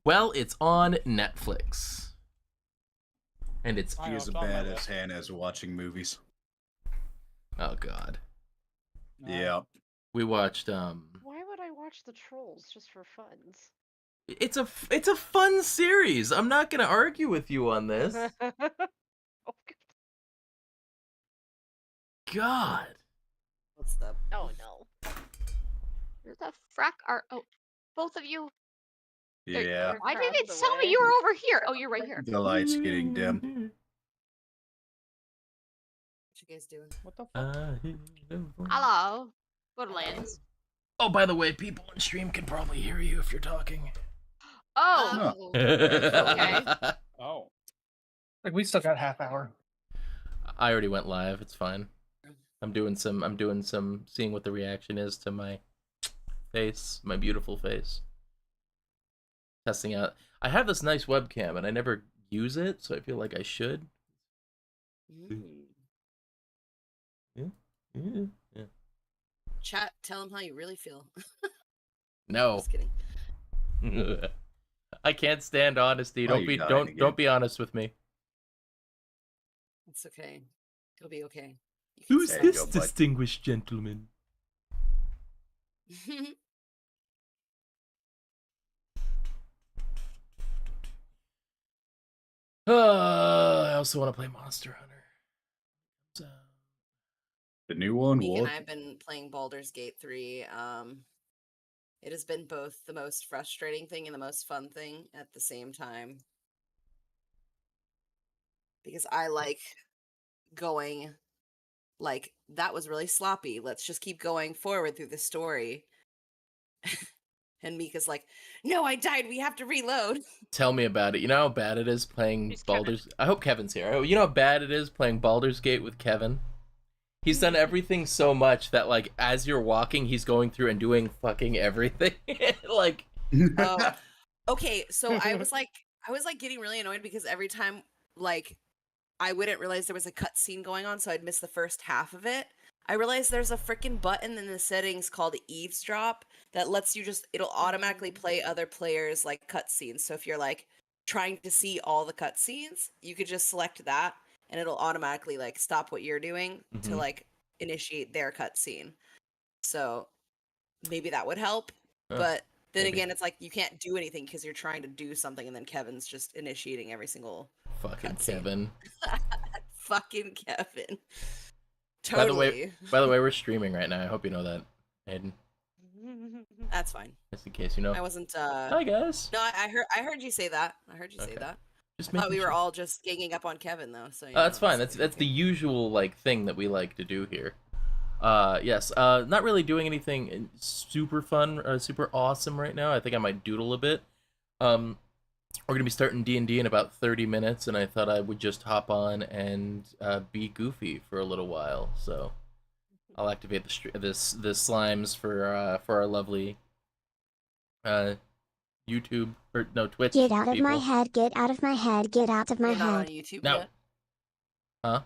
Well, it's on Netflix. And it's... I know, He's as it's on my bad as list. Hannah as watching movies. Oh, God. Yeah. We watched, Why would I watch the Trolls just for funs? It's a fun series. I'm not gonna argue with you on this. Oh, God. What's the... oh no. Where the frack are... Oh, both of you. Yeah. Why did Across it the tell me way. you were over here? Oh, you're right here. The light's getting dim. What you guys doing? What the fuck? Hello. Woodlands. Oh, by the way, people on stream can probably hear you if you're talking. Oh. Okay. Oh. Like we still got half hour. I already went live. It's fine. I'm doing some seeing what the reaction is to my face, my beautiful face. Testing out. I have this nice webcam and I never use it, so I feel like I should. Yeah. Chat, tell him how you really feel. No. Just kidding. I can't stand honesty. Why you dying again? Don't be honest with me. It's okay. It'll be okay. You can Who's say this go, bud. distinguished gentleman? it. I also want to play Monster Hunter. So... The new one, Meek and what? I have been playing Baldur's Gate 3. It has been both the most frustrating thing and the most fun thing at the same time. Because I like going, like, that was really sloppy. Let's just keep going forward through the story. And Mika's like, no, I died. We have to reload. Tell me about it. You know how bad it is playing Who's Kevin? Baldur's... I hope Kevin's here. You know how bad it is playing Baldur's Gate with Kevin? He's done everything so much that, like, as you're walking, he's going through and doing fucking everything. Like... Oh, okay, so I was like getting really annoyed because every time, like, I wouldn't realize there was a cutscene going on, so I'd miss the first half of it. I realized there's a freaking button in the settings called eavesdrop that lets you it'll automatically play other players' like cutscenes. So if you're like trying to see all the cutscenes, you could just select that and it'll automatically like stop what you're doing to Mhm. like initiate their cutscene. So maybe that would help. Huh, But then maybe. again, it's like you can't do anything because you're trying to do something and then Kevin's just initiating every single Fucking cutscene. Kevin. Fucking Kevin. By Totally. the way, we're streaming right now. I hope you know that, Aiden. That's fine. Just in case you know. I wasn't Hi, guys. No, I heard you say that. I heard you say Okay. that. Just I thought we making were sure. all just ganging up on Kevin though, so That's fine. That's the usual like thing that we like to do here. Yes. Not really doing anything super fun or super awesome right now. I think I might doodle a bit. We're gonna be starting D&D in about 30 minutes, and I thought I would just hop on and be goofy for a little while. So I'll activate the slimes for our lovely YouTube or no Twitch. Get out of people. my head, get out of my head, get out of my You're not on head. YouTube No. yet? Huh?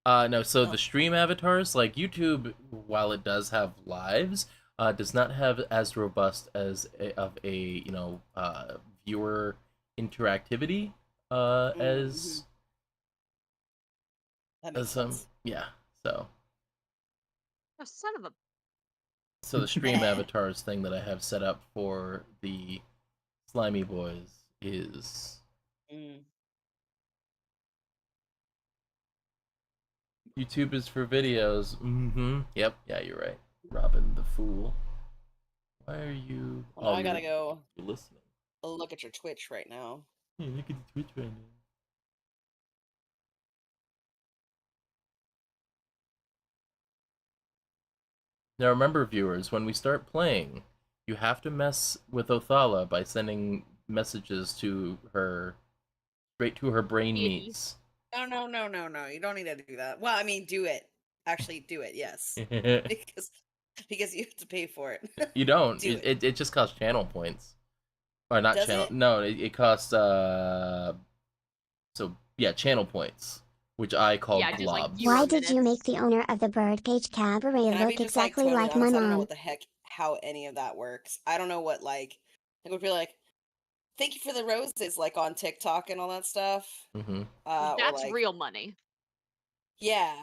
Nah. No, so Oh. the stream avatars, like YouTube, while it does have lives, does not have as robust as a viewer interactivity as That makes sense. yeah. So Oh, son of a... the stream avatars thing that I have set up for the slimy boys is YouTube is for videos. Yep. Yeah, you're right. Robin the Fool. Why are you... Well, now I gotta go You're listening. look at your Twitch right now. Yeah, look at the Twitch right now. Now remember, viewers, when we start playing, you have to mess with Othala by sending messages to her, straight to her brain Kitty. meats. No. You don't need to do that. Well, I mean, do it. Actually, do it. Yes, because you have to pay for it. You don't. Do It just costs channel points. Or not Does channel. it? No, it costs channel points, which I call Yeah, just, like, globs. Zero Why did you minutes. make the owner of the Birdcage Cabaret Can I be look just, exactly totally like my honest? I don't know mom? what the heck, how any of that works. I don't know what, like, it would be like, thank you for the roses, like on TikTok and all that stuff. Mm-hmm. Or That's like, real money. yeah,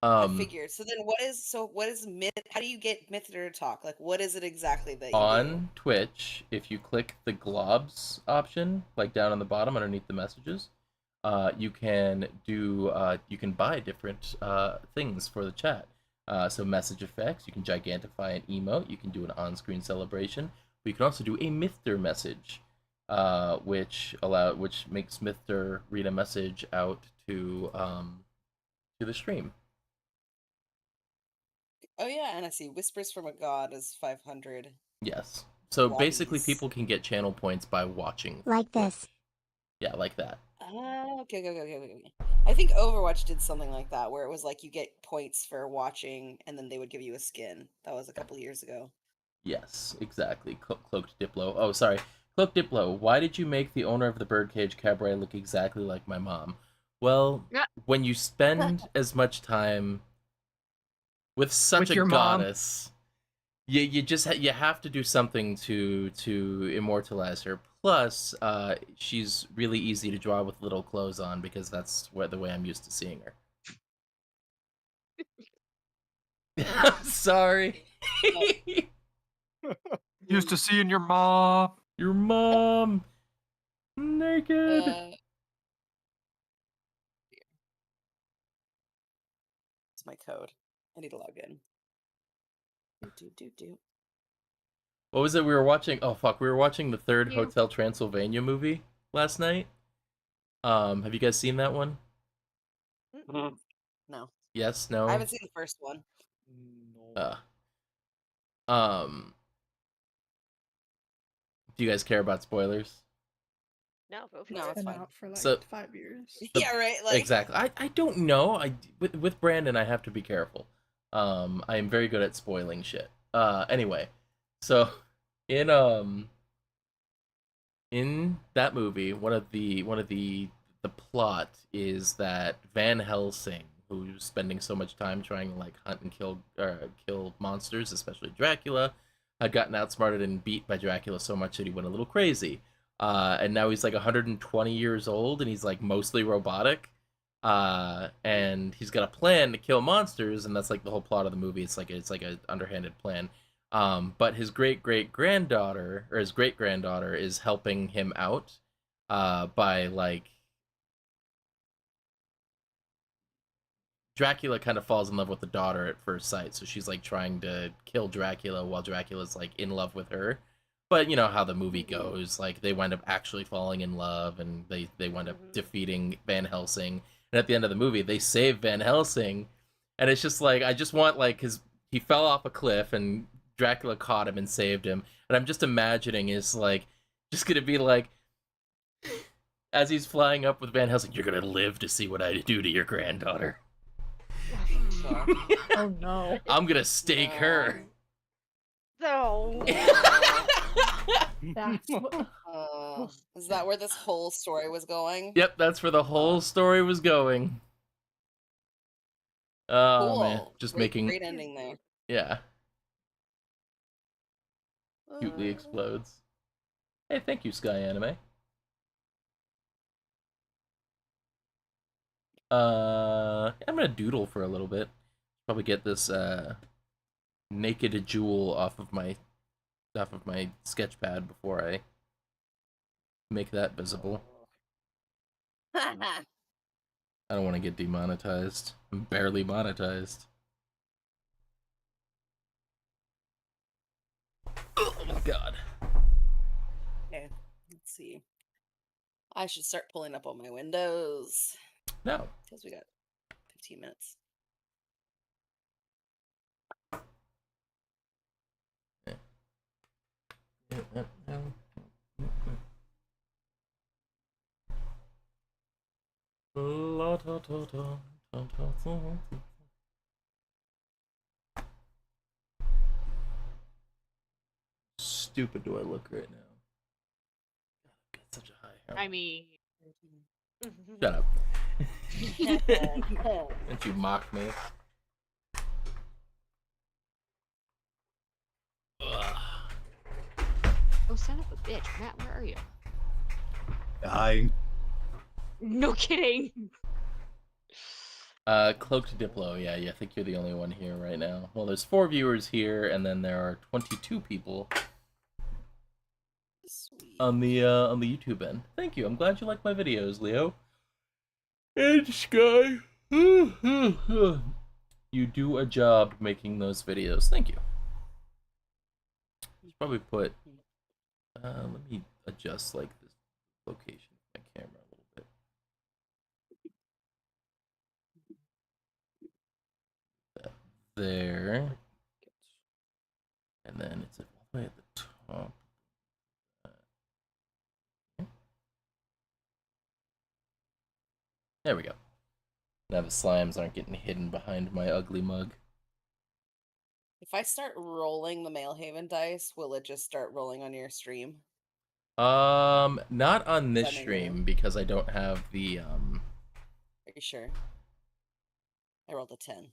I figured. So then, what is myth? How do you get Mythitor to talk? Like, what is it exactly that you do? On Twitch, if you click the globs option, like down on the bottom underneath the messages, you can buy different things for the chat. So message effects, you can gigantify an emote, you can do an on-screen celebration. But you can also do a Mythter message, which makes Mythter read a message out to the stream. Oh yeah, and I see Whispers from a God is 500. Yes. So basically, Lobbies. people can get channel points by watching. Like Twitch. this. Yeah, like that. Okay. I think Overwatch did something like that, where it was like you get points for watching, and then they would give you a skin. That was a couple years ago. Yes, exactly. Cloaked Diplo. Oh, sorry. Cloaked Diplo, why did you make the owner of the Birdcage Cabaret look exactly like my mom? Well, Yeah. when you spend as much time with such With a your mom. goddess, you just you have to do something to immortalize her. Plus, she's really easy to draw with little clothes on because that's the way I'm used to seeing her. Sorry. Used to seeing your mom. Your mom naked. It's my code. I need to log in. Do. What was it we were watching? Oh fuck, we were watching the third Yeah. Hotel Transylvania movie last night. Have you guys seen that one? No, Yes, no. I haven't seen the first one. No. Do you guys care about spoilers? No, go for No, it. it's Been fine. out for like So- 5 years. Yeah, right. Like Exactly. I don't know. With Brandon, I have to be careful. I am very good at spoiling shit. Anyway, so in that movie, one of the plot is that Van Helsing, who's spending so much time trying to like hunt and kill monsters, especially Dracula, had gotten outsmarted and beat by Dracula so much that he went a little crazy. And now he's like 120 years old and he's like mostly robotic. And he's got a plan to kill monsters, and that's like the whole plot of the movie. It's like an underhanded plan. But his great granddaughter is helping him out by like Dracula kind of falls in love with the daughter at first sight, so she's like trying to kill Dracula while Dracula's like in love with her. But you know how the movie goes, like they wind up actually falling in love, and they wind up defeating Van Helsing. And at the end of the movie, they save Van Helsing, and it's just like I just want like because he fell off a cliff and Dracula caught him and saved him, and I'm just imagining is like just gonna be like as he's flying up with Van Helsing, you're gonna live to see what I do to your granddaughter. Oh no. I'm gonna stake her. No. That's what... is that where this whole story was going? Yep, that's where the whole story was going. Oh Cool. man, just making great ending there. yeah, cutely explodes. Hey, thank you, Sky Anime. I'm gonna doodle for a little bit. Probably get this naked jewel off of my sketch pad before I make that visible. I don't want to get demonetized. I'm barely monetized. Oh god. Okay, let's see. I should start pulling up all my windows No. because we got 15 minutes. Stupid do I look right now? I've got such a high hair. I mean, Shut up. Don't you mock me. Ugh. oh son of a bitch, Matt, where are you? Dying. No kidding. Cloaked Diplo, yeah, I think you're the only one here right now. Well, there's 4 viewers here, and then there are 22 people Sweet. on the YouTube end. Thank you. I'm glad you like my videos, Leo. And Sky, you do a job making those videos. Thank you. Should probably put. Let me adjust like this location of my camera a little bit. That there, and then it's all the way at the top. There we go. Now the slimes aren't getting hidden behind my ugly mug. If I start rolling the Maelhaven dice, will it just start rolling on your stream? Not on this That makes stream because I don't have the Are you sure? I rolled a 10.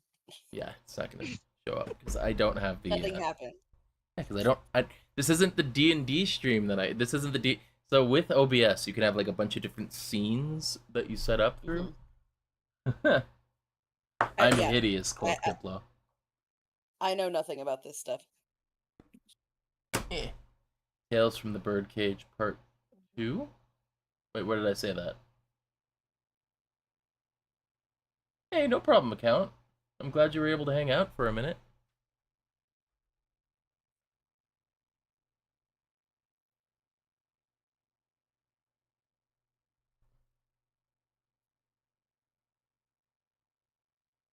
Yeah, it's not gonna show up because I don't have the. Nothing happened. Yeah, because I don't. This isn't the D&D stream that I. This isn't the D. So with OBS, you can have like a bunch of different scenes that you set up through. I'm Yeah. hideous, Cloak Diplo. I know nothing about this stuff. Tales from the Birdcage Part 2? Wait, where did I say that? Hey, no problem, account. I'm glad you were able to hang out for a minute.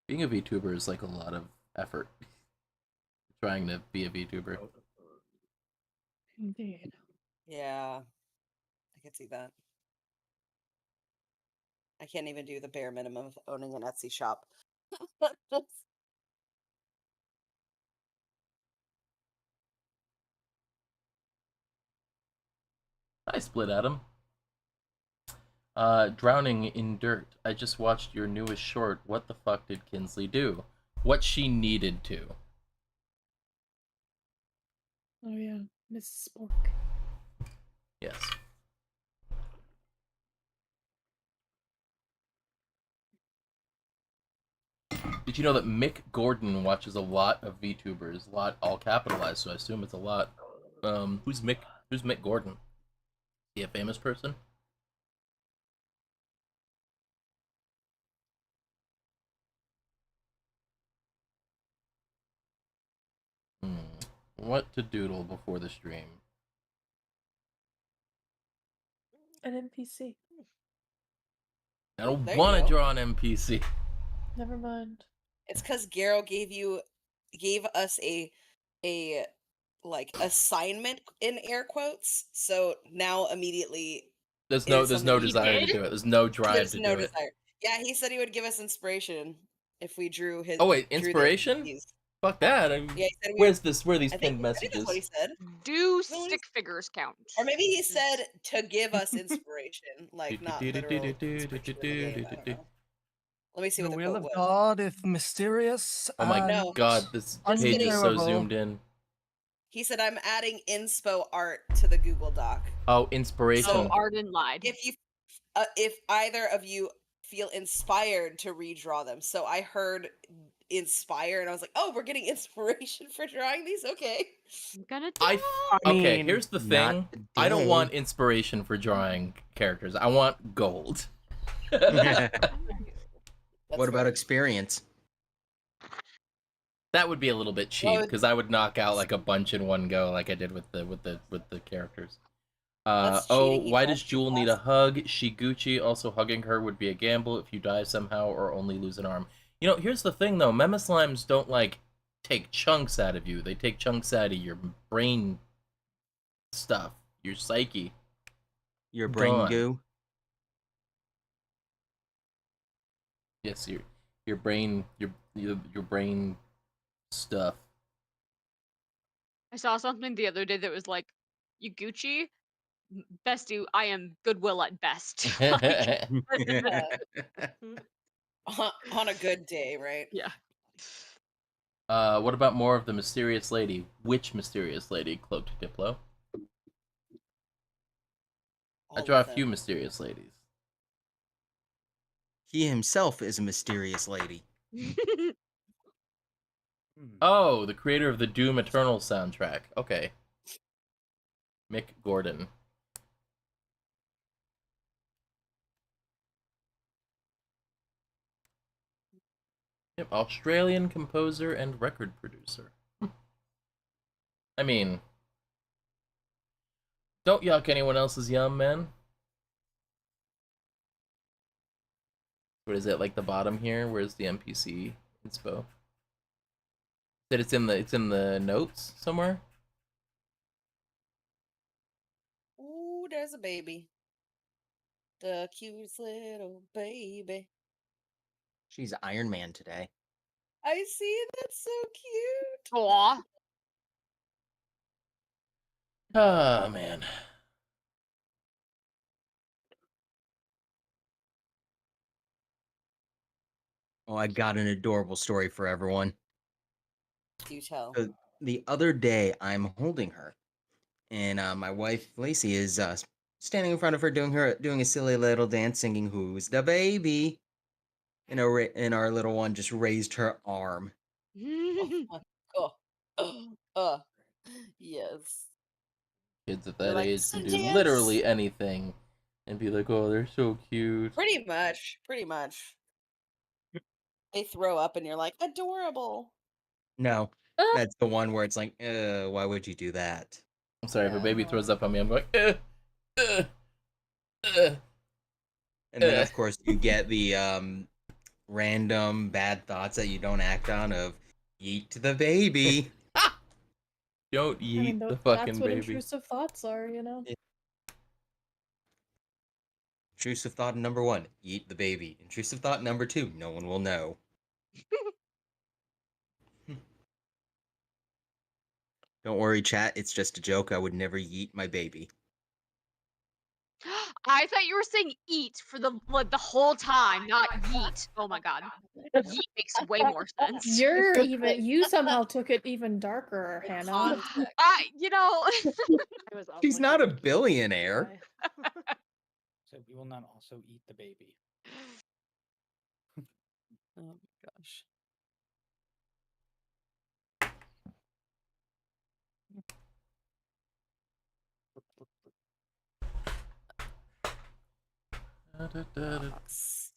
Being a VTuber is like a lot of effort. Trying to be a VTuber. Indeed. Yeah. I can see that. I can't even do the bare minimum of owning an Etsy shop. Hi, Split Atom. Drowning in Dirt. I just watched your newest short. What the fuck did Kinsley do? What she needed to. Oh yeah, Mrs. Spork. Yes. Did you know that Mick Gordon watches a lot of VTubers? A lot, all capitalized, so I assume it's a lot. Who's Mick Gordon? Is he a famous person? What to doodle before the stream? An NPC. I don't There you want to go. draw an NPC. Never mind. It's because Garo gave us a like assignment in air quotes. So now immediately There's It no is desire something to he do did? it. There's no drive there's to no do it. desire. Yeah, he said he would give us inspiration if we drew his. Oh wait, drew the inspiration? NPCs. Fuck that. Yeah, he said we. Where's this? Where are these I think pinned I think that's what he messages? said. Do Really? stick figures count? Or maybe he said to give us inspiration, like not literal inspiration in the game. I don't know. Let me see The what the will quote of was. God is mysterious. Oh my No. god, this Just page kidding. is so unknowable. zoomed in. He said I'm adding inspo art to the Google Doc. Oh, inspiration. Oh, Arden lied. If either of you feel inspired to redraw them. So I heard inspire and I was like, oh, we're getting inspiration for drawing these? Okay. I'm gonna do Okay, mean, here's the not thing. I don't today. want inspiration for drawing characters. I want gold. That's What about fair. experience? That would be a little bit cheap Well, because I would knock out like a bunch in one go, like I did with the characters. That's Oh, cheating. He why told does you Jewel need a last- hug? Shiguchi also hugging her would be a gamble if you die somehow or only lose an arm. You know, here's the thing though, Memaslimes don't like take chunks out of you. They take chunks out of your brain stuff, your psyche. Your brain Gone. goo? Yes, your brain your brain stuff. I saw something the other day that was like, "You Gucci, bestie, I am Goodwill at best." Like, on a good day, right? yeah. What about more of the mysterious lady? Which mysterious lady? Cloaked Diplo. I All draw a with few it. mysterious ladies. He himself is a mysterious lady. Oh, the creator of the Doom Eternal soundtrack. Okay. Mick Gordon. Yep, Australian composer and record producer. I mean, don't yuck anyone else's yum, man. What is it, like the bottom here? Where's the NPC inspo? Said it's in the notes somewhere? Ooh, there's a baby. The cutest little baby. She's Iron Man today. I see it. That's so cute. Aw. Oh, man. Oh, I got an adorable story for everyone. Do tell. So the other day, I'm holding her, and my wife Lacey is standing in front of her doing a silly little dance, singing "Who's the baby?" And our little one just raised her arm. Oh, oh, yes. Kids at They're that like, age "It's can a do dance." literally anything and be like, oh, they're so cute. Pretty much. Pretty much. They throw up, and you're like, adorable. No, that's the one where it's like, why would you do that? I'm sorry, if a Yeah. baby throws up on me, I'm going, And then, of course, you get the random bad thoughts that you don't act on of yeet the baby. Don't I yeet mean, the that's fucking what baby. intrusive thoughts are, you know? Intrusive thought number 1, yeet the baby. Intrusive thought number 2, no one will know. Don't worry, chat, it's just a joke. I would never yeet my baby. I thought you were saying eat for the whole time, not yeet. Oh my god. Yeet makes way more sense. You somehow took it even darker, Hannah. Context. You know. I was up She's like not a weird. billionaire. So we will not also eat the baby. Oh my gosh. Box.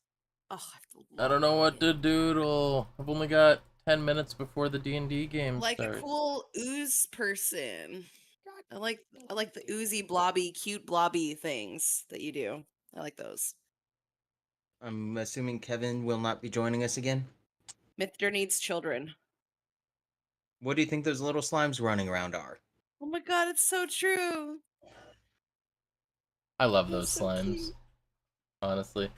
Oh, I have to I don't know log what in. to doodle. I've only got 10 minutes before the D&D game Like starts. a cool ooze person. I like the oozy blobby, cute blobby things that you do. I like those. I'm assuming Kevin will not be joining us again. Mithder needs children. What do you think those little slimes running around are? Oh my god, it's so true. I love They're those so slimes. cute. Honestly.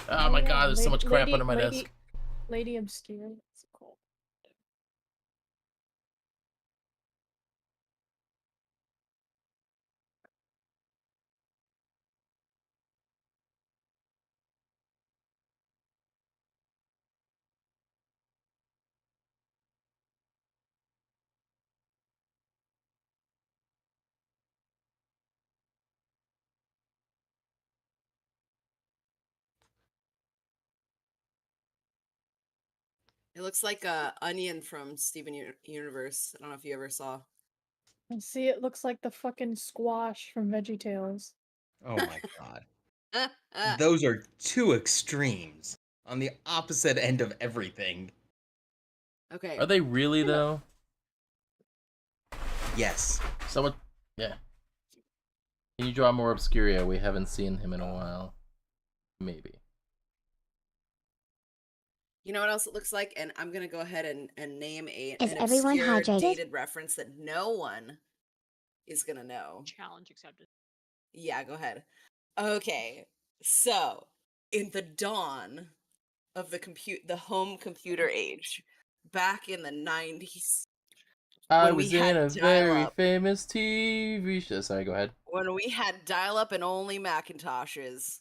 Oh my god, there's so much crap under my desk. Lady Obscure. That's cool. It looks like a onion from Steven Universe. I don't know if you ever saw. And see, it looks like the fucking squash from VeggieTales. Oh my god. Those are two extremes on the opposite end of everything. Okay. Are they really, though? Yes. So what? Yeah. Can you draw more Obscuria? We haven't seen him in a while. Maybe. You know what else it looks like? And I'm going to go ahead and name Is an everyone obscure hydrated? dated reference that no one is going to know. Challenge accepted. Yeah, go ahead. Okay. So, in the dawn of the home computer age, back in the 90s, I when we was in had a very dial-up. famous TV show. Sorry, go ahead. When we had dial-up and only Macintoshes,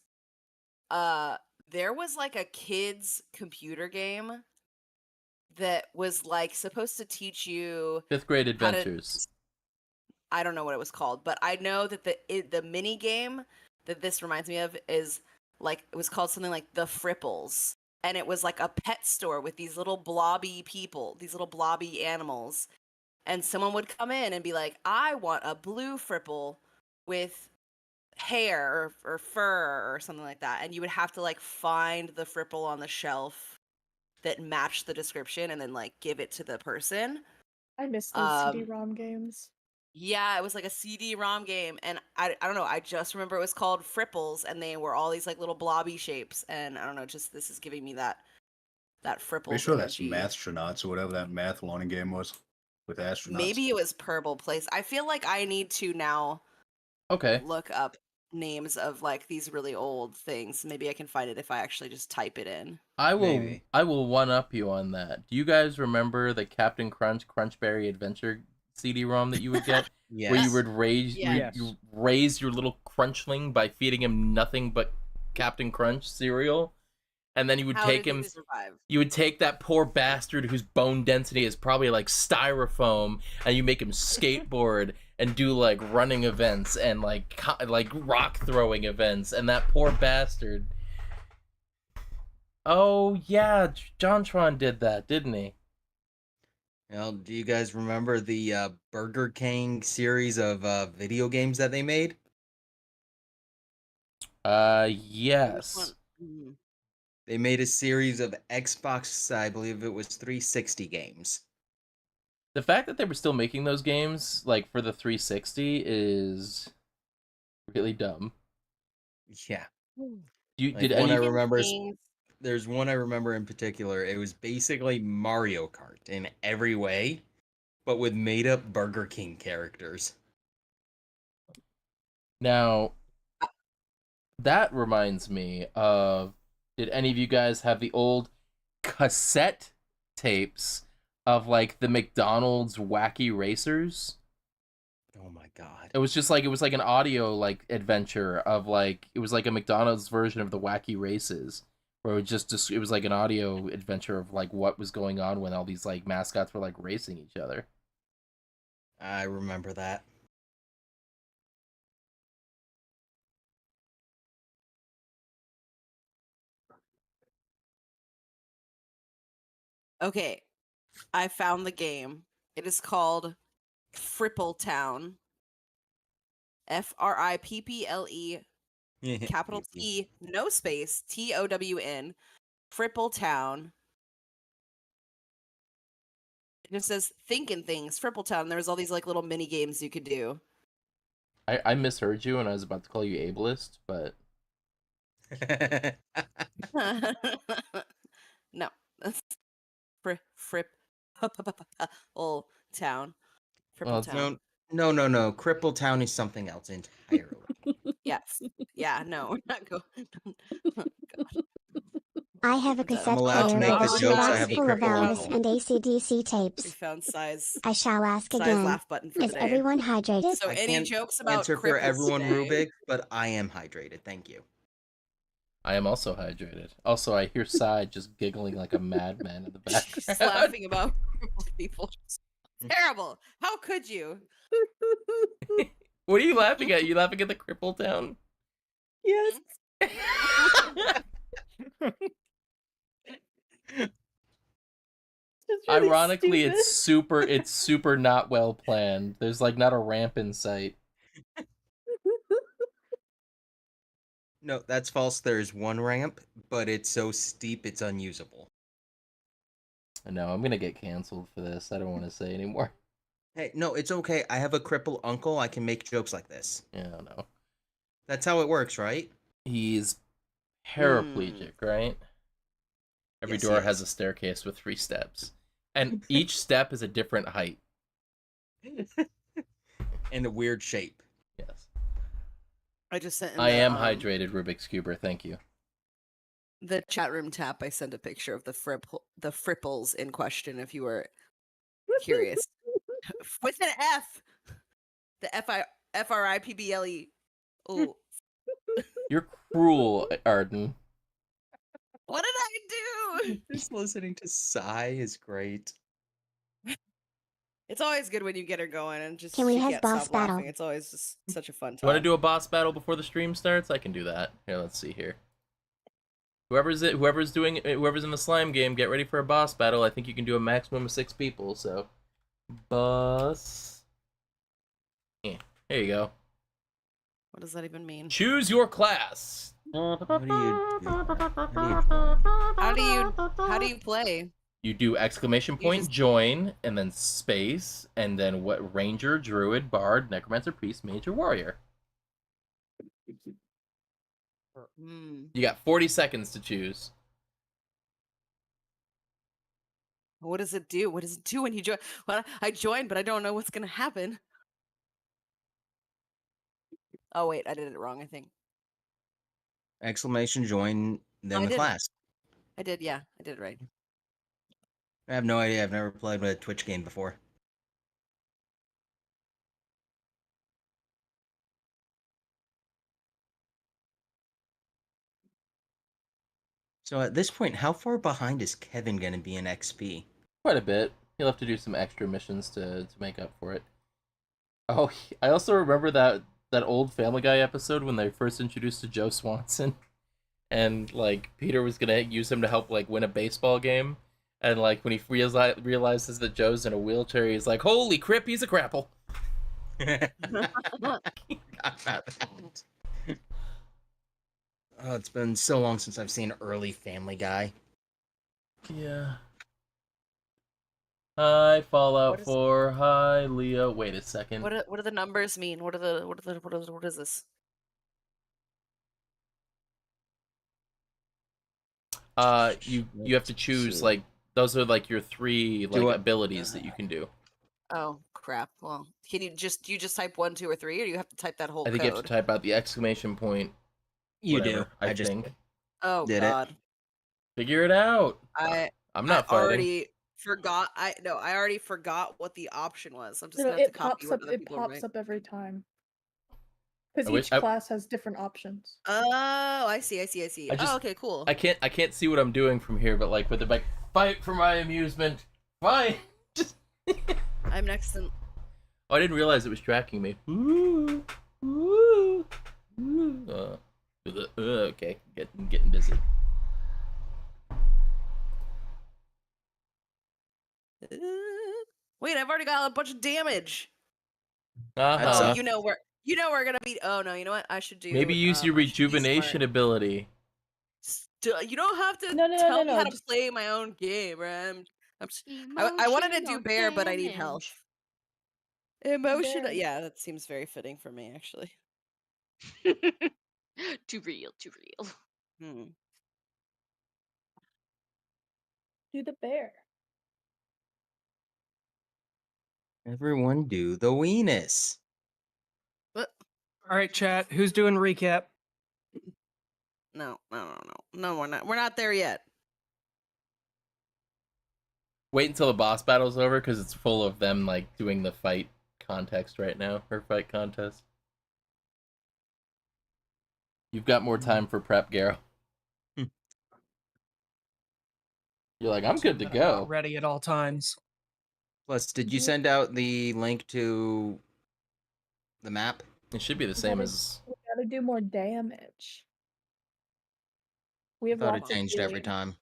there was like a kids computer game that was like supposed to teach you 5th grade how to- adventures. I don't know what it was called, but I know that the mini game that this reminds me of is like it was called something like the Fripples, and it was like a pet store with these little blobby people, these little blobby animals, and someone would come in and be like, "I want a blue Fripple with hair or fur or something like that," and you would have to like find the Fripple on the shelf that matched the description and then like give it to the person. I miss those CD-ROM games. Yeah, it was like a CD-ROM game, and I don't know. I just remember it was called Fripples, and they were all these like little blobby shapes, and I don't know. Just this is giving me that Fripples Pretty sure that's energy. Mathstronauts or whatever that math learning game was with astronauts. Maybe it was Purple Place. I feel like I need to now Okay. look up names of like these really old things. Maybe I can find it if I actually just type it in. I Maybe. will one up you on that. Do you guys remember the Captain Crunch Crunchberry Adventure CD-ROM that you would get? Yes. Where you would raise Yes. you raise your little crunchling by feeding him nothing but Captain Crunch cereal, and then you would How take did him. he survive? You would take that poor bastard whose bone density is probably like styrofoam, and you make him skateboard and do like running events and like rock throwing events, and that poor bastard. Oh yeah, JonTron did that, didn't he? Well, do you guys remember the Burger King series of video games that they made? Yes. Mhm. They made a series of Xbox, I believe it was 360 games. The fact that they were still making those games like for the 360 is really dumb. Yeah. Did Like, any one I of you- remember is- Games. There's one I remember in particular. It was basically Mario Kart in every way, but with made up Burger King characters. Now, that reminds me of, did any of you guys have the old cassette tapes of like the McDonald's Wacky Racers? Oh my god. It was like an audio like adventure of like, it was like a McDonald's version of the Wacky Races, where it was like an audio adventure of like what was going on when all these like mascots were like racing each other. I remember that. Okay, I found the game. It is called Frippletown. Fripple, capital T, no space, TOWN, Frippletown. It just says thinking things, Frippletown. There's all these like little mini games you could do. I misheard you and I was about to call you ableist, but No, that's Fripp old town. Well, Frippletown. No. Cripple Town is something else entirely. Yes. Yeah, no, we're not going. I have a I'm cassette allowed to player make with the a jokes, I box have a full of cripple Elvis uncle. and AC/DC We tapes. found size I shall ask size again. laugh button for Is the day. everyone hydrated? So I any can't jokes about Answer for cripples everyone, today? Rubik, but I am hydrated. Thank you. I am also hydrated. Also, I hear Sai just giggling like a madman in the Just background. laughing about crippled people. Terrible. How could you? What are you laughing at? You laughing at the Cripple Town? Yes. It's really Ironically, stupid. it's super not well planned. There's like not a ramp in sight. No, that's false. There's one ramp, but it's so steep it's unusable. No, I'm gonna get canceled for this. I don't want to say anymore. Hey, no, it's okay. I have a cripple uncle. I can make jokes like this. Yeah, no. That's how it works, right? He's paraplegic, right? Every Yes, he door has is. a staircase with 3 steps, and each step is a different height. In a weird shape. Yes. I just sent in I the, am hydrated, Rubik's Cuber. Thank you. the chat room tap. I sent a picture of the Fripples in question if you were curious. With an F. The Fripple. Oh, You're cruel, Arden. what did I do? Just listening to Sigh is great. It's always good when you get her going and just Can we she have can't boss stop laughing. battle? It's always just such a fun You want to time. do a boss battle before the stream starts? I can do that. Here, let's see here. Whoever's in the slime game, get ready for a boss battle. I think you can do a maximum of 6 people. So, boss. Yeah, here you go. What does that even mean? Choose your class. What do you do? How do you play? You do exclamation point just- join and then space and then what ranger, druid, bard, necromancer, priest, mage, or warrior. Hmm. You got 40 seconds to choose. What does it do? What does it do when you join? Well, I joined, but I don't know what's gonna happen. Oh wait, I did it wrong. I think Exclamation join, then I the did. class. I did. Yeah, I did it right. I have no idea. I've never played a Twitch game before. So at this point, how far behind is Kevin going to be in XP? Quite a bit. He'll have to do some extra missions to make up for it. Oh, I also remember that old Family Guy episode when they first introduced to Joe Swanson, and like Peter was gonna use him to help like win a baseball game, and like when he realizes that Joe's in a wheelchair, he's like, "Holy crap, he's a crapple." Oh, it's been so long since I've seen early Family Guy. Yeah. Hi, Fallout What is- 4. Hi, Leo. Wait a second. What do the numbers mean? What is this? You have to choose see. like those are like your 3 like what? abilities that you can do. Oh crap! Well, can you just type 1, 2, or 3, or do you have to type that whole I think code? you have to type out the exclamation point. You whatever, do. I just think. Oh did it. God! Figure it out. I'm not I fighting. already forgot. I already forgot what the option was. I'm just No, gonna have to it copy pops what up. other It people pops write. up every time. Because I wish- each class has different options. Oh, I see. I just- Oh, okay, cool. I can't see what I'm doing from here, but like with the like fight for my amusement. Fight. Just I'm next in. Oh, I didn't realize it was tracking me. Ooh. Ooh. Ooh. Okay, getting busy. Wait, I've already got a bunch of damage. That's Oh, up. you know we're gonna be. Oh no, you know what? I should do. Maybe use your I should be rejuvenation smart. ability. You don't have to No, tell me how to just- play my own game, right? I wanted to do bear, but I need health. Emotion. Bear. Yeah, that seems very fitting for me, actually. Too real, too real. Hmm. Do the bear. Everyone do the weenus. But All right, chat. Who's doing recap? no, we're not. We're not there yet. Wait until the boss battle's over because it's full of them like doing the fight context right now, or fight contest. You've got more time for prep, Garo. You're like, I'm good to go. Ready at all times. Plus, did you send out the link to the map? It should be the We same gotta- as. We gotta do more damage. We I have thought lots it of changed every healing. time.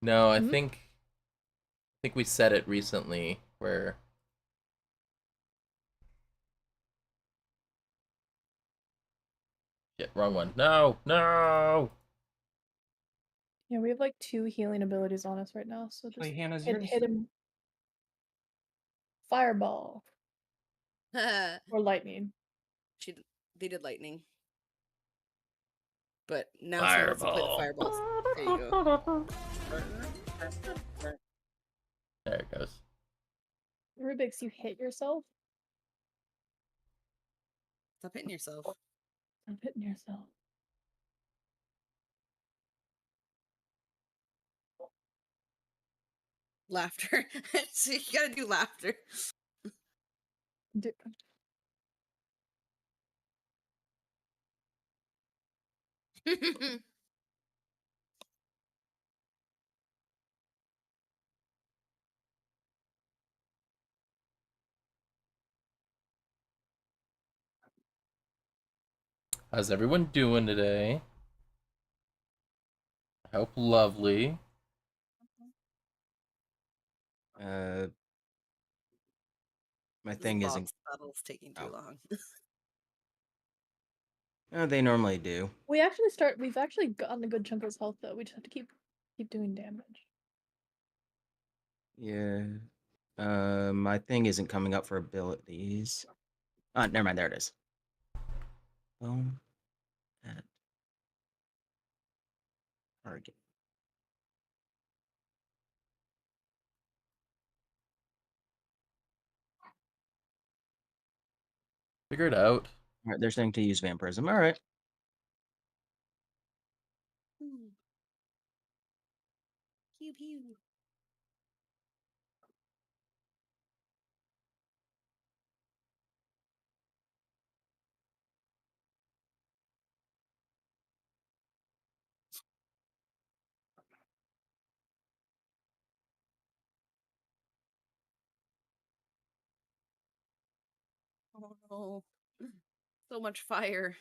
No, I Mhm. think we said it recently where. Shit, wrong one. No. Yeah, we have like 2 healing abilities on us right now, so just Wait, Hannah's hit him. Fireball or lightning. They did lightning, but now someone wants to play the fireballs. There you go. There it goes. Rubik's, you hit yourself? Stop hitting yourself. Stop hitting yourself. Laughter. So you gotta do laughter. How's everyone doing today? I hope lovely. My The thing isn't. box battle's taking too Oh. long. They normally do. We've actually gotten a good chunk of his health though. We just have to keep doing damage. Yeah. My thing isn't coming up for abilities. Never mind. There it is. At target. Figure it out. All right, they're saying to use vampirism. All right. Pew pew. Oh no. So much fire.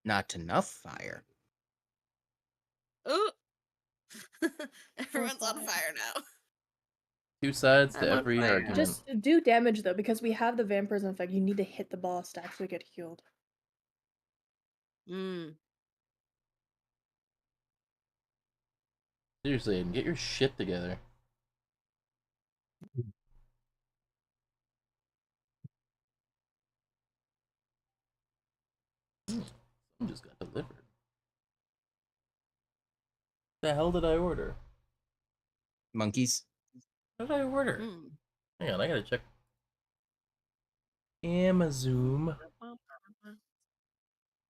Not enough fire. Oh! Everyone's on fire. fire now. Two sides to I'm on every fire. argument. Just do damage though, because we have the vampirism effect. You need to hit the boss to actually get healed. Seriously, Aiden, get your shit together. Something just got delivered. The hell did I order? Monkeys. What did I order? Hang on, I gotta check. Amazon.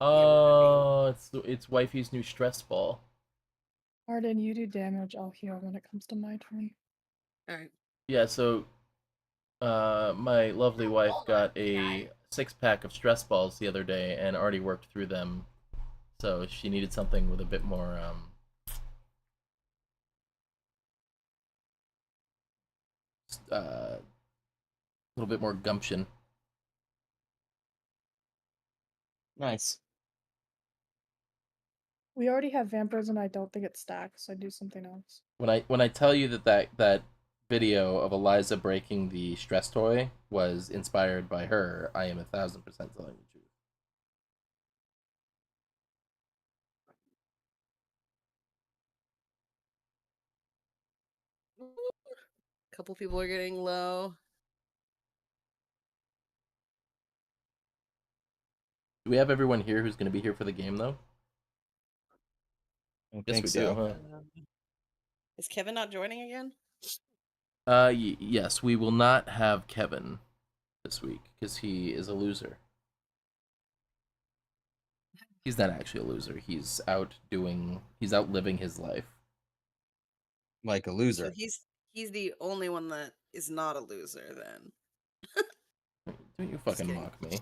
Oh, it's wifey's new stress ball. Arden, you do damage. I'll heal when it comes to my turn. Alright. Yeah, so my lovely wife got a 6-pack of stress balls the other day and already worked through them. So she needed something with a bit more a little bit more gumption. Nice. We already have vampirism. I don't think it stacks, so I do something else. When I tell you that video of Eliza breaking the stress toy was inspired by her, I am 1,000% telling the truth. A couple people are getting low. Do we have everyone here who's going to be here for the game, though? I Yes, think we so. do, huh? Is Kevin not joining again? Yes, we will not have Kevin this week because he is a loser. He's not actually a loser. He's out living his life. Like a loser. So he's the only one that is not a loser then. Don't you fucking mock me.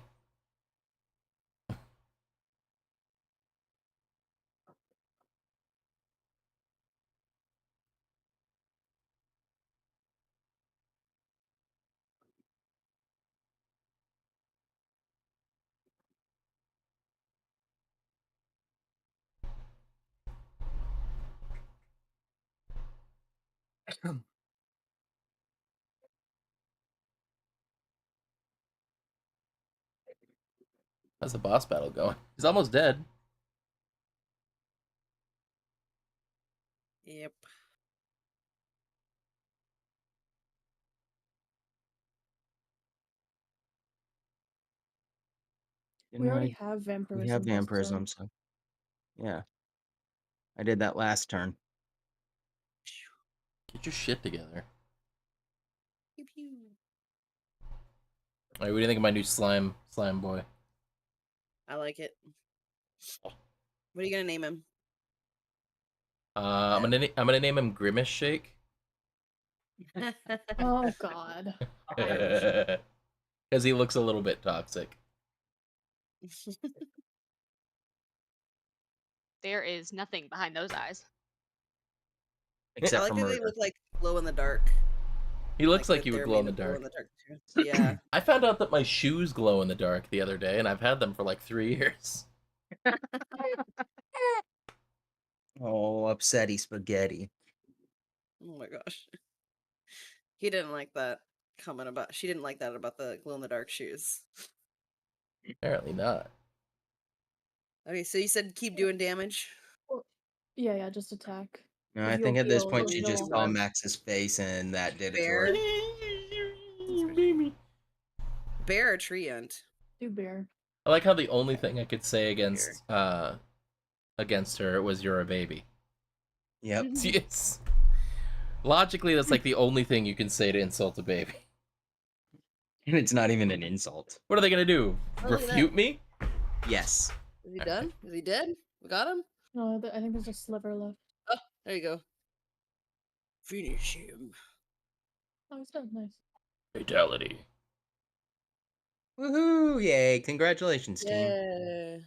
How's the boss battle going? He's almost dead. Yep. We already have vampirism. We have so- vampirism, so yeah. I did that last turn. Get your shit together. Pew pew. Alright, what do you think of my new slime boy? I like it. What are you gonna name him? I'm gonna name him Grimace Shake. Oh God. Because he looks a little bit toxic. There is nothing behind those eyes. I Except like for that murder. they look like glow in the dark. He looks like with you would there glow in being the a dark. glow-in-the-dark too. Yeah. I found out that my shoes glow in the dark the other day, and I've had them for like 3 years. Oh, upsetty spaghetti. Oh my gosh. He didn't like that comment about. She didn't like that about the glow-in-the-dark shoes. Apparently not. Okay, so you said keep doing damage. Yeah, just attack. No, 'Cause I think you'll at this heal- point you'll she heal just all saw that. Max's face and that did it to Bear. her. Baby. Bear or treant? Do bear. I like how the only thing I could say against her was "you're a baby." Yep. Yes. Logically, that's like the only thing you can say to insult a baby. And it's not even an insult. What are they gonna do? Oh, look at that. Refute me? Yes. Is he done? Is he dead? We got him? No, I think there's a sliver left. Oh, there you go. Finish him. Oh, he's done. Nice. Fatality. Woohoo! Yay! Congratulations, team. Yeah.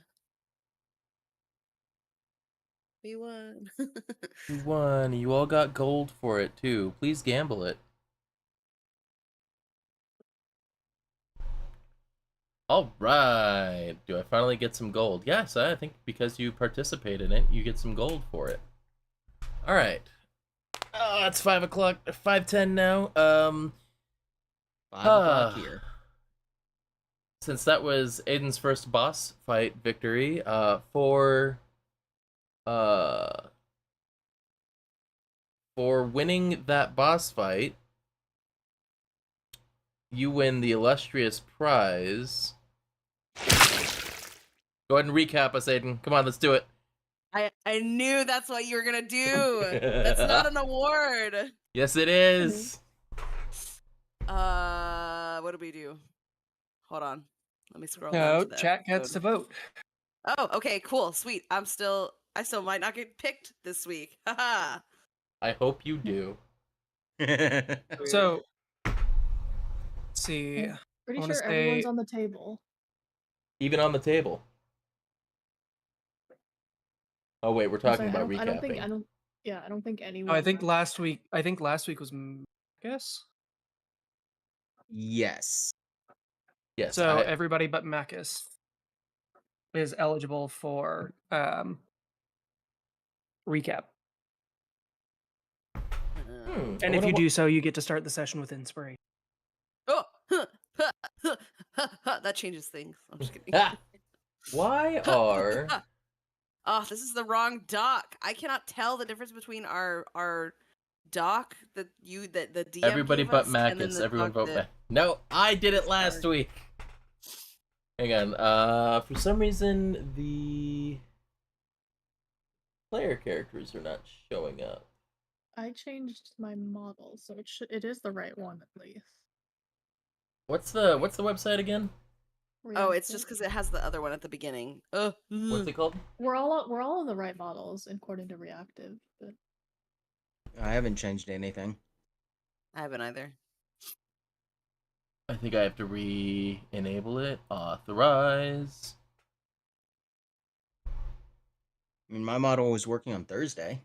We won. You won. You all got gold for it too. Please gamble it. All right. Do I finally get some gold? Yes, I think because you participate in it, you get some gold for it. All right. Oh, it's 5 o'clock. 5:10 now. 5 o'clock here. Since that was Aiden's first boss fight victory, for winning that boss fight, you win the illustrious prize. Go ahead and recap us, Aiden. Come on, let's do it. I knew that's what you were gonna do. That's not an award. Yes, it is. What do we do? Hold on. Let me scroll down No, to that. chat gets to vote. Oh, okay, cool, sweet. I still might not get picked this week. Haha. I hope you do. So, let's see. Pretty I wanna sure everyone's say- on the table. Even on the table. Oh wait, we're I'm talking sorry, about I don't think recapping. I don't think anyone. No, I think last week was Marcus. Yes. Yes. So everybody but Marcus is eligible for recap. And if you do so, you get to start the session with inspiration. Oh, that changes things. I'm just kidding. Why are Oh, this is the wrong doc. I cannot tell the difference between our doc that the DM everybody gave but us, and then Macus? the Everyone doc vote that- Mac. No, I did it last week. Hang on. For some reason the player characters are not showing up. I changed my model, so it is the right one at least. What's the website again? Oh, it's just because it has the other one at the beginning. What's it called? We're all on the right models according to reactive. But I haven't changed anything. I haven't either. I think I have to re-enable it. Authorize. I mean, my model was working on Thursday.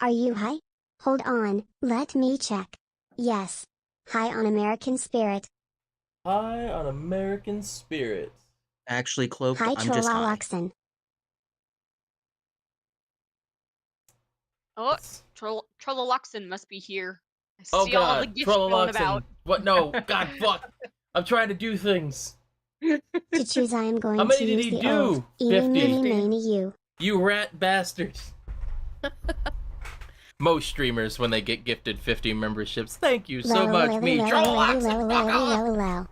Are you high? Hold on, let me check. Yes. High on American Spirit. High on American Spirit. Actually, Cloaked, Hi, I'm just high. Trollaloxen. Oh, Trollaloxen must be here. I Oh see all the god, gifts going Trollaloxen. about. What? No, god, fuck. I'm trying to do things. To choose, I am going How many to did use he the do? old eeny, 50. meeny, miny, you. You rat bastards. Most streamers, when they get gifted 50 memberships, thank you so much. Me, Trollaloxen, fuck off.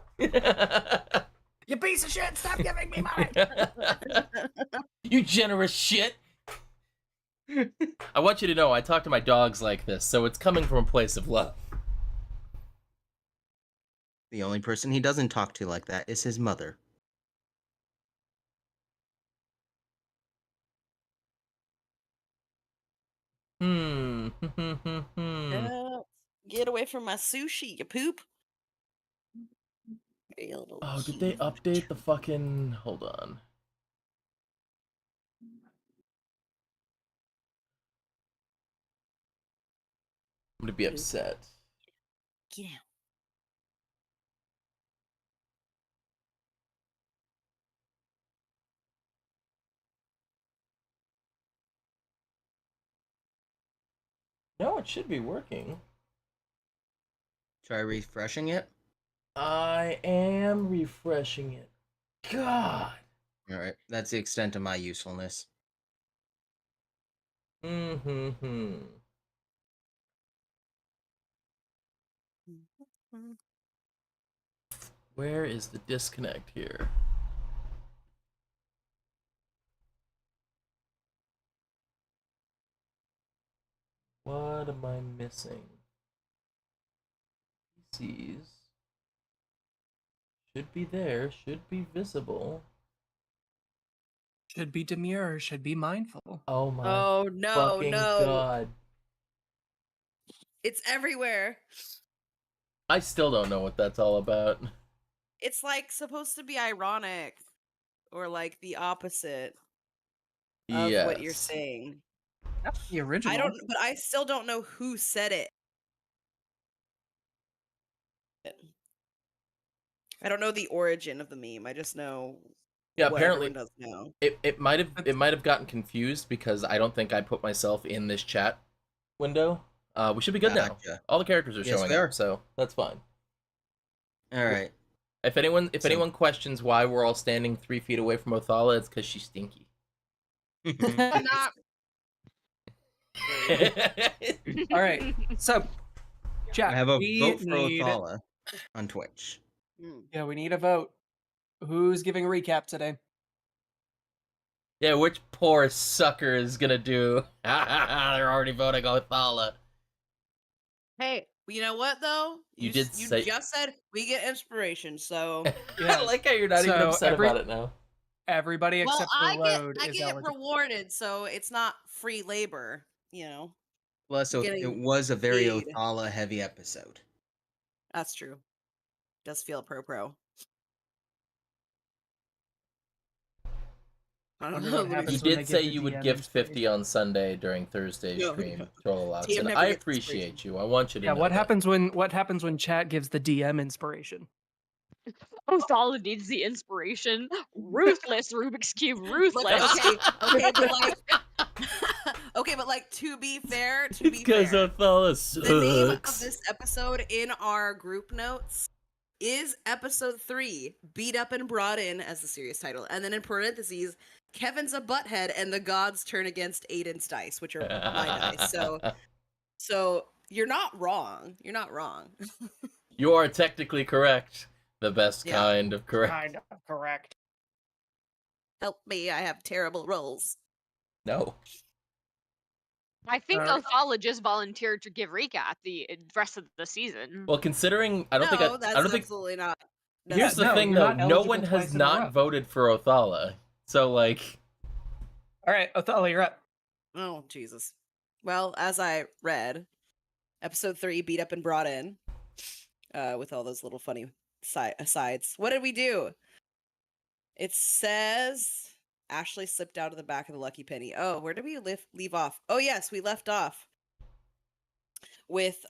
You piece of shit! Stop giving me money! You generous shit. I want you to know I talk to my dogs like this, so it's coming from a place of love. The only person he doesn't talk to like that is his mother. Get away from my sushi, you poop. Oh, did they update the fucking... Hold on. I'm gonna be upset. Get out. No, it should be working. Try refreshing it. I am refreshing it. God. All right, that's the extent of my usefulness. Mm-hmm. Where is the disconnect here? What am I missing? PCs should be there, should be visible. Should be demure, should be mindful. Oh my Oh no, fucking no. god. It's everywhere. I still don't know what that's all about. It's like supposed to be ironic or like the opposite of what you're Yes. saying. That's the original. But I still don't know who said it. I don't know the origin of the meme. I just know Yeah, what apparently everyone does know. it might have gotten confused because I don't think I put myself in this chat window. We should be good now. Gotcha. All the characters are Yes, showing we are. up, so that's fine. All right. If anyone questions why we're all standing 3 feet away from Othala, it's because she's stinky. Not. All right, so chat. I have a we vote for need- Othala on Twitch. Yeah, we need a vote. Who's giving a recap today? Yeah, which poor sucker is gonna do? They're already voting Othala. Hey, you know what though? You just said we get inspiration, so Yeah. I like how you're not even So upset about it now. Everybody well, except I for Load get is eligible. rewarded, so it's not free labor, you know. Plus, it Getting was a very paid. Othala heavy episode. That's true. Does feel pro. I don't Wonder know. what let me happens You just- when they did give say the you would DM gift 50 inspiration. on Sunday during Thursday's No, stream. no. Troll Aloud. DM And never I gets appreciate inspiration. you. I want you to Yeah, know what that. happens when chat gives the DM inspiration? Othala needs the inspiration. Ruthless Rubik's Cube. But Ruthless. okay, but like, okay, but like to be fair, It's because Othala sucks. the name of this episode in our group notes is episode 3, beat up and brought in as the series title, and then in parentheses, Kevin's a butthead and the gods turn against Aiden's dice, which are my dice. So you're not wrong. You're not wrong. You are technically correct. The best Yeah. kind of correct. Kind of correct. Help me, I have terrible rolls. No. I think Alright. Othala just volunteered to give recap the rest of the season. Well, considering I don't think that's I don't think. absolutely not. Here's the no, thing, you're though. not No eligible one has twice in a row. not voted for Othala. So, like, All right, Othala, you're up. Oh, Jesus. Well, as I read, episode 3, beat up and brought in, with all those little funny asides. What did we do? It says Ashley slipped out of the back of the Lucky Penny. Oh, where did we leave off? Oh, yes, we left off with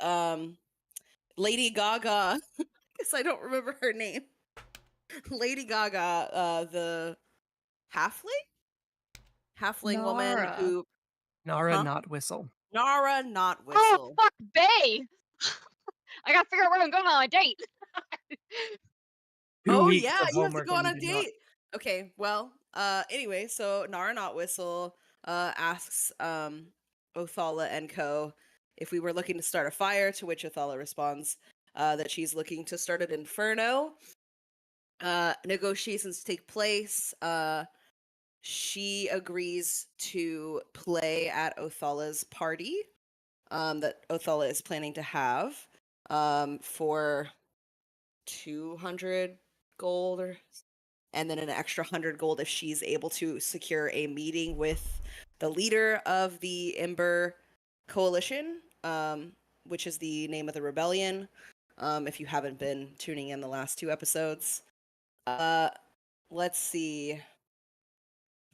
Lady Gaga. Because I don't remember her name. Lady Gaga, the halfling woman Nara. who Nara, Huh? not whistle. Nara not Oh, whistle. fuck Bay! I gotta figure out where I'm going on a date. 2 Oh weeks yeah, of you have to homework go on and a you did not. date. Okay, well, anyway, so Nara not whistle asks Othala and co if we were looking to start a fire, to which Othala responds that she's looking to start an inferno. Negotiations take place. She agrees to play at Othala's party that Othala is planning to have for 200 gold, and then an extra 100 gold if she's able to secure a meeting with the leader of the Ember Coalition, which is the name of the rebellion. If you haven't been tuning in the last 2 episodes, let's see.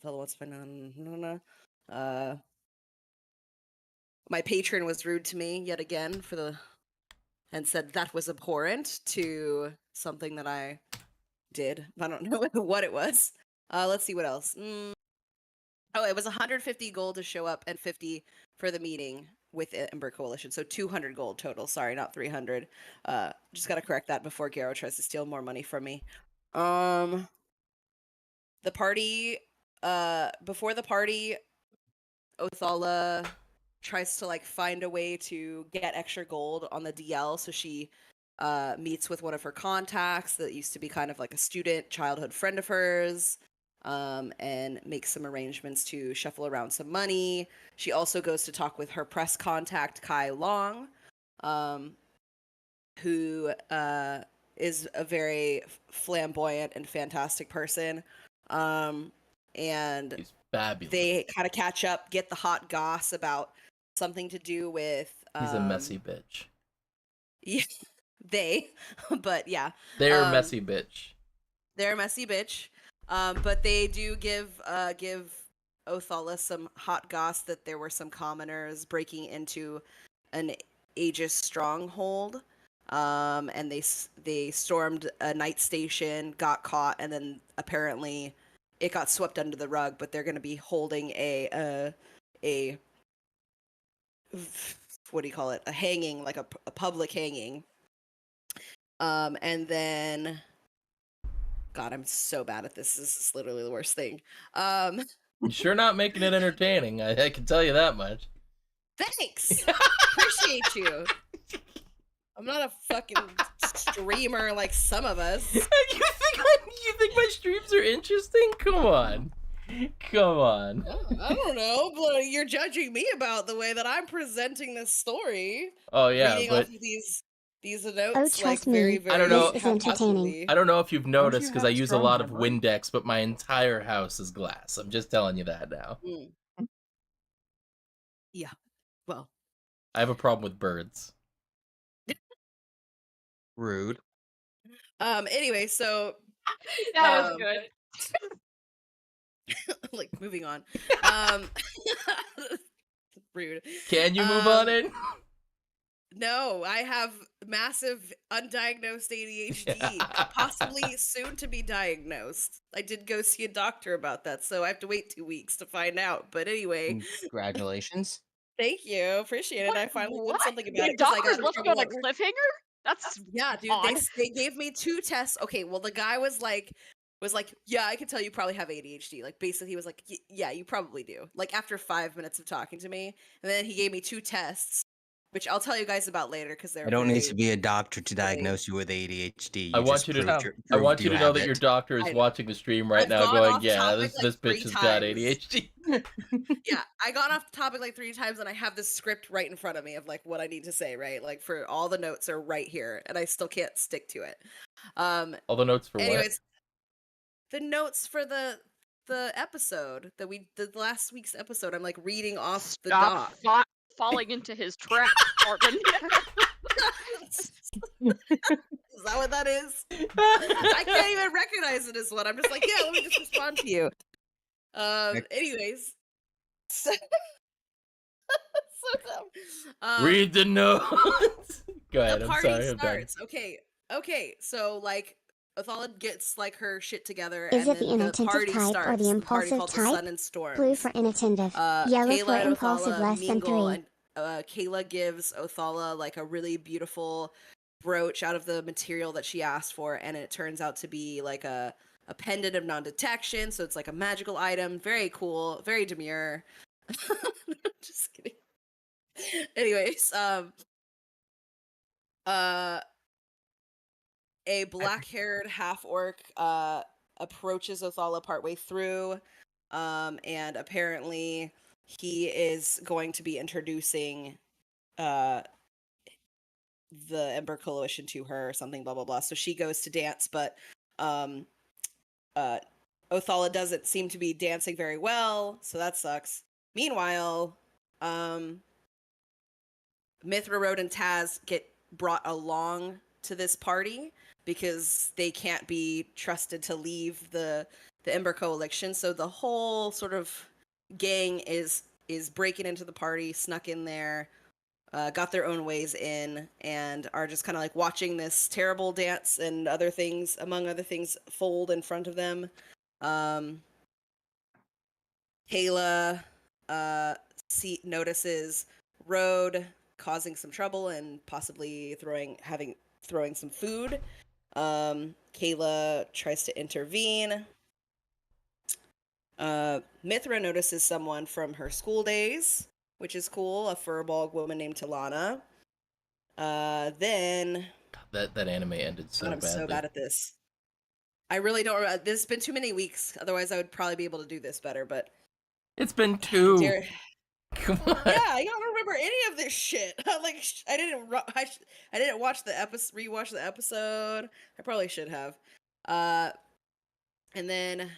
What's been on? My patron was rude to me yet again for the and said that was abhorrent to something that I did. I don't know what it was. Let's see what else. Oh, it was 150 gold to show up and 50 for the meeting with Ember Coalition. So 200 gold total. Sorry, not 300. Just got to correct that before Garo tries to steal more money from me. The party, before the party, Othala tries to like find a way to get extra gold on the DL. So she meets with one of her contacts that used to be kind of like a student, childhood friend of hers, and makes some arrangements to shuffle around some money. She also goes to talk with her press contact, Kai Long, who is a very flamboyant and fantastic person. And He's fabulous. they kind of catch up, get the hot goss about something to do with. He's a messy bitch. Yeah, but yeah, They're a messy bitch. they're a messy bitch. But they do give Othala some hot goss that there were some commoners breaking into an Aegis stronghold. And they stormed a night station, got caught, and then apparently it got swept under the rug. But they're going to be holding a what do you call it? A hanging, like a public hanging. And then, God, I'm so bad at this. This is literally the worst thing. You're sure not making it entertaining. I can tell you that much. Thanks. Appreciate you. I'm not a fucking streamer like some of us. You think my streams are interesting? Come on. I don't know, but you're judging me about the way that I'm presenting this story. Oh yeah, Reading but off of these notes. Oh, trust like, me, very, very I don't know. this is entertaining. I don't know if you've you noticed because I have use a strong lot of memory? Windex, but my entire house is glass. I'm just telling you that now. Yeah. Well. I have a problem with birds. Rude. Anyway, so That was good. like moving on. Rude. Can you move on in? No, I have massive undiagnosed ADHD, possibly soon to be diagnosed. I did go see a doctor about that, so I have to wait 2 weeks to find out. But anyway, Congratulations. thank you, appreciate it. I finally did something about The it because I doctor's got in left you trouble on a at work. cliffhanger? That's Yeah, dude, odd. they gave me 2 tests. Okay, well the guy was like, yeah, I can tell you probably have ADHD. Like basically he was like, yeah, you probably do. Like after 5 minutes of talking to me, and then he gave me 2 tests, which I'll tell you guys about later because they're. I don't need very- to be a doctor to diagose you with ADHD. I You want just you to. proved Oh. I proved want you to know have that your it. doctor is I know. watching the stream right I've now, gone going, off "Yeah, topic, this like, bitch 3 has got times. ADHD." Yeah, I got off topic like 3 times, and I have this script right in front of me of like what I need to say. Right, like for all the notes are right here, and I still can't stick to it. All the notes for Anyways, the notes for the episode that the last week's episode. I'm like reading off the Stop doc. falling into his trap, Corbin. Is that what that is? I can't even recognize it as one. I'm just like, yeah, let me just respond to you. Anyways. So dumb. Read the notes. Go ahead. The I'm party sorry. I'm done. starts. Okay. So like Othala gets like her shit together, Is and it the then the inattentive party type or starts. the The party impulsive called the type? Sun and Storms. Blue for inattentive. Yellow Kayla for and impulsive Othala less than mingle, 3. and Kayla gives Othala like a really beautiful brooch out of the material that she asked for, and it turns out to be like a pendant of non-detection, so it's like a magical item. Very cool, very demure. Just kidding. Anyways, a black-haired half-orc approaches Othala partway through, and apparently he is going to be introducing the Ember Coalition to her or something, blah blah blah. So she goes to dance, but Othala doesn't seem to be dancing very well, so that sucks. Meanwhile, Mithra, Road, and Taz get brought along to this party because they can't be trusted to leave the Ember Coalition. So the whole sort of gang is breaking into the party, snuck in there. got their own ways in and are just kind of like watching this terrible dance and other things, among other things, fold in front of them. Kayla notices Road causing some trouble and possibly throwing some food. Kayla tries to intervene. Mithra notices someone from her school days, which is cool, a furball woman named Talana. Then That anime ended so God, I'm badly. so bad at this. I really don't remember. There's been too many weeks. Otherwise, I would probably be able to do this better. But It's been 2. Come on. yeah, I don't remember any of this shit. Like, I didn't watch the rewatch the episode. I probably should have. And then,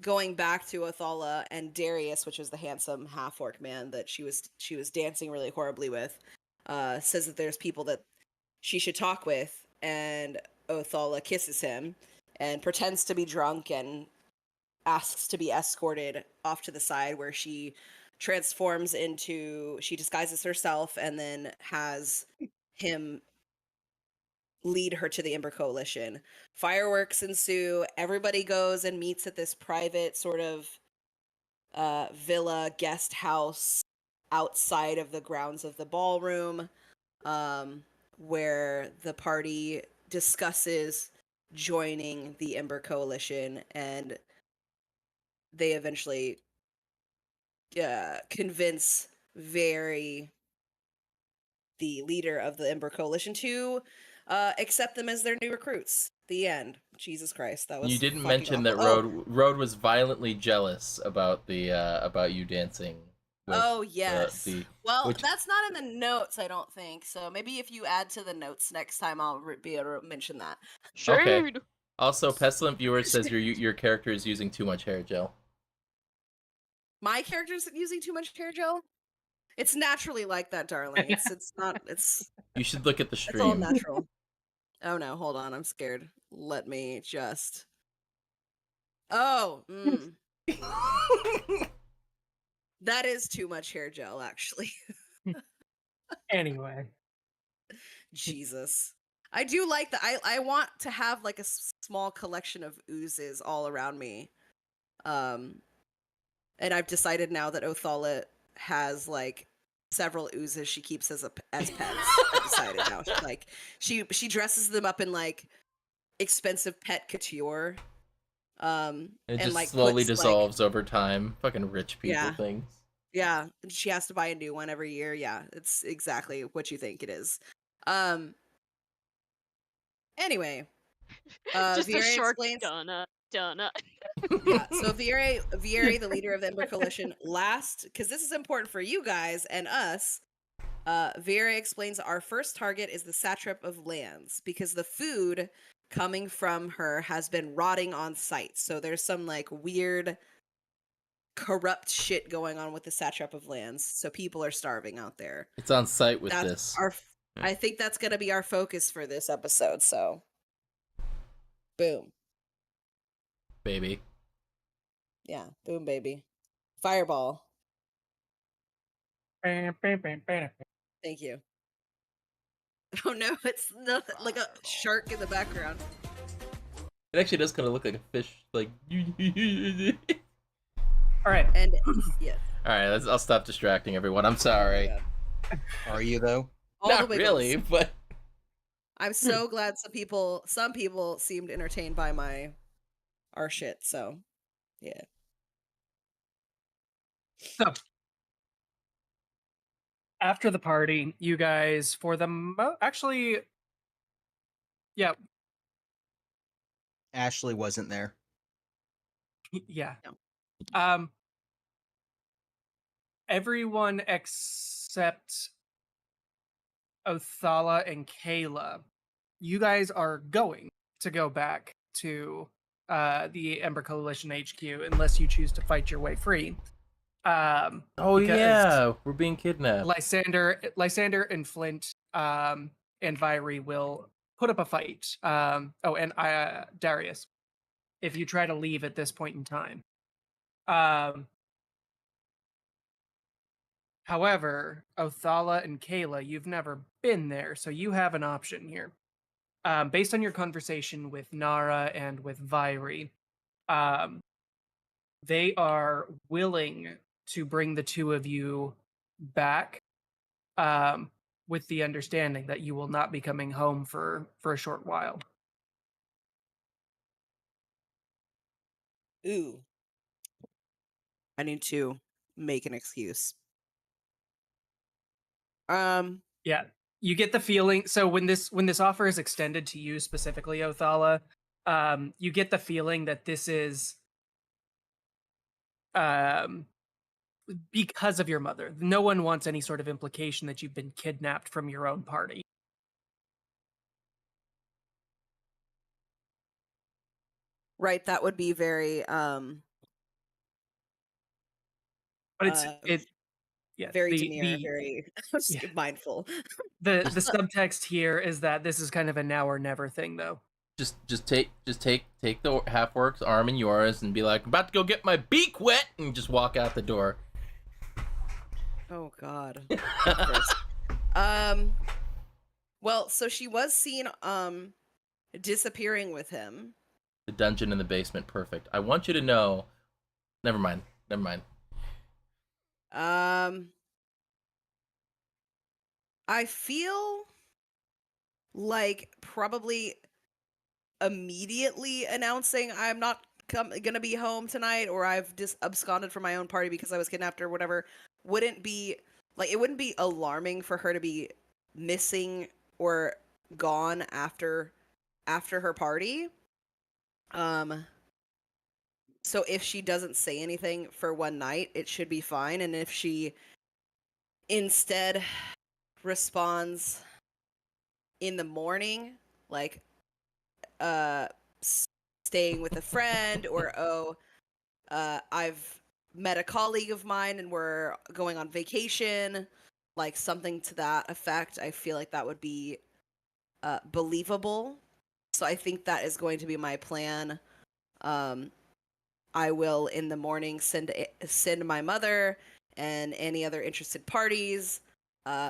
going back to Othala and Darius, which was the handsome half-orc man that she was dancing really horribly with, says that there's people that she should talk with, and Othala kisses him and pretends to be drunk and asks to be escorted off to the side, where she disguises herself and then has him lead her to the Ember Coalition. Fireworks ensue. Everybody goes and meets at this private sort of villa guest house outside of the grounds of the ballroom, where the party discusses joining the Ember Coalition, and they eventually convince the leader of the Ember Coalition, to accept them as their new recruits. The end. Jesus Christ, that was. You didn't fucking mention that awful. Road was violently jealous about about you dancing. With, Oh yes. Well, which- that's not in the notes, I don't think. So maybe if you add to the notes next time, I'll be able to mention that. Okay. Shade. Also, Pestilent Viewer says your character is using too much hair gel. My character's using too much hair gel. It's naturally like that, darling. It's not. It's. You should look at the It's all stream. natural. Oh no, hold on. I'm scared. Let me just. Oh. That is too much hair gel, actually. Anyway, Jesus. I do like that. I want to have like a small collection of oozes all around me. And I've decided now that Othala has like several oozes she keeps as pets. I've decided now. She dresses them up in like expensive pet couture. It and just like slowly puts, dissolves over time. Fucking rich people Yeah. things. Yeah, and she has to buy a new one every year. Yeah, it's exactly what you think it is. Anyway, Just a Viera short explains. donut. Yeah, so Viera, the leader of the Ember Coalition, because this is important for you guys and us. Viera explains our first target is the Satrap of Lands, because the food coming from her has been rotting on site. So there's some like weird, corrupt shit going on with the Satrap of Lands. So people are starving out there. It's on site with this. I think that's gonna be our focus for this episode. So, boom. Baby. Yeah, boom, baby. Fireball. bam, bam, bam, bam. Thank you. Oh no, it's nothing like a shark in the background. It actually does kind of look like a fish. Like. All right. And yeah. All right, I'll stop distracting everyone. I'm sorry. Yeah. Are you though? All the Not wiggles. really, but I'm so glad some people seemed entertained by our shit. So, yeah. So, after the party, you guys, for the actually, yeah, Ashley wasn't there. yeah. No. Everyone except Othala and Kayla, you guys are going to go back to the Ember Coalition HQ unless you choose to fight your way free. oh because yeah, we're being kidnapped. Lysander and Flint and Viry will put up a fight. And Darius, if you try to leave at this point in time. However, Othala and Kayla, you've never been there, so you have an option here. Based on your conversation with Nara and with Vairi, they are willing to bring the two of you back, with the understanding that you will not be coming home for a short while. Ooh. I need to make an excuse. Yeah, you get the feeling. So when this offer is extended to you specifically, Othala, you get the feeling that this is because of your mother. No one wants any sort of implication that you've been kidnapped from your own party. Right, that would be very But very demure, very yeah. mindful. The subtext here is that this is kind of a now or never thing, though. Just take the half-orc's arm in yours and be like, I'm about to go get my beak wet, and just walk out the door. Oh God. Well, so she was seen disappearing with him. The dungeon in the basement, perfect. I want you to know. Never mind. I feel like probably immediately announcing I'm not gonna be home tonight, or I've just absconded from my own party because I was kidnapped or whatever, wouldn't be like, it wouldn't be alarming for her to be missing or gone after her party. So if she doesn't say anything for one night, it should be fine. And if she instead responds in the morning, like staying with a friend, or I've met a colleague of mine and we're going on vacation, like something to that effect, I feel like that would be believable. So I think that is going to be my plan. I will in the morning send my mother and any other interested parties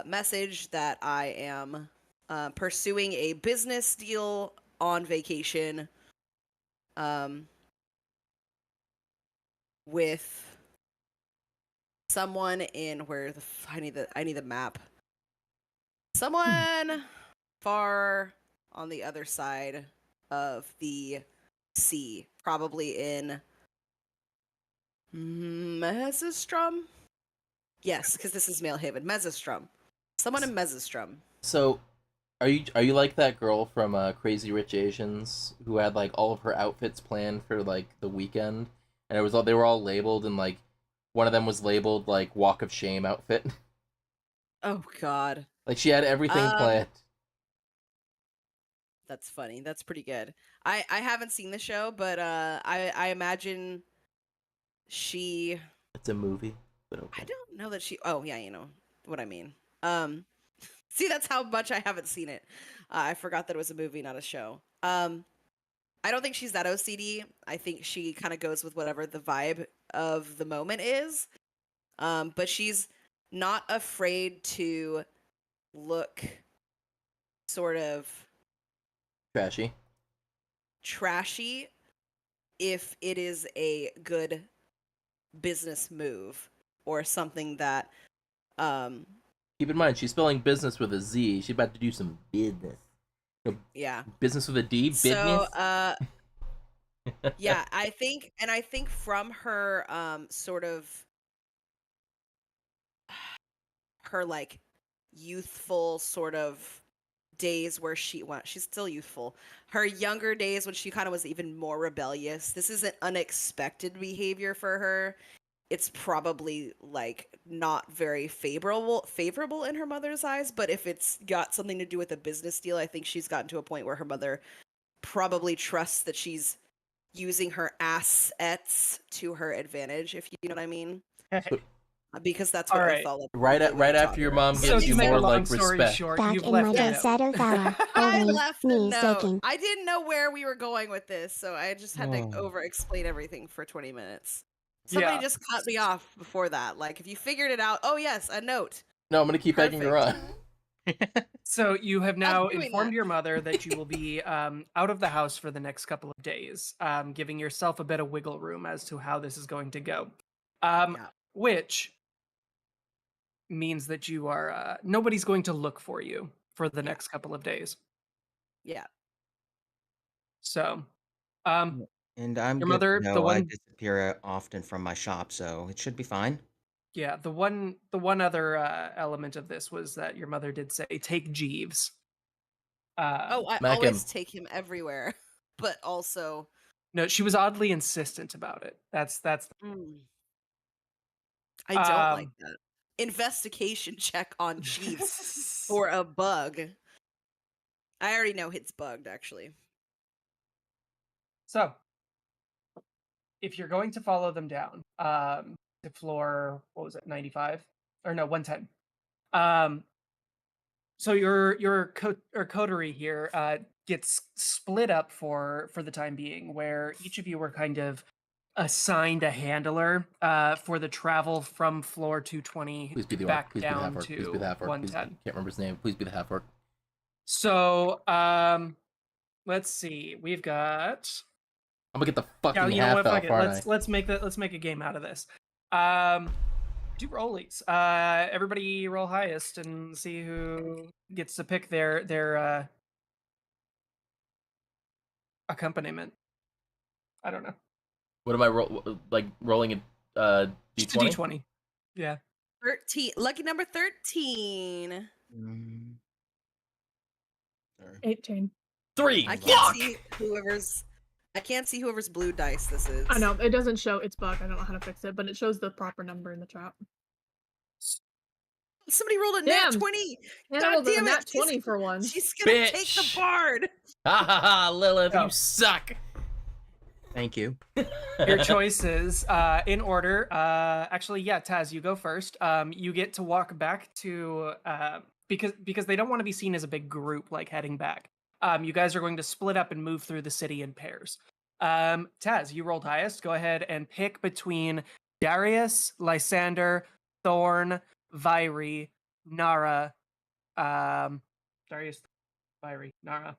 message that I am pursuing a business deal on vacation with someone in I need the map. Someone far on the other side of the sea, probably in Mesestrum? Yes, because this is Maelhaven. Mesestrum. Someone in Mesestrum. So, are you like that girl from Crazy Rich Asians who had like all of her outfits planned for like the weekend, and they were all labeled, and like one of them was labeled like Walk of Shame outfit. Oh God. Like she had everything planned. That's funny. That's pretty good. I haven't seen the show, but I imagine she. It's a movie, but okay. I don't know that she. Oh yeah, you know what I mean. See, that's how much I haven't seen it. I forgot that it was a movie, not a show. I don't think she's that OCD. I think she kind of goes with whatever the vibe of the moment is. But she's not afraid to look sort of trashy if it is a good business move or something that keep in mind she's spelling business with a Z. She's about to do some business. Yeah. Business with a D, business. So yeah, I think from her sort of her like youthful sort of days where she's still youthful. Her younger days when she kind of was even more rebellious. This isn't unexpected behavior for her. It's probably like not very favorable in her mother's eyes, but if it's got something to do with a business deal, I think she's gotten to a point where her mother probably trusts that she's using her assets to her advantage, if you know what I mean. Because that's what I thought. Right after your mom gives you more like respect. Back in my day, Shadowfell, knees shaking. I didn't know where we were going with this, so I just had to over-explain everything for 20 minutes. Somebody Yeah. just cut me off before that. Like, if you figured it out, oh yes, a note. No, I'm gonna keep egging her on. So you have now doing informed that. your mother that you will be out of the house for the next couple of days, giving yourself a bit of wiggle room as to how this is going to go. Yeah. Which means that you are nobody's going to look for you for the next couple of days. Yeah. So, And I'm Your good mother, to the know I one- disappear often from my shop, so it should be fine. yeah, the one other element of this was that your mother did say take Jeeves. Oh, I Smack always him. take him everywhere, but also. No, she was oddly insistent about it. That's I don't like Um, that. Investigation check on Jeeves for a bug. I already know it's bugged, actually. So, if you're going to follow them down to floor, what was it, 95? Or no, 110. So your coterie here gets split up for the time being, where each of you were kind of assigned a handler for the travel from floor 220 Please be the orc. back Please be the down half orc. Please be to the half orc. Please, 110. can't remember his name. Please be the half orc. So, let's see. We've got. I'm gonna get the fucking Yeah, you know half what? elf, Fuck it. aren't Let's make a game out of this. Do rollies. Everybody roll highest and see who gets to pick their accompaniment. I don't know. What am I rolling a Just a d20? d20. Yeah. 13. Lucky number 13. 18. 3. I can't see whoever's blue dice this is. I know, it doesn't show its bug. I don't know how to fix it, but it shows the proper number in the chat. Somebody rolled a Damn. nat 20. Yeah, God I rolled a damn it. nat 20 for one. She's gonna take the Bitch. bard. Ha ha ha, Lilith, Oh. you suck. Thank you. Your choices in order. Actually, yeah, Taz, you go first. You get to walk back to because they don't want to be seen as a big group like heading back. You guys are going to split up and move through the city in pairs. Taz, you rolled highest. Go ahead and pick between Darius, Lysander, Thorn, Vyri, Nara, Darius, Vyri, Nara,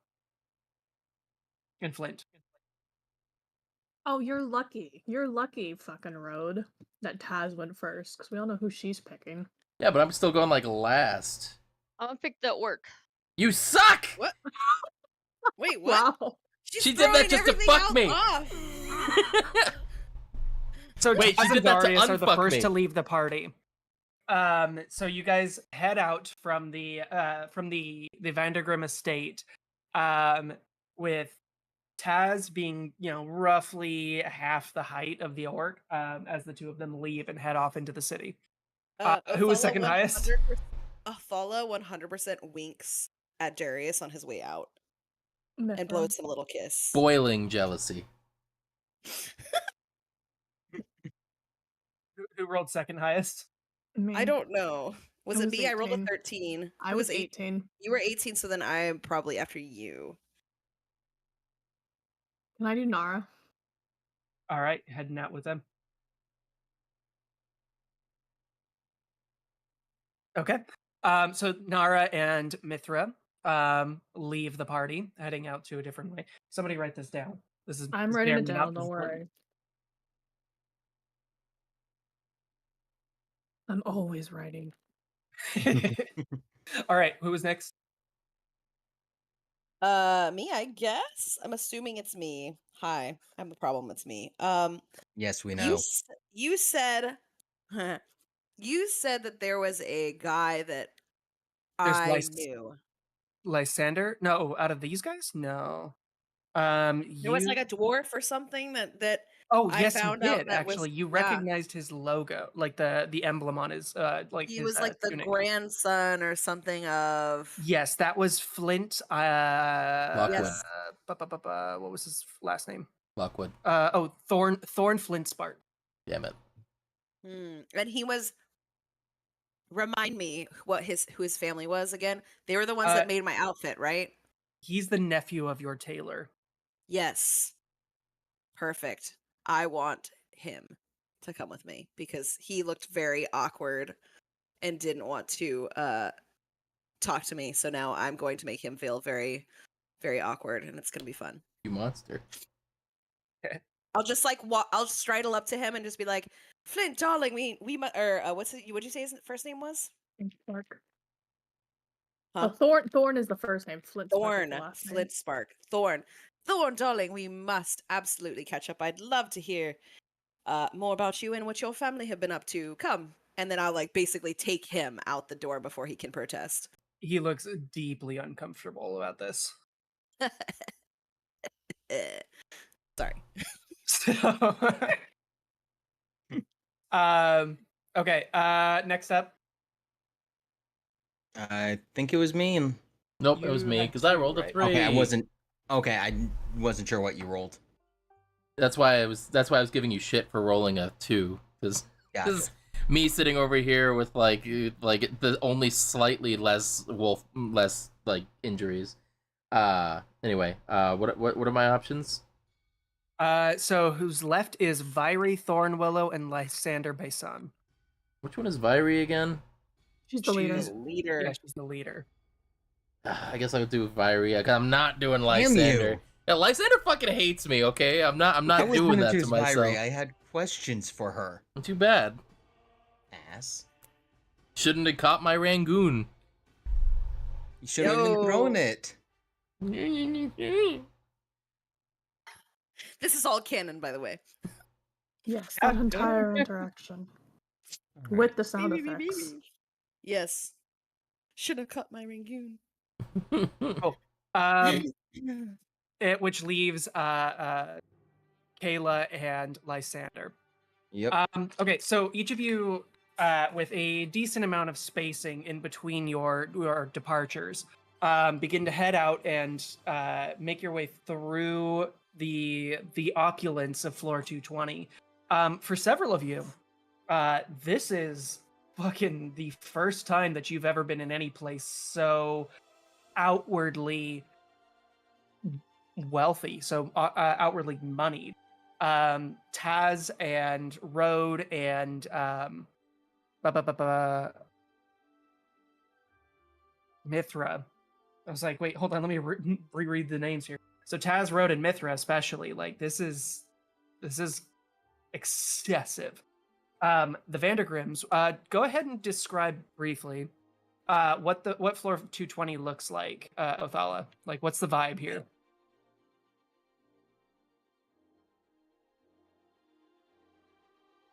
and Flint. Oh, you're lucky. You're lucky, fucking Road, that Taz went first, because we all know who she's picking. Yeah, but I'm still going like last. I'm gonna pick the orc. You suck! What? Wait, what? Wow. She's She did that throwing just to everything fuck else me. off. So Wait, Taz she and did that to Darius are the unfuck first me. to leave the party. So you guys head out from the Vandergrim estate, with Taz being, roughly half the height of the orc, as the two of them leave and head off into the city. Who was Othala second highest? 100% 100% winks at Darius on his way out and Mithra. blows him a little kiss. Boiling jealousy. Who rolled second highest? Me. I don't know. Was I it was me? I rolled a 18. 13. I Who was eight- 18. You were 18, so then I'm probably after you. Can I do Nara? All right, heading out with them. Okay. So Nara and Mithra leave the party, heading out to a different way. Somebody write this down. I'm this writing may or it may down, not be don't worry. I'm always writing. important. All right, who was next? Me, I guess. I'm assuming it's me. Hi, I have a problem. It's me. Yes, we You know. you said you said that there was a guy that There's I Lys- knew. Lysander? No, out of these guys? No. There was like You- a dwarf or something that Oh, I yes, you found out did. that was- Actually, you yeah. recognized his logo, like the emblem on his like he his, was like the tunic. grandson or something of. Yes, that was Flint. Lockwood. Yes. What was his last name? Lockwood. Thorn Flintspart. Damn it. And he was. Remind me who his family was again. They were the ones Uh, that made my outfit, right? He's the nephew of your tailor. Yes. Perfect. I want him to come with me because he looked very awkward and didn't want to talk to me. So now I'm going to make him feel very, very awkward, and it's gonna be fun. You monster. I'll just like I'll stridle up to him and just be like, "Flint, darling, what'd you say his first name was?" Spark. Huh? Oh, Thorn is the first name. Flint Spark is Thorn, the last name. Flint Spark, Thorn, darling. We must absolutely catch up. I'd love to hear more about you and what your family have been up to. Come, and then I'll like basically take him out the door before he can protest. He looks deeply uncomfortable about this. Sorry. So, okay. Next up. I think it was me, and Nope, it was You me had because I two, rolled a right? 3. okay, I wasn't sure what you rolled. That's why I was giving you shit for rolling a 2 because Gotcha. me sitting over here with like the only slightly less like injuries. Anyway, what are my options? So who's left is Vyri, Thornwillow, and Lysander Bason. Which one is Vyri again? She's the leader. She's leader. Yeah, she's the leader. I guess I would do Vyri. I'm not doing Damn Lysander. you. Yeah, Lysander fucking hates me. Okay, I'm not I was doing gonna that to choose myself. Vyri. I had questions for her. Too bad. Ass. Shouldn't have caught my Rangoon. You should have even thrown it. This is all canon, by the way. Yes, that entire interaction with the sound effects. Yes. Should have cut my Rangoon. Which leaves Kayla and Lysander. Yep. Okay, so each of you, with a decent amount of spacing in between your departures, begin to head out and make your way through the opulence of floor 220. For several of you, this is fucking the first time that you've ever been in any place so outwardly wealthy, so outwardly moneyed. Taz and Rode and Mithra. I was like, wait, hold on, let me reread the names here. So Taz, Rode, and Mithra, especially, like this is excessive. The Vandergrims, go ahead and describe briefly what floor 220 looks like, Othala. Like, what's the vibe here?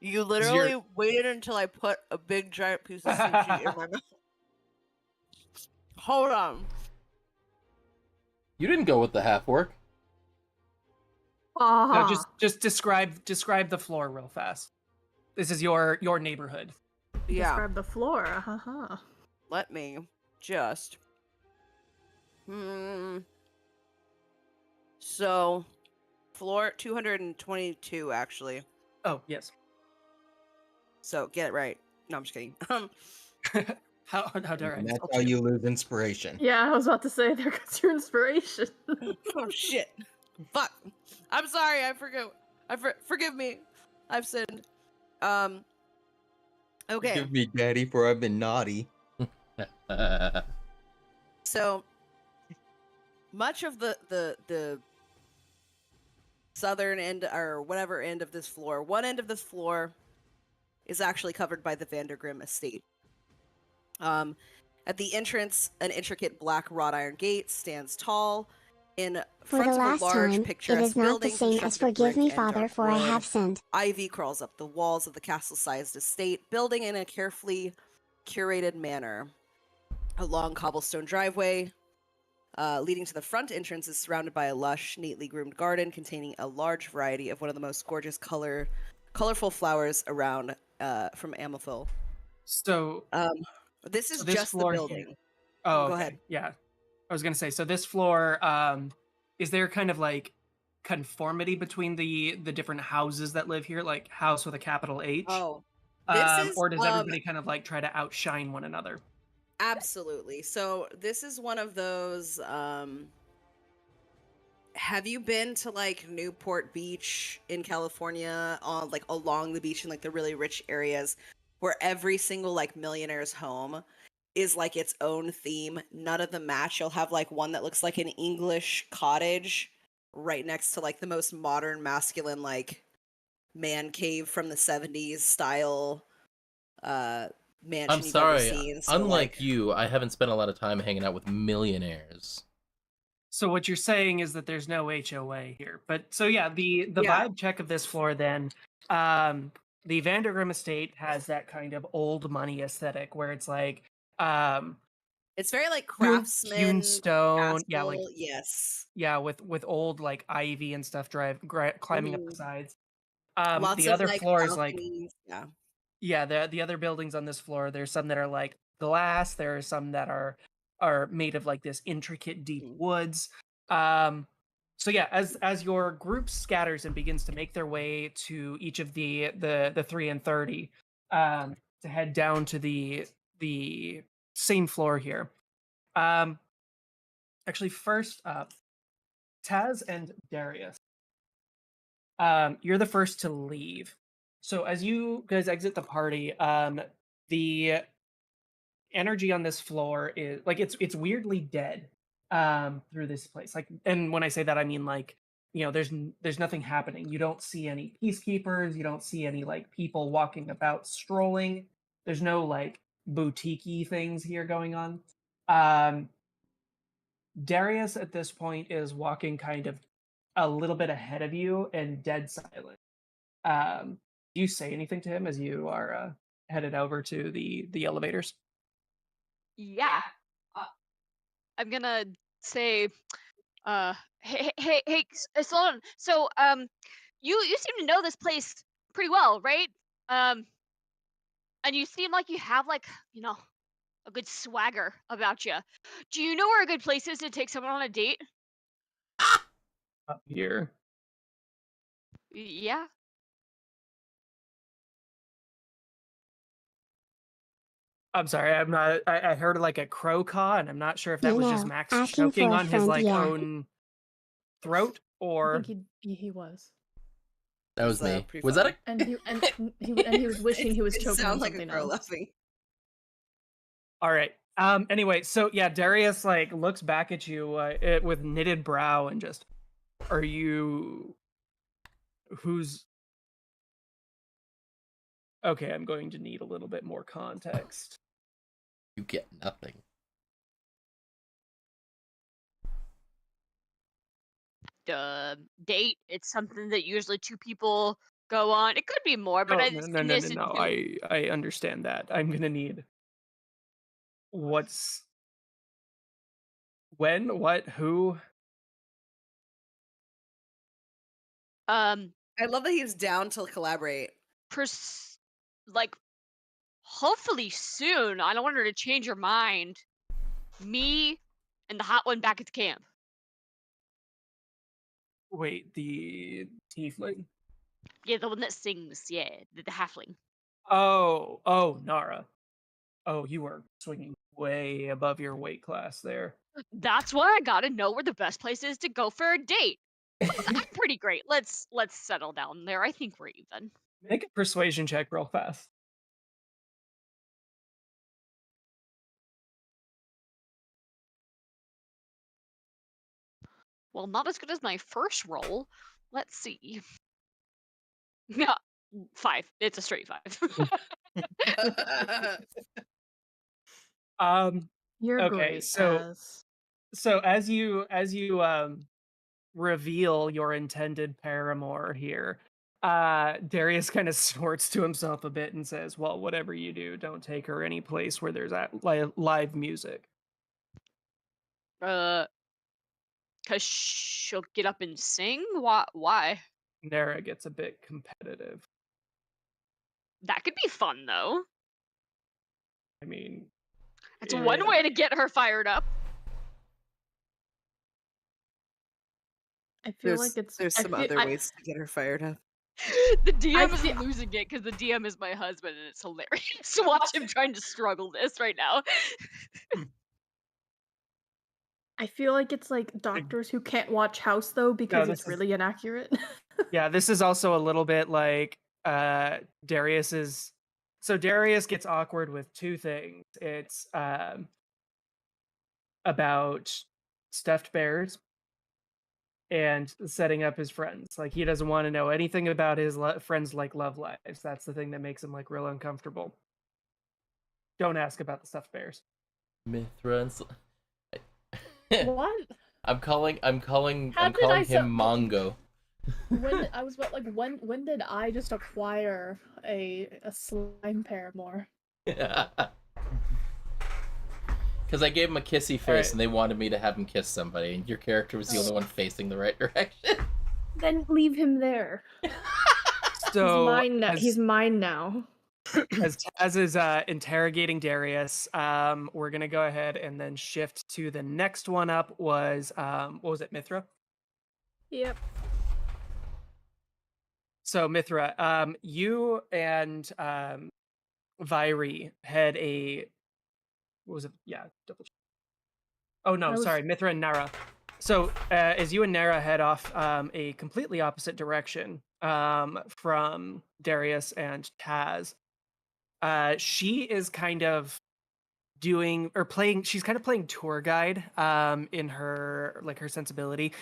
You literally waited until I put a big giant piece of sushi in my mouth. Hold on. You didn't go with the half work. No, just describe the floor real fast. This is your neighborhood. Yeah. Describe the floor. Let me just. So, floor 222, actually. Oh, yes. So, get it right. No, I'm just kidding. How dare I? And that's how you lose inspiration. Yeah, I was about to say, there goes your inspiration. Oh, shit. Fuck. I'm sorry, I forgot. Forgive me. I've sinned. Okay. Forgive me, Daddy, for I've been naughty. So, much of the southern end, or whatever end of this floor, one end of this floor is actually covered by the Vandergrim estate. At the entrance, an intricate black wrought iron gate stands tall in For front the of a last large time, it picturesque is not building the same as constructed of forgive me, brick and Father, dark for I wood. have sinned. Ivy crawls up the walls of the castle-sized estate, building in a carefully curated manner. A long cobblestone driveway leading to the front entrance is surrounded by a lush, neatly groomed garden containing a large variety of one of the most gorgeous colorful flowers around from Amethyl. So, this is this just the floor building. here- Oh, Go okay. ahead. Yeah, I was gonna say. So this floor, is there kind of like conformity between the different houses that live here, like house with a capital H? Oh, this is or does everybody kind of like try to outshine one another? absolutely. So this is one of those have you been to like Newport Beach in California, on like along the beach in like the really rich areas, where every single like millionaire's home is like its own theme? None of them match. You'll have like one that looks like an English cottage right next to like the most modern, masculine like man cave from the 70s style mansion I'm you've ever sorry. seen. So, Unlike like, you, I haven't spent a lot of time hanging out with millionaires. So what you're saying is that there's no HOA here. But so yeah, the Yeah. vibe check of this floor then, the Vandergrim estate has that kind of old money aesthetic where it's like it's very like hewn craftsman stone, yeah, like castle, yes. yeah, with old like ivy and stuff climbing up the Mhm. sides. Lots The of other like floor is like balconies. Yeah. yeah, the other buildings on this floor, there's some that are like glass, there are some that are made of like this intricate deep woods. So yeah, as your group scatters and begins to make their way to each of the 3 and 30, to head down to the same floor here. Actually, first up, Taz and Darius. You're the first to leave. So as you guys exit the party, the energy on this floor is like it's weirdly dead through this place. Like, and when I say that, I mean like, you know, there's nothing happening. You don't see any peacekeepers. You don't see any like people walking about strolling. There's no like boutique-y things here going on. Darius at this point is walking kind of a little bit ahead of you and dead silent. Do you say anything to him as you are headed over to the elevators? Yeah. I'm gonna say, hey, slow on. So, you seem to know this place pretty well, right? And you seem like you have like, you know, a good swagger about you. Do you know where a good place is to take someone on a date? Up here. Yeah. I'm sorry, I'm not. I heard like a crow caw, and I'm not sure if that You was just know, Max asking choking for a on his friend, like yeah. own throat, I or think he was. That was me. pretty Was that a And he was wishing he was It choking on sounds like a something crow else. laughing. all right. Anyway, so yeah, Darius like looks back at you with knitted brow and just, are you? Who's? Okay, I'm going to need a little bit more context. You get nothing. Date. It's something that usually two people go on. It could be more, but No, I no, just no, in no, this no, no. is two. I understand that. I'm gonna need. What's? When? What? Who? I love that he's down to collaborate. Like, hopefully soon. I don't want her to change her mind. Me and the hot one back at the camp. Wait, the tiefling? Yeah, the one that sings. Yeah, the halfling. Oh, Nara. Oh, you are swinging way above your weight class there. That's why I gotta know where the best place is to go for a date. I'm pretty great. Let's settle down there. I think we're even. Make a persuasion check real fast. Well, not as good as my first roll. Let's see. Yeah, 5. It's a straight 5. You're Okay, great, so Taz. so as you reveal your intended paramour here, Darius kind of snorts to himself a bit and says, "Well, whatever you do, don't take her any place where there's live music." Cause she'll get up and sing. Why? Nara gets a bit competitive. That could be fun though. I mean, It's one way to get her fired up. I feel like it's. There's I some feel- other I- ways to get her fired up. The DM feel- is losing it because the DM is my husband, and it's hilarious to watch him trying to struggle this right now. I feel like it's like doctors who can't watch House though because this it's is really inaccurate. yeah, this is also a little bit like Darius is. So Darius gets awkward with two things. It's about stuffed bears and setting up his friends. Like he doesn't want to know anything about his friends' like love lives. That's the thing that makes him like real uncomfortable. Don't ask about the stuffed bears. Mithra What? I'm calling How I'm did calling I him Mongo. When I was like when did I just acquire a slime paramour? Because I gave him a kissy face and they wanted me to have him kiss somebody, and your character was the only one facing the right direction. Then leave him there. So he's mine now. He's mine now. as Taz is interrogating Darius, we're gonna go ahead and then shift to the next one up. Was what was it, Mithra? Yep. So Mithra, you and Vairi had a what was it? Yeah, double check. Oh no, sorry, Mithra and Nara. So as you and Nara head off a completely opposite direction from Darius and Taz, she is kind of doing or playing. She's kind of playing tour guide in her like her sensibility.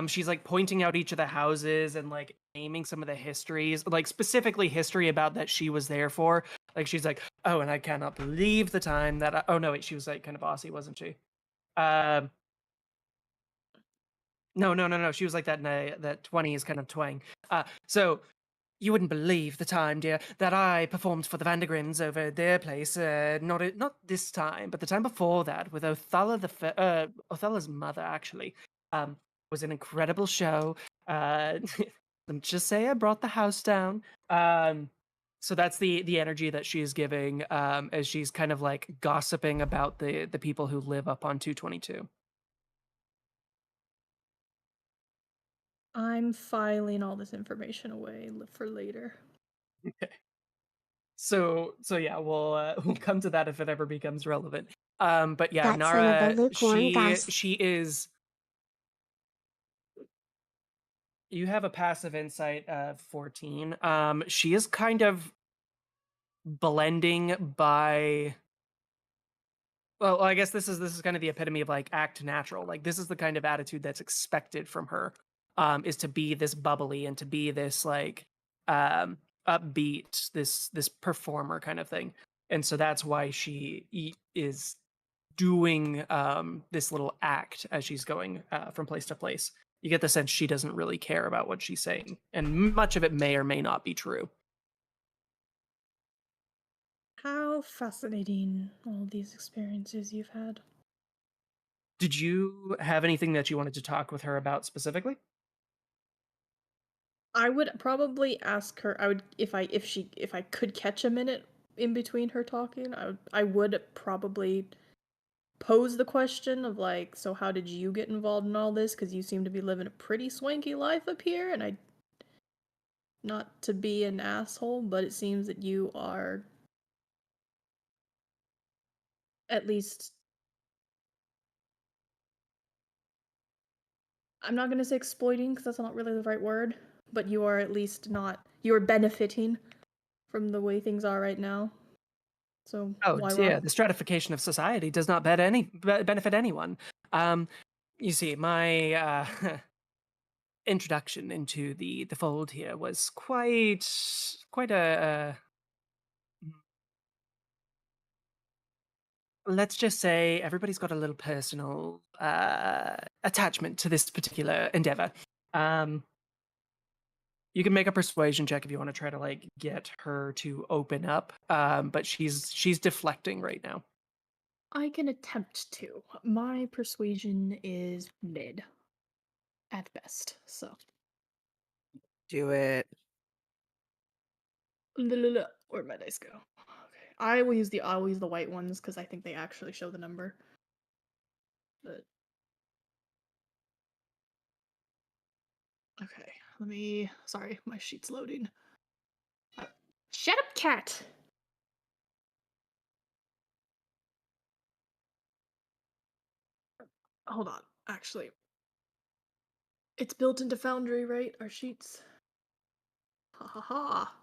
She's like pointing out each of the houses and like naming some of the histories, like specifically history about that she was there for. Like she's like, oh, and I cannot believe the time that oh no, wait, she was like kind of bossy, wasn't she? No. She was like that. That 20 is kind of twang. So you wouldn't believe the time, dear, that I performed for the Vandergrims over at their place. Not this time, but the time before that, with Othello's mother. Actually, was an incredible show. Let me just say, I brought the house down. So that's the energy that she's giving as she's kind of like gossiping about the people who live up on 222. I'm filing all this information away for later. Okay. So yeah, we'll come to that if it ever becomes relevant. But yeah, Got some of the Nara, lukewarm gas. she is. You have a passive insight of 14. She is kind of blending by. Well, I guess this is kind of the epitome of like act natural. Like this is the kind of attitude that's expected from her, is to be this bubbly and to be this like upbeat, this performer kind of thing. And so that's why she is doing this little act as she's going from place to place. You get the sense she doesn't really care about what she's saying, and much of it may or may not be true. How fascinating all these experiences you've had. Did you have anything that you wanted to talk with her about specifically? I would probably ask her. I would if I could catch a minute in between her talking. I would probably pose the question of like, so how did you get involved in all this? Because you seem to be living a pretty swanky life up here, and I, not to be an asshole, but it seems that you are at least. I'm not gonna say exploiting because that's not really the right word, but you are at least not. You are benefiting from the way things are right now. So Oh why dear, not? the stratification of society does not benefit anyone. You see, my introduction into the fold here was quite a let's just say everybody's got a little personal attachment to this particular endeavor. You can make a persuasion check if you want to try to like get her to open up, but she's deflecting right now. I can attempt to. My persuasion is mid at best, so. Do it. Where'd my dice go? Okay. I will use the white ones because I think they actually show the number. But okay, let me. Sorry, my sheet's loading. Shut up, cat. Hold on. Actually, it's built into Foundry, right? Our sheets. Ha ha ha.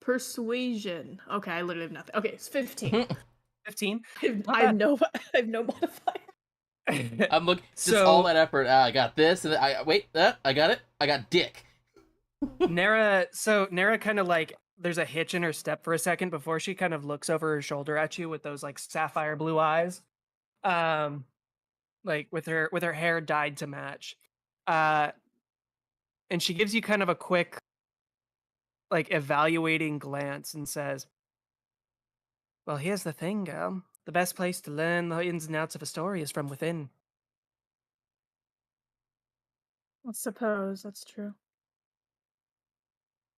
Persuasion. Okay, I literally have nothing. Okay, it's 15. 15. Not I bad. know. I have no modifier. I'm looking just So- all that effort. I got this, and I wait. I got it. I got dick. Nara kind of like there's a hitch in her step for a second before she kind of looks over her shoulder at you with those like sapphire blue eyes. Like with her hair dyed to match. And she gives you kind of a quick like evaluating glance and says, "Well, here's the thing, girl. The best place to learn the ins and outs of a story is from within." I suppose that's true.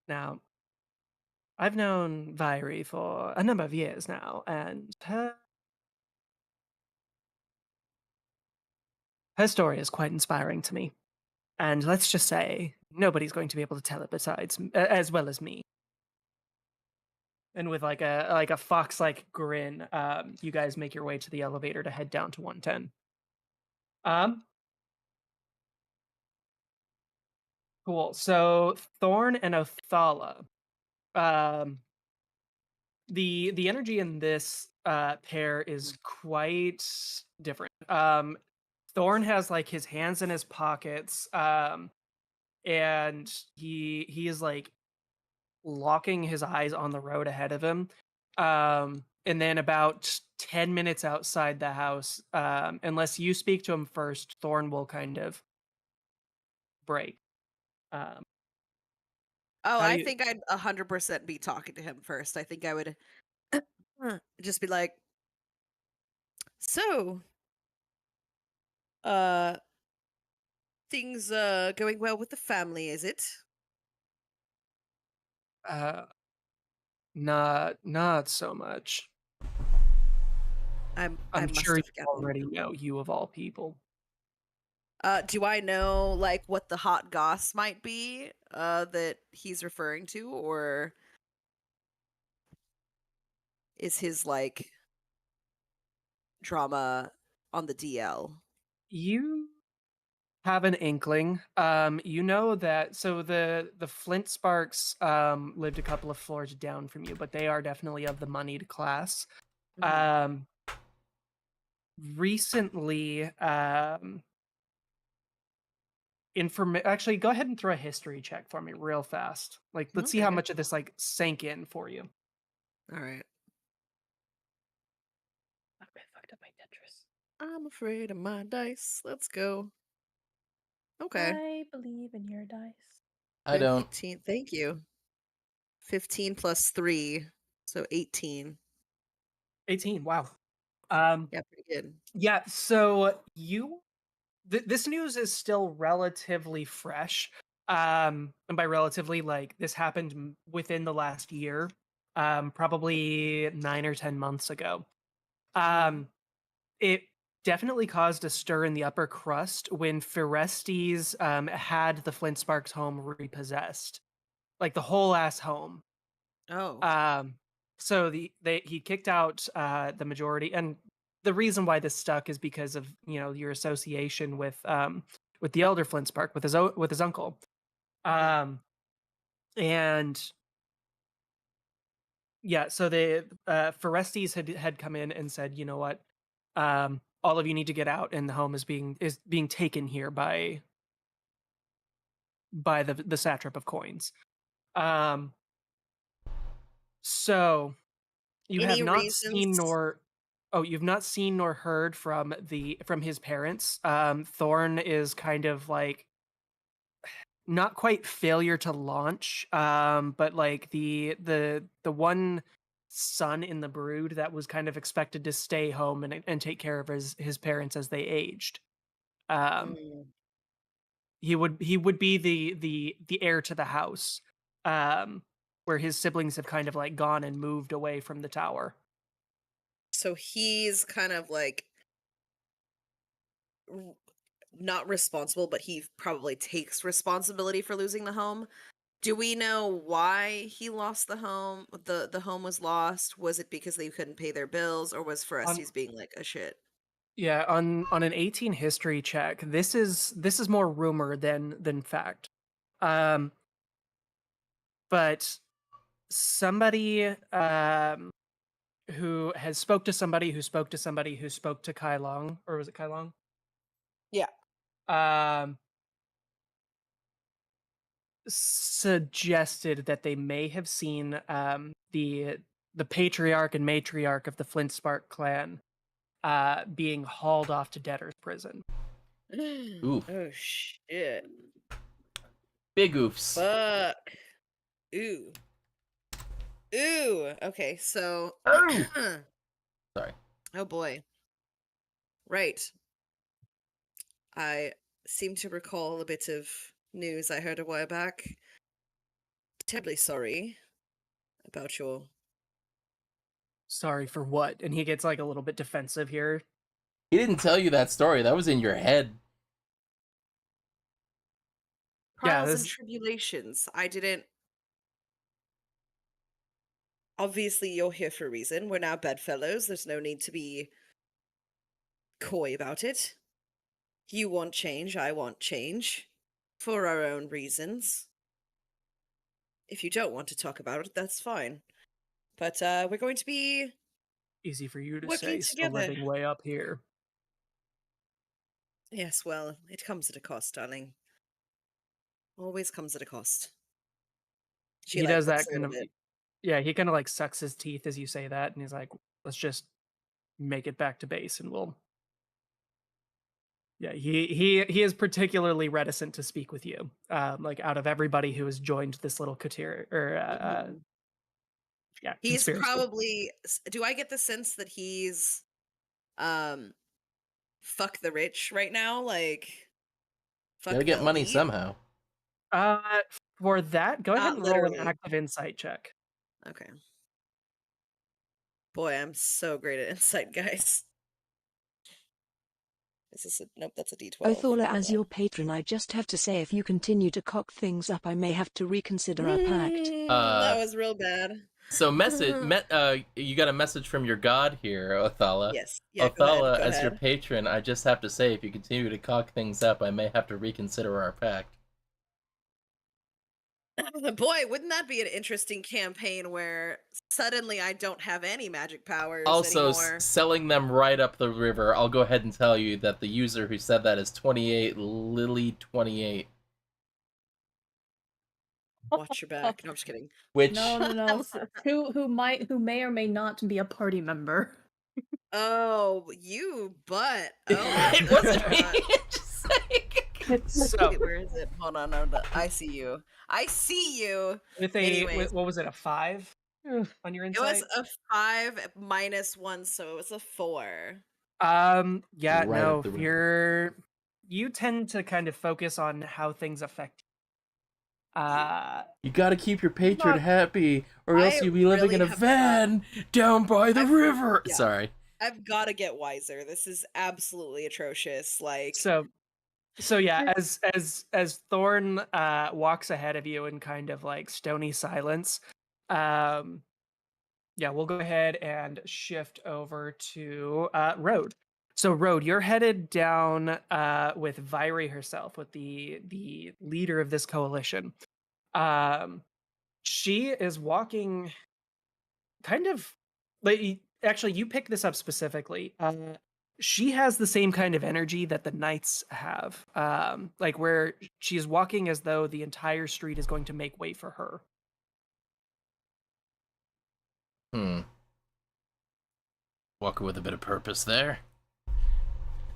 Now, I've known Viry for a number of years now, and her story is quite inspiring to me. And let's just say, nobody's going to be able to tell it besides as well as me. And with like a fox-like grin, you guys make your way to the elevator to head down to 110. Cool. So Thorn and Othala. The energy in this pair is quite different. Thorn has like his hands in his pockets, and he is like locking his eyes on the road ahead of him. And then about 10 minutes outside the house, unless you speak to him first, Thorn will kind of break. Oh, How do I you- think I'd 100% be talking to him first. I think I would just be like, so, things going well with the family, is it? Not so much. I I'm must sure you have gotten. already know, you of all people. Do I know like what the hot goss might be that he's referring to, or is his like drama on the DL? You have an inkling. You know that so the Flint Sparks lived a couple of floors down from you, but they are definitely of the moneyed class. Recently, actually go ahead and throw a history check for me real fast. Like let's see how Okay. much of this like sank in for you. All right. I fucked up my Tetris. I'm afraid of my dice. Let's go. Okay. I believe in your dice. I don't. 15. Thank you. 15 plus 3, so 18. 18. Wow. Yeah, pretty good. Yeah, so this news is still relatively fresh. And by relatively, like this happened within the last year, probably 9 or 10 months ago. It definitely caused a stir in the upper crust when Forestes had the Flint Sparks home repossessed, like the whole ass home. Oh. So he kicked out the majority, and the reason why this stuck is because of your association with the elder Flint Spark with his uncle, and yeah, so the Forestes had come in and said, you know what, all of you need to get out, and the home is being taken here by the satrap of coins. So you Any have not reasons? seen you've not seen nor heard from his parents. Thorn is kind of like not quite failure to launch, but like the one son in the brood that was kind of expected to stay home and take care of his parents as they aged. Mm. He would be the heir to the house, where his siblings have kind of like gone and moved away from the tower. So he's kind of like not responsible, but he probably takes responsibility for losing the home. Do we know why he lost the home? The home was lost. Was it because they couldn't pay their bills, or was Forestes being like a shit? Yeah, on an 18 history check, this is more rumor than fact. But somebody who has spoke to somebody who spoke to somebody who spoke to Kai Long, or was it Kai Long? Yeah. Suggested that they may have seen the patriarch and matriarch of the Flintspark clan being hauled off to debtor's prison. Oof. Oh shit. Big oofs. Fuck. Ooh. Ooh. Okay, so Oh! Sorry. oh boy. Right. I seem to recall a bit of news I heard a while back. Terribly sorry about your Sorry for what? And he gets like a little bit defensive here. He didn't tell you that story. That was in your head. trials this- and tribulations. I didn't. Obviously, you're here for a reason. We're now bedfellows. There's no need to be coy about it. You want change, I want change. For our own reasons. If you don't want to talk about it, that's fine. But we're going to be Easy for you to working say, still together. living way up here. Yes, well, it comes at a cost, darling. Always comes at a cost. She, He like, does that looks a kind little of bit. yeah, he kind of like sucks his teeth as you say that, and he's like, let's just make it back to base and we'll yeah, he is particularly reticent to speak with you. Like out of everybody who has joined this little Katir or Mhm. yeah, He's conspiracy. probably. Do I get the sense that he's, fuck the rich right now? Like, fuck Gotta get the money elite? somehow. For that, go ahead Not and roll an literally. active insight check. Okay. Boy, I'm so great at insight, guys. Is this a nope? That's a D12. Othala, Hold as on. your patron, I just have to say, if you continue to cock things up, I may have to reconsider our pact. That was real bad. So you got a message from your god here, Othala. Yes. Yeah. Go ahead. Othala, Go as your ahead. patron, I just have to say, if you continue to cock things up, I may have to reconsider our pact. Boy, wouldn't that be an interesting campaign where suddenly I don't have any magic powers Also, anymore? selling them right up the river. I'll go ahead and tell you that the user who said that is 28 Lily 28. Watch your back. No, I'm just kidding. Which No. Who may or may not be a party member. Oh, you butt. Oh, it wasn't me. Just saying. So wait, where is it? Hold on. I see you. I see you. with Anyways. what was it, a 5 on your It insight? was a 5 minus 1, so it was a 4. Yeah, Right no, up the river. you tend to kind of focus on how things affect you. You gotta keep your patron Not- happy, or else you'll be living really in a have van down by the river. yeah. Sorry. I've got to get wiser. This is absolutely atrocious. Like, So yeah, as Thorn walks ahead of you in kind of like stony silence, yeah, we'll go ahead and shift over to Road. So Road, you're headed down with Vyri herself, with the leader of this coalition. She is walking kind of like, actually, you picked this up specifically. She has the same kind of energy that the knights have, like where she's walking as though the entire street is going to make way for her. Walking with a bit of purpose there.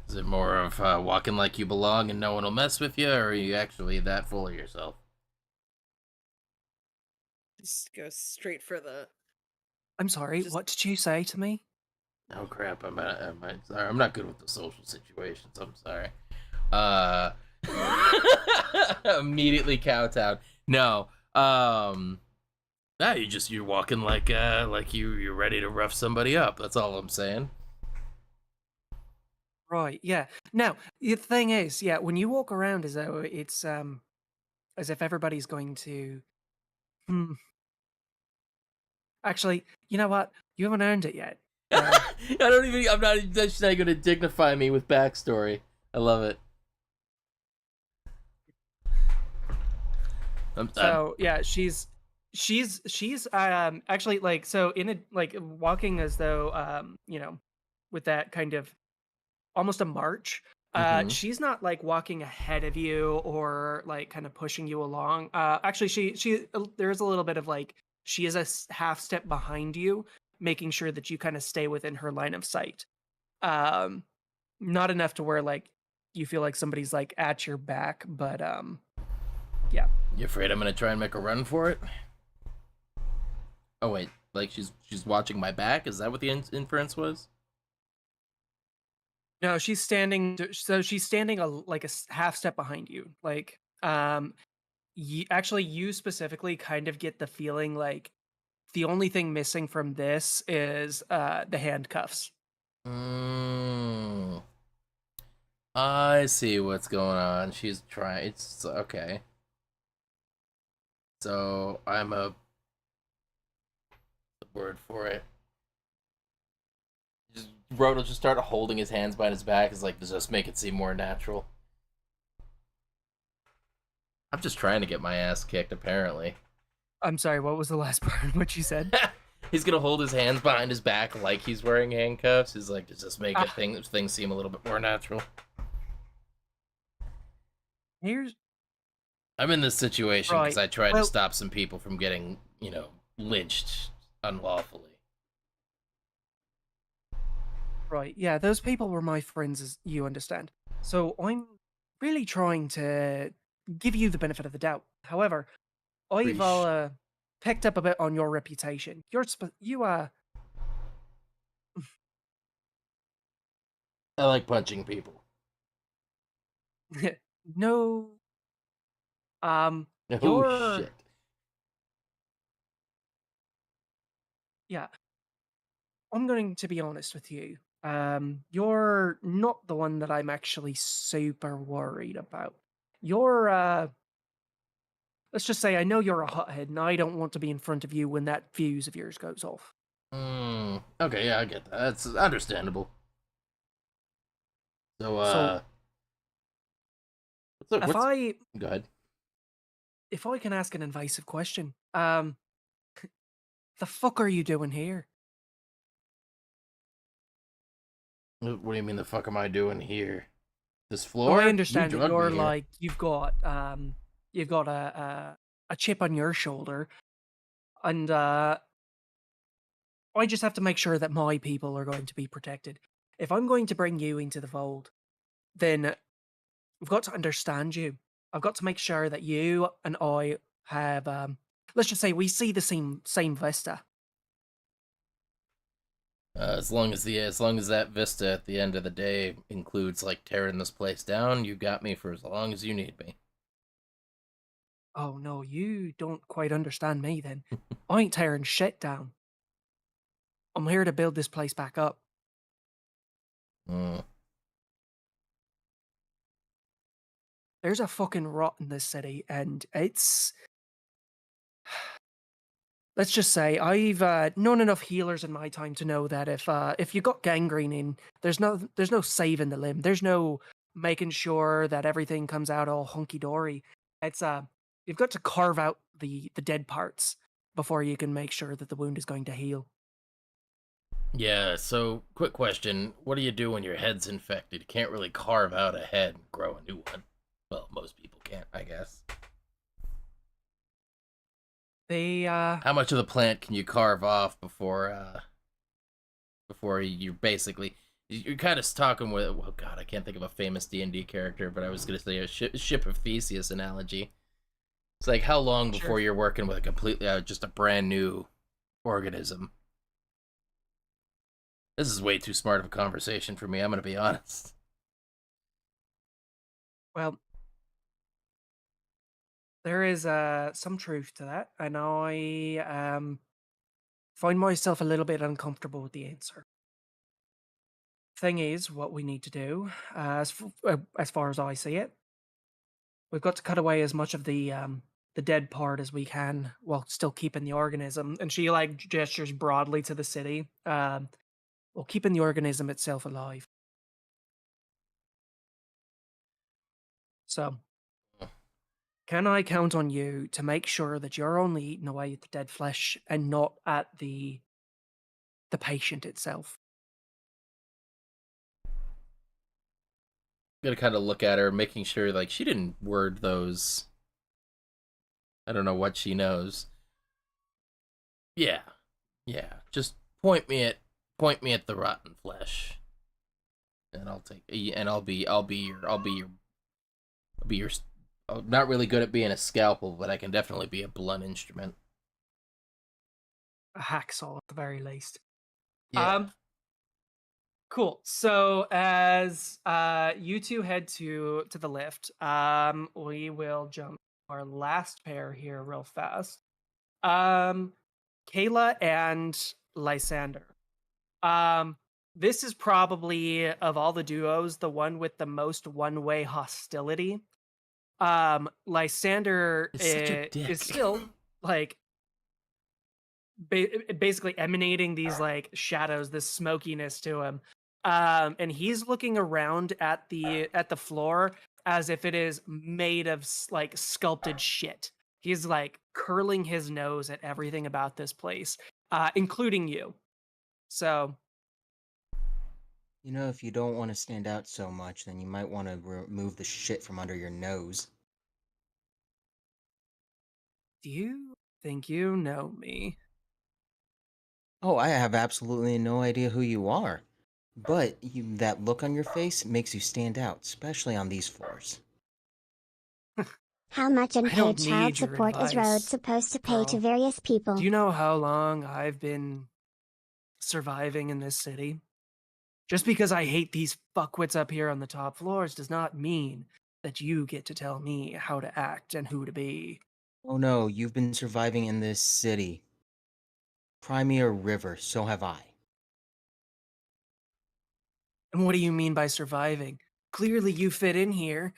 Is it more of walking like you belong and no one will mess with you, or are you actually that full of yourself? just go straight for the. I'm sorry, what did you say to me? Oh crap! Sorry. I'm not good with the social situations. I'm sorry. Immediately kowtowed. No. You're walking like you're ready to rough somebody up. That's all I'm saying. Right, yeah. Now, the thing is, yeah, when you walk around as though it's as if everybody's going to Actually, you know what? You haven't earned it yet. I'm not. She's not gonna dignify me with backstory. I love it. So yeah, she's actually like so in a like walking as though with that kind of almost a march. Mhm. She's not like walking ahead of you or like kind of pushing you along. Actually, she there's a little bit of like she is a half step behind you, making sure that you kind of stay within her line of sight. Not enough to where like you feel like somebody's like at your back, but yeah. You afraid I'm gonna try and make a run for it? Oh wait, like she's watching my back? Is that what the inference was? No, she's standing. So she's standing like a half step behind you. Like, you specifically kind of get the feeling like the only thing missing from this is the handcuffs. I see what's going on. She's trying. It's okay. So I'm a the word for it. Rhoda will just start holding his hands behind his back. Is like, does this make it seem more natural? I'm just trying to get my ass kicked, apparently. I'm sorry, what was the last part of what you said? He's gonna hold his hands behind his back like he's wearing handcuffs. He's like, does this make things seem a little bit more natural? I'm in this situation because I tried to stop some people from getting, lynched unlawfully. Right, yeah, those people were my friends, as you understand. So I'm really trying to give you the benefit of the doubt. However, I've picked up a bit on your reputation. I like punching people. No. Oh shit. Yeah. I'm going to be honest with you. You're not the one that I'm actually super worried about. You're let's just say I know you're a hothead and I don't want to be in front of you when that fuse of yours goes off. Okay, yeah, I get that. That's understandable. So go ahead. If I can ask an invasive question, the fuck are you doing here? What do you mean the fuck am I doing here? This floor? I understand that you're here. like you've got a chip on your shoulder, and I just have to make sure that my people are going to be protected. If I'm going to bring you into the fold, then I've got to understand you. I've got to make sure that you and I have let's just say we see the same vista. As long as that vista at the end of the day includes like tearing this place down, you got me for as long as you need me. Oh no, you don't quite understand me then. I ain't tearing shit down. I'm here to build this place back up. There's a fucking rot in this city, and it's... Let's just say I've known enough healers in my time to know that if you got gangrene in, there's no saving the limb. There's no making sure that everything comes out all hunky dory. It's you've got to carve out the dead parts before you can make sure that the wound is going to heal. Yeah. So, quick question: what do you do when your head's infected? You can't really carve out a head and grow a new one. Well, most people can't, I guess. How much of the plant can you carve off before you're basically... You're kind of talking with... Oh god, I can't think of a famous D&D character, but I was going to say a ship of Theseus analogy. It's like, how long before you're working with a completely... just a brand new organism? This is way too smart of a conversation for me, I'm going to be honest. Well... There is some truth to that, and I find myself a little bit uncomfortable with the answer. Thing is, what we need to do, as far as I see it, we've got to cut away as much of the dead part as we can while still keeping the organism. And she like gestures broadly to the city. or keeping the organism itself alive. So, can I count on you to make sure that you're only eating away at the dead flesh and not at the patient itself? I'm gonna kind of look at her, making sure like she didn't word those. I don't know what she knows. Yeah, yeah. Just point me at the rotten flesh, and I'll take. And I'll be your. I'm not really good at being a scalpel, but I can definitely be a blunt instrument. A hacksaw at the very least. Yeah. Cool. So as you two head to the lift, we will jump our last pair here real fast. Kayla and Lysander. This is probably, of all the duos, the one with the most one-way hostility. Lysander It's such a dick. is still like basically emanating these like shadows, this smokiness to him. And he's looking around at the floor as if it is made of like sculpted shit. He's like curling his nose at everything about this place, including you. So, You know, if you don't want to stand out so much, then you might want to remove the shit from under your nose. do you think you know me? Oh, I have absolutely no idea who you are. But that look on your face makes you stand out, especially on these floors. How much I unpaid don't child need your support is Road advice, supposed to pay to girl. various people? Do you know how long I've been surviving in this city? Just because I hate these fuckwits up here on the top floors does not mean that you get to tell me how to act and who to be. Oh no, you've been surviving in this city. Crimea River, so have I. And what do you mean by surviving? Clearly you fit in here.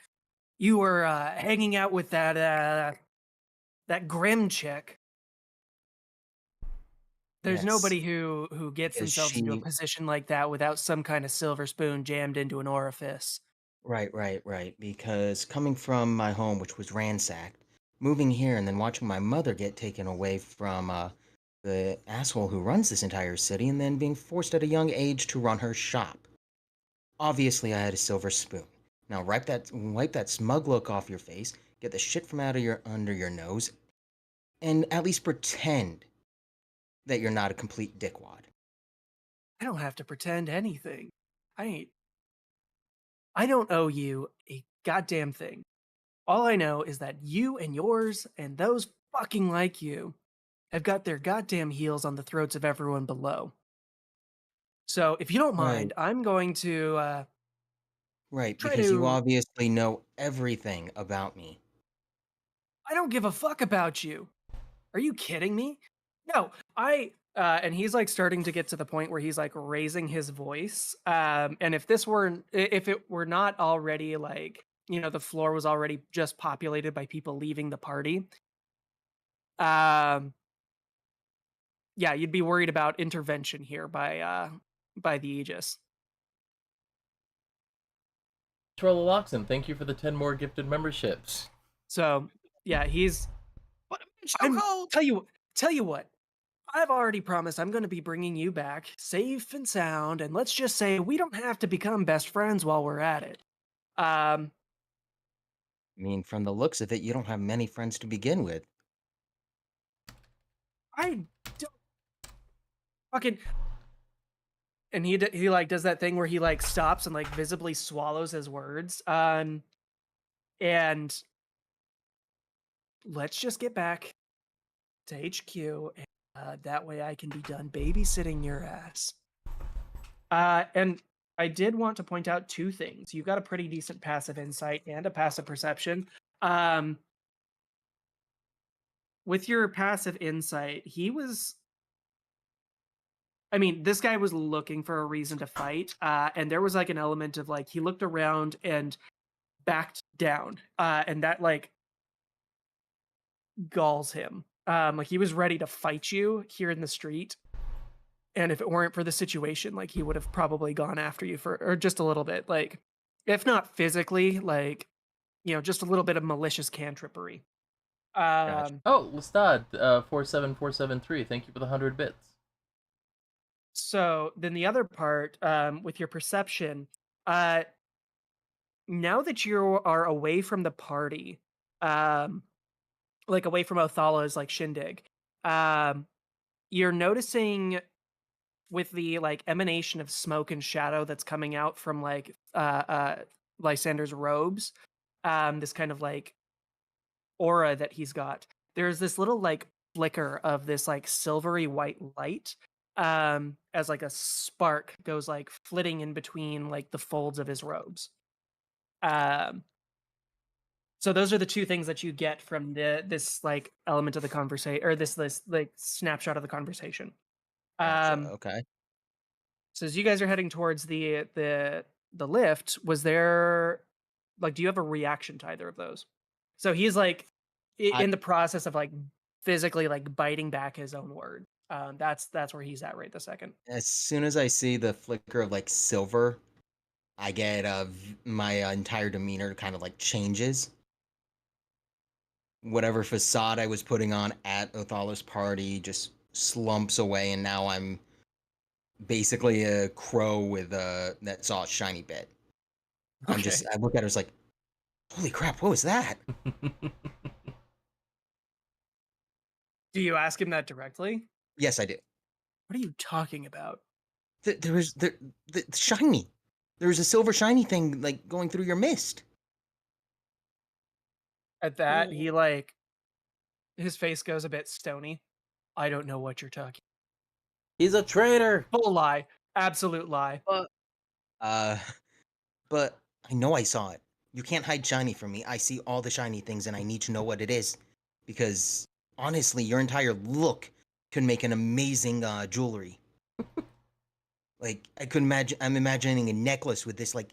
You were hanging out with that Grim chick. There's Yes. nobody who gets Is themselves into a she- position like that without some kind of silver spoon jammed into an orifice. Right. Because coming from my home, which was ransacked, moving here and then watching my mother get taken away from the asshole who runs this entire city, and then being forced at a young age to run her shop. Obviously, I had a silver spoon. Now wipe that smug look off your face, get the shit from under your nose, and at least pretend that you're not a complete dickwad. I don't have to pretend anything. I don't owe you a goddamn thing. All I know is that you and yours and those fucking like you have got their goddamn heels on the throats of everyone below. So if you don't mind, I'm going to Right, try because you to... obviously know everything about me. I don't give a fuck about you. Are you kidding me? No, and he's like starting to get to the point where he's like raising his voice. And if it were not already like, the floor was already just populated by people leaving the party. Yeah, you'd be worried about intervention here by the Aegis. Trollaloxen, thank you for the 10 more gifted memberships. So yeah, he's. Tell you what. I've already promised I'm going to be bringing you back safe and sound, and let's just say we don't have to become best friends while we're at it. I mean, from the looks of it, you don't have many friends to begin with. I don't fucking. And he like does that thing where he like stops and like visibly swallows his words. And let's just get back to HQ, and that way I can be done babysitting your ass. And I did want to point out two things. You've got a pretty decent passive insight and a passive perception. With your passive insight, this guy was looking for a reason to fight, and there was like an element of like he looked around and backed down, and that like galls him. Like he was ready to fight you here in the street, And if it weren't for the situation, like he would have probably gone after you or just a little bit, like if not physically, like just a little bit of malicious cantrippery. Oh, Lestad, 47473. Thank you for the 100 bits. So then the other part, with your perception, now that you are away from the party, like away from Othala's like shindig, you're noticing with the like emanation of smoke and shadow that's coming out from like Lysander's robes, this kind of like aura that he's got. There's this little like flicker of this like silvery white light, as like a spark goes like flitting in between like the folds of his robes. So those are the two things that you get from this like element of the conversation, or this like snapshot of the conversation. Gotcha, okay. So as you guys are heading towards the lift, was there like, do you have a reaction to either of those? So he's like in the process of like physically like biting back his own word. That's where he's at right this second. As soon as I see the flicker of like silver, I get my entire demeanor kind of like changes. Whatever facade I was putting on at Othala's party just slumps away, and now I'm basically a crow with that saw a shiny bit. I look at her, it's like, holy crap, what was that? Do you ask him that directly? Yes, I do. What are you talking about? There was the shiny. There was a silver shiny thing like going through your mist. At that, he like, his face goes a bit stony. I don't know what you're talking. He's a traitor. Full lie. Absolute lie. But I know I saw it. You can't hide shiny from me. I see all the shiny things and I need to know what it is. Because, honestly, your entire look could make an amazing jewelry. Like, I'm imagining a necklace with this, like,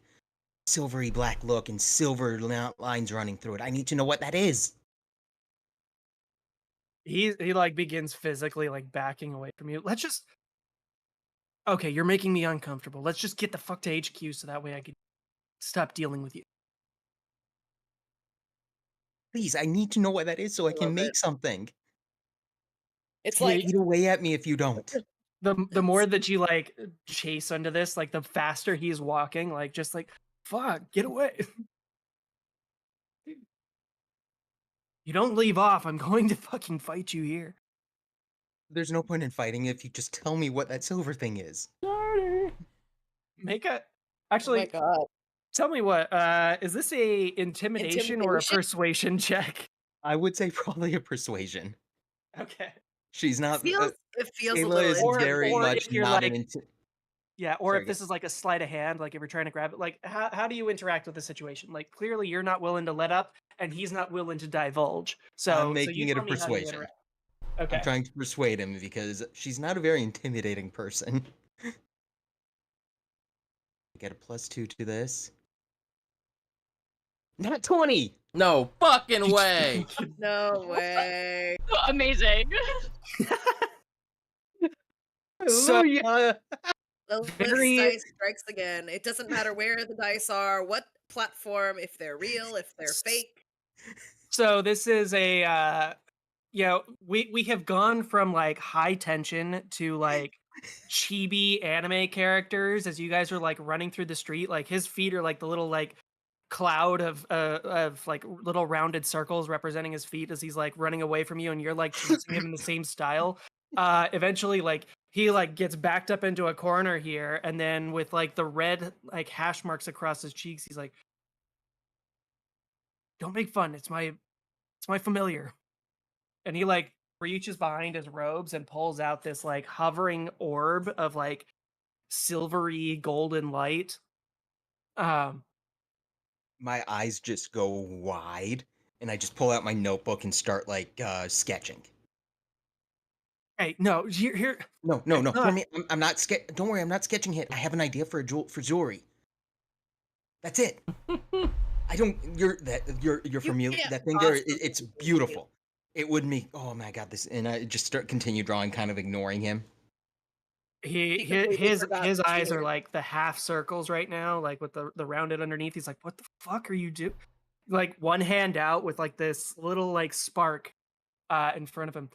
silvery black look and silver lines running through it. I need to know what that is. He like begins physically like backing away from you. Okay, you're making me uncomfortable. Let's just get the fuck to HQ so that way I can stop dealing with you. Please, I need to know what that is so I can make something. It's Can't like eat away at me if you don't. The more that you like chase under this, like the faster he's walking, like just like fuck, get away. You don't leave off. I'm going to fucking fight you here. There's no point in fighting if you just tell me what that silver thing is. Make a actually. Oh my God. Tell me what. Is this a intimidation or a persuasion check? I would say probably a persuasion. Okay. She's not. It feels a Kayla little is very or much if you're not like, an yeah, or Sorry, if this is like a sleight of hand, like if you're trying to grab it, like how do you interact with the situation? Like clearly you're not willing to let up, and he's not willing to divulge. So I'm making you it a tell me how you persuasion. interact. Okay. I'm trying to persuade him because she's not a very intimidating person. I get a +2 to this. Not 20! No fucking way! No way. Amazing. So The Very- dice strikes again. It doesn't matter where the dice are, what platform, if they're real, if they're fake. So this is a we have gone from like high tension to like chibi anime characters as you guys are like running through the street. Like his feet are like the little like cloud of like little rounded circles representing his feet as he's like running away from you, and you're like chasing him in the same style. Eventually like he like gets backed up into a corner here, and then with like the red like hash marks across his cheeks, he's like, don't make fun, it's my familiar. And he like reaches behind his robes and pulls out this like hovering orb of like silvery golden light. My eyes just go wide, and I just pull out my notebook and start like sketching. Hey, no, here. No. Not. For me, I'm not Don't worry, I'm not sketching it. I have an idea for jewelry. That's it. I don't. You're familiar. That thing there. It's beautiful. It would make. Oh my god! And I just continue drawing, kind of ignoring him. He completely his forgot his that she eyes was are here. like the half circles right now, like with the rounded underneath. He's like, "What the fuck are you doing?" Like one hand out with like this little like spark in front of him.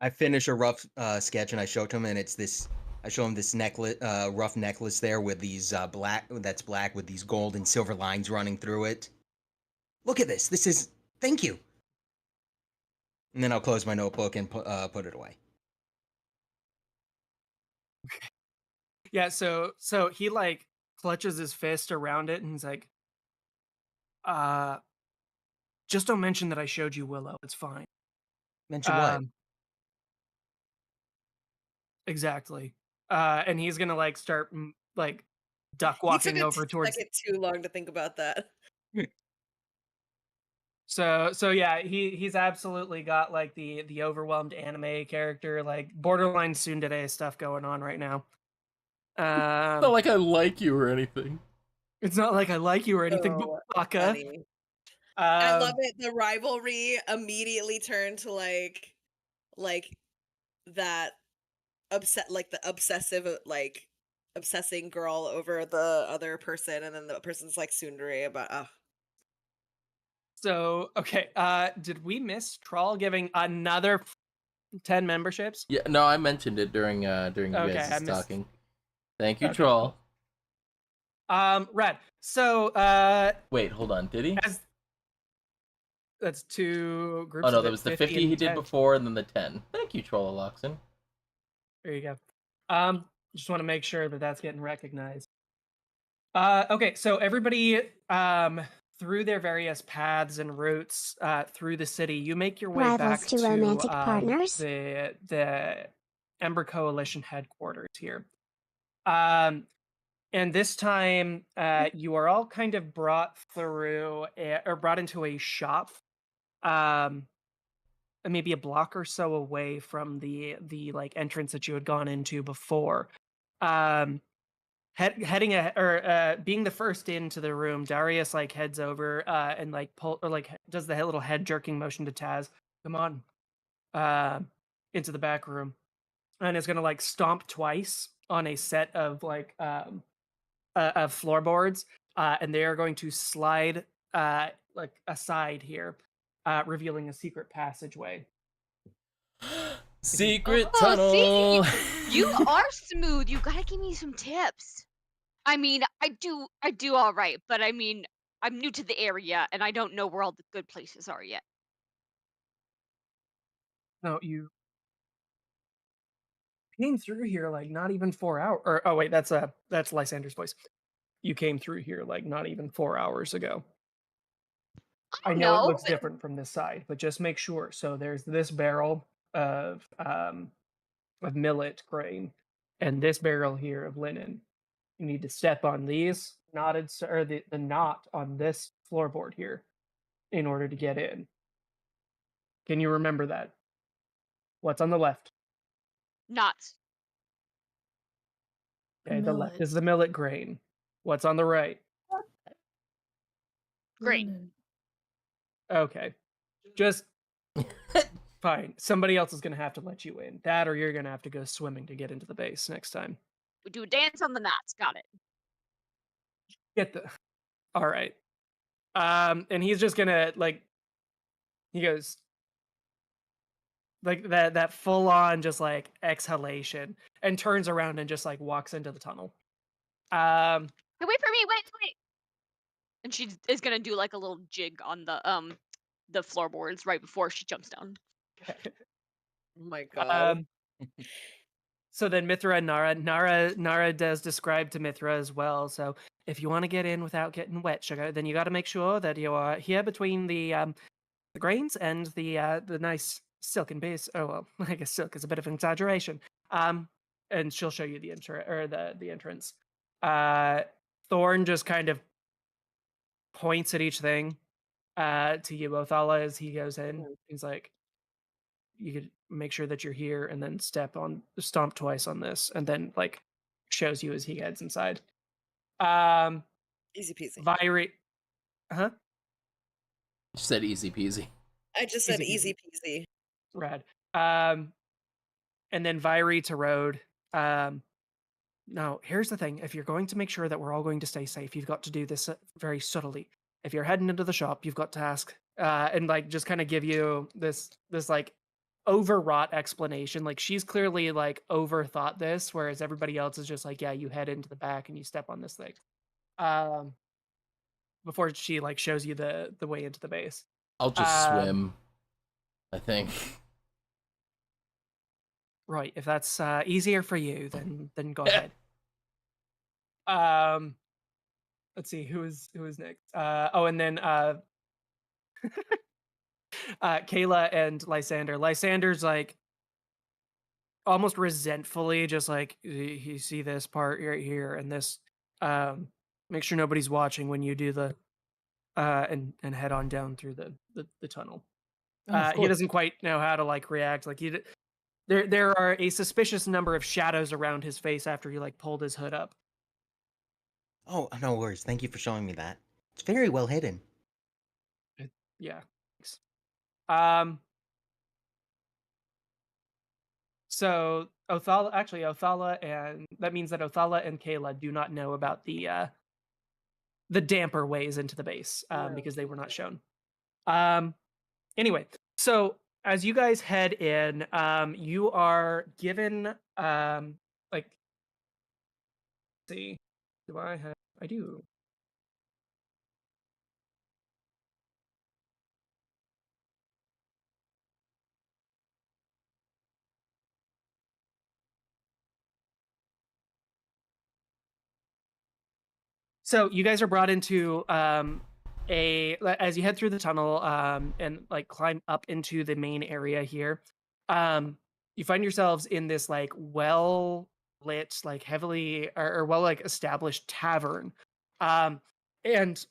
I finish a rough sketch and I show it to him, and it's this. I show him this necklace, rough necklace there with these black. That's black with these gold and silver lines running through it. Look at this. This is. Thank you. And then I'll close my notebook and put it away. Yeah, so he like clutches his fist around it and he's like, just don't mention that I showed you Willow. It's fine. Mention what? Exactly. And he's gonna like start like duck He took walking a over towards. second too long to think about that. So yeah, he's absolutely got like the overwhelmed anime character, like borderline tsundere stuff going on right now. It's not like I like you or anything. It's not like I like you or anything, So but fucka. funny. I love it. The rivalry immediately turned to like that the obsessive like obsessing girl over the other person, and then the person's like tsundere about. So okay, did we miss Troll giving another 10 memberships? Yeah, no, I mentioned it during you Okay, guys' I missed- talking. Thank you, Okay, Troll. Rad. So Wait, hold on. Did he? That's two groups. Oh no, of that it, was the 50 he and did 10. before, and then the 10. Thank you, Trollaloxin. There you go. Just want to make sure that that's getting recognized. Okay, so everybody through their various paths and routes through the city, you make your way Rivals back to romantic partners? the Ember Coalition headquarters here. And this time, you are all kind of brought through or brought into a shop, maybe a block or so away from the like entrance that you had gone into before. Heading being the first into the room, Darius like heads over and like does the little head jerking motion to Taz. Come on, into the back room, and is gonna like stomp twice on a set of like of floorboards, and they are going to slide like aside here, revealing a secret passageway. Secret Oh, tunnel. you are smooth. You gotta give me some tips. I mean, I do all right, but I mean, I'm new to the area and I don't know where all the good places are yet. No, you came through here like not even 4 hours. Or oh wait, that's Lysander's voice. You came through here like not even 4 hours ago. I know it looks different from this side, but just make sure. So there's this barrel of millet grain, and this barrel here of linen. You need to step on these knotted or the knot on this floorboard here in order to get in. Can you remember that? What's on the left? Knots. Okay, the left is the millet grain. What's on the right? Grain. Okay. Just fine. Somebody else is going to have to let you in. That or you're going to have to go swimming to get into the base next time. We do a dance on the knots. Got it. Get the. All right. And he's just going to like he goes like that full on just like exhalation and turns around and just like walks into the tunnel. Hey, wait for me. Wait. And she is going to do like a little jig on the floorboards right before she jumps down. Oh my god. So then Mithra and Nara does describe to Mithra as well. So if you want to get in without getting wet, sugar, then you got to make sure that you are here between the grains and the nice silken base. Oh well, I guess silk is a bit of an exaggeration. And she'll show you the the entrance. Thorn just kind of points at each thing to you, Othala, as he goes in. He's like, you could make sure that you're here and then stomp twice on this, and then like shows you as he heads inside. Easy peasy. Viri, huh? You said easy peasy. I just said easy peasy. Rad. And then Viri to Road Now, here's the thing. If you're going to make sure that we're all going to stay safe, you've got to do this very subtly. If you're heading into the shop, you've got to ask and like just kind of give you this like overwrought explanation. Like she's clearly like overthought this, whereas everybody else is just like, yeah, you head into the back and you step on this thing. Before she like shows you the way into the base. I'll just swim, I think. Right, if that's easier for you, then go ahead. Let's see who is next. Oh, and then Kayla and Lysander. Lysander's like almost resentfully, just like you see this part right here, and this. Make sure nobody's watching when you do the and head on down through the tunnel. He doesn't quite know how to like react. Like there are a suspicious number of shadows around his face after he like pulled his hood up. Oh, no worries. Thank you for showing me that. It's very well hidden. Yeah. Thanks. So Othala and that means that Othala and Kayla do not know about the damper ways into the base because they were not shown. Anyway, so as you guys head in, you are given like see, do I have I do. So you guys are brought into as you head through the tunnel and like climb up into the main area here. You find yourselves in this like well lit, like heavily or well like established tavern. And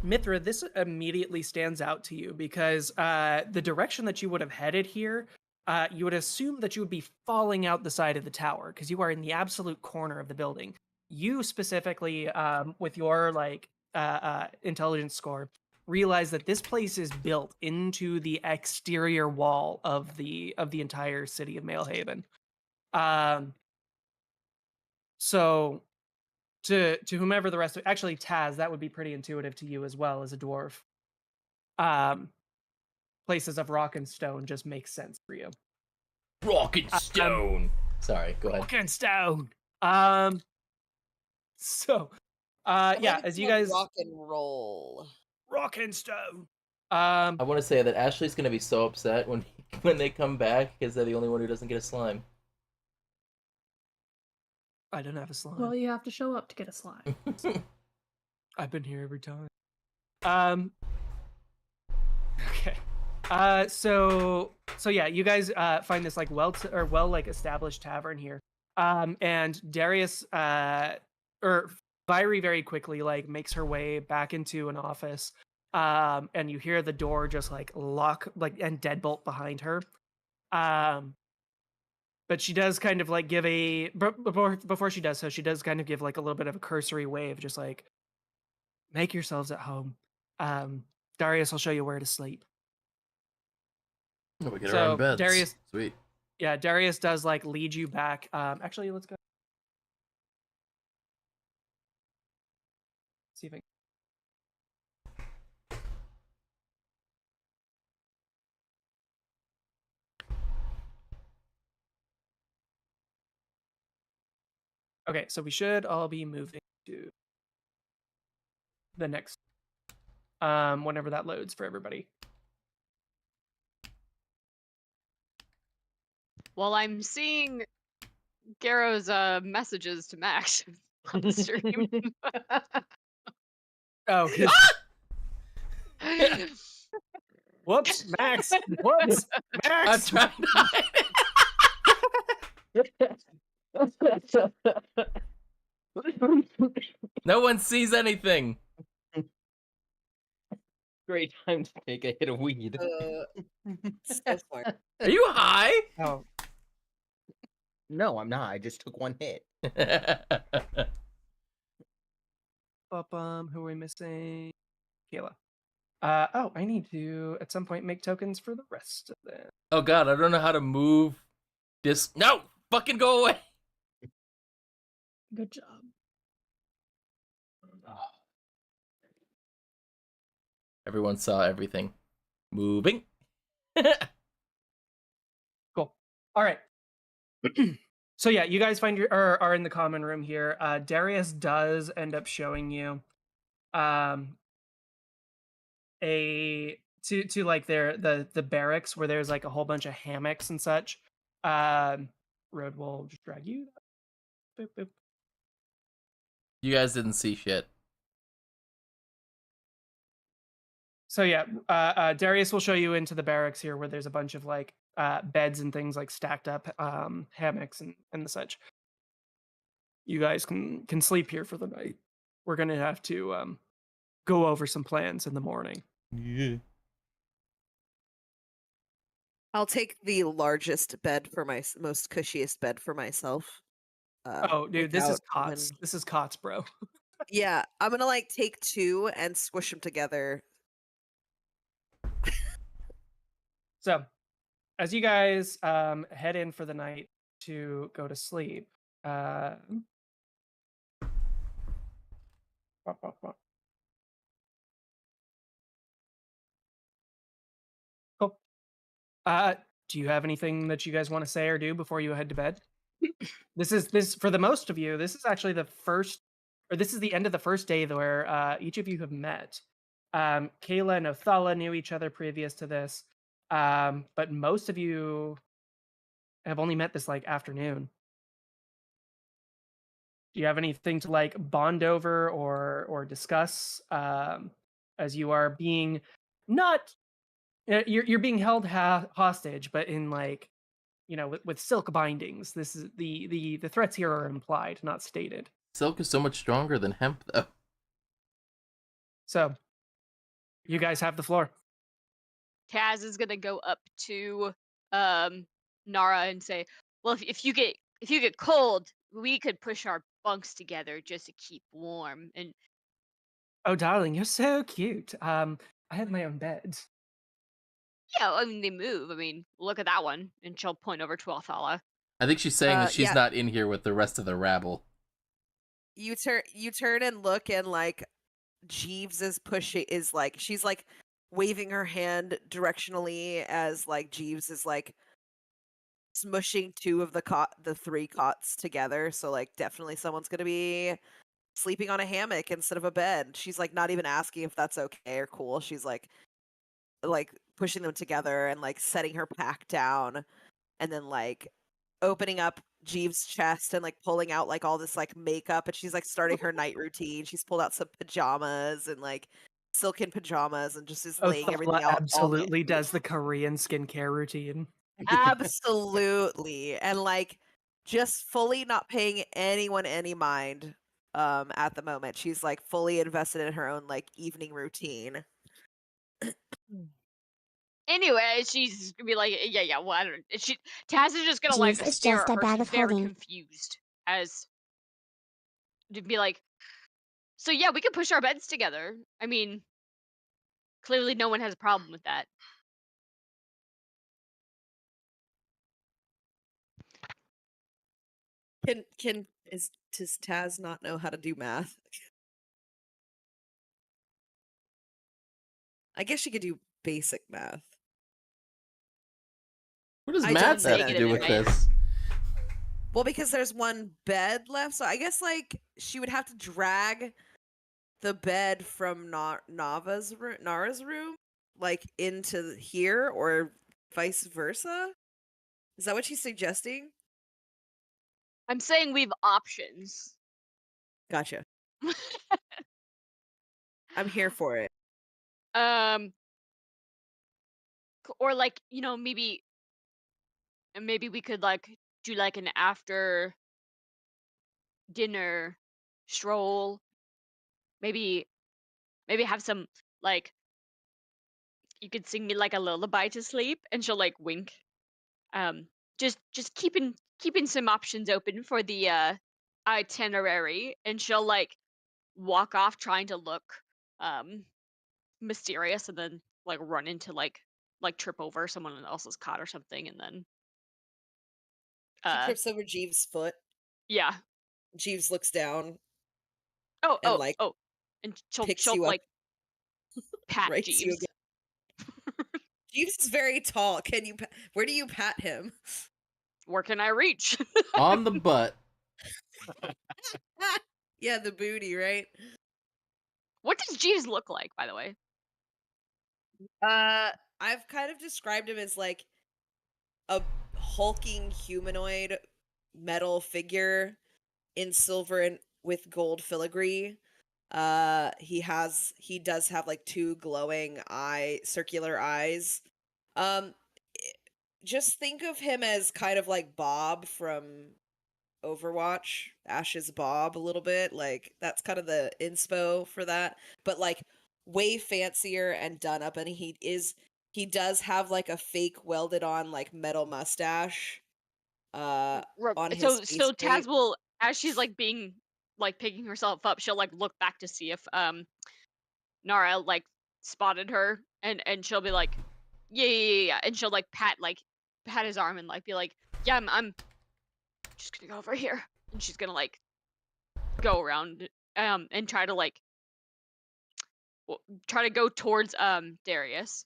Mithra, this immediately stands out to you because the direction that you would have headed here, you would assume that you would be falling out the side of the tower because you are in the absolute corner of the building. You specifically, with your like intelligence score, realize that this place is built into the exterior wall of the entire city of Maelhaven. So to whomever the rest of actually Taz, that would be pretty intuitive to you as well as a dwarf. Places of rock and stone just make sense for you. Rock and stone. Sorry, go ahead. Rock and stone. So, yeah, as you guys rock and roll, rock and stone. I want to say that Ashley's gonna be so upset when they come back because they're the only one who doesn't get a slime. I don't have a slime. Well, you have to show up to get a slime. I've been here every time. Okay. So yeah, you guys find this like well like established tavern here. And Darius or Vyri very quickly like makes her way back into an office. And you hear the door just like lock like and deadbolt behind her. But she does kind of like give a before she does so, she does kind of give like a little bit of a cursory wave, just like make yourselves at home. Darius will show you where to sleep. Oh, we get our own beds. Darius, sweet. Yeah, Darius does like lead you back. Actually, let's go. See if I. Okay, so we should all be moving to the next, whenever that loads for everybody. Well, I'm seeing Garrow's messages to Max on the stream. Oh, whoops, Max. Whoops, Max. I'm trying No one sees anything. Great time to take a hit of weed. So smart. Are you high? Oh. No, I'm not. I just took one hit. Who are we missing? Kayla. Oh, I need to at some point make tokens for the rest of them. Oh god, I don't know how to move this. No! Fucking go away! Good job. Everyone saw everything moving. Cool. All right. So yeah, you guys find are in the common room here. Darius does end up showing you to like the barracks where there's like a whole bunch of hammocks and such. Road will just drag you. Boop, boop. You guys didn't see shit. So yeah, Darius will show you into the barracks here where there's a bunch of like beds and things like stacked up, hammocks and the such. You guys can sleep here for the night. We're gonna have to go over some plans in the morning. Yeah. I'll take the largest bed for my most cushiest bed for myself. Oh, dude, this is without cots. even- This is cots, bro. Yeah, I'm gonna like take two and squish them together. So, as you guys head in for the night to go to sleep, cool. Do you have anything that you guys want to say or do before you head to bed? This for the most of you. This is actually the first, or this is the end of the first day where each of you have met. Kayla and Othala knew each other previous to this, but most of you have only met this like afternoon. Do you have anything to like bond over or discuss as you are being not you're being held hostage, but in like with silk bindings. This is the threats here are implied, not stated. Silk is so much stronger than hemp, though. So, you guys have the floor. Taz is gonna go up to Nara and say, "Well, if you get cold, we could push our bunks together just to keep warm." And Oh, darling, you're so cute. I have my own bed. yeah, I mean they move. I mean, look at that one, and she'll point over to Othala. I think she's saying that she's yeah. not in here with the rest of the rabble. You turn and look, and like Jeeves is pushing is like she's like waving her hand directionally as like Jeeves is like smushing two of the three cots together. So like definitely someone's gonna be sleeping on a hammock instead of a bed. She's like not even asking if that's okay or cool. She's like pushing them together and like setting her pack down, and then like opening up Jeeves' chest and like pulling out like all this like makeup, and she's like starting her night routine. She's pulled out some pajamas and like silken pajamas and just is laying everything Othala out. absolutely does the Korean skincare routine. Absolutely. And like just fully not paying anyone any mind at the moment. She's like fully invested in her own like evening routine. Anyway, she's gonna be like, yeah. Well, I don't. Taz is just gonna like Jeeves is stare just at a her. bag She's of very holding. confused as to be like, so yeah, we can push our beds together. I mean, clearly no one has a problem with that. Does Taz not know how to do math? I guess she could do basic math. What does I math don't have say to do that, with right? this? Well, because there's one bed left, so I guess like she would have to drag the bed from Nara's room, like into here, or vice versa. Is that what she's suggesting? I'm saying we have options. Gotcha. I'm here for it. Or like maybe we could like do like an after dinner stroll. Maybe have some like you could sing me like a lullaby to sleep, and she'll like wink. Just keeping some options open for the itinerary, and she'll like walk off trying to look mysterious, and then like run into like trip over someone else's cot or something, and then She trips over Jeeves' foot. yeah. Jeeves looks down Oh, and oh, like oh. And picks she'll you up, like pat writes you Jeeves. again. Jeeves is very tall. Where do you pat him? Where can I reach? On the butt. Yeah, the booty, right? What does Jeeves look like, by the way? I've kind of described him as like a hulking humanoid metal figure in silver and with gold filigree. He does have like two glowing circular eyes. Just think of him as kind of like Bob from Overwatch, Ash's Bob a little bit. Like that's kind of the inspo for that, but like way fancier and done up. And he does have like a fake welded on like metal mustache on his face So Taz plate. will, as she's like being like picking herself up, she'll like look back to see if Nara like spotted her, and she'll be like, yeah, and she'll like pat his arm and like be like, yeah, I'm just gonna go over here, and she's gonna like go around and try to go towards Darius.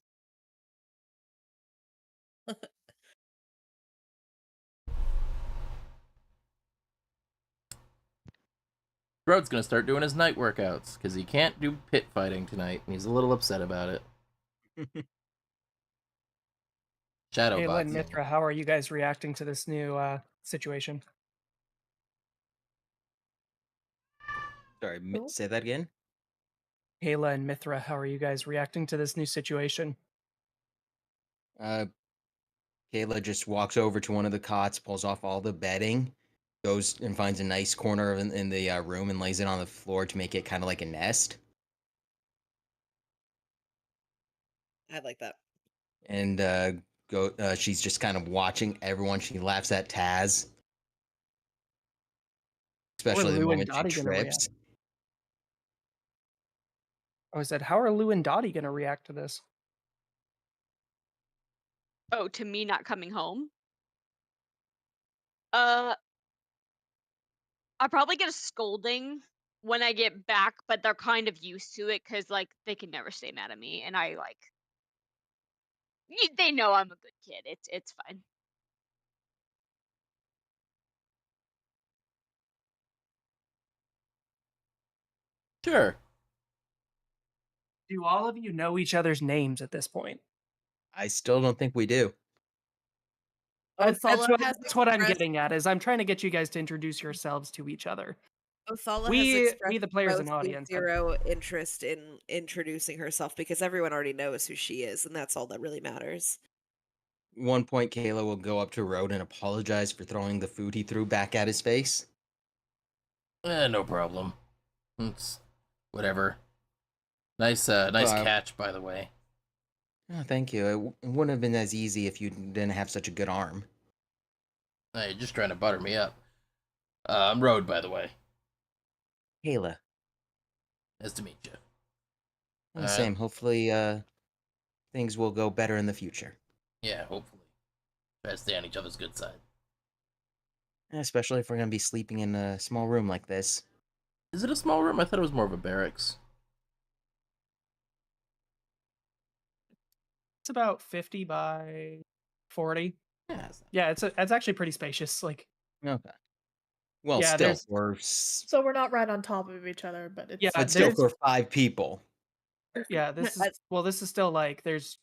Broad's gonna start doing his night workouts because he can't do pit fighting tonight, and he's a little upset about it. Shadow Ayla and boxing. Mithra, how are you guys reacting to this new situation? Sorry, say that again. Ayla and Mithra, how are you guys reacting to this new situation? Kayla just walks over to one of the cots, pulls off all the bedding, goes and finds a nice corner in the room and lays it on the floor to make it kind of like a nest. I like that. And she's just kind of watching everyone. She laughs at Taz, especially the Lou and moment she Dottie gonna react? trips. I said, how are Lou and Dottie going to react to this? Oh, to me not coming home? I'll probably get a scolding when I get back, but they're kind of used to it because like they can never stay mad at me, and I like they know I'm a good kid. It's fine. Sure. Do all of you know each other's names at this point? I still don't think we do. That's Othala what I'm getting at, is I'm trying to get you guys to introduce yourselves to each other. Othala has We, expressed the players and mostly audience, zero interest in introducing herself because everyone already knows who she is, and that's all that really matters. One point, Kayla will go up to Road and apologize for throwing the food he threw back at his face. No problem. It's whatever. Nice catch, by the way. Oh, thank you. It wouldn't have been as easy if you didn't have such a good arm. Hey, just trying to butter me up. I'm Road, by the way. Kayla. Nice to meet you. Oh, same. Hopefully, things will go better in the future. Yeah, hopefully. Try to stay on each other's good side. Especially if we're going to be sleeping in a small room like this. Is it a small room? I thought it was more of a barracks. It's about 50 by 40. Yeah, it's actually pretty spacious. Like, okay. Well, Yeah, still there's- So we're not right on top of each other, but it's but still for 5 people. Yeah, this is still like there's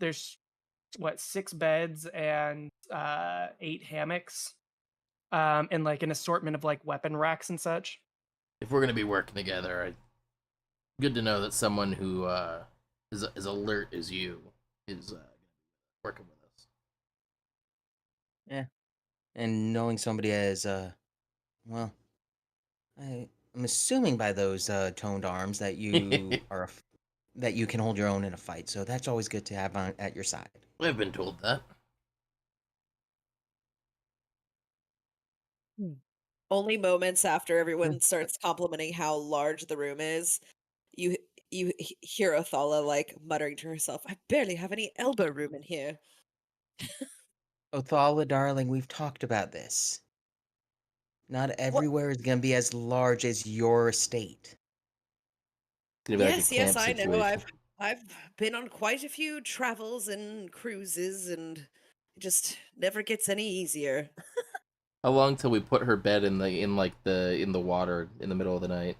what, 6 beds and 8 hammocks, and like an assortment of like weapon racks and such. If we're gonna be working together, good to know that someone who is as alert as you is working with us. Yeah, and knowing somebody as well, I'm assuming by those toned arms that you that you can hold your own in a fight. So that's always good to have at your side. I've been told that. Only moments after everyone starts complimenting how large the room is, you hear Othala like muttering to herself, "I barely have any elbow room in here." Othala, darling, we've talked about this. Not everywhere is gonna be as large as your estate. It's gonna be like a Yes, camp I know. situation. I've been on quite a few travels and cruises, and it just never gets any easier. How long till we put her bed in the water in the middle of the night?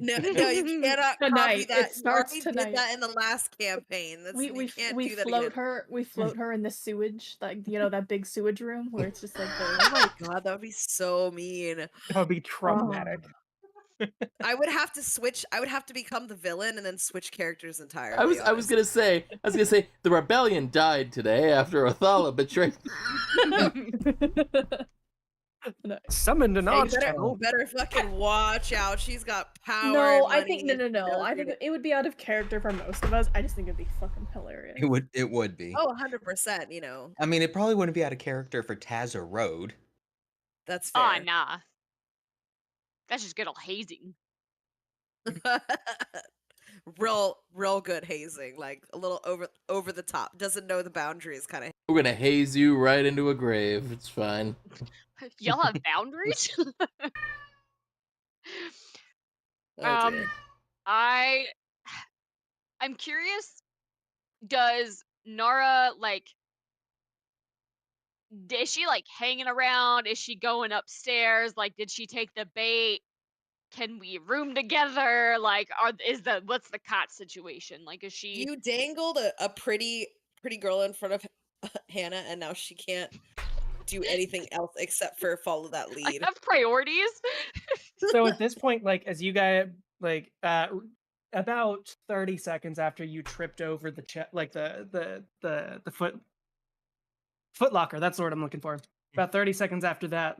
No, you cannot copy Tonight. that. It You starts already tonight. did that in the last campaign. That's We you we can't we do that float again. her. We float her in the sewage, like that big sewage room where it's just like Oh the. my god, that would be so mean. That would be traumatic. I would have to switch. I would have to become the villain and then switch characters entirely. I was honestly. gonna say the rebellion died today after Othala betrayed. Summoned an Hey, odd better, channel. better fucking watch out. She's got power. No, and I think money and no. I think nothing. it would be out of character for most of us. I just think it'd be fucking hilarious. It would be. Oh, 100%. You know, I mean, it probably wouldn't be out of character for Taz or Road. that's fair. Ah, nah. That's just good old hazing. real good hazing, like a little over the top. Doesn't know the boundaries, kind of. We're gonna haze you right into a grave. It's fine. Y'all have boundaries? Oh dear. I'm curious, does Nara is she hanging around? Is she going upstairs? Did she take the bait? Can we room together? What's the cot situation? Is she You dangled a pretty girl in front of Hannah, and now she can't do anything else except for follow that I lead. have priorities? So at this point, as you guys about 30 seconds after you tripped over the the foot locker, that's the word I'm looking for. About 30 seconds after that,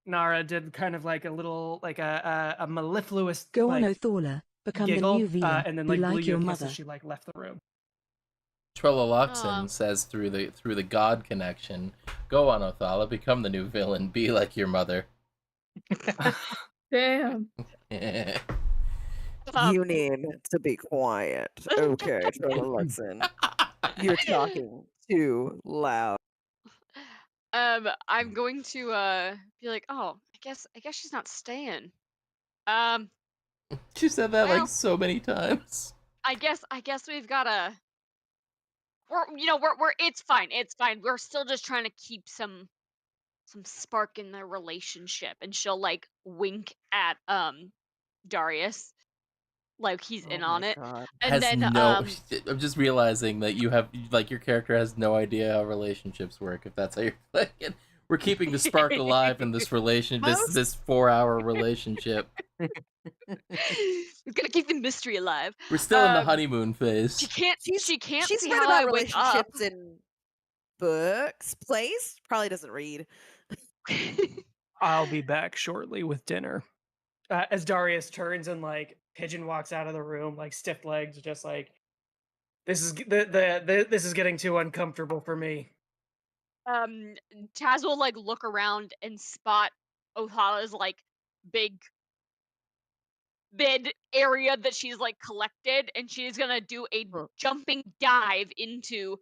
Nara did kind of a little a mellifluous Go on, Othala, become giggle, the new villain. and then Be blew like you your a kiss mother. as she left the room. Trololoxin says through the god connection, "Go on, Othala, become the new villain. Be like your mother." Damn. You need to be quiet. Okay, Lexin. You're talking too loud. I'm going to be like, oh, I guess she's not staying. She said that Well- so many times. I guess we've gotta. We're it's fine. It's fine. We're still just trying to keep some spark in their relationship, and she'll wink at Darius, like he's in on it. God. And then I'm just realizing that you have your character has no idea how relationships work. If that's how you're playing, we're keeping the spark alive in this this 4-hour relationship. we're gonna keep the mystery alive. We're still in the honeymoon phase. She can't She's see read how about I wake up. relationships in books, plays. Probably doesn't read. I'll be back shortly with dinner. As Darius turns and Pigeon walks out of the room, stiff legs, just this is this is getting too uncomfortable for me. Taz will look around and spot Othala's big bed area that she's collected, and she's gonna do a jumping dive into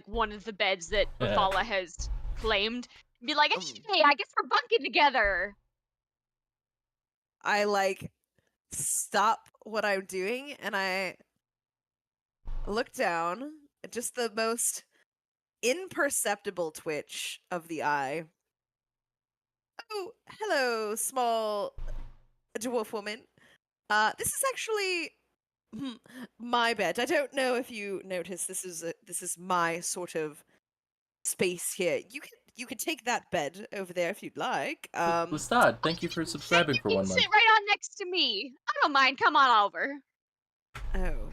one of the beds that Othala has claimed. And be like, hey, I guess we're bunking together. I stop what I'm doing and I look down at just the most imperceptible twitch of the eye. Oh, hello, small dwarf woman. This is actually my bed. I don't know if you noticed. This is my sort of space here. You can take that bed over there if you'd like. Lestad, thank you for subscribing for 1 month. Sit right on next to me. I don't mind. Come on over. Oh.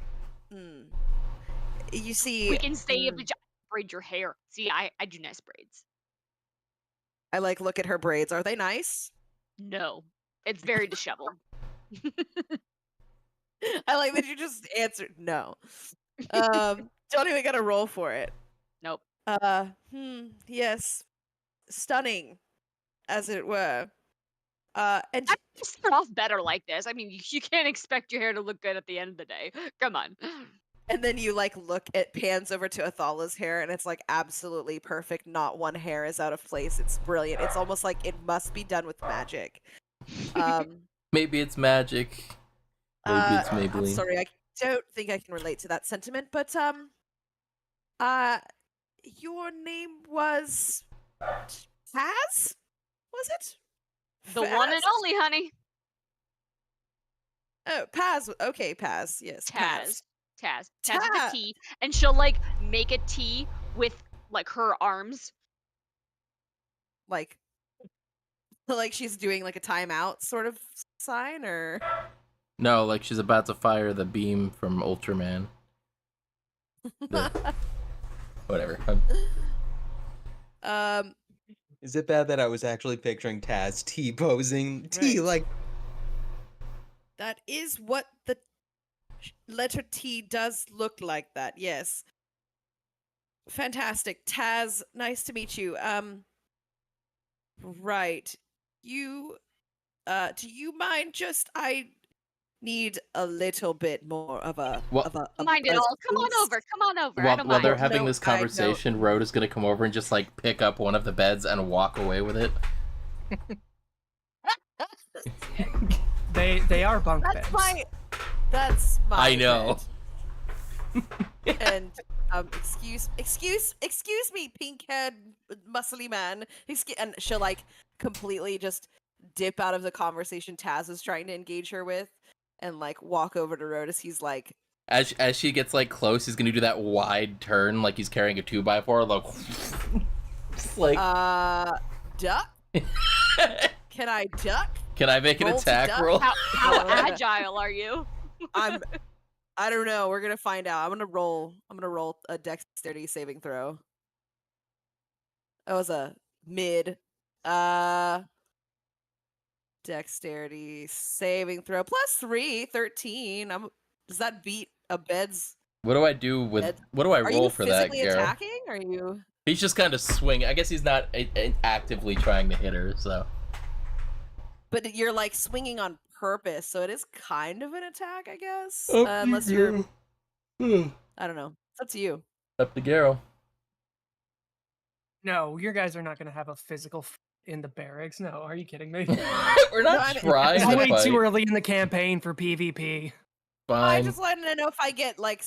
You see, We can stay if we braid your hair. See, I do nice braids. I look at her braids. Are they nice? No, it's very disheveled. I like that you just answered no. Don't even gotta roll for it. Nope. Yes. Stunning, as it were. And I start off better like this. I mean, you can't expect your hair to look good at the end of the day. Come on. And then you like pans over to Athala's hair, and it's like absolutely perfect. Not one hair is out of place. It's brilliant. It's almost like it must be done with magic. Maybe it's magic. Maybe it's Maybelline. I'm sorry, I don't think I can relate to that sentiment, but your name was Taz? Was it? The one and only, honey. Oh, Paz. Okay, Paz. Yes, Paz. Taz with a T, and she'll like make a T with like her arms. Like she's doing like a timeout sort of sign, or No, like she's about to fire the beam from Ultraman. Whatever. Is it bad that I was actually picturing Taz T-posing? T, Right. like... That is what the letter T does look like that, yes. Fantastic. Taz, nice to meet you. Right. You, do you mind I need a little bit more of a... Mind it all. Come on over. Come on over. I don't While they're mind. having No, this I don't. conversation, Rhoda's gonna come over and just like pick up one of the beds and walk away with it. They are bunk beds. That's my I know. bed. And excuse me, pink-haired muscly man. And she'll like completely just dip out of the conversation Taz is trying to engage her with, and like walk over to Rhodas. He's like, As she gets like close, he's gonna do that wide turn like he's carrying a 2x4. Like, just like, duck. Can I duck? can I make an roll to attack duck? roll? How agile are you? I don't know. We're gonna find out. I'm gonna roll a dexterity saving throw. That was a mid. Dexterity saving throw +3, 13. Does that beat a bed's? What do I do with? What do I roll for that, Are you physically Garrow? attacking? Or are you? He's just kind of swinging. I guess he's not actively trying to hit her. So But you're like swinging on purpose, so it is kind of an attack, I guess. Up to Unless you. you're, I don't know. It's up to you. Up to Garrow. No, your guys are not going to have a physical in the barracks. No, are you kidding me? We're not trying It's to way fight. too early in the campaign for PvP. I Fine. just wanted to know if I get like,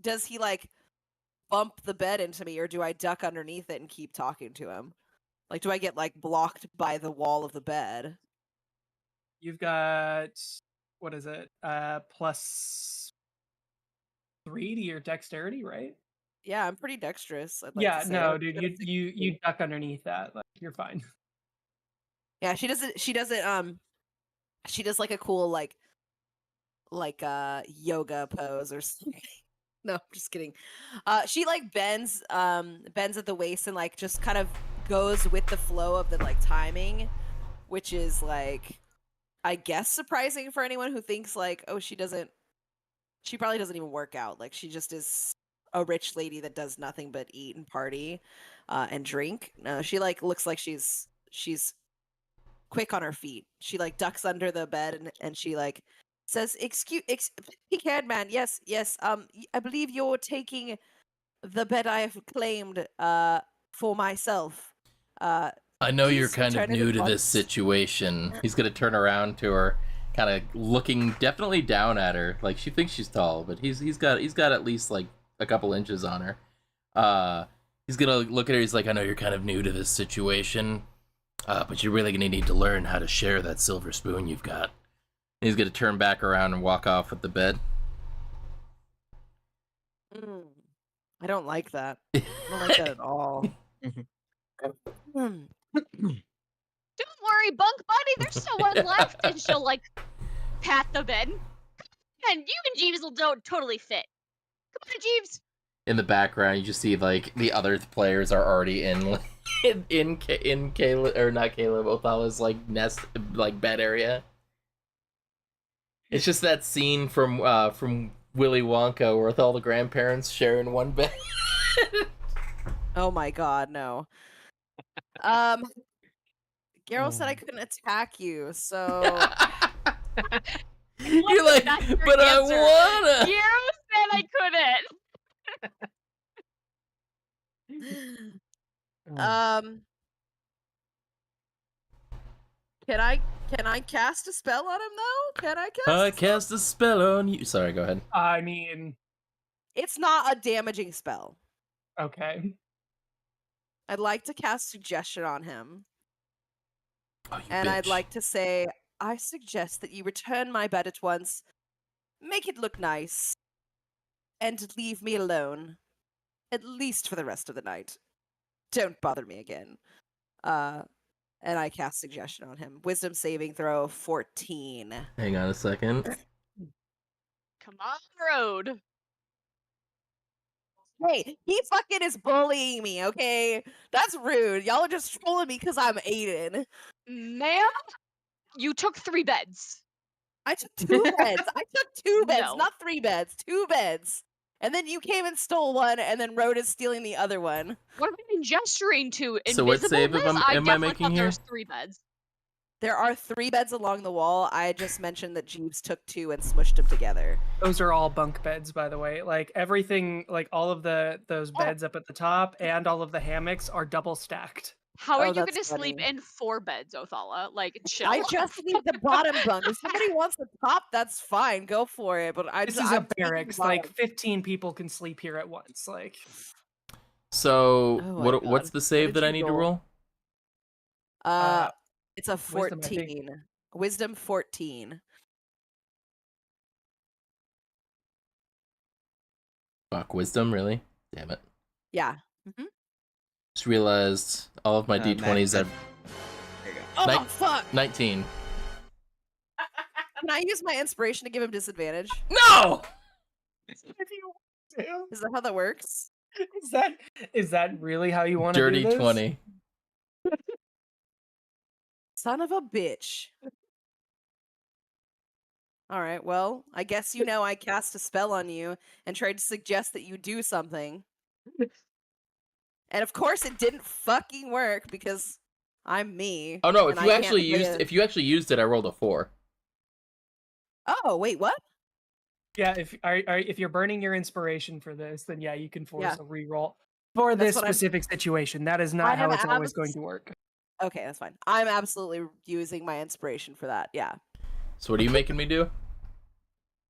does he like bump the bed into me, or do I duck underneath it and keep talking to him? Like, do I get like blocked by the wall of the bed? You've got, what is it? +3 to your dexterity, right? Yeah, I'm pretty dexterous. I'd like Yeah, to say. no, dude, you duck underneath that. Like, you're fine. Yeah, she does it. She does like a cool like yoga pose or something. No, I'm just kidding. She like bends at the waist and like just kind of goes with the flow of the like timing, which is like, I guess, surprising for anyone who thinks like, oh, she probably doesn't even work out. Like, she just is a rich lady that does nothing but eat and party and drink. No, she like looks like she's quick on her feet. She like ducks under the bed and she like says, pink-haired man, yes, I believe you're taking the bed I have claimed for myself. I know you're please kind of return it new at to this once." situation. He's gonna turn around to her, kind of looking definitely down at her, like she thinks she's tall, but he's got at least like a couple inches on her. He's gonna look at her. He's like, I know you're kind of new to this situation, but you're really gonna need to learn how to share that silver spoon you've got. And he's gonna turn back around and walk off with the bed. I don't like that. I don't like that at all. Don't worry, bunk buddy. There's someone left, and she'll like pat the bed. And you and Jeeves will totally fit. Come on, Jeeves. In the background, you just see like the other players are already in Caleb, or not Caleb, Othala's like nest, like bed area. It's just that scene from Willy Wonka where with all the grandparents sharing one bed. Oh my god, no. Garrel said I couldn't attack you, so You're like, but I wanna. Garrel and I couldn't. Can I cast a spell on him though? Can I cast? I cast a spell on you. Sorry, go ahead. I mean, It's not a damaging spell. okay. I'd like to cast suggestion on him. Oh, you And I'd bitch. like to say, I suggest that you return my bed at once, make it look nice, and leave me alone. At least for the rest of the night. Don't bother me again. And I cast suggestion on him. Wisdom saving throw 14. Hang on a second. Come on, road. Hey, he fucking is bullying me, okay? That's rude. Y'all are just trolling me because I'm Aiden. Ma'am, you took 3 beds. I took 2 beds. I took 2 beds, No. not 3 beds. 2 beds. And then you came and stole one, and then Rhoda is stealing the other one. What have I been gesturing to? So what save am I definitely making thought here? there was 3 beds. There are 3 beds along the wall. I just mentioned that Jeeves took 2 and smushed them together. Those are all bunk beds, by the way. Like everything, like all of those beds up at the top and all of the hammocks are double stacked. How are Oh, you that's going to sleep funny. in 4 beds, Othala? Like, chill. I just need the bottom bunk. If somebody wants the top, that's fine. Go for it. But This is I'm a taking the barracks. Like bottom. 15 people can sleep here at once. Like, So Oh my what's God. the save What that did I you need to roll? roll? It's a Wisdom, I think. 14. Wisdom 14. Fuck, wisdom, really? Damn it. Yeah. Just realized all of my Matt, d20s Matt, have there you go. Oh Nin- fuck! 19. Can I use my inspiration to give him disadvantage? No! if you want to. Is that how that works? Is that really how you want to do Dirty this? 20. Son of a bitch. All right, well, I guess you know I cast a spell on you and tried to suggest that you do something. And of course it didn't fucking work because I'm me. Oh no, and if I you can't actually play used a- if you actually used it, I rolled a 4. Oh, wait, what? Yeah, if you're burning your inspiration for this, then yeah, you can force Yeah. a reroll for That's this what I'm- specific situation. That is I not how am it's always going to work. Okay, that's fine. I'm absolutely using my inspiration for that. Yeah. So what are you making me do?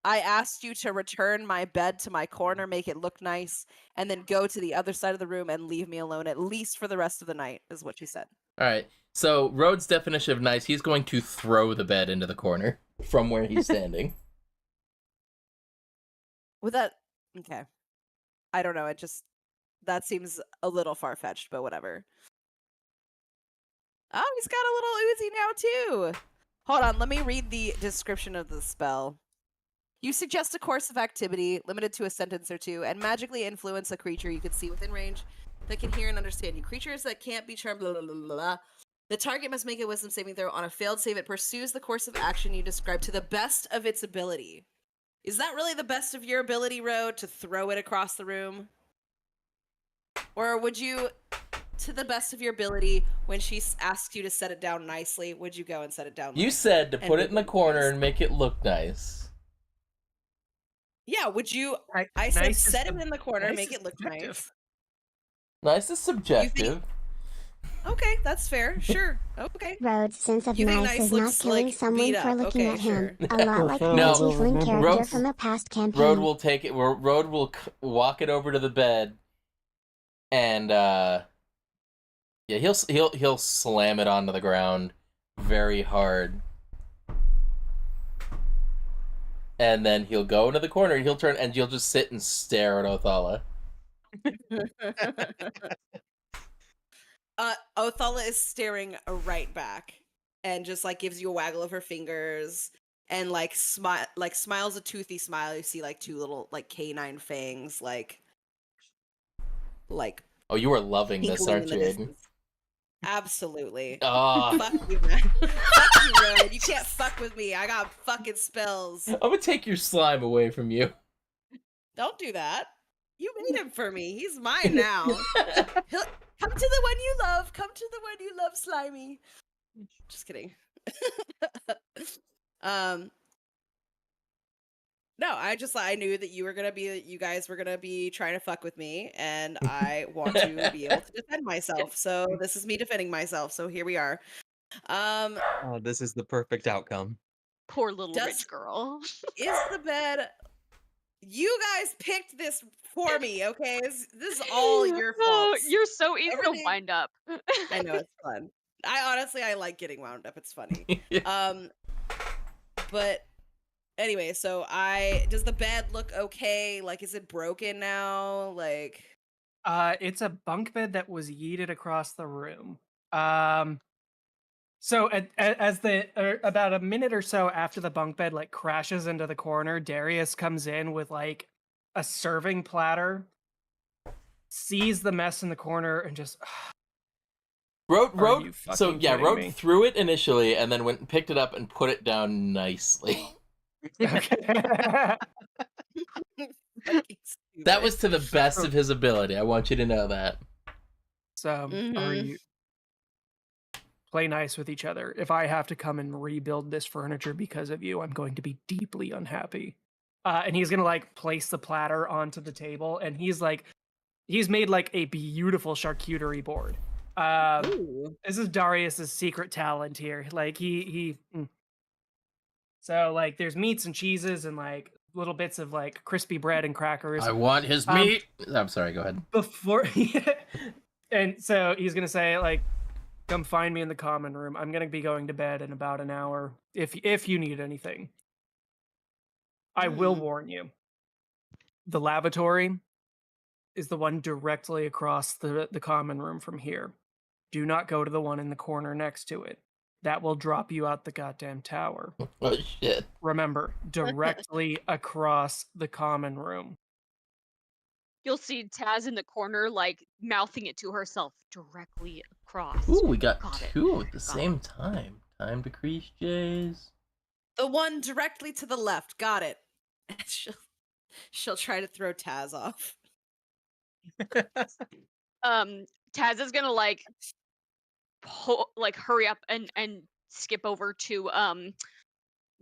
I asked you to return my bed to my corner, make it look nice, and then go to the other side of the room and leave me alone at least for the rest of the night, is what you said. Alright. So Rhodes' definition of nice, he's going to throw the bed into the corner from where he's standing. With that, okay. I don't know, that seems a little far-fetched, but whatever. Oh, he's got a little Uzi now, too! Hold on, let me read the description of the spell. You suggest a course of activity, limited to a sentence or 2, and magically influence a creature you can see within range that can hear and understand you. Creatures that can't be charmed, blah, blah, blah, blah, blah. The target must make a wisdom saving throw. On a failed save, it pursues the course of action you describe to the best of its ability. Is that really the best of your ability, Ro, to throw it across the room? Or would you, to the best of your ability, when she asks you to set it down nicely, would you go and set it down? You nice? said to And put make it in the look corner nice? and make it look nice. Yeah, would you? Right, I said nice is set it sub- in the corner, nice make is it look subjective. nice. Nice is subjective. Okay, that's fair. Sure. Okay. Rhodes' sense of You think nice nice is not looks, killing like, someone beat for up. looking Okay, at him. sure. A lot like the No, tiefling character Rhodes- from a past campaign. Road will take it. Road will walk it over to the bed, and yeah, he'll slam it onto the ground very hard, and then he'll go into the corner. He'll turn and you'll just sit and stare at Othala. Othala is staring right back and just like gives you a waggle of her fingers and like smiles a toothy smile. You see like 2 little like canine fangs like Oh, you are loving this, twinkling aren't in you, the Aiden? distance. Absolutely. Ah, Fuck you, man. Fuck you, Road. You can't fuck with me. I got fucking spells. I'm gonna take your slime away from you. Don't do that. You made him for me. He's mine now. Come to the one you love. Come to the one you love, Slimy. Just kidding. No, I knew that you guys were gonna be trying to fuck with me, and I want to be able to defend myself. So this is me defending myself. So here we are. Oh, this is the perfect outcome. Poor little rich girl. Is the bed? You guys picked this for me, okay? This is all your fault. Oh, you're so easy to wind up. I know, it's fun. I like getting wound up. It's funny. But anyway, so does the bed look okay? Like, is it broken now? Like, it's a bunk bed that was yeeted across the room. So about a minute or so after the bunk bed like crashes into the corner, Darius comes in with like a serving platter, sees the mess in the corner, and just wrote me? through it initially, and then went and picked it up and put it down nicely. Okay. That was to the best of his ability. I want you to know that. So, are you play nice with each other? If I have to come and rebuild this furniture because of you, I'm going to be deeply unhappy. And he's gonna like place the platter onto the table, and he's made like a beautiful charcuterie board. This is Darius's secret talent here. Like so like there's meats and cheeses and like little bits of like crispy bread and crackers. I want his meat. I'm sorry, go ahead. And so he's gonna say like, come find me in the common room. I'm gonna be going to bed in about an hour. If you need anything. I will warn you. The lavatory is the one directly across the common room from here. Do not go to the one in the corner next to it. That will drop you out the goddamn tower. Oh, shit. Remember, directly across the common room. You'll see Taz in the corner, like, mouthing it to herself directly across. Ooh, we got it. two at the same time. Time to crease Jays. The one directly to the left. Got it. She'll try to throw Taz off. Taz is gonna like hurry up and skip over to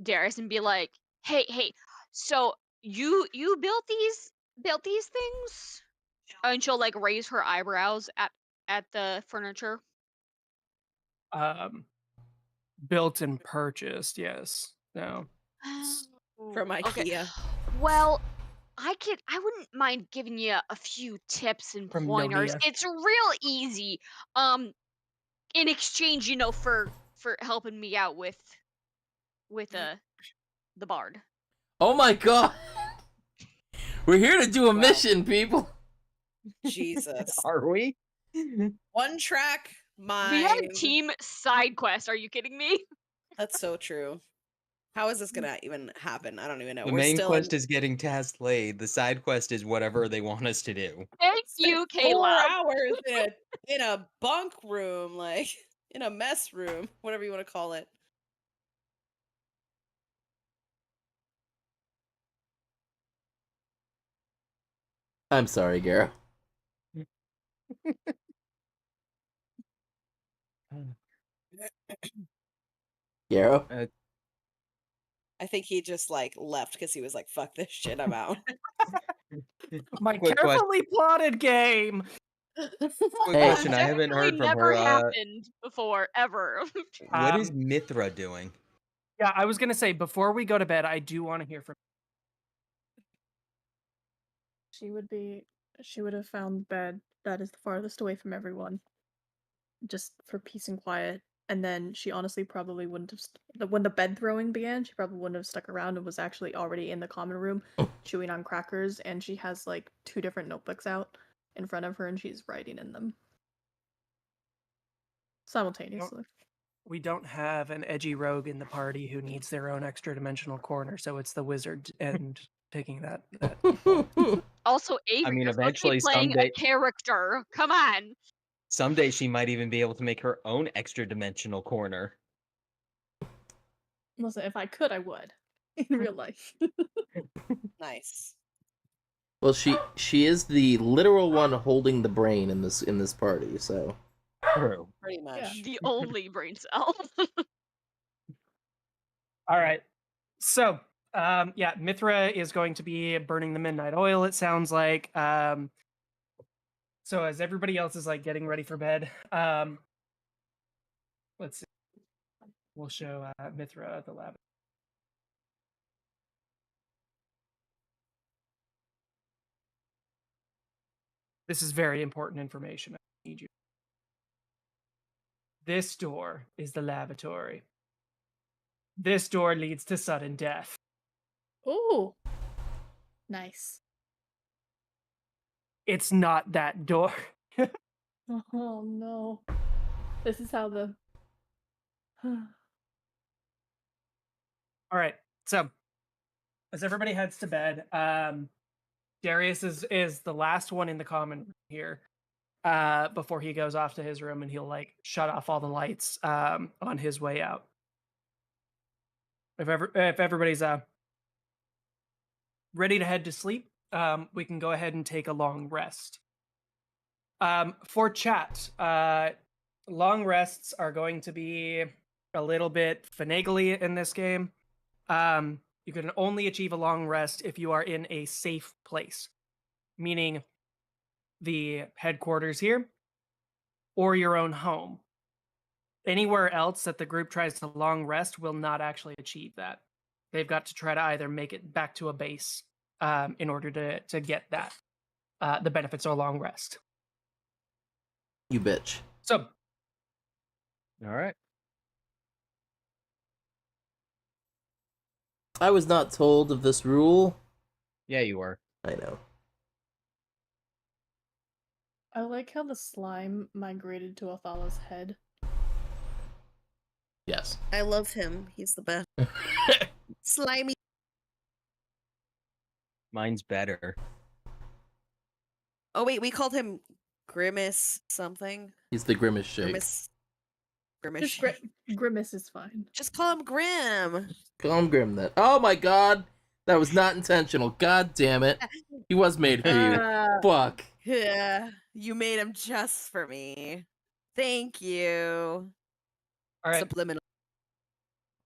Darius and be like, hey, so you built these things? And she'll like raise her eyebrows at the furniture. Built and purchased, yes. No. From IKEA. Okay. Well, I wouldn't mind giving you a few tips and From pointers. Nonia. It's real easy. In exchange, for helping me out with the bard. Oh my god! We're here to do a mission, people! Jesus. Are we? One track mind. We had a team side quest. Are you kidding me? That's so true. How is this gonna even happen? I don't even know. The We're main still quest is getting Taz laid. The side quest is whatever they want us to do. Thank you, 4 Kayla. hours in a bunk room, like in a mess room, whatever you want to call it. I'm sorry, Garo. Garo? I think he just like left because he was like, "Fuck this shit, I'm out." My Quick carefully plotted game. Quick question, I haven't heard from Never her. happened before, ever. What is Mithra doing? Yeah, I was gonna say before we go to bed, I do want to hear from. She would have found the bed that is the farthest away from everyone, just for peace and quiet. And then she honestly probably wouldn't have. When the bed throwing began, she probably wouldn't have stuck around and was actually already in the common room, chewing on crackers. And she has like 2 different notebooks out in front of her, and she's writing in them simultaneously. We don't have an edgy rogue in the party who needs their own extra dimensional corner, so it's the wizard and taking that. Also, Avery, I mean, you're supposed to be eventually, playing someday- a character. Come on. Someday she might even be able to make her own extra dimensional corner. Listen, if I could, I would in real life. Nice. Well, she is the literal one holding the brain in this party, so. True. Pretty much. The only brain cell. All right. So, Yeah, Mithra is going to be burning the midnight oil, it sounds like. So as everybody else is like getting ready for bed, let's see. We'll show Mithra the lab. This is very important information. I need you. This door is the lavatory. This door leads to sudden death. Ooh. Nice. It's not that door. Oh no. This is how the All right. So, as everybody heads to bed, Darius is the last one in the common room here. Before he goes off to his room, and he'll like shut off all the lights on his way out. If everybody's ready to head to sleep, we can go ahead and take a long rest. For chat, long rests are going to be a little bit finagly in this game. You can only achieve a long rest if you are in a safe place, meaning the headquarters here or your own home. Anywhere else that the group tries to long rest will not actually achieve that. They've got to try to either make it back to a base in order to get that, the benefits of a long rest. You bitch. So, All right. I was not told of this rule. Yeah, you were. I know. I like how the slime migrated to Othala's head. Yes. I love him. He's the best. Slimy. Mine's better. Oh wait, we called him Grimace something. He's the Grimace Shake. Grimace. Just Grimace is fine. Just call him Grim. Call him Grim then. Oh my god! That was not intentional. God damn it. He was made for you. Fuck. Yeah, you made him just for me. Thank you. all right. Subliminal.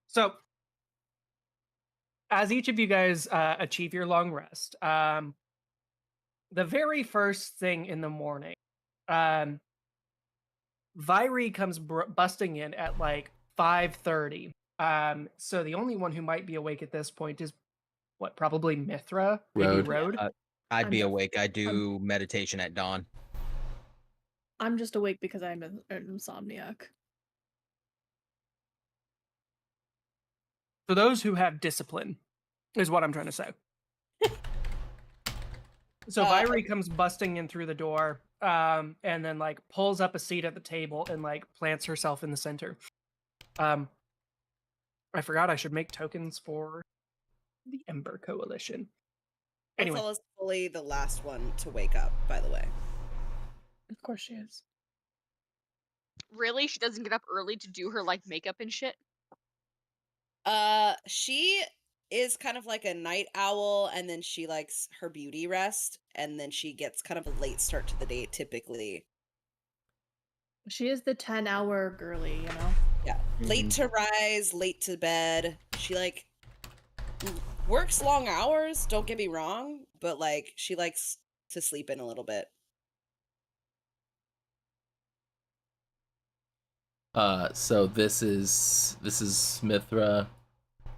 So, as each of you guys achieve your long rest, the very first thing in the morning, Vyri comes busting in at like 5:30. So the only one who might be awake at this point is probably Mithra, maybe Road. I'd be awake. I do meditation at dawn. I'm just awake because I'm an insomniac. For those who have discipline, is what I'm trying to say. So Vyri comes busting in through the door, and then like pulls up a seat at the table and like plants herself in the center. I forgot I should make tokens for the Ember Coalition. Anyway, Othala's fully the last one to wake up, by the way. Of course she is. Really? She doesn't get up early to do her like makeup and shit? She is kind of like a night owl, and then she likes her beauty rest, and then she gets kind of a late start to the day typically. She is the 10-hour girly, you know? Yeah. Late to rise, late to bed. She like works long hours, don't get me wrong, but like she likes to sleep in a little bit. So this is Mithra,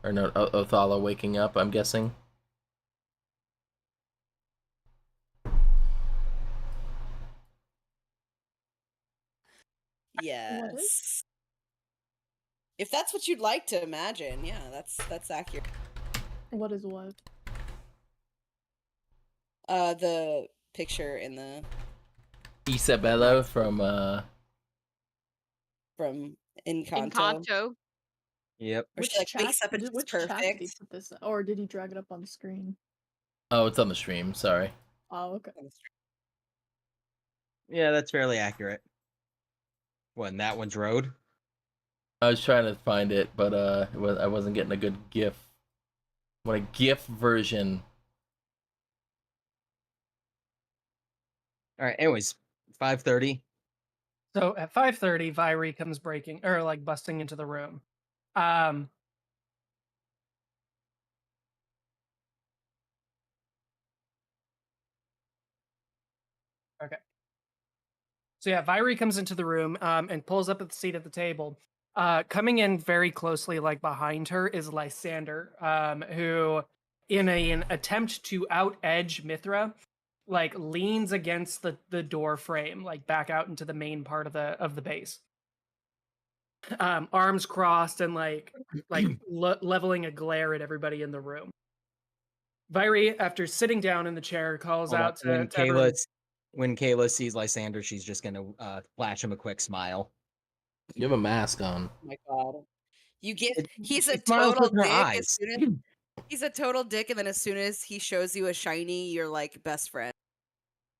or no, Othala waking up, I'm guessing. Yes. If that's what you'd like to imagine, yeah, that's accurate. What is what? The picture in the Isabella from Encanto. Encanto. Yep. Where she like wakes up and it's Which chat did he perfect. put this? Or did he drag it up on the screen? Oh, it's on the stream, sorry. Oh, okay. Yeah, that's fairly accurate. What, and that one's Road? I was trying to find it, but I wasn't getting a good GIF. I want a GIF version. All right. Anyways, 5:30. so at 5:30, Vyri comes busting into the room. So yeah, Vyrie comes into the room and pulls up at the seat at the table. Coming in very closely, like behind her, is Lysander, who, in an attempt to out-edge Mithra, like leans against the door frame, like back out into the main part of the base. Arms crossed and like leveling a glare at everybody in the room. Vyrie, after sitting down in the chair, calls Hold on. out to everyone. When Kayla sees Lysander, she's just gonna flash him a quick smile. You have a mask on. Oh my god. You get he's She a smiles total with her dick eyes. as soon as he's a total dick, and then as soon as he shows you a shiny, you're like best friend.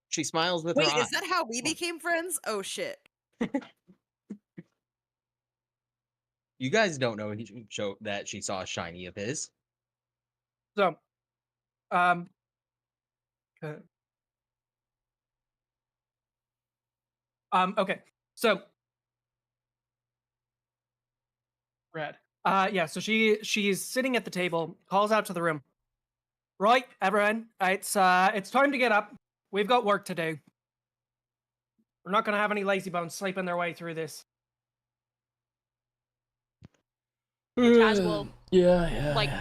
She smiles with Wait, her eyes. is that how we became friends? Oh shit. You guys don't know that she saw a shiny of his. So, okay. Okay. So, Red. Yeah. So she's sitting at the table, calls out to the room. Right, everyone. It's time to get up. We've got work to do. We're not gonna have any lazy bones sleeping their way through this. Taz will Yeah. like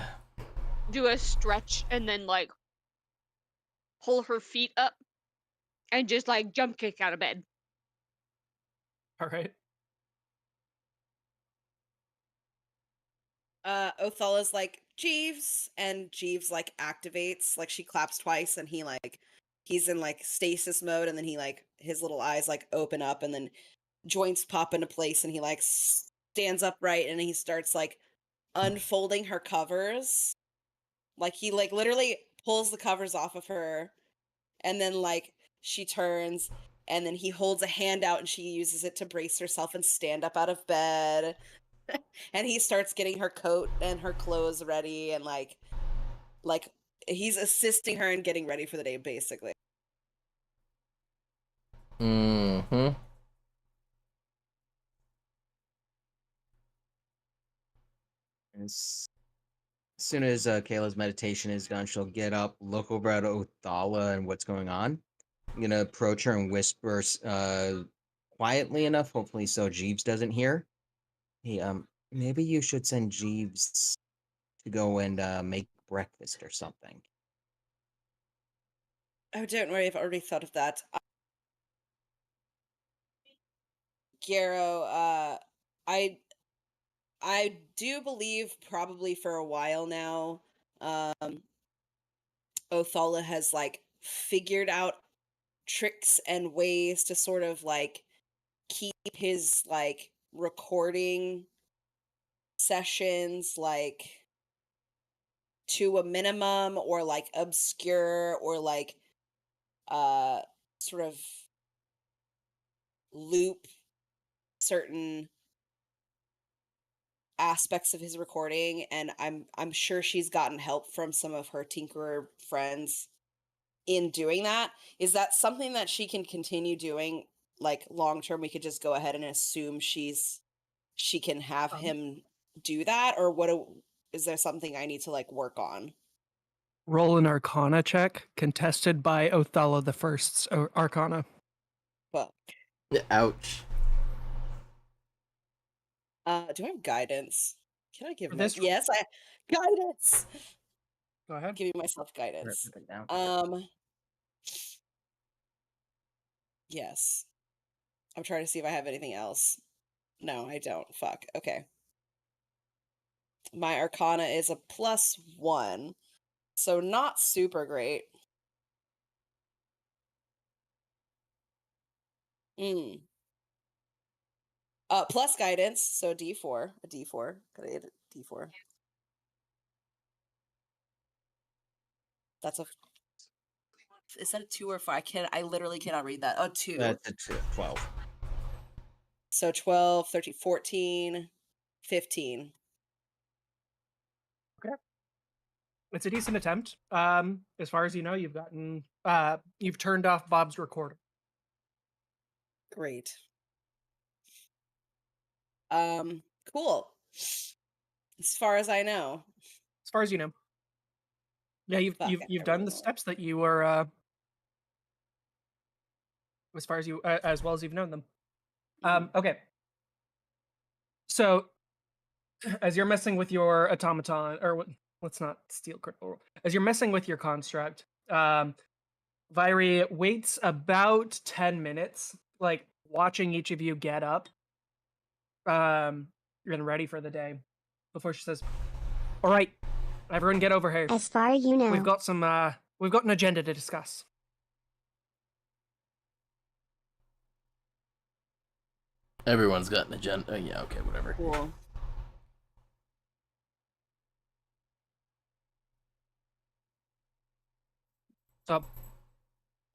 do a stretch and then like pull her feet up and just like jump kick out of bed. All right. Othala's like, Jeeves, and Jeeves like activates, like she claps twice and he's in like stasis mode, and then he like his little eyes like open up and then joints pop into place, and he like stands upright and he starts like unfolding her covers. Like he like literally pulls the covers off of her, and then like she turns, and then he holds a hand out and she uses it to brace herself and stand up out of bed. And he starts getting her coat and her clothes ready, and like he's assisting her in getting ready for the day, basically. Mm-hmm. As soon as Kayla's meditation is done, she'll get up, look over at Othala and what's going on. I'm gonna approach her and whisper quietly enough, hopefully so Jeeves doesn't hear. Hey, maybe you should send Jeeves to go and make breakfast or something. Oh, don't worry, I've already thought of that. Garrow, I do believe probably for a while now, Othala has like figured out tricks and ways to sort of like keep his like recording sessions like to a minimum, or like obscure, or like sort of loop certain aspects of his recording, and I'm sure she's gotten help from some of her tinkerer friends in doing that. Is that something that she can continue doing like long term? We could just go ahead and assume she can have him do that, or is there something I need to like work on? Roll an Arcana check, contested by Othala the First's Arcana. Well, Ouch. do I have guidance? Can I give For my this- yes? I guidance. Go ahead. Giving myself guidance. Write it down. Yes. I'm trying to see if I have anything else. No, I don't. Fuck. Okay. My Arcana is a +1, so not super great. Plus guidance, so D4, a D4. Gotta hit a D4. That's a. Is that a 2 or 5? I literally cannot read that. Oh, 2. That's a 12. So 12, 13, 14, 15. Okay. It's a decent attempt. As far as you know, you've turned off Bob's recorder. Great. Cool. As far as I know. As far as you know. Yeah, you've Fuck, you've I you've really done the don't. steps that you were as far as you as well as you've known them. Okay. So, as you're messing with your automaton, or let's not steal critical role. As you're messing with your construct, Vyri waits about 10 minutes, like watching each of you get up, and ready for the day, before she says, "All right, everyone, get over here. As far as you know. We've got an agenda to discuss." Everyone's got an agenda. Yeah, okay, whatever. Cool. So,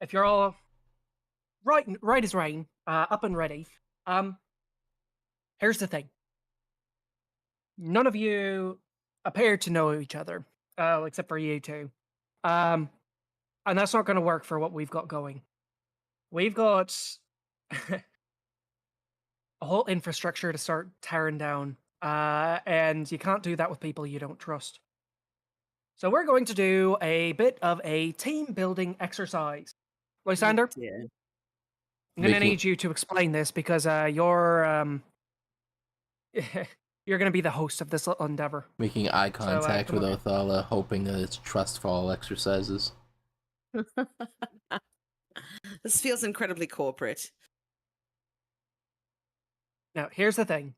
if you're all right as rain, up and ready, here's the thing. None of you appear to know each other, except for you two. And that's not going to work for what we've got going. We've got a whole infrastructure to start tearing down, and you can't do that with people you don't trust. So we're going to do a bit of a team building exercise. Lysander, Yeah. I'm going to need you to explain this because you're you're going to be the host of this little endeavor. Making eye contact come with on. Othala, hoping that it's trust fall exercises. This feels incredibly corporate. Now, here's the thing.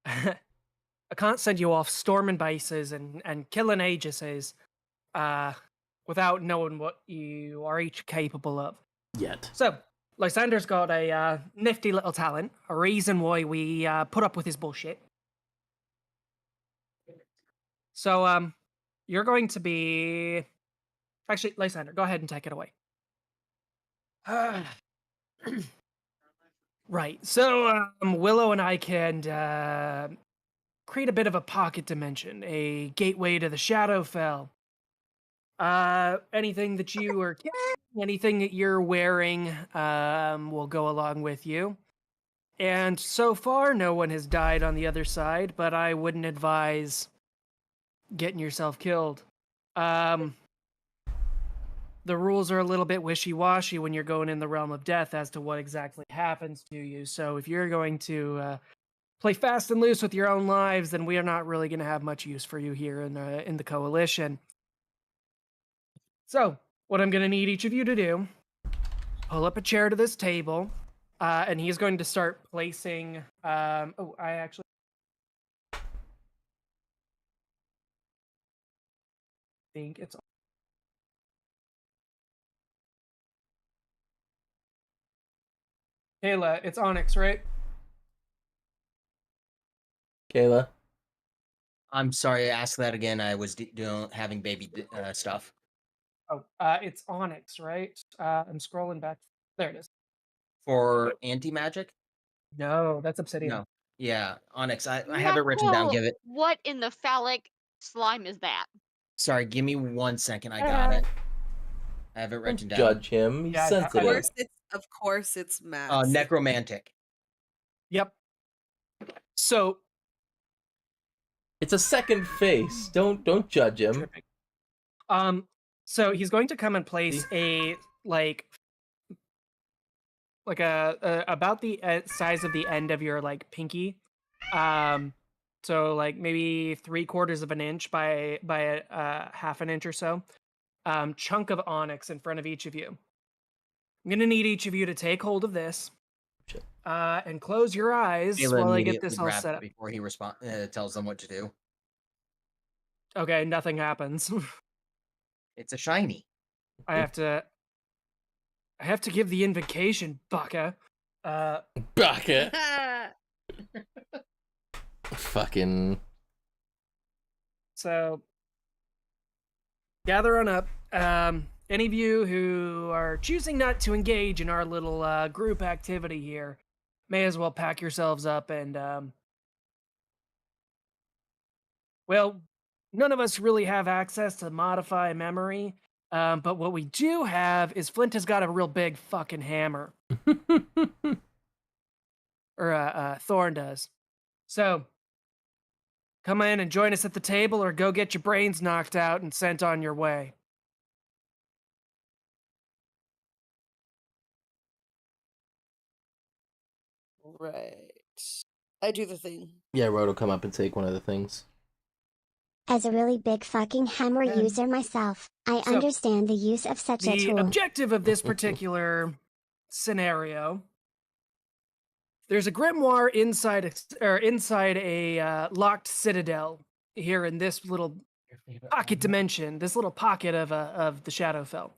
I can't send you off storming bases and killing Aegises without knowing what you are each capable of. Yet. So, Lysander's got a nifty little talent, a reason why we put up with his bullshit. So, you're going to be... Actually, Lysander, go ahead and take it away. Right, so Willow and I can create a bit of a pocket dimension, a gateway to the Shadowfell. Anything that you are carrying, anything that you're wearing will go along with you. And so far, no one has died on the other side, but I wouldn't advise getting yourself killed. The rules are a little bit wishy-washy when you're going in the realm of death as to what exactly happens to you. So if you're going to play fast and loose with your own lives, then we are not really going to have much use for you here in the coalition. So what I'm going to need each of you to do, pull up a chair to this table, and he's going to start placing... I actually... think it's... Kayla, it's Onyx, right? Kayla? I'm sorry, ask that again. I was having baby stuff. Oh, it's Onyx, right? I'm scrolling back. There it is. For anti-magic? No, that's Obsidian. No. Yeah, Onyx. I have it written down. Give it. What in the phallic slime is that? Sorry, give me 1 second. I got it. I have it written down. Judge him. He's Yeah, sensitive. Of course, it's Matt. Necromantic. Yep. So It's a second face. Don't judge him. So he's going to come and place a about the size of the end of your pinky, so maybe 3/4 of an inch by a half an inch or so, chunk of onyx in front of each of you. I'm gonna need each of you to take hold of this, and close your eyes while I get this all set up. Before he tells them what to do. Okay, nothing happens. It's a shiny. I have to give the invocation, Baka. Baka. Fucking. So, gather on up. Any of you who are choosing not to engage in our little group activity here, may as well pack yourselves up and, well, none of us really have access to modify memory, but what we do have is Flint has got a real big fucking hammer. Or Thorn does. So, come in and join us at the table or go get your brains knocked out and sent on your way. Right. I do the thing. Yeah, Rod will come up and take one of the things. As a really big fucking hammer Okay. user myself, I So, understand the use of such a The tool. objective of this particular scenario, there's a grimoire inside a locked citadel here in this little pocket dimension, this little pocket of the Shadowfell.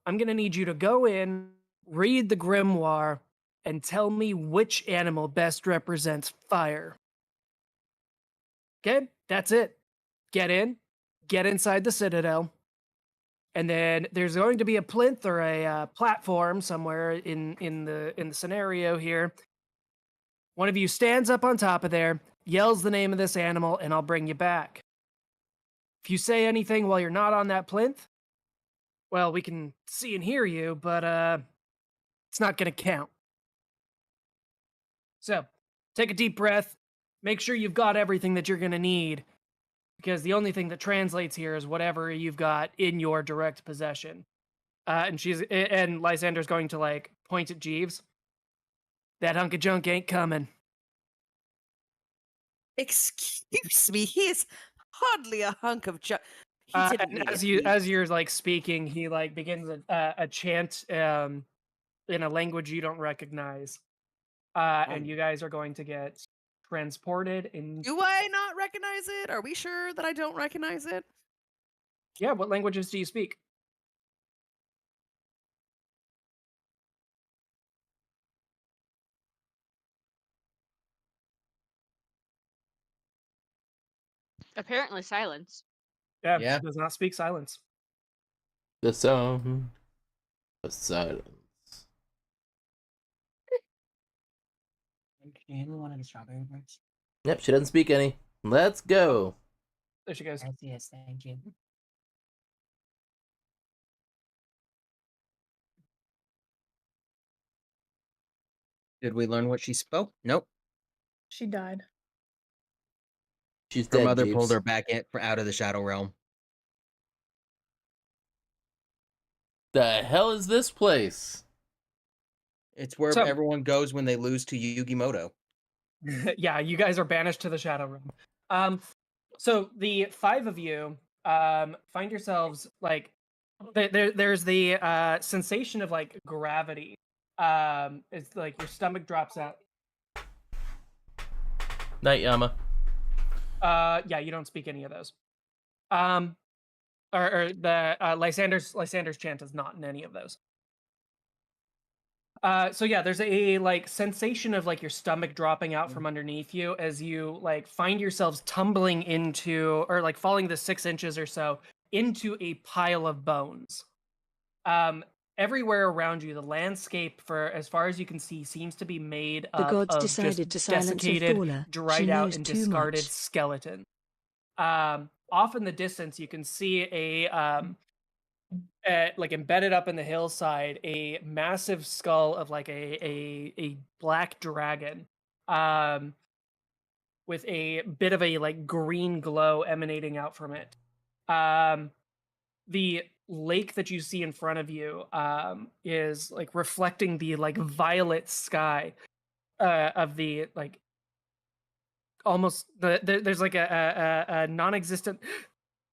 I'm gonna need you to go in, read the grimoire, and tell me which animal best represents fire. Okay, that's it. Get in, get inside the citadel, and then there's going to be a plinth or a platform somewhere in the scenario here. One of you stands up on top of there, yells the name of this animal, and I'll bring you back. If you say anything while you're not on that plinth, well, we can see and hear you, but it's not going to count. So, take a deep breath. Make sure you've got everything that you're going to need, because the only thing that translates here is whatever you've got in your direct possession. And Lysander's going to like point at Jeeves. That hunk of junk ain't coming. Excuse me, he is hardly a hunk of junk. And as you're like speaking, he like begins a chant in a language you don't recognize, and you guys are going to get transported in. Do I not recognize it? Are we sure that I don't recognize it? Yeah, what languages do you speak? Apparently silence. Yeah, Yeah. she does not speak silence. The sound of silence. Can you hand me one of the strawberry ones? Yep, she doesn't speak any. Let's go. There she goes. Yes, thank you. Did we learn what she spoke? Nope. She died. She's Her dead, mother Jeeves. pulled her back out of the Shadow Realm. The hell is this place? It's where So- everyone goes when they lose to Yugimoto. Yeah, you guys are banished to the Shadow Realm. So the five of you find yourselves like there's the sensation of like gravity. It's like your stomach drops out. Night, Yama. Yeah, you don't speak any of those. Or the Lysander's chant is not in any of those. So yeah, there's a like sensation of like your stomach dropping out from underneath you as you like find yourselves tumbling into or like falling the 6 inches or so into a pile of bones. Everywhere around you, the landscape, for as far as you can see, seems to be made The up gods of decided just to silence desiccated, Thorla. dried She out, knows and too discarded much. skeleton. Off in the distance, you can see like embedded up in the hillside, a massive skull of like a black dragon, with a bit of a like green glow emanating out from it. The lake that you see in front of you is like reflecting the like violet sky of the like almost there's like a non-existent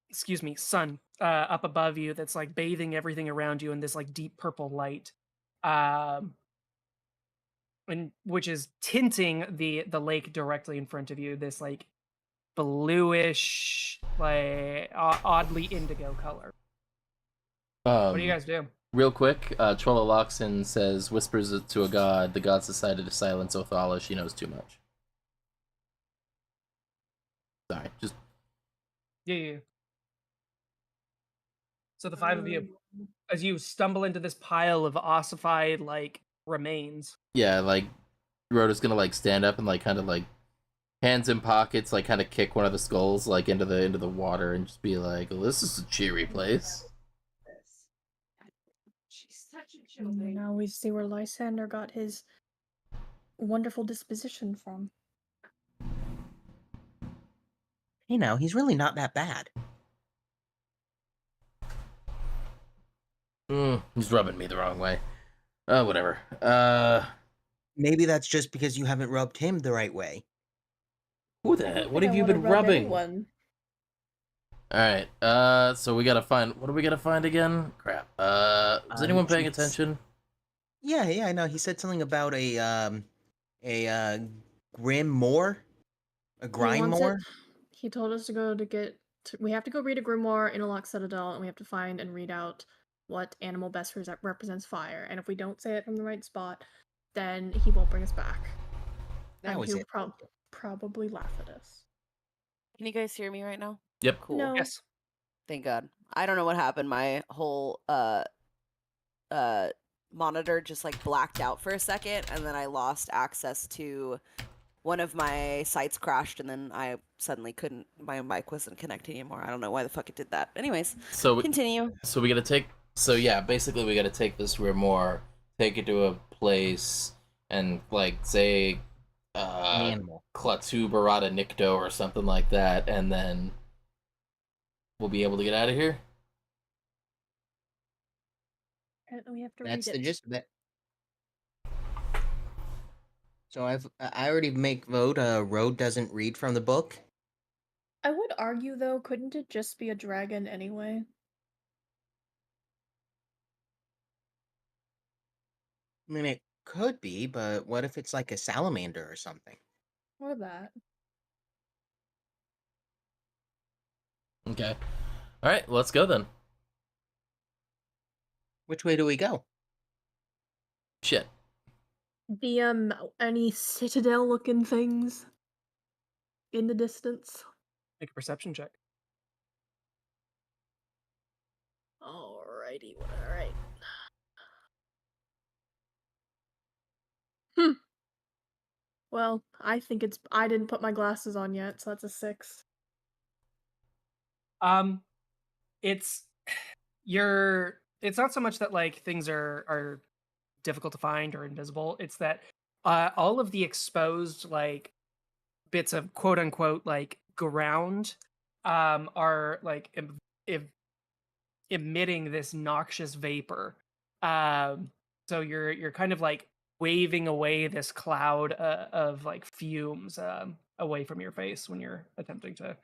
excuse me sun up above you that's like bathing everything around you in this like deep purple light, and which is tinting the lake directly in front of you, this like bluish, like oddly indigo color. What do you guys do? Real quick, Trolloloxin says, whispers it to a god, the gods decided to silence Othala, she knows too much. Sorry, just... Yeah. So the five of you, as you stumble into this pile of ossified, like, remains. Yeah, like, Rhoda's gonna, like, stand up and, like, kind of, like, hands in pockets, like, kind of kick one of the skulls, like, into the water and just be like, well, this is a cheery place. Now we see where Lysander got his wonderful disposition from. Hey, now he's really not that bad. He's rubbing me the wrong way. Whatever. maybe that's just because you haven't rubbed him the right way. Who I the don't heck? think What I have you wanna been rub rubbing? anyone. All right. So we gotta find. What do we gotta find again? Crap. Is anyone paying attention? Yeah, I know. He said something about a grimoire, a He wants grimoire. it. He told us to go to get. We have to go read a grimoire in a locked citadel, and we have to find and read out what animal best represents fire. And if we don't say it from the right spot, then he won't bring us back. That And was he'll it. probably laugh at us. Can you guys hear me right now? Yep. Cool. No. Yes. Thank God. I don't know what happened. My whole monitor just like blacked out for a second, and then I lost access to one of my sites crashed, and then I suddenly couldn't. My mic wasn't connecting anymore. I don't know why the fuck it did that. Anyways, So continue. So we gotta take. So yeah, basically we gotta take this grimoire, take it to a place, and like say, An animal. Klaatu Barada Nikto or something like that, and then we'll be able to get out of here. And we have to That's read the it. gist of it. So I already make vote. Road doesn't read from the book. I would argue though, couldn't it just be a dragon anyway? I mean, it could be, but what if it's like a salamander or something? Or that. Okay. All right. Let's go then. Which way do we go? Shit. The any citadel looking things in the distance? Make a perception check. Alrighty, alright. Well, I think I didn't put my glasses on yet, so that's a 6. It's it's not so much that like things are difficult to find or invisible. It's that all of the exposed like bits of quote unquote like ground are like emitting this noxious vapor. So you're kind of like waving away this cloud of like fumes away from your face when you're attempting to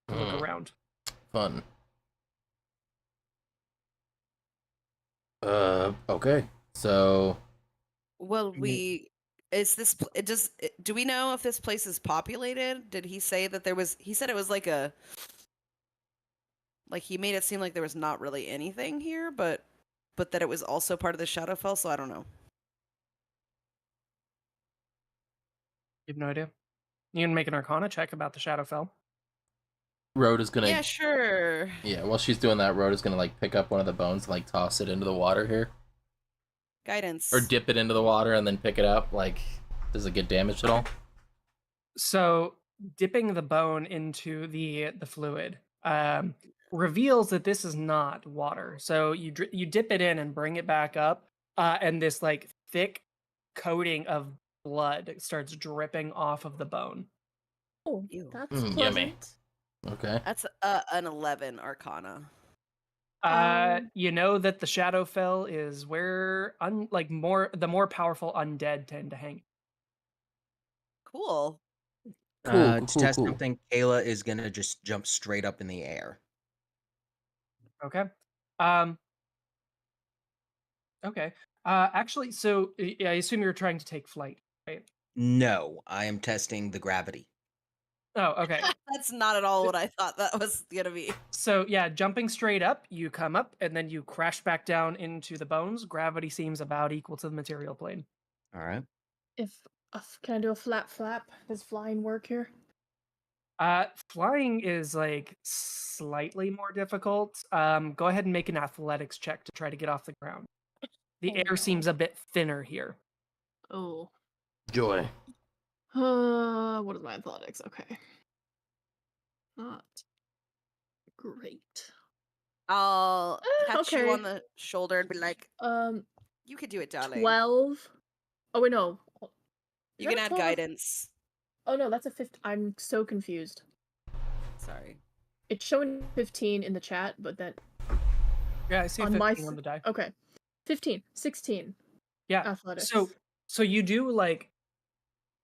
look around. Fun. Okay. So. Well, do we know if this place is populated? Did he say that there was? He said it was like he made it seem like there was not really anything here, but that it was also part of the Shadowfell. So I don't know. You have no idea. You can make an Arcana check about the Shadowfell. Road is gonna. Yeah, sure. Yeah, while she's doing that, Road is gonna like pick up one of the bones, and, like toss it into the water here, Guidance. or dip it into the water and then pick it up. Like, does it get damaged at all? So dipping the bone into the fluid reveals that this is not water. So you dip it in and bring it back up, and this like thick coating of blood starts dripping off of the bone. Oh, Ew. that's Yummy. pleasant. Okay. That's an 11 Arcana. You know that the Shadowfell is where the more powerful undead tend to hang. Cool. To test something, Kayla is gonna just jump straight up in the air. Okay. Okay. Actually, so I assume you're trying to take flight, right? No, I am testing the gravity. Oh, okay. That's not at all what I thought that was gonna be. So yeah, jumping straight up, you come up and then you crash back down into the bones. Gravity seems about equal to the material plane. All right. Can I do a flat flap? Does flying work here? Flying is like slightly more difficult. Go ahead and make an athletics check to try to get off the ground. The air seems a bit thinner here. Oh. Joy. What is my athletics? Okay. Not great. I'll touch you okay. on the shoulder and be like, you could do it, darling. 12. Oh wait, no. You can add guidance. Oh no, that's a 15. I'm so confused. Sorry. It's showing 15 in the chat, but that. Yeah, I see a 15 on the die. Okay. 15. 16. Yeah. Athletics. So you do like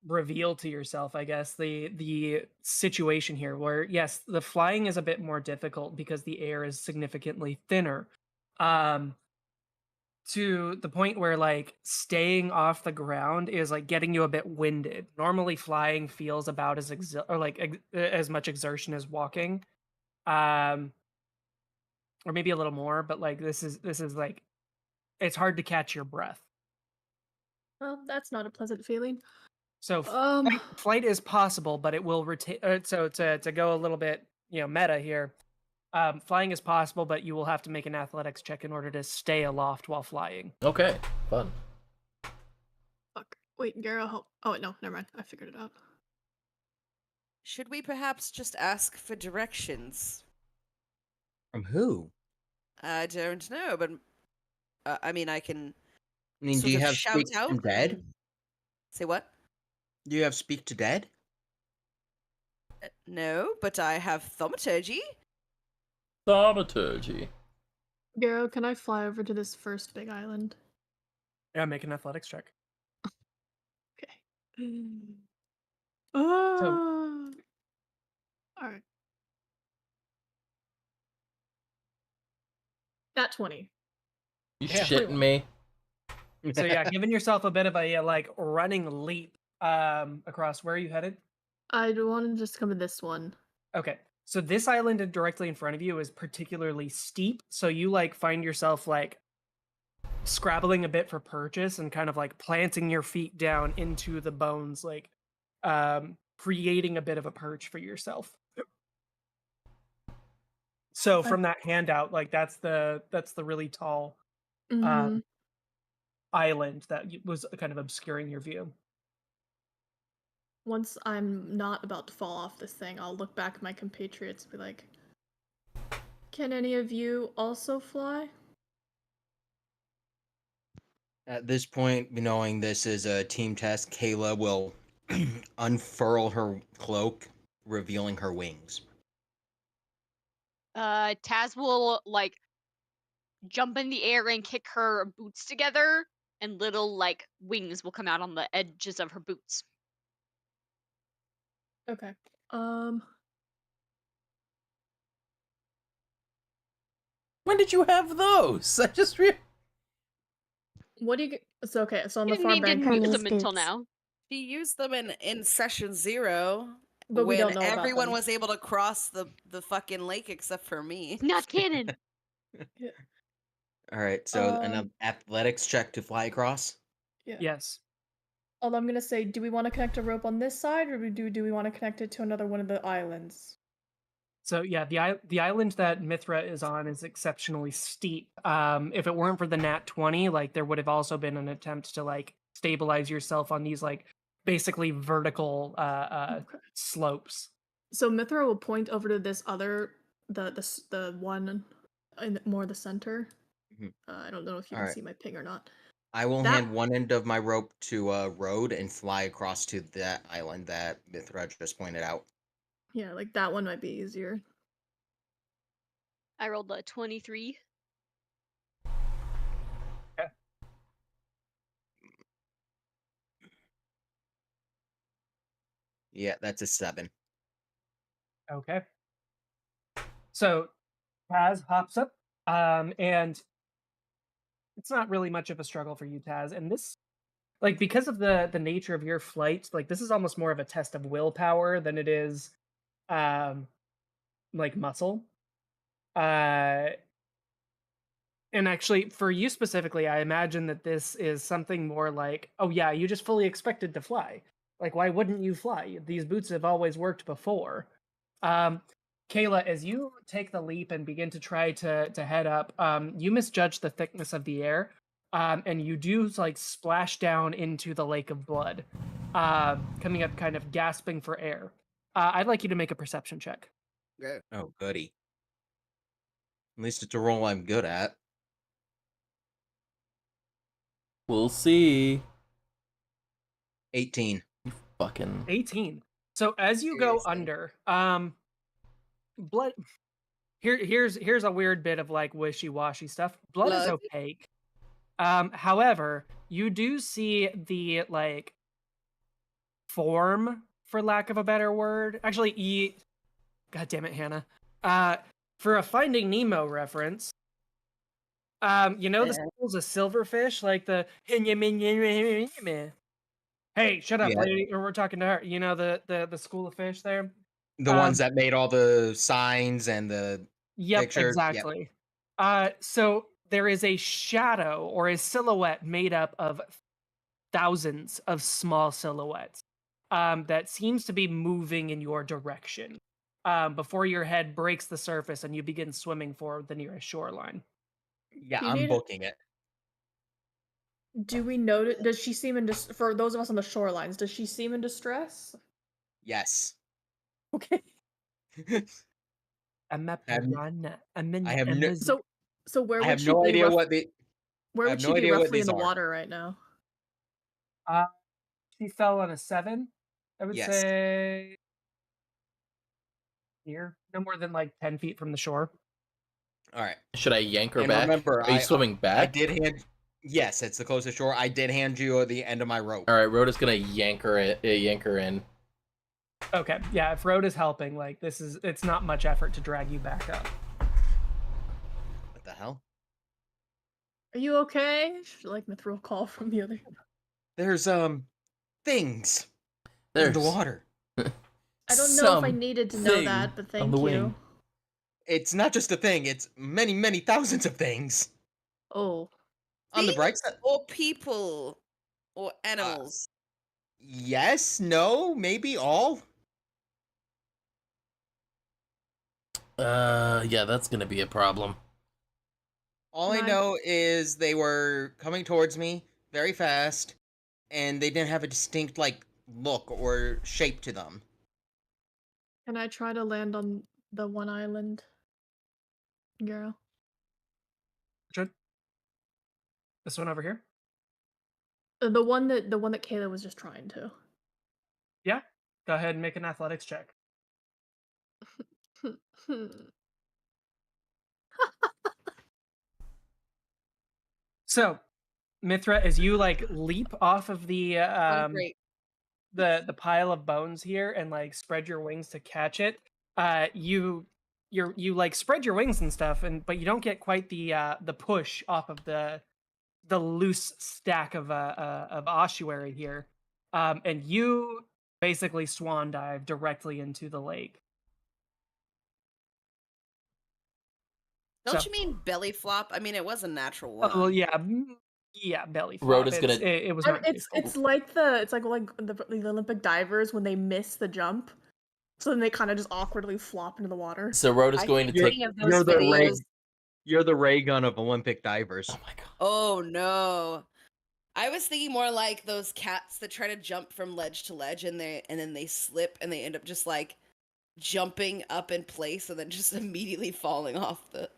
reveal to yourself, I guess, the situation here where yes, the flying is a bit more difficult because the air is significantly thinner. To the point where like staying off the ground is like getting you a bit winded. Normally flying feels about as as much exertion as walking. Or maybe a little more, but like this is like it's hard to catch your breath. Well, that's not a pleasant feeling. So flight is possible, but it will retain. So to go a little bit, meta here, flying is possible, but you will have to make an athletics check in order to stay aloft while flying. Okay, fun. Fuck. Wait, Garo. Oh no, never mind. I figured it out. Should we perhaps just ask for directions? From who? I don't know, but I mean, I can. I mean, do sort you of have shout speak out to dead? and- Say what? Do you have speak to dead? No, but I have thaumaturgy. Thaumaturgy. Garo, can I fly over to this first big island? Yeah, make an athletics check. Okay. Oh. All right. That 20. You Yeah. shitting me? So yeah, giving yourself a bit of a like running leap across. Where are you headed? I want to just come to this one. Okay. So this island directly in front of you is particularly steep, so you like find yourself like scrabbling a bit for purchase and kind of like planting your feet down into the bones, like creating a bit of a perch for yourself. So from that handout, like that's the really tall Mhm. island that was kind of obscuring your view. Once I'm not about to fall off this thing, I'll look back at my compatriots and be like, can any of you also fly? At this point, knowing this is a team test, Kayla will unfurl her cloak, revealing her wings. Taz will like jump in the air and kick her boots together, and little like wings will come out on the edges of her boots. Okay. When did you have those? I just What do you get? So okay, so on the Didn't far need back, to use them until now. She used them in session 0, but we when don't know about everyone them. was able to cross the fucking lake except for me. Not canon. All right, so Um, an athletics check to fly across. Yeah. Yes. Although I'm gonna say, do we want to connect a rope on this side, or do we want to connect it to another one of the islands? So yeah, the island that Mithra is on is exceptionally steep. If it weren't for the nat 20, like there would have also been an attempt to like stabilize yourself on these like basically vertical slopes. So Mithra will point over to this other, the one in more the center. Mhm. I don't know if you All can right. see my ping or not. I will That- hand one end of my rope to Road and fly across to that island that Mithra just pointed out. Yeah, like that one might be easier. I rolled a 23. Yeah, that's a 7. Okay. So Taz hops up, and it's not really much of a struggle for you, Taz. And this, like, because of the nature of your flight, like this is almost more of a test of willpower than it is, like muscle. And actually, for you specifically, I imagine that this is something more like, oh yeah, you just fully expected to fly. Like, why wouldn't you fly? These boots have always worked before. Kayla, as you take the leap and begin to try to head up, you misjudge the thickness of the air, and you do like splash down into the lake of blood, coming up kind of gasping for air. I'd like you to make a perception check. Yeah. Oh, goody. At least it's a role I'm good at. We'll see. 18. Fucking 18. So as you go Seriously. under, blood. Here's a weird bit of like wishy-washy stuff. Blood is Blood? opaque. However, you do see the like form, for lack of a better word. Actually, God damn it, Hannah. For a Finding Nemo reference, the school's a silverfish, like the hey, shut up, Yeah. lady, or we're talking to her. You know the school of fish there. The ones that made all the signs and the Yep, picture. Yep. exactly. So there is a shadow or a silhouette made up of thousands of small silhouettes that seems to be moving in your direction before your head breaks the surface and you begin swimming for the nearest shoreline. Yeah, You I'm need- booking it. Do we notice? Does she seem in for those of us on the shorelines? Does she seem in distress? Yes. Okay. I'm a I'm- piranha. I have no. So where I would have she no be? idea what the. Where I would have she no be idea what roughly in these the are. water right now? She fell on a 7. I would Yes. say here, no more than like 10 feet from the shore. All right. Should I yank her And back? remember, Are you swimming back? I did hand. Yes, it's the closest shore. I did hand you the end of my rope. All right, Rhoda's gonna yank her in. Okay, yeah. If Rhoda's helping, like it's not much effort to drag you back up. What the hell? Are you okay? Should like throw a call from the other. There's things in There's the water. I don't know if I needed to know thing that, but on thank the you. wing. It's not just a thing. It's many, many thousands of things. Oh. On the bright side, Or people. Or animals. yes, no, maybe all. Yeah, that's gonna be a problem. All I Right. know is they were coming towards me very fast, and they didn't have a distinct like look or shape to them. Can I try to land on the one island, girl? Should this one over here? The one that Kayla was just trying to. Yeah. Go ahead and make an athletics check. So, Mithra, as you like leap off of the Great. the pile of bones here and like spread your wings to catch it, you like spread your wings and stuff, but you don't get quite the push off of the loose stack of ossuary here, and you basically swan dive directly into the lake. Don't So- you mean belly flop? I mean, it was a natural one. Oh well, yeah, belly flop. Rhoda's gonna- It was I not. mean, it's like the Olympic divers when they miss the jump, so then they kind of just awkwardly flop into the water. So Rhoda's going to take. Speaking of those videos, You're the ray gun of Olympic divers. Oh my god. oh no. I was thinking more like those cats that try to jump from ledge to ledge and then they slip and they end up just like jumping up in place and then just immediately falling off the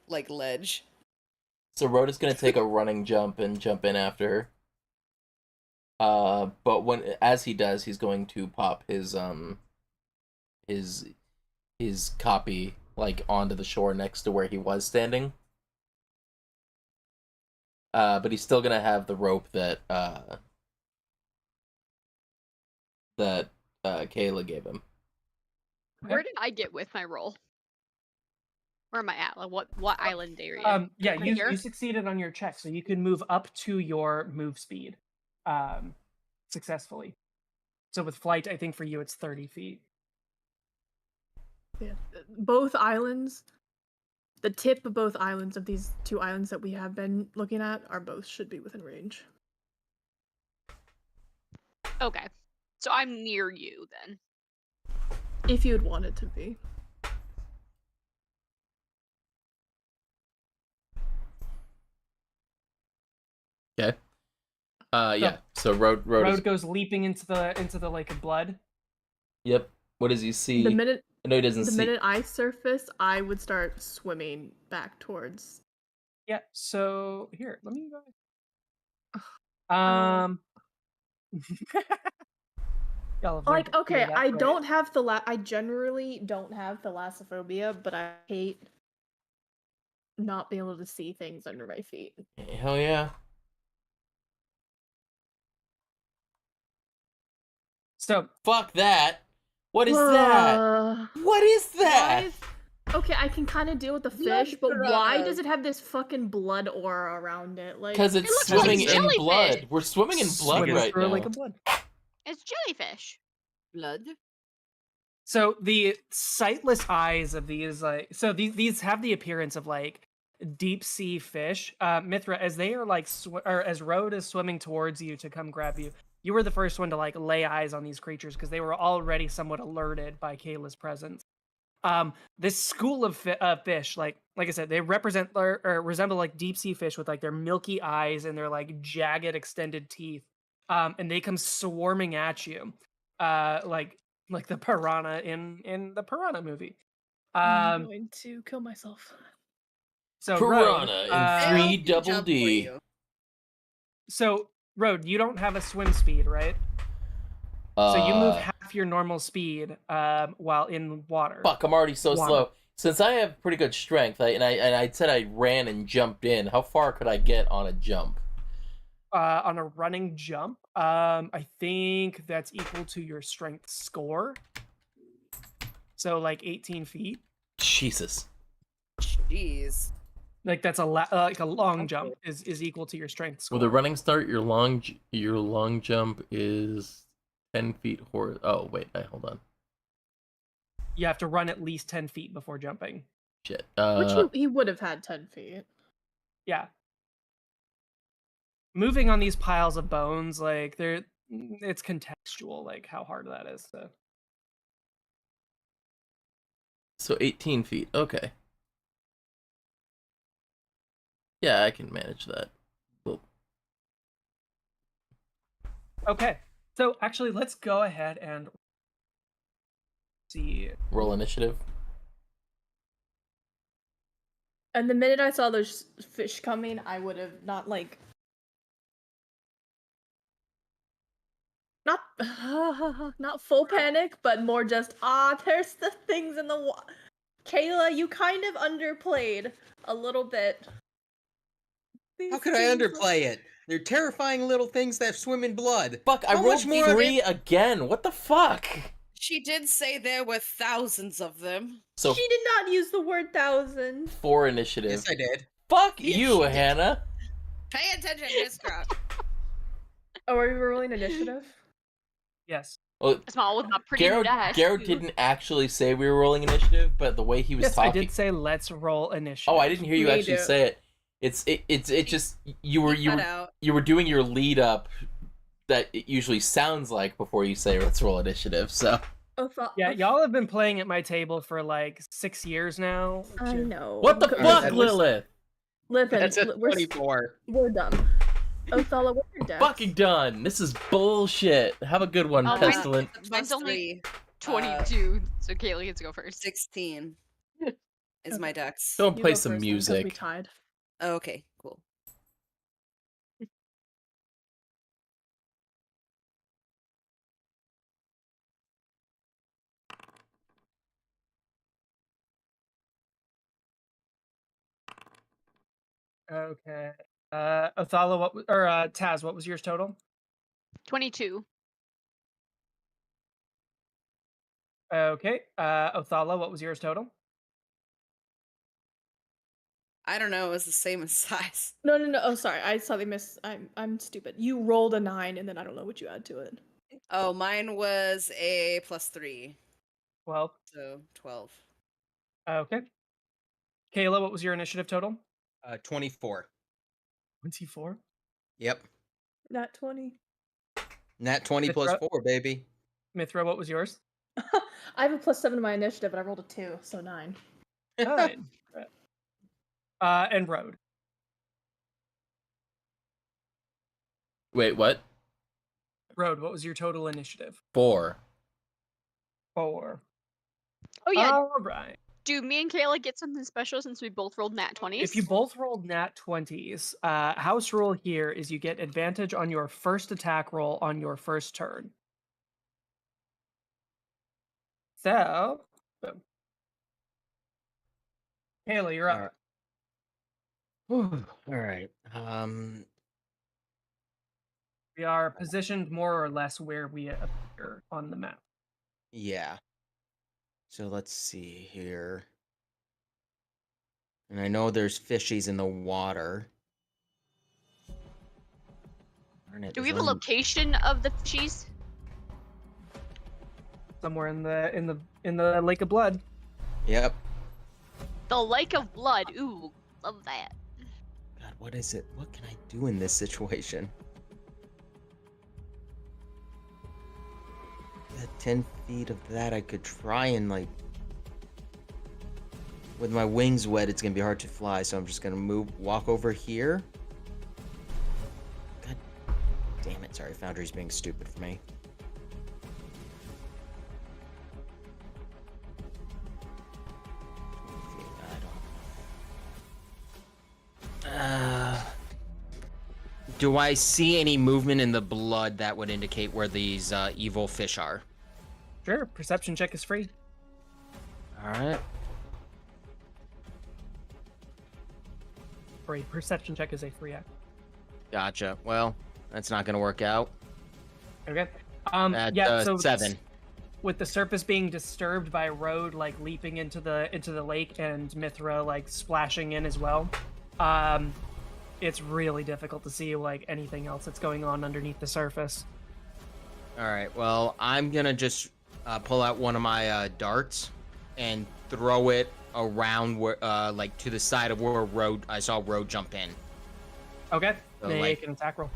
like ledge. So Rhoda's gonna take a running jump and jump in after her. But as he does, he's going to pop his copy like onto the shore next to where he was standing. But he's still gonna have the rope that Kayla gave him. Where did I get with my roll? Where am I at? Like, what island area? Yeah, Right you here? succeeded on your check, so you can move up to your move speed successfully. So with flight, I think for you it's 30 feet. Yeah, both islands, the tip of both islands of these two islands that we have been looking at should be within range. Okay. So I'm near you then. If you'd want it to be. Okay. Yeah. So Road Road goes leaping into the lake of blood. Yep. What does he see? The minute No, he doesn't see. the minute I surface, I would start swimming back towards. Yeah. So here, let me go. Y'all have learned Like, to feel okay, that I way. don't have I generally don't have thalassophobia, but I hate not be able to see things under my feet. Hell yeah. So fuck that. What is that? What is that? Okay, I can kind of deal with the Blood fish, but why piranhas. does it have this fucking blood aura around it? Like, Because it's looks like swimming in jellyfish. blood. We're swimming in blood swimming right through a now. lake of blood. It's jellyfish. Blood. So the sightless eyes of these, like, so these have the appearance of like deep sea fish. Mithra, as they are like, or as Road is swimming towards you to come grab you, you were the first one to like lay eyes on these creatures because they were already somewhat alerted by Kayla's presence. This school of fish, like I said, they represent or resemble like deep sea fish with like their milky eyes and their like jagged extended teeth. And they come swarming at you, like the piranha in the Piranha movie. I'm going to kill myself. So Piranha Road, in 3 double D. So Road, you don't have a swim speed, right? So you move half your normal speed while in water. Fuck, I'm already so slow. Since I have pretty good strength, and I said I ran and jumped in, how far could I get on a jump? On a running jump, I think that's equal to your strength score. So like 18 feet. Jesus. Jeez. Like that's like a long jump is equal to your strength score. With a running start, your long jump is 10 feet. Oh wait, hold on. You have to run at least 10 feet before jumping. Shit. Which he would have had 10 feet. Yeah. Moving on these piles of bones, like it's contextual, like how hard that is. So 18 feet. Okay. Yeah, I can manage that. Cool. Okay. So actually, let's go ahead and see. Roll initiative. And the minute I saw those fish coming, I would have not not full panic, but more just there's the things in the water. Kayla, you kind of underplayed a little bit. How could I underplay it? They're terrifying little things that swim in blood. Fuck, I rolled 3 again. What the fuck? She did say there were thousands of them. So She did not use the word thousand. 4 initiative. Yes, I did. Fuck Yes, you, she did. Hannah. Pay attention, Miss Crowd. Oh, are we rolling initiative? Yes. Well, Small with a pretty dash. Garrett didn't actually say we were rolling initiative, but the way he was Yes, talking. I did say let's roll initiative. Oh, I didn't hear you Me actually too. say it. It just you Cut were out. you were doing your lead up that it usually sounds like before you say let's roll initiative. So Yeah, y'all have been playing at my table for like 6 years now. I know. what the fuck, that was- Lilith? Listen, That's a we're 24. done. Othala, what's your dex? Fucking done. This is bullshit. Have a good one, Oh, Pestilent. Mine's only 3. 22, so Kaylee gets to go first. 16 is my dex. Don't You play go some first then, 'cause we music. tied. Oh, okay, cool. Okay. Othala, or Taz, what was yours total? 22. Okay. Othala, what was yours total? I don't know. It was the same in size. No. Oh, sorry. I saw they missed. I'm stupid. You rolled a 9, and then I don't know what you add to it. Oh, mine was a +3, 12. so 12. Okay. Kayla, what was your initiative total? 24. 24. Yep. Nat 20. Nat 20 plus Mithra? 4, baby. Mithra, what was yours? I have a +7 to my initiative, and I rolled a 2, so 9. 9. And Road. Wait, what? Road, what was your total initiative? 4. 4. Oh, yeah. All right. Do me and Kayla get something special since we both rolled nat 20s? If you both rolled nat 20s, house rule here is you get advantage on your first attack roll on your first turn. So, boom. Kayla, you're up. All right. All right. We are positioned more or less where we appear on the map. Yeah. So let's see here. And I know there's fishies in the water. Darn it, Do we there's have a only- location of the fishies? Somewhere in the Lake of Blood. Yep. The Lake of Blood. Ooh, love that. God, what is it? What can I do in this situation? At 10 feet of that, I could try and, like... With my wings wet, it's gonna be hard to fly, so I'm just gonna walk over here. God damn it, sorry, Foundry's being stupid for me. Do I see any movement in the blood that would indicate where these evil fish are? Sure, perception check is free. Alright. Or a perception check is a free act. Gotcha. Well, that's not gonna work out. Okay. At, so 7. With the surface being disturbed by Road like leaping into the lake and Mithra like splashing in as well, it's really difficult to see like anything else that's going on underneath the surface. All right. Well, I'm gonna just pull out one of my darts and throw it around where, like to the side of where I saw Road jump in. Okay. So, Make like- an attack roll.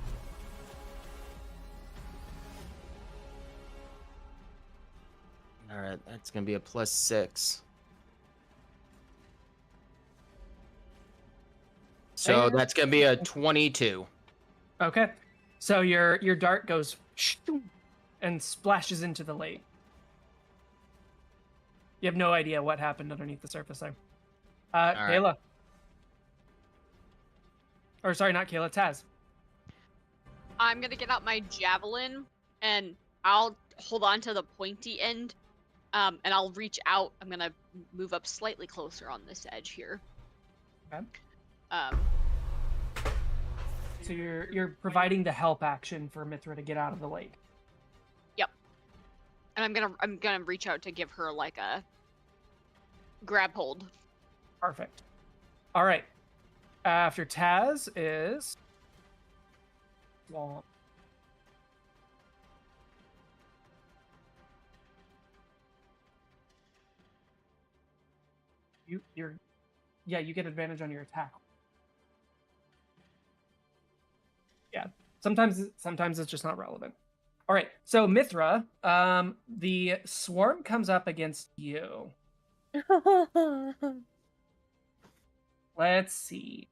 All right. That's gonna be a +6. So And- that's gonna be a 22. Okay. So your dart goes and splashes into the lake. You have no idea what happened underneath the surface there. right. Kayla. Or sorry, not Kayla, Taz. I'm gonna get out my javelin and I'll hold on to the pointy end, and I'll reach out. I'm gonna move up slightly closer on this edge here. Okay. So So you're providing the help action for Mithra to get out of the lake. Yep. And I'm gonna reach out to give her like a grab hold. Perfect. All right. After Taz is Swamp. You get advantage on your attack. Yeah. Sometimes it's just not relevant. All right. So Mithra, the swarm comes up against you. Let's see.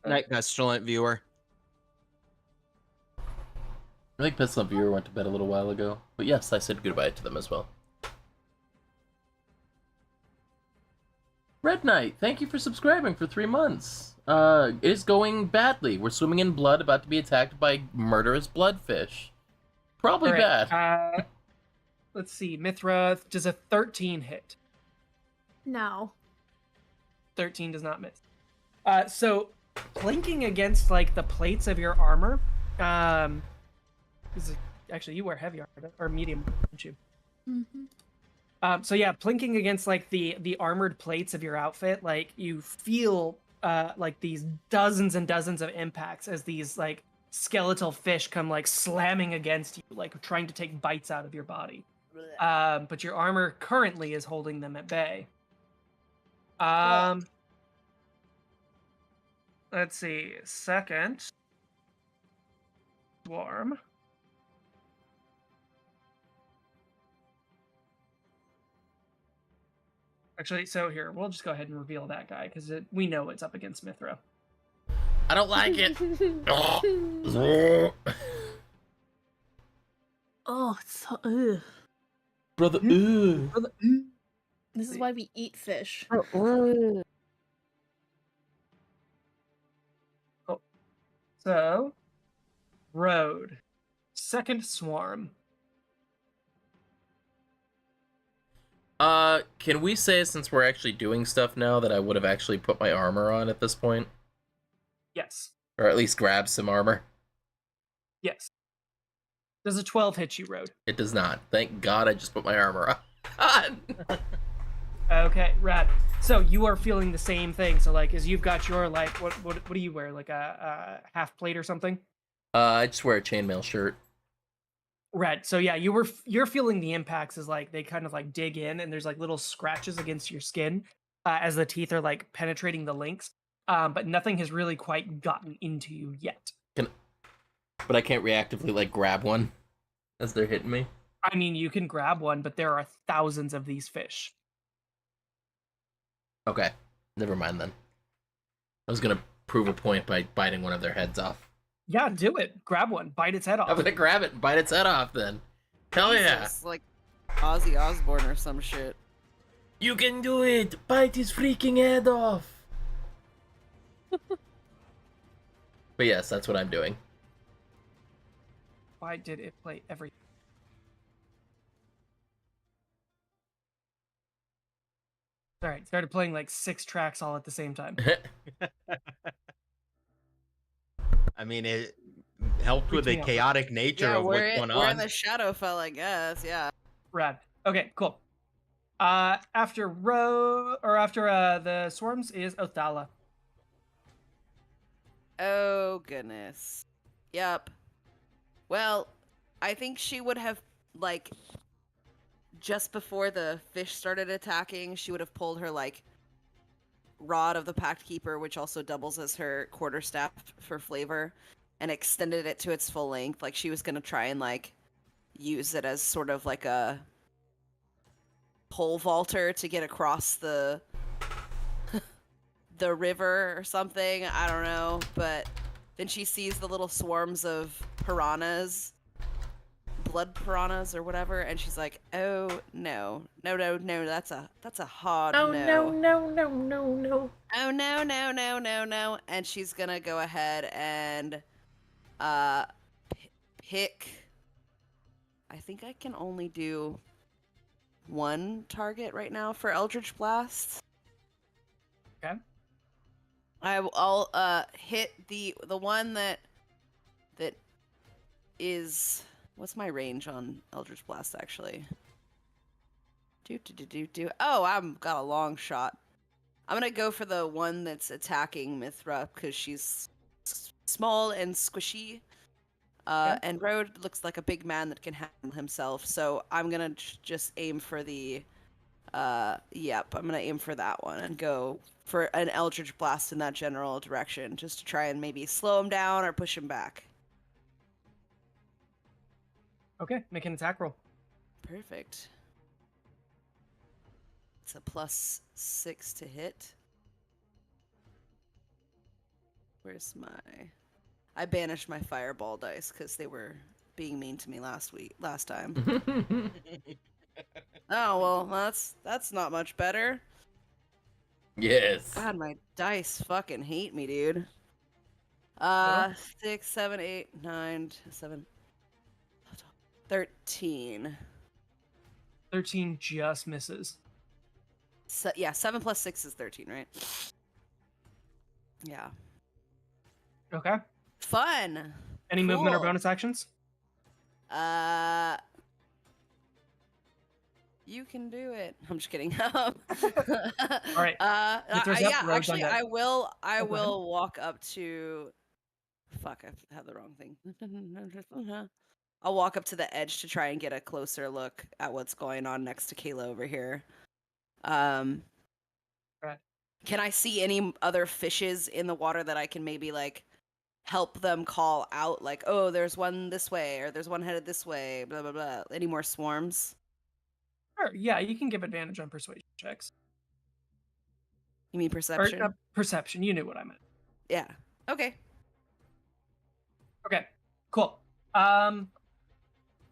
Night pestilent viewer. I think Pestilent Viewer went to bed a little while ago. But yes, I said goodbye to them as well. Red Knight, thank you for subscribing for 3 months. It is going badly. We're swimming in blood, about to be attacked by murderous bloodfish. Probably All right, bad. Let's see. Mithra, does a 13 hit? No. 13 does not miss. So plinking against like the plates of your armor, actually you wear heavy armor or medium, don't you? Mm-hmm. So yeah, plinking against like the armored plates of your outfit, like you feel like these dozens and dozens of impacts as these like skeletal fish come like slamming against you, like trying to take bites out of your body. But your armor currently is holding them at bay. Let's see. Second swarm. Actually, so here, we'll just go ahead and reveal that guy, because we know it's up against Mithra. I don't like it. Oh, it's so, ugh. Brother, This is why we eat fish. So, Road. Second swarm. Can we say, since we're actually doing stuff now, that I would have actually put my armor on at this point? Yes. Or at least grab some armor? Yes. Does a 12 hit you, Road? It does not. Thank God I just put my armor on. Okay, rad. So you are feeling the same thing. So like, as you've got your like, what do you wear? Like a half plate or something? I just wear a chainmail shirt. Rad. So yeah, you're feeling the impacts as like they kind of like dig in, and there's like little scratches against your skin as the teeth are like penetrating the links. But nothing has really quite gotten into you yet. But I can't reactively like grab one as they're hitting me. I mean, you can grab one, but there are thousands of these fish. Okay, never mind then. I was gonna prove a point by biting one of their heads off. Yeah, do it. Grab one. Bite its head off. I'm gonna grab it and bite its head off then. Hell yeah. Jesus, like Ozzy Osbourne or some shit. You can do it! Bite his freaking head off! But yes, that's what I'm doing. Why did it play everything? Alright, started playing like 6 tracks all at the same time. I mean, it helped with the Freaks me out. chaotic nature Yeah, of what's going we're in on. the Shadowfell, I guess. Yeah. Rad. Okay, cool. After the swarms is Othala. Oh goodness. Yep. Well, I think she would have like just before the fish started attacking, she would have pulled her like rod of the Pact Keeper, which also doubles as her quarterstaff for flavor, and extended it to its full length. Like she was gonna try and like use it as sort of like a pole vaulter to get across the the river or something. I don't know, but then she sees the little swarms of piranhas, blood piranhas or whatever, and she's like, "Oh no, that's a hard no. Oh no, no, no, no, no. Oh no. And she's gonna go ahead and pick. I think I can only do one target right now for Eldritch Blast. Okay. I'll hit the one that is, what's my range on Eldritch Blast actually? Oh, I've got a long shot. I'm gonna go for the one that's attacking Mithra because she's small and squishy. And Road looks like a big man that can handle himself, so I'm gonna just aim for the I'm gonna aim for that one and go for an Eldritch Blast in that general direction, just to try and maybe slow him down or push him back. Okay, make an attack roll. Perfect. It's a +6 to hit. Where's my... I banished my fireball dice because they were being mean to me last time. Oh, well, that's not much better. Yes. God, my dice fucking hate me, dude. 6, 7, 8, 9, 7, 13. 13 just misses. So, yeah, 7 + 6 is 13, right? Yeah. Okay. Fun. Any movement or Cool. bonus actions? You can do it. I'm just kidding. All right. Actually, I will ahead. walk up to. Fuck, I have the wrong thing. I'll walk up to the edge to try and get a closer look at what's going on next to Kayla over here. Right. Can I see any other fishes in the water that I can maybe like help them call out? Like, oh, there's one this way, or there's one headed this way. Blah blah blah. Any more swarms? Sure, yeah, you can give advantage on persuasion checks. You mean perception? Or, perception, you knew what I meant. Yeah. Okay. Okay, cool.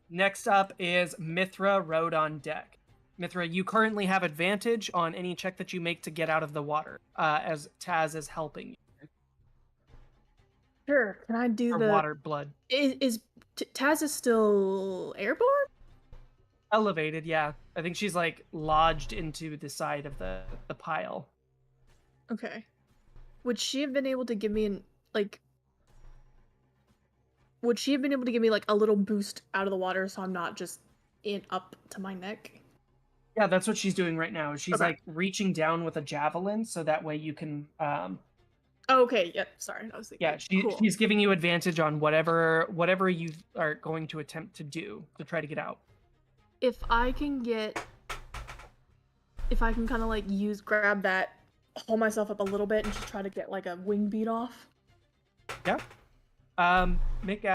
Next up is Mithra, Road on deck. Mithra, you currently have advantage on any check that you make to get out of the water, as Taz is helping you. Sure. Can I do Or the water blood. Is Taz is still airborne? Elevated, yeah. I think she's like lodged into the side of the pile. Okay. Would she have been able to give me would she have been able to give me like a little boost out of the water so I'm not just in up to my neck? Yeah, that's what she's doing right now. She's Okay. like reaching down with a javelin so that way you can Oh, okay, yep, sorry. I was thinking. yeah, Cool. she's giving you advantage on whatever you are going to attempt to do to try to get out. If I can kind of like grab that, hold myself up a little bit and just try to get like a wing beat off. Yeah. Make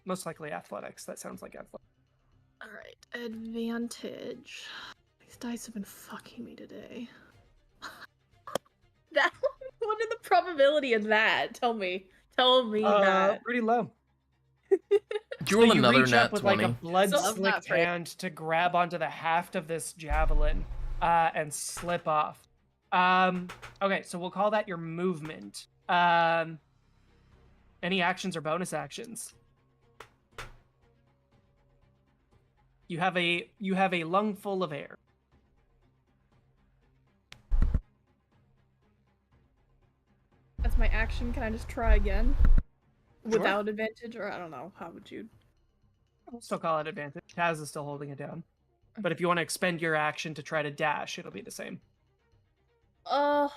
most likely athletics. That sounds like athletics. All right, advantage. These dice have been fucking me today. What is the probability of that? Tell me that. Pretty low. You roll So you another reach nat up with 20. like a blood So- slicked hand to grab onto the haft of this javelin and slip off. Okay, so we'll call that your movement. Any actions or bonus actions? You have a lung full of air. That's my action. Can I just try again? Sure. Without advantage, or I don't know. How would you? We'll still call it advantage. Taz is still holding it down. But if you want to expend your action to try to dash, it'll be the same. Because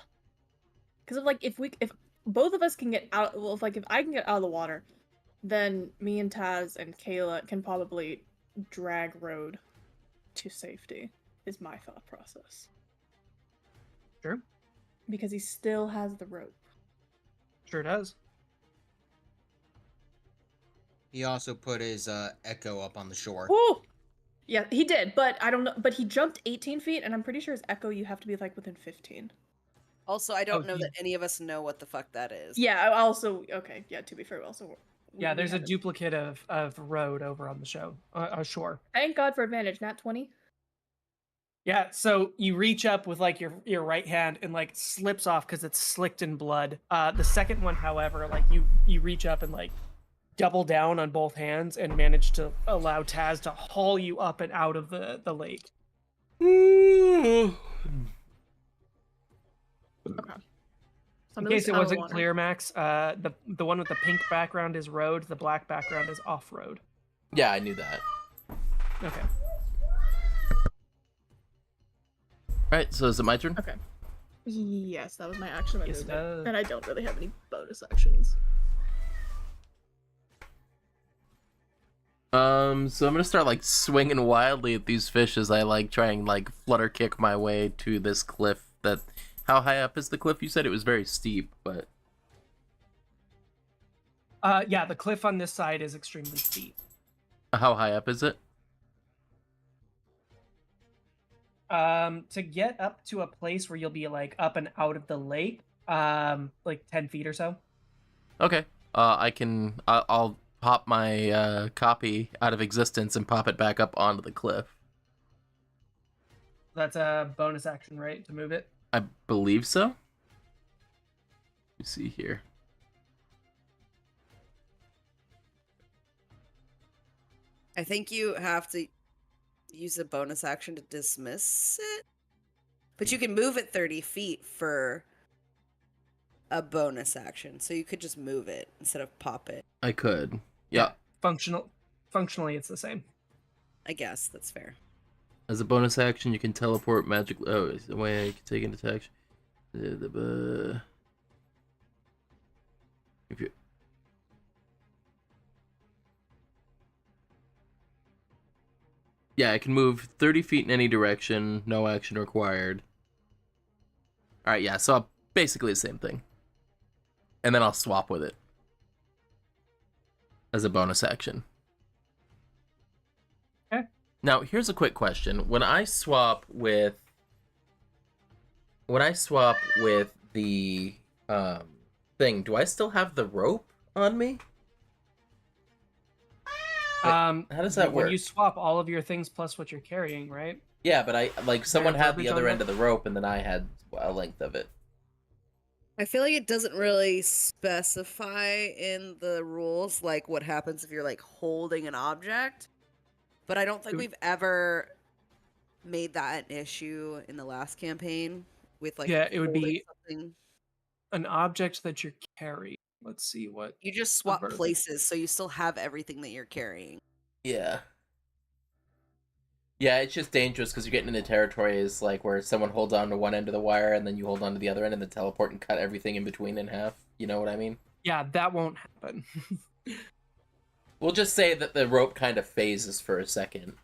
like if both of us can get out, well, if I can get out of the water, then me and Taz and Kayla can probably drag Road to safety. Is my thought process. Sure. Because he still has the rope. Sure does. He also put his echo up on the shore. Woo! Yeah, he did, but I don't know. But he jumped 18 feet, and I'm pretty sure his echo you have to be like within 15. Also, I don't Oh, know you- that any of us know what the fuck that is. Yeah, I also okay. Yeah, to be fair, also. Yeah, there's a haven't- duplicate of Road over on the show, shore. Thank God for advantage, nat 20. Yeah, so you reach up with like your right hand and like slips off because it's slicked in blood. The second one, however, like you reach up and like double down on both hands and manage to allow Taz to haul you up and out of the lake. Okay. So I'm In at case least it out of the wasn't water. clear, Max, the one with the pink background is road, the black background is off road. Yeah, I knew that. Okay. Alright, so is it my turn? Okay. Yes, that was my action. My Yes, it movement. does. And I don't really have any bonus actions. So I'm gonna start like swinging wildly at these fish as I like try and like flutter kick my way to this cliff. That how high up is the cliff? You said it was very steep, but Yeah, the cliff on this side is extremely steep. how high up is it? To get up to a place where you'll be like up and out of the lake, like 10 feet or so. Okay. I'll pop my copy out of existence and pop it back up onto the cliff. That's a bonus action, right, to move it? I believe so. Let me see here. I think you have to use a bonus action to dismiss it. But you can move it 30 feet for a bonus action. So you could just move it instead of pop it. I could. Yeah. Functionally, it's the same. I guess that's fair. As a bonus action, you can teleport magic. Oh, it's the way I can take into action. If you. Yeah, I can move 30 feet in any direction. No action required. All right, yeah. So basically the same thing. And then I'll swap with it as a bonus action. Okay. Now, here's a quick question. When I swap with the thing, do I still have the rope on me? How does that when work? you swap all of your things plus what you're carrying, right? Yeah, but I like someone there had the verbiage on other that? end of the rope and then I had a length of it. I feel like it doesn't really specify in the rules like what happens if you're like holding an object. But I don't think we've ever made that an issue in the last campaign with like Yeah, it would holding be something. an object that you're carrying. Let's see what. You just the swap verb is. places, so you still have everything that you're carrying. Yeah. Yeah, it's just dangerous because you're getting into territories like where someone holds on to one end of the wire and then you hold on to the other end and then teleport and cut everything in between in half. You know what I mean? Yeah, that won't happen. We'll just say that the rope kind of phases for a second.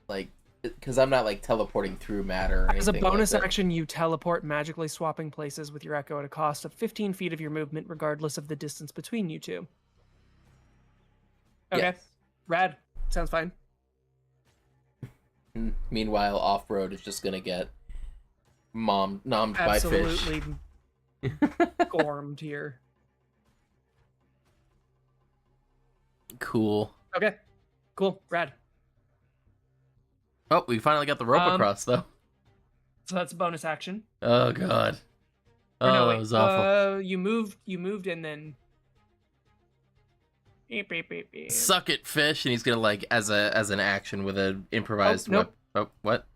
Like, because I'm not like teleporting through matter or As a anything bonus like that. action, you teleport, magically swapping places with your echo at a cost of 15 feet of your movement, regardless of the distance between you two. Okay, Yes. rad. Sounds fine. Meanwhile, off-road is just gonna get nommed by fish. Absolutely gormed here. Cool. Okay, cool, rad. Oh, we finally got the rope across, though. So that's a bonus action. Oh, God. Or Oh, no, that wait, was awful. you moved and then... Beep, beep, beep, beep. Suck it, fish, and he's gonna, like, as an action with an improvised nope. what?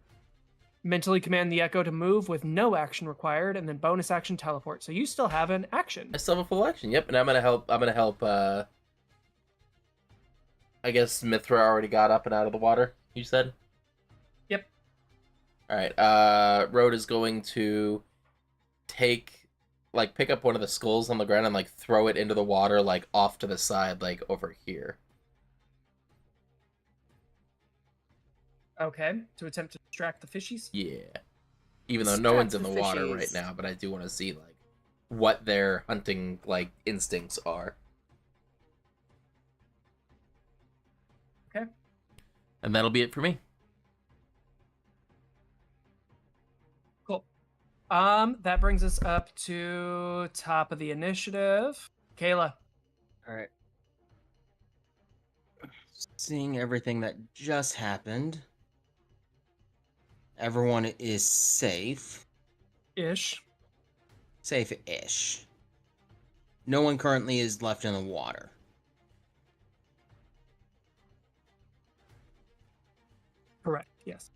Mentally command the echo to move with no action required, and then bonus action teleport. So you still have an action. I still have a full action, yep, and I'm gonna help, I guess Mithra already got up and out of the water, you said? Yep. Alright, Road is going to pick up one of the skulls on the ground and, like, throw it into the water, like, off to the side, like, over here. Okay, to attempt to distract the fishies? Yeah. Even though no one's in the water right now, but I do want to see, like, what their hunting, like, instincts are. Okay. And that'll be it for me. Cool. That brings us up to top of the initiative. Kayla. All right. Seeing everything that just happened, everyone is safe. Ish. Safe-ish. No one currently is left in the water. Correct, yes.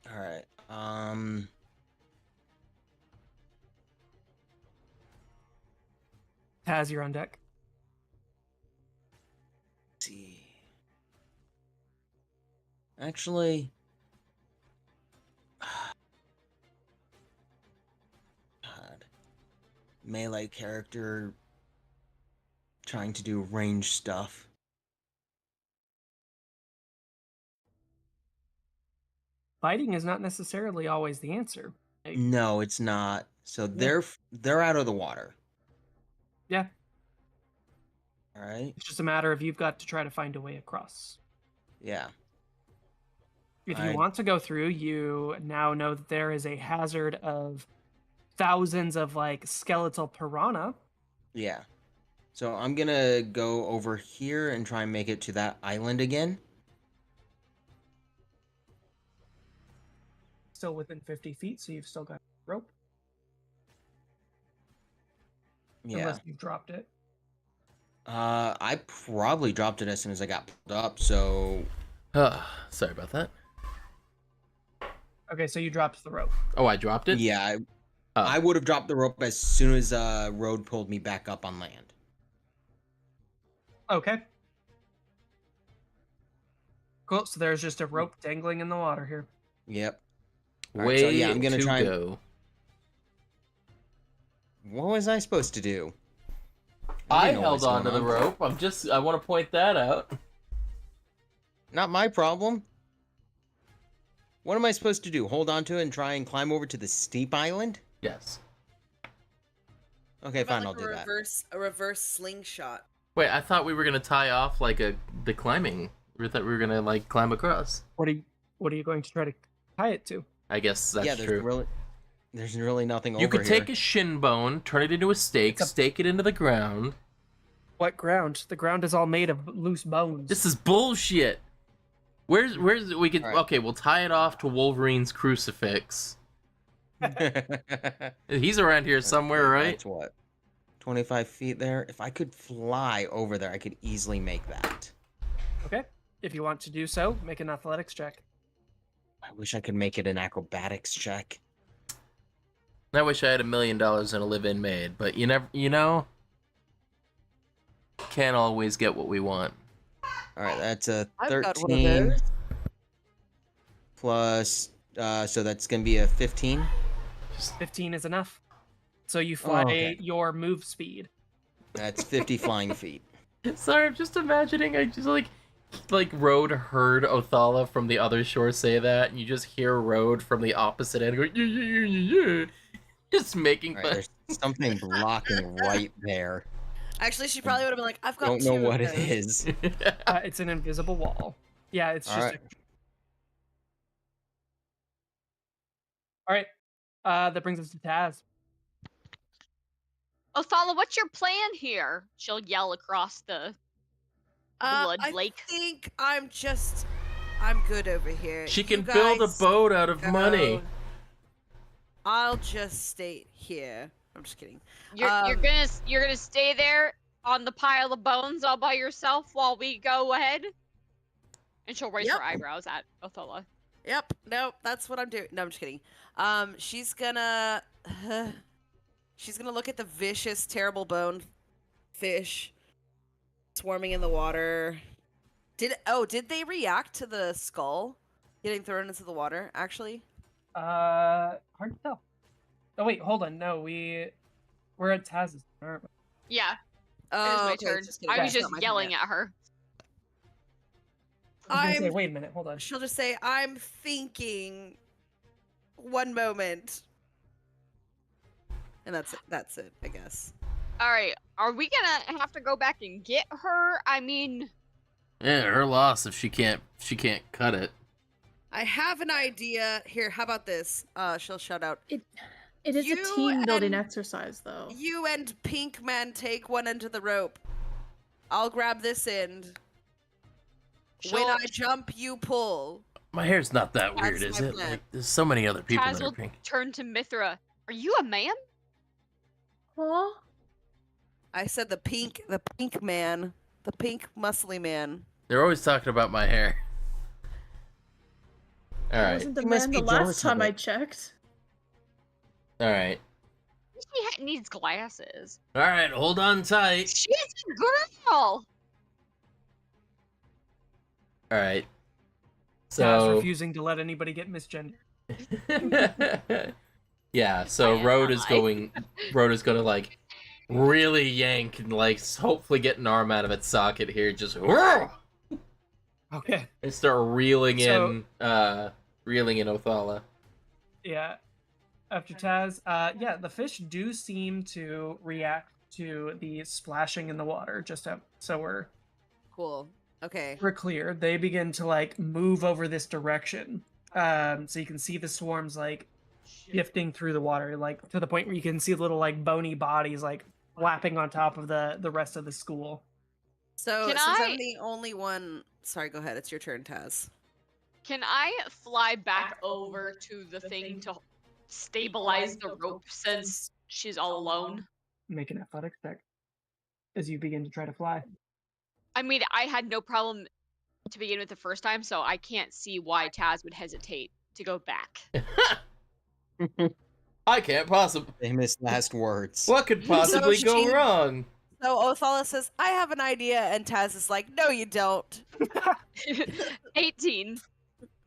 All right. Taz, you're on deck. Let's see. Actually, God, melee character trying to do range stuff. Fighting is not necessarily always the answer. No, it's not. So they're out of the water. Yeah. All right. It's just a matter of you've got to try to find a way across. Yeah. If you want to go through, you now know that there is a hazard of thousands of, like, skeletal piranha. Yeah. So I'm gonna go over here and try and make it to that island again. Still within 50 feet, so you've still got rope. Yeah. Unless you've dropped it. I probably dropped it as soon as I got pulled up, so... Sorry about that. Okay, so you dropped the rope. Oh, I dropped it? Yeah, I would have dropped the rope as soon as Road pulled me back up on land. Okay. Cool, so there's just a rope dangling in the water here. Yep. Way so yeah, I'm gonna to try go. What was I supposed to do? I didn't know held what's on to going the rope. I want to point that out. Not my problem. What am I supposed to do? Hold on to it and try and climb over to the steep island? Yes. Okay, What about, fine, I'll like, do that. a reverse slingshot. Wait, I thought we were gonna tie off like the climbing. We thought we were gonna like climb across. What are you going to try to tie it to? I guess that's yeah, true. There's really nothing You over could here. take a shin bone, turn it into a stake, stake it into the ground. What ground? The ground is all made of loose bones. This is bullshit. Where's we could Right. Okay, we'll tie it off to Wolverine's crucifix. He's around here somewhere, right? That's what? 25 feet there? If I could fly over there, I could easily make that. Okay. If you want to do so, make an athletics check. I wish I could make it an acrobatics check. I wish I had $1 million and a live-in maid, but you know, can't always get what we want. All right, that's a I've got one of 13 those. plus, so that's gonna be a 15. 15 is enough. So you fly okay. your move speed. That's 50 flying feet. Sorry, I'm just imagining. I just like Road heard Othala from the other shore say that, and you just hear Road from the opposite end go yeah, just making All fun. right, there's something blocking right there. Actually, she probably would have been like, "I've got Don't two know of what it those." is. It's an invisible wall. Yeah, it's All just. right. All right. That brings us to Taz. Othala, what's your plan here? She'll yell across the blood I lake. think I'm good over here. She You can build a guys boat out of money. go. I'll just stay here. I'm just kidding. You're gonna stay there on the pile of bones all by yourself while we go ahead? And she'll raise Yep. her eyebrows at Othala. Yep. No, that's what I'm doing. No, I'm just kidding. She's gonna look at the vicious, terrible bone fish swarming in the water. Did they react to the skull getting thrown into the water? Actually, Hard to tell. Oh wait, hold on. No, we're at Taz's turn, aren't we? Yeah, it is oh, my okay, turn. just kidding. I was It's not just my turn yelling yet. at her. I was gonna say, I'm- wait a minute, hold on. She'll just say, "I'm thinking." One moment. And that's it, I guess. Alright, are we gonna have to go back and get her? I mean... Yeah, her loss if she can't cut it. I have an idea. Here, how about this? She'll shout out. It is You a team building and- exercise, though. You and Pink Man take one end of the rope. I'll grab this end. When I jump, you pull. My hair's not that That's weird, is my it? plan. Like, there's so many other people Taz that are will pink. turn to Mithra. Are you a man? Huh? I said the pink man. The pink muscly man. They're always talking about my hair. I Alright, wasn't the You must man be the last jealous of time I it. checked. alright. She needs glasses. Alright, hold on tight. She's a girl! Alright. Taz So... refusing to let anybody get misgendered. yeah, so I am Road not is lying. gonna like really yank and like hopefully get an arm out of its socket here, just Okay. and start reeling So- in Othala. Yeah. After Taz, yeah, the fish do seem to react to the splashing in the water. Just so Cool. Okay. we're clear, they begin to like move over this direction. So you can see the swarms like shifting through the water, like to the point where you can see little like bony bodies like flapping on top of the rest of the school. So Can since I- I'm the only one, sorry, go ahead. It's your turn, Taz. Can I fly back over to the thing to stabilize the rope since she's all alone? Make an athletics check as you begin to try to fly. I mean, I had no problem to begin with the first time, so I can't see why Taz would hesitate to go back. I can't possibly. Famous last words. What could possibly So go she- wrong? So Othala says, "I have an idea," and Taz is like, "No, you don't." 18.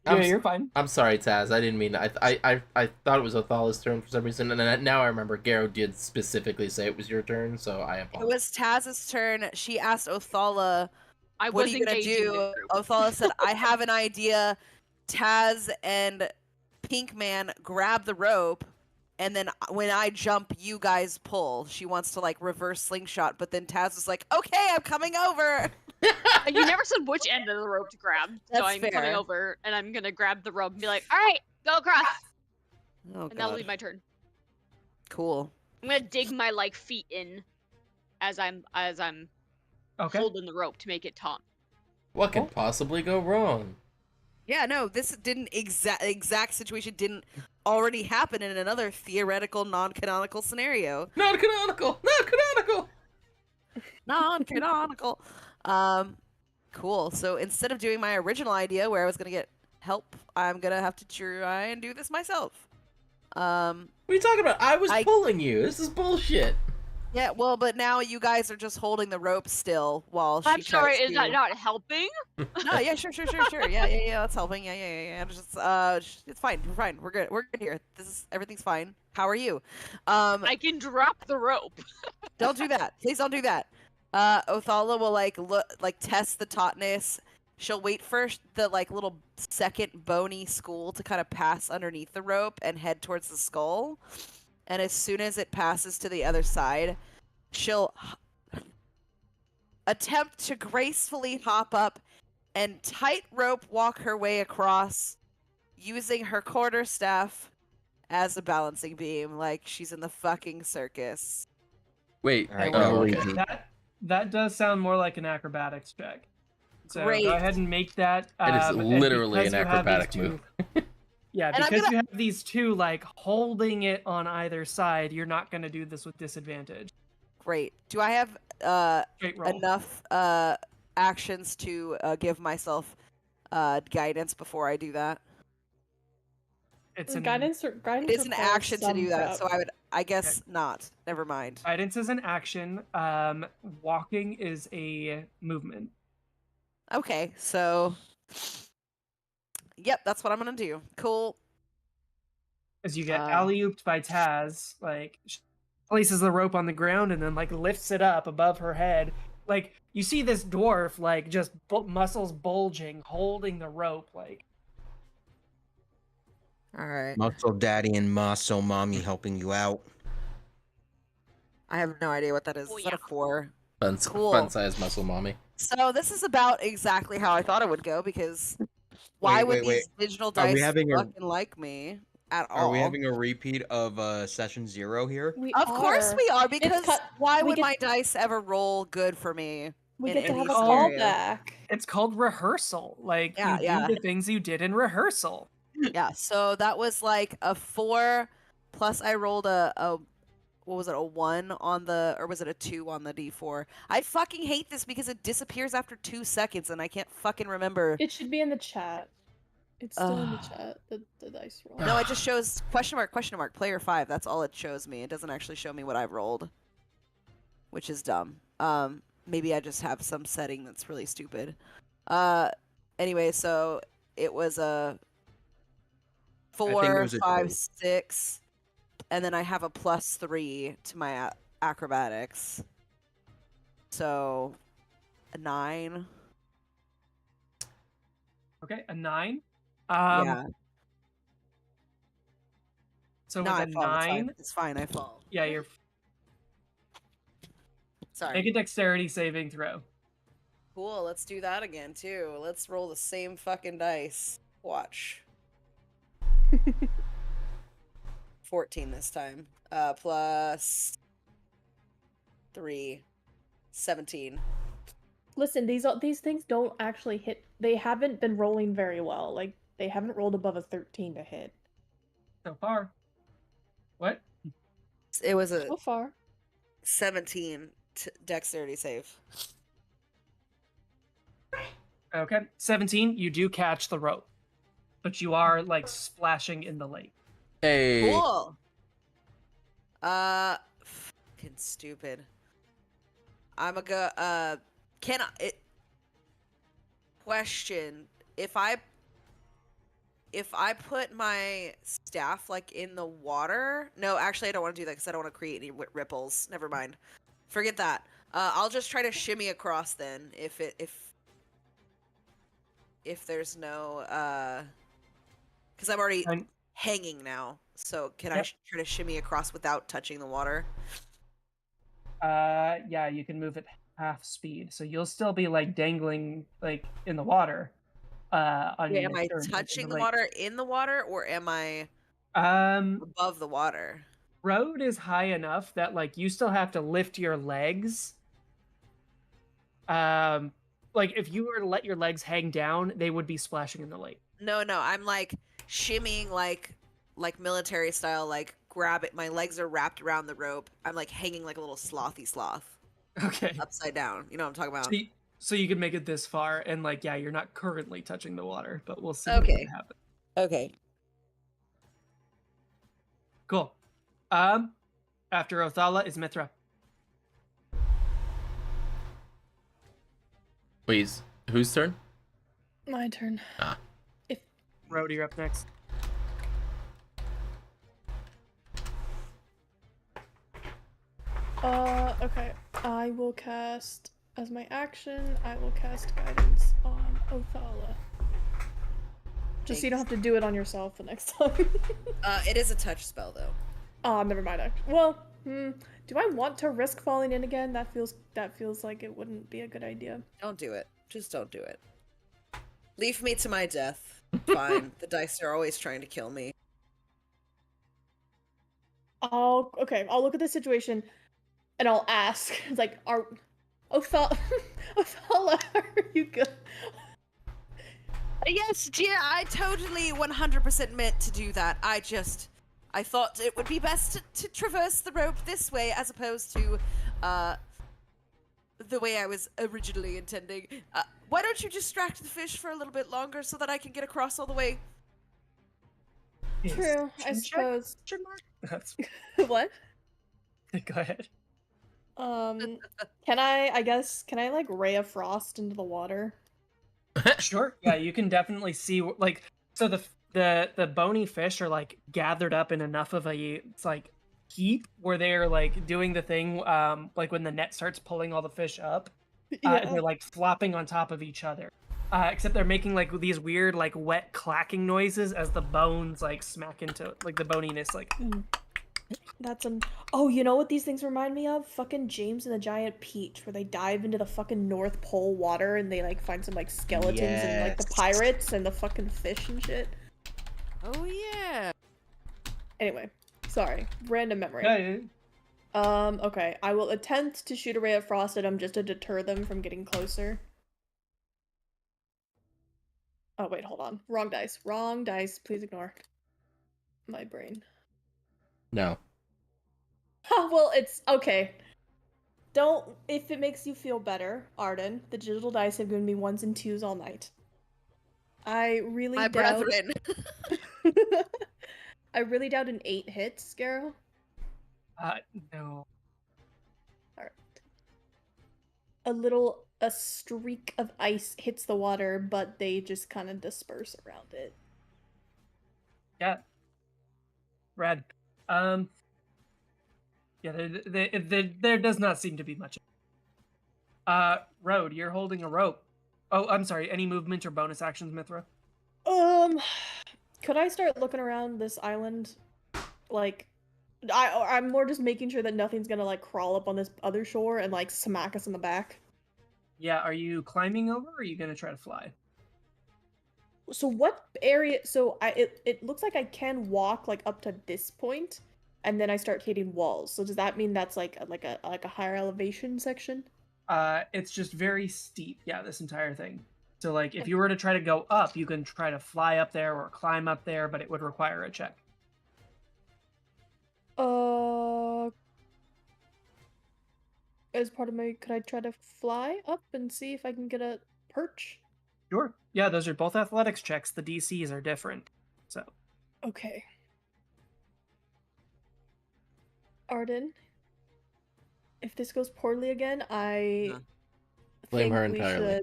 I'm Yeah, s- you're fine. I'm sorry, Taz. I didn't mean. I thought it was Othala's turn for some reason, and then now I remember Garo did specifically say it was your turn, so I It apologize. was Taz's turn. She asked Othala, I "What was are you gonna engaging do?" the group. Othala said, "I have an idea." Taz and Pink Man grab the rope, and then when I jump, you guys pull. She wants to like reverse slingshot, but then Taz is like, "Okay, I'm coming over." You never said which end of the rope to grab, so That's I'm coming fair. over and I'm gonna grab the rope and be like, "All right, go across," Oh, and that'll God. be my turn. Cool. I'm gonna dig my like feet in as I'm Okay. holding the rope to make it taut. What could possibly go wrong? Yeah, no, this didn't exact situation didn't already happen in another theoretical non-canonical scenario. Non-canonical. Non-canonical. Non-canonical. Cool. So instead of doing my original idea where I was gonna get help, I'm gonna have to try and do this myself. What are you talking about? I was pulling you. This is bullshit. Yeah, well, but now you guys are just holding the rope still while she I'm sorry, tries is that to- not helping? No, yeah, sure. Yeah, that's helping. Yeah. Just, it's fine. We're fine. We're good. We're good here. Everything's fine. How are you? I can drop the rope. Don't do that. Please don't do that. Othala will test the tautness. She'll wait for the little second bony school to kind of pass underneath the rope and head towards the skull. And as soon as it passes to the other side, she'll attempt to gracefully hop up and tightrope walk her way across using her quarterstaff as a balancing beam, like she's in the fucking circus. Wait, All right, okay. That does sound more like an acrobatics check. So Great. go ahead and make that. It is and literally because an you have these acrobatic move. Yeah, And I'm because gonna- you have these two holding it on either side, you're not going to do this with disadvantage. Great. Do I have Straight roll. enough actions to give myself guidance before I do that? It's an Guidance It is an requires action to some do that, prep. so I guess not. Never mind. Guidance is an action. Walking is a movement. Okay, so yep, that's what I'm gonna do. Cool. As you get alley-ooped by Taz, she places the rope on the ground and then lifts it up above her head. You see this dwarf just muscles bulging, holding the rope. All right. Muscle daddy and muscle mommy helping you out. I have no idea what that is. Oh, Is that a 4? Cool. Fun size muscle mommy. So this is about exactly how I thought it would go because why would these digital Are we dice having a- fucking like me at all? Are we having a repeat of session 0 here? Of course we are, because why we would get- my dice ever roll good for me? We in get to any have a scenario? callback. It's called rehearsal. Yeah, you yeah. do the things you did in rehearsal. Yeah, so that was a 4 plus I rolled a what was it, a 1 on the, or was it a 2 on the D4? I fucking hate this because it disappears after 2 seconds and I can't fucking remember. It should be in the chat. It's still in the chat, the dice roll. No, it just shows question mark, player 5. That's all it shows me. It doesn't actually show me what I've rolled, which is dumb. Maybe I just have some setting that's really stupid. Anyway, so it was a I think it 4, was a 5, two. 6, and then I have a +3 to my acrobatics. So a 9. Okay, a 9. Yeah. So No, with I a fall. It's fine. 9, It's fine. I fall. yeah, you're Sorry. make a dexterity saving throw. Cool. Let's do that again too. Let's roll the same fucking dice. Watch. 14 this time. Plus 3. 17. Listen, these things don't actually hit. They haven't been rolling very well. They haven't rolled above a 13 to hit So far. What? It was a so far. 17 dexterity save. Okay, 17, you do catch the rope. But you are splashing in the lake. Hey. Cool. Fucking stupid. I'm a go. Can I? Question: If I put my staff in the water? No, actually, I don't want to do that because I don't want to create any ripples. Never mind. Forget that. I'll just try to shimmy across then. If there's no because I'm already hanging now. So can I try to shimmy across without touching the water? Yeah, you can move at half speed, so you'll still be dangling in the water. On Yeah, your am I turn, in touching the lake. water in the water, or am I above the water? Road is high enough that you still have to lift your legs. If you were to let your legs hang down, they would be splashing in the lake. No, I'm shimmying like military style, grab it. My legs are wrapped around the rope. I'm hanging like a little slothy sloth. Okay. Upside down. You know what I'm talking about? So you can make it this far, and like, yeah, you're not currently touching the water, but we'll see Okay. what happens. Okay. Cool. After Othala is Mithra. Please, whose turn? My turn. Ah. Road, you're up next. Okay. I will cast, as my action, I will cast guidance on Othala. Just so you don't have to do it on yourself the next time. It is a touch spell though. Oh, never mind. Well, do I want to risk falling in again? That feels like it wouldn't be a good idea. Don't do it. Just don't do it. Leave me to my death. Fine. The dice are always trying to kill me. I'll look at the situation and I'll ask. It's like, Othala, are you good? Yes, dear, I totally 100% meant to do that. I thought it would be best to traverse the rope this way as opposed to the way I was originally intending. Why don't you distract the fish for a little bit longer so that I can get across all the way? True, I suppose. That's... What? Go ahead. Can I like ray of frost into the water? Sure. Yeah, you can definitely see like so the bony fish are like gathered up in enough of a heap where they're like doing the thing like when the net starts pulling all the fish up. And they're like flopping on top of each other. Except they're making like these weird like wet clacking noises as the bones like smack into like the boniness like Oh, you know what these things remind me of? Fucking James and the Giant Peach, where they dive into the fucking North Pole water and they like find some like skeletons and like the pirates and the fucking fish and shit. Oh yeah. Anyway, sorry, random memory. Yeah. Okay, I will attempt to shoot a ray of frost at them just to deter them from getting closer. Oh wait, hold on. Wrong dice. Wrong dice. Please ignore my brain. No. Well, it's okay. If it makes you feel better, Arden, the digital dice have given me 1s and 2s all night. I really my doubt... brethren. I really doubt an 8 hits, Garrow. No. Alright. A streak of ice hits the water, but they just kind of disperse around it. Yeah. Rad. Yeah, there does not seem to be much. Road, you're holding a rope. Oh, I'm sorry. Any movement or bonus actions, Mithra? Could I start looking around this island? Like, I'm more just making sure that nothing's gonna like crawl up on this other shore and like smack us in the back. Yeah, are you climbing over or are you gonna try to fly? So what area? So it looks like I can walk like up to this point, and then I start hitting walls. So does that mean that's like a higher elevation section? It's just very steep. Yeah, this entire thing. So like, if you were to try to go up, you can try to fly up there or climb up there, but it would require a check. As part of could I try to fly up and see if I can get a perch? Sure. Yeah, those are both athletics checks. The DCs are different. So. Okay. Arden, if this goes poorly again, I blame think her we entirely. should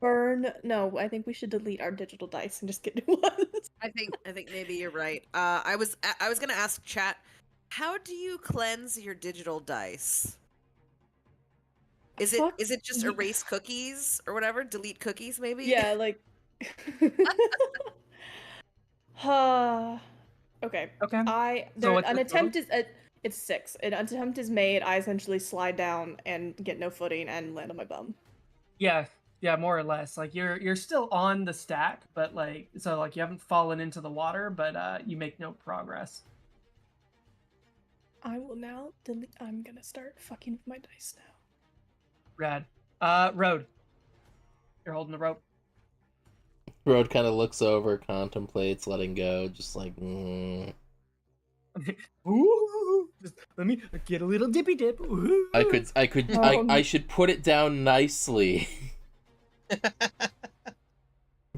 burn. No, I think we should delete our digital dice and just get new ones. I think maybe you're right. I was gonna ask chat, how do you cleanse your digital dice? Is it just erase cookies or whatever? Delete cookies maybe? Yeah, like okay. Okay. An attempt is it's 6. An attempt is made. I essentially slide down and get no footing and land on my bum. Yeah, more or less. Like you're still on the stack, but like so like you haven't fallen into the water, but you make no progress. I will now delete. I'm gonna start fucking with my dice now. Rad. Road. You're holding the rope. Road kind of looks over, contemplates letting go, just like. Ooh, just let me get a little dippy dip. Ooh. I should put it down nicely.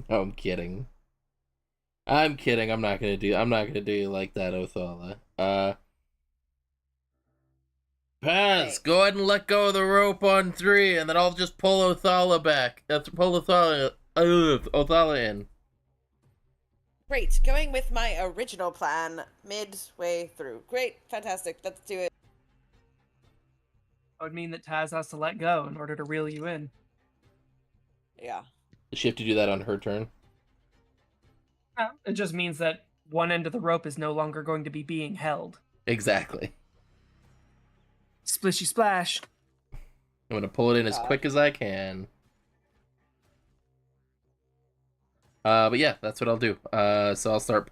Oh, I'm kidding. I'm kidding. I'm not gonna do you like that, Othala. Paz, go ahead and let go of the rope on 3, and then I'll just pull Othala back. Pull Othala in. Great. Going with my original plan midway through. Great. Fantastic. Let's do it. That would mean that Taz has to let go in order to reel you in. Yeah. Does she have to do that on her turn? No, it just means that one end of the rope is no longer going to be being held. Exactly. Splishy splash. I'm gonna pull it in as quick as I can. But yeah, that's what I'll do. So I'll start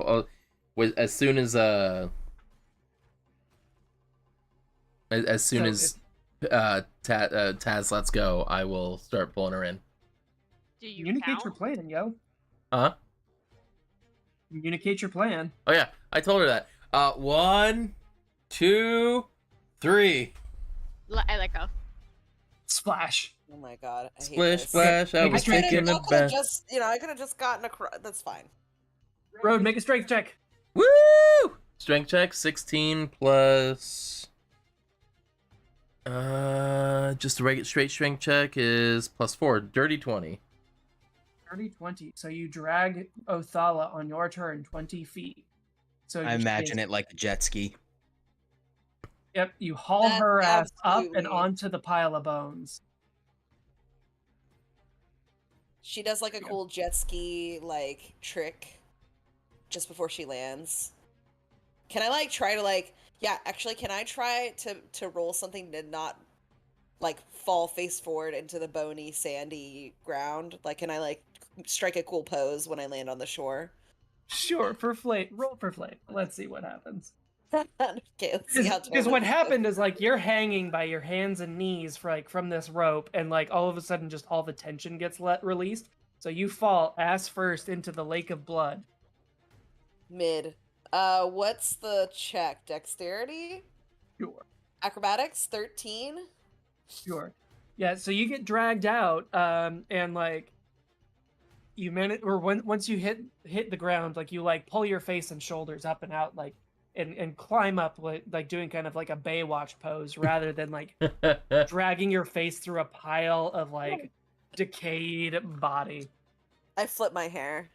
as soon as Taz lets go, I will start pulling her in. Do you Communicate your plan, yo. Huh? Communicate your plan. Oh yeah, I told her that. 1, 2, 3. I let go. Splash. Oh my god. I hate Splish, this. splash, I was taking a bath. I could have just gotten that's fine. Road, make a strength check. Woo! Strength check, 16 plus... just a regular straight strength check is +4, dirty 20. Dirty 20. So you drag Othala on your turn 20 feet. So I imagine it like a jet ski. Yep, you haul That's her ass up and absolutely- onto the pile of bones. She does like a cool jet ski like trick just before she lands. Can I like try to like can I try to roll something to not like fall face forward into the bony sandy ground? Like can I like strike a cool pose when I land on the shore? Sure, for flame. Roll for flame. Let's see what happens. Okay, let's see how Because what happened is like you're hanging by your hands and knees from this rope, and like all of a sudden just all the tension gets released. So you fall ass first into the lake of blood. Mid. What's the check? Dexterity? Sure. Acrobatics? 13? Sure. Yeah, so you get dragged out, and like you manage, or once you hit the ground, like you like pull your face and shoulders up and out, like and climb up, like doing kind of like a Baywatch pose, rather than like dragging your face through a pile of like decayed body. I flip my hair,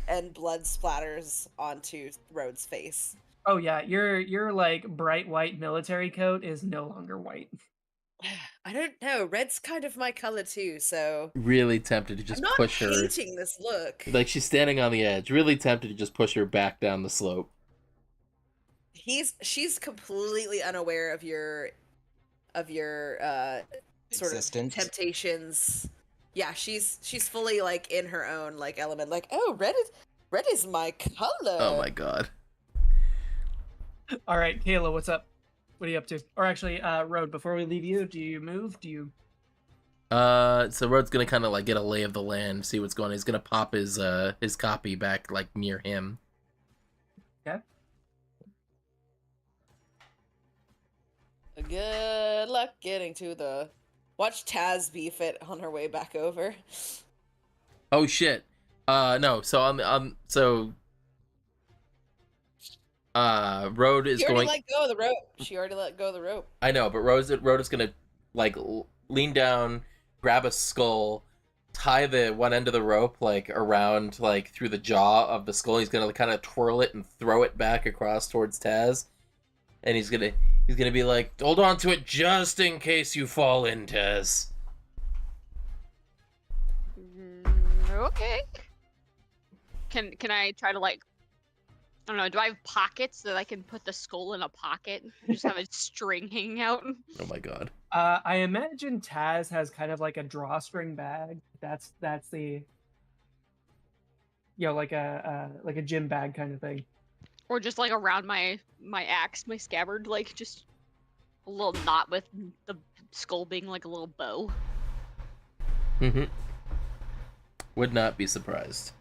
and blood splatters onto Rhodes' face. Oh yeah, your like bright white military coat is no longer white. I don't know. Red's kind of my color too, so Really tempted to just I'm not push her. hating this look. Like she's standing on the edge. Really tempted to just push her back down the slope. She's completely unaware of your sort Existence. of temptations. Yeah, she's fully like in her own like element. Like, oh, red is my color. Oh my god. All right, Kayla, what's up? What are you up to? Or actually, Road, before we leave you, do you move? Do you? So Rod's gonna kind of like get a lay of the land, see what's going on. He's gonna pop his copy back like near him. Okay. Good luck getting to the. Watch Taz beef it on her way back over. Oh shit. No. So Road is She already going. let go of the rope. She already let go of the rope. I know, but Road is gonna like lean down, grab a skull, tie the one end of the rope like around like through the jaw of the skull. He's gonna kind of twirl it and throw it back across towards Taz, and he's gonna be like, hold on to it just in case you fall in, Taz. Okay. Can I try to like, I don't know, do I have pockets that I can put the skull in a pocket and just have a string hanging out? Oh my god. I imagine Taz has kind of like a drawstring bag. That's the, like a gym bag kind of thing. Or just like around my axe, my scabbard, like just a little knot with the skull being like a little bow. Mm-hmm. Would not be surprised.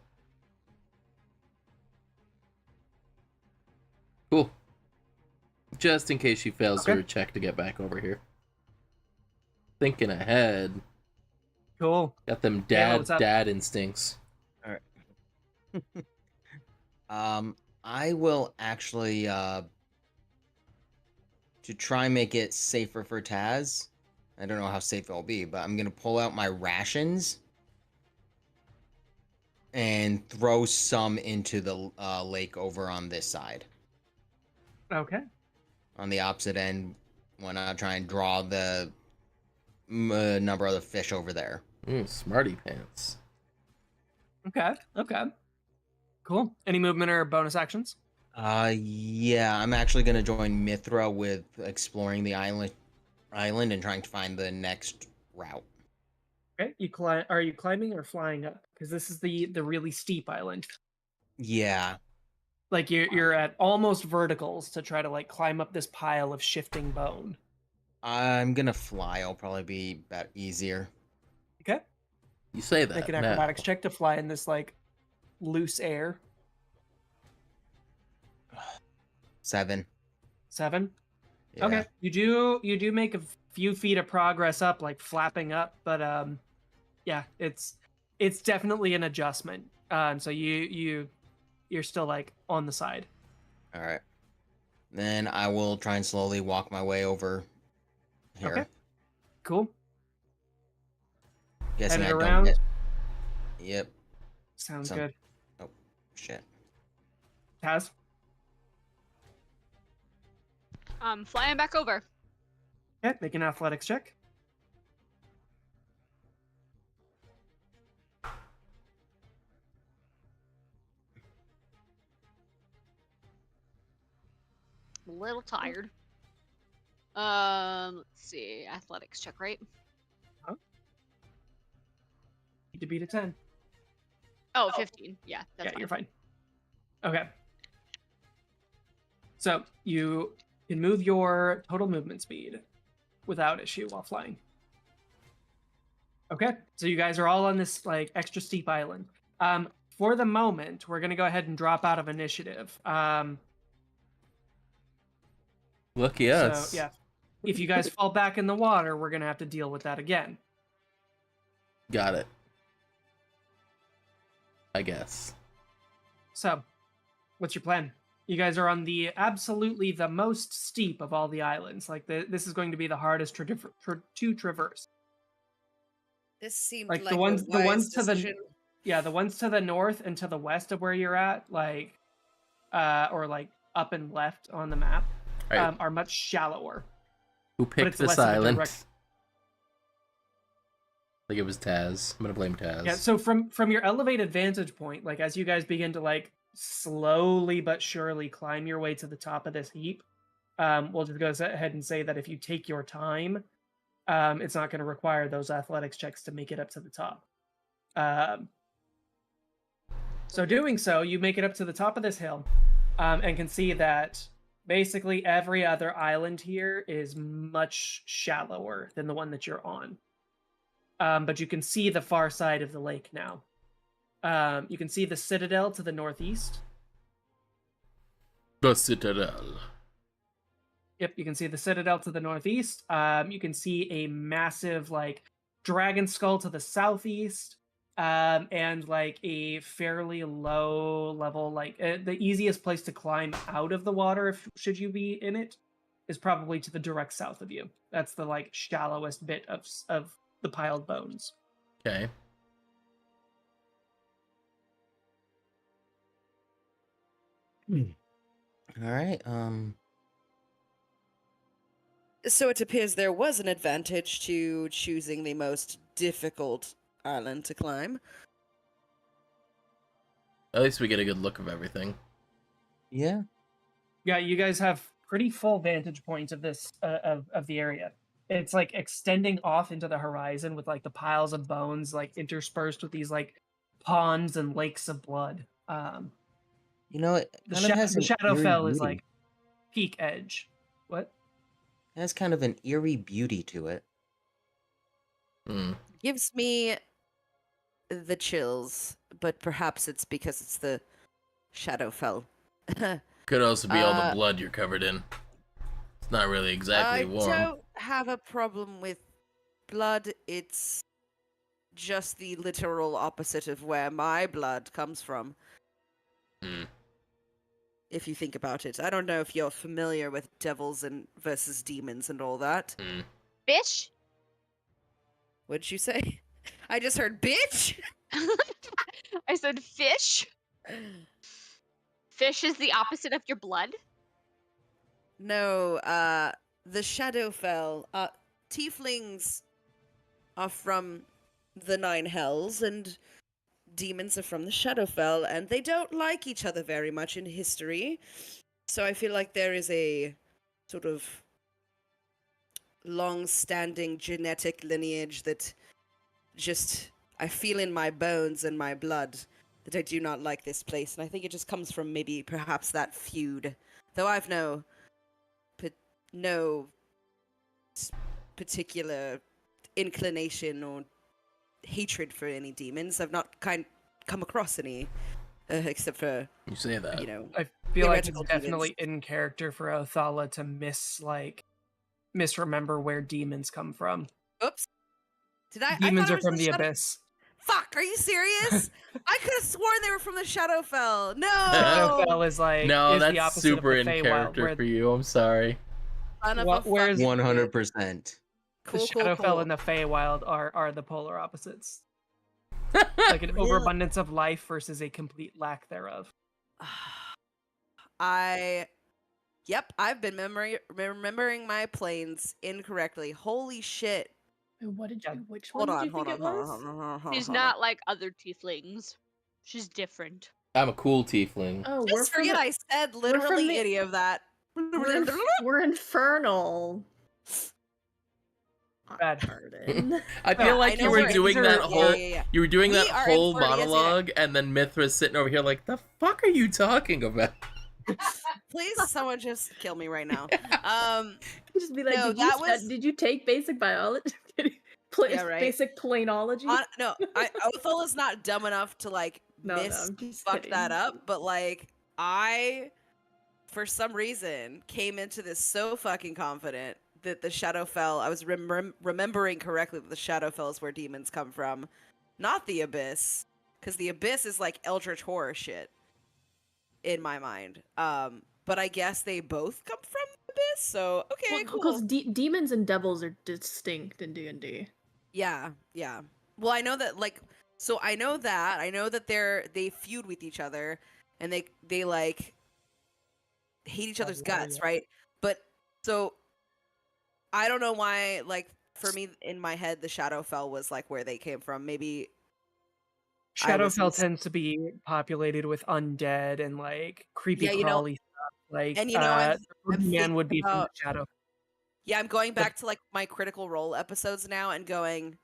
Cool. Just in case she fails her check to get back over here. Thinking ahead. Cool. Got them Kayla, what's up? dad instincts. All right. I will actually to try and make it safer for Taz. I don't know how safe it'll be, but I'm gonna pull out my rations and throw some into the lake over on this side. Okay. On the opposite end, when I try and draw the number of the fish over there. Smarty pants. Okay. Cool. Any movement or bonus actions? Yeah, I'm actually gonna join Mithra with exploring the island and trying to find the next route. Okay. Are you climbing or flying up? Because this is the really steep island. Yeah. Like you're at almost verticals to try to like climb up this pile of shifting bone. I'm gonna fly. It'll probably be easier. Okay. You say that. Make an acrobatics check to fly in this like loose air. 7. 7. Yeah. Okay. You do make a few feet of progress up, like flapping up, but yeah, it's definitely an adjustment. So you're still like on the side. All right. Then I will try and slowly walk my way over here. Okay. Cool. Guessing Headed I around. don't get. Yep. Sounds good. Oh, shit. Taz? Flying back over. Okay, make an athletics check. I'm a little tired. Let's see. Athletics check, right? Need to beat a 10. Oh, 15. Yeah, that's Yeah, fine. you're fine. Okay. So you can move your total movement speed without issue while flying. Okay, so you guys are all on this like extra steep island. For the moment, we're gonna go ahead and drop out of initiative. Lucky us. So yeah, if you guys fall back in the water, we're gonna have to deal with that again. Got it. I guess. So, what's your plan? You guys are on the absolutely the most steep of all the islands. Like this is going to be the hardest to traverse. This seemed Like like the ones to decision. the ones to the north and to the west of where you're at, like or like up and left on the map, Right. are much shallower. Who but picked it's this less of a island? direct- Like it was Taz. I'm gonna blame Taz. Yeah, so from your elevated vantage point, like as you guys begin to like slowly but surely climb your way to the top of this heap, we'll just go ahead and say that if you take your time, it's not going to require those athletics checks to make it up to the top. So doing so, you make it up to the top of this hill, and can see that basically every other island here is much shallower than the one that you're on. But you can see the far side of the lake now. You can see the citadel to the northeast. The Citadel. Yep, you can see the citadel to the northeast. You can see a massive like dragon skull to the southeast, and like a fairly low level, like the easiest place to climb out of the water, should you be in it, is probably to the direct south of you. That's the like shallowest bit of the piled bones. Okay. All right. So it appears there was an advantage to choosing the most difficult island to climb. At least we get a good look of everything. Yeah. Yeah, you guys have pretty full vantage points of this of the area. It's like extending off into the horizon with like the piles of bones like interspersed with these like ponds and lakes of blood. You know, it The kind of has an eerie Shadowfell is beauty. like peak edge. What? It has kind of an eerie beauty to it. Gives me the chills, but perhaps it's because it's the Shadowfell. Could also be all the blood you're covered in. It's not really exactly warm. I don't have a problem with blood. It's just the literal opposite of where my blood comes from. Mm. If you think about it. I don't know if you're familiar with devils and versus demons and all that. Mm. Bitch? What did you say? I just heard bitch. I said fish. Fish is the opposite of your blood? No, the Shadowfell. Tieflings are from the Nine Hells, and demons are from the Shadowfell, and they don't like each other very much in history. So I feel like there is a sort of long-standing genetic lineage that just I feel in my bones and my blood that I do not like this place, and I think it just comes from maybe perhaps that feud. Though I've no particular inclination or hatred for any demons. I've not come across any, except for You say that. you know. I feel like it's theoretical definitely in character for Othala to misremember where demons come from. Oops. Did I? Demons I are from the Shadow- abyss. Fuck! Are you serious? I could have sworn they were from the Shadowfell. No. Shadowfell is like No, is the that's opposite super of in the Feywild, character where for you. I'm sorry. Son of Well, a whereas- fucking- 100%. Cool, the cool, Shadowfell cool. and the Feywild are the polar opposites. Like an Really? overabundance of life versus a complete lack thereof. Yep, I've been remembering my planes incorrectly. Holy shit. What did you? Which Hold one on, did you hold think on, it hold was? on, hold on, hold She's on. not like other tieflings. She's different. I'm a cool tiefling. Oh, Just forget I said literally any of that. We're infernal. Bad. Pardon. I feel Yeah, like I you know were we're doing that infernal. whole Yeah. you were doing We that are whole infernal, yes, yeah. monologue, and then Mithra's sitting over here like, the fuck are you talking about? Please, someone just kill me right now. Just be like, No, did you that was- did you take basic biology? Yeah, right. Basic planology? No, Othel is not dumb enough to like No, I'm just fuck kidding. that up, but like I, for some reason, came into this so fucking confident that the Shadowfell. I was remembering correctly that the Shadowfell is where demons come from, not the Abyss, because the Abyss is like eldritch horror shit in my mind. But I guess they both come from the Abyss, so okay, cool. Because demons and devils are distinct in D&D. Yeah. Well, I know that I know that they feud with each other and they like hate each other's guts, right? But so I don't know why, like, for me in my head the Shadowfell was like where they came from. Maybe Shadowfell tends to be populated with undead and like creepy Yeah, you know- crawly stuff. Like and you know, I'm man would be thinking from the about- Shadow. Yeah, I'm going back to like my Critical Role episodes now and going,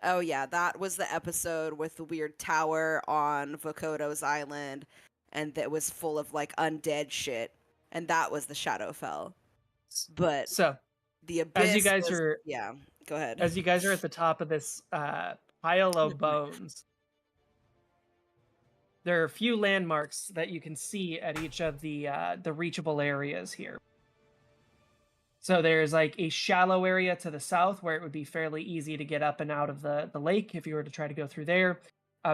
oh yeah, that was the episode with the weird tower on Vokodo's island, and that was full of like undead shit, and that was the Shadowfell. But So the Abyss. as you guys are yeah, go ahead. as you guys are at the top of this pile of bones, there are a few landmarks that you can see at each of the reachable areas here. So there's like a shallow area to the south where it would be fairly easy to get up and out of the lake if you were to try to go through there.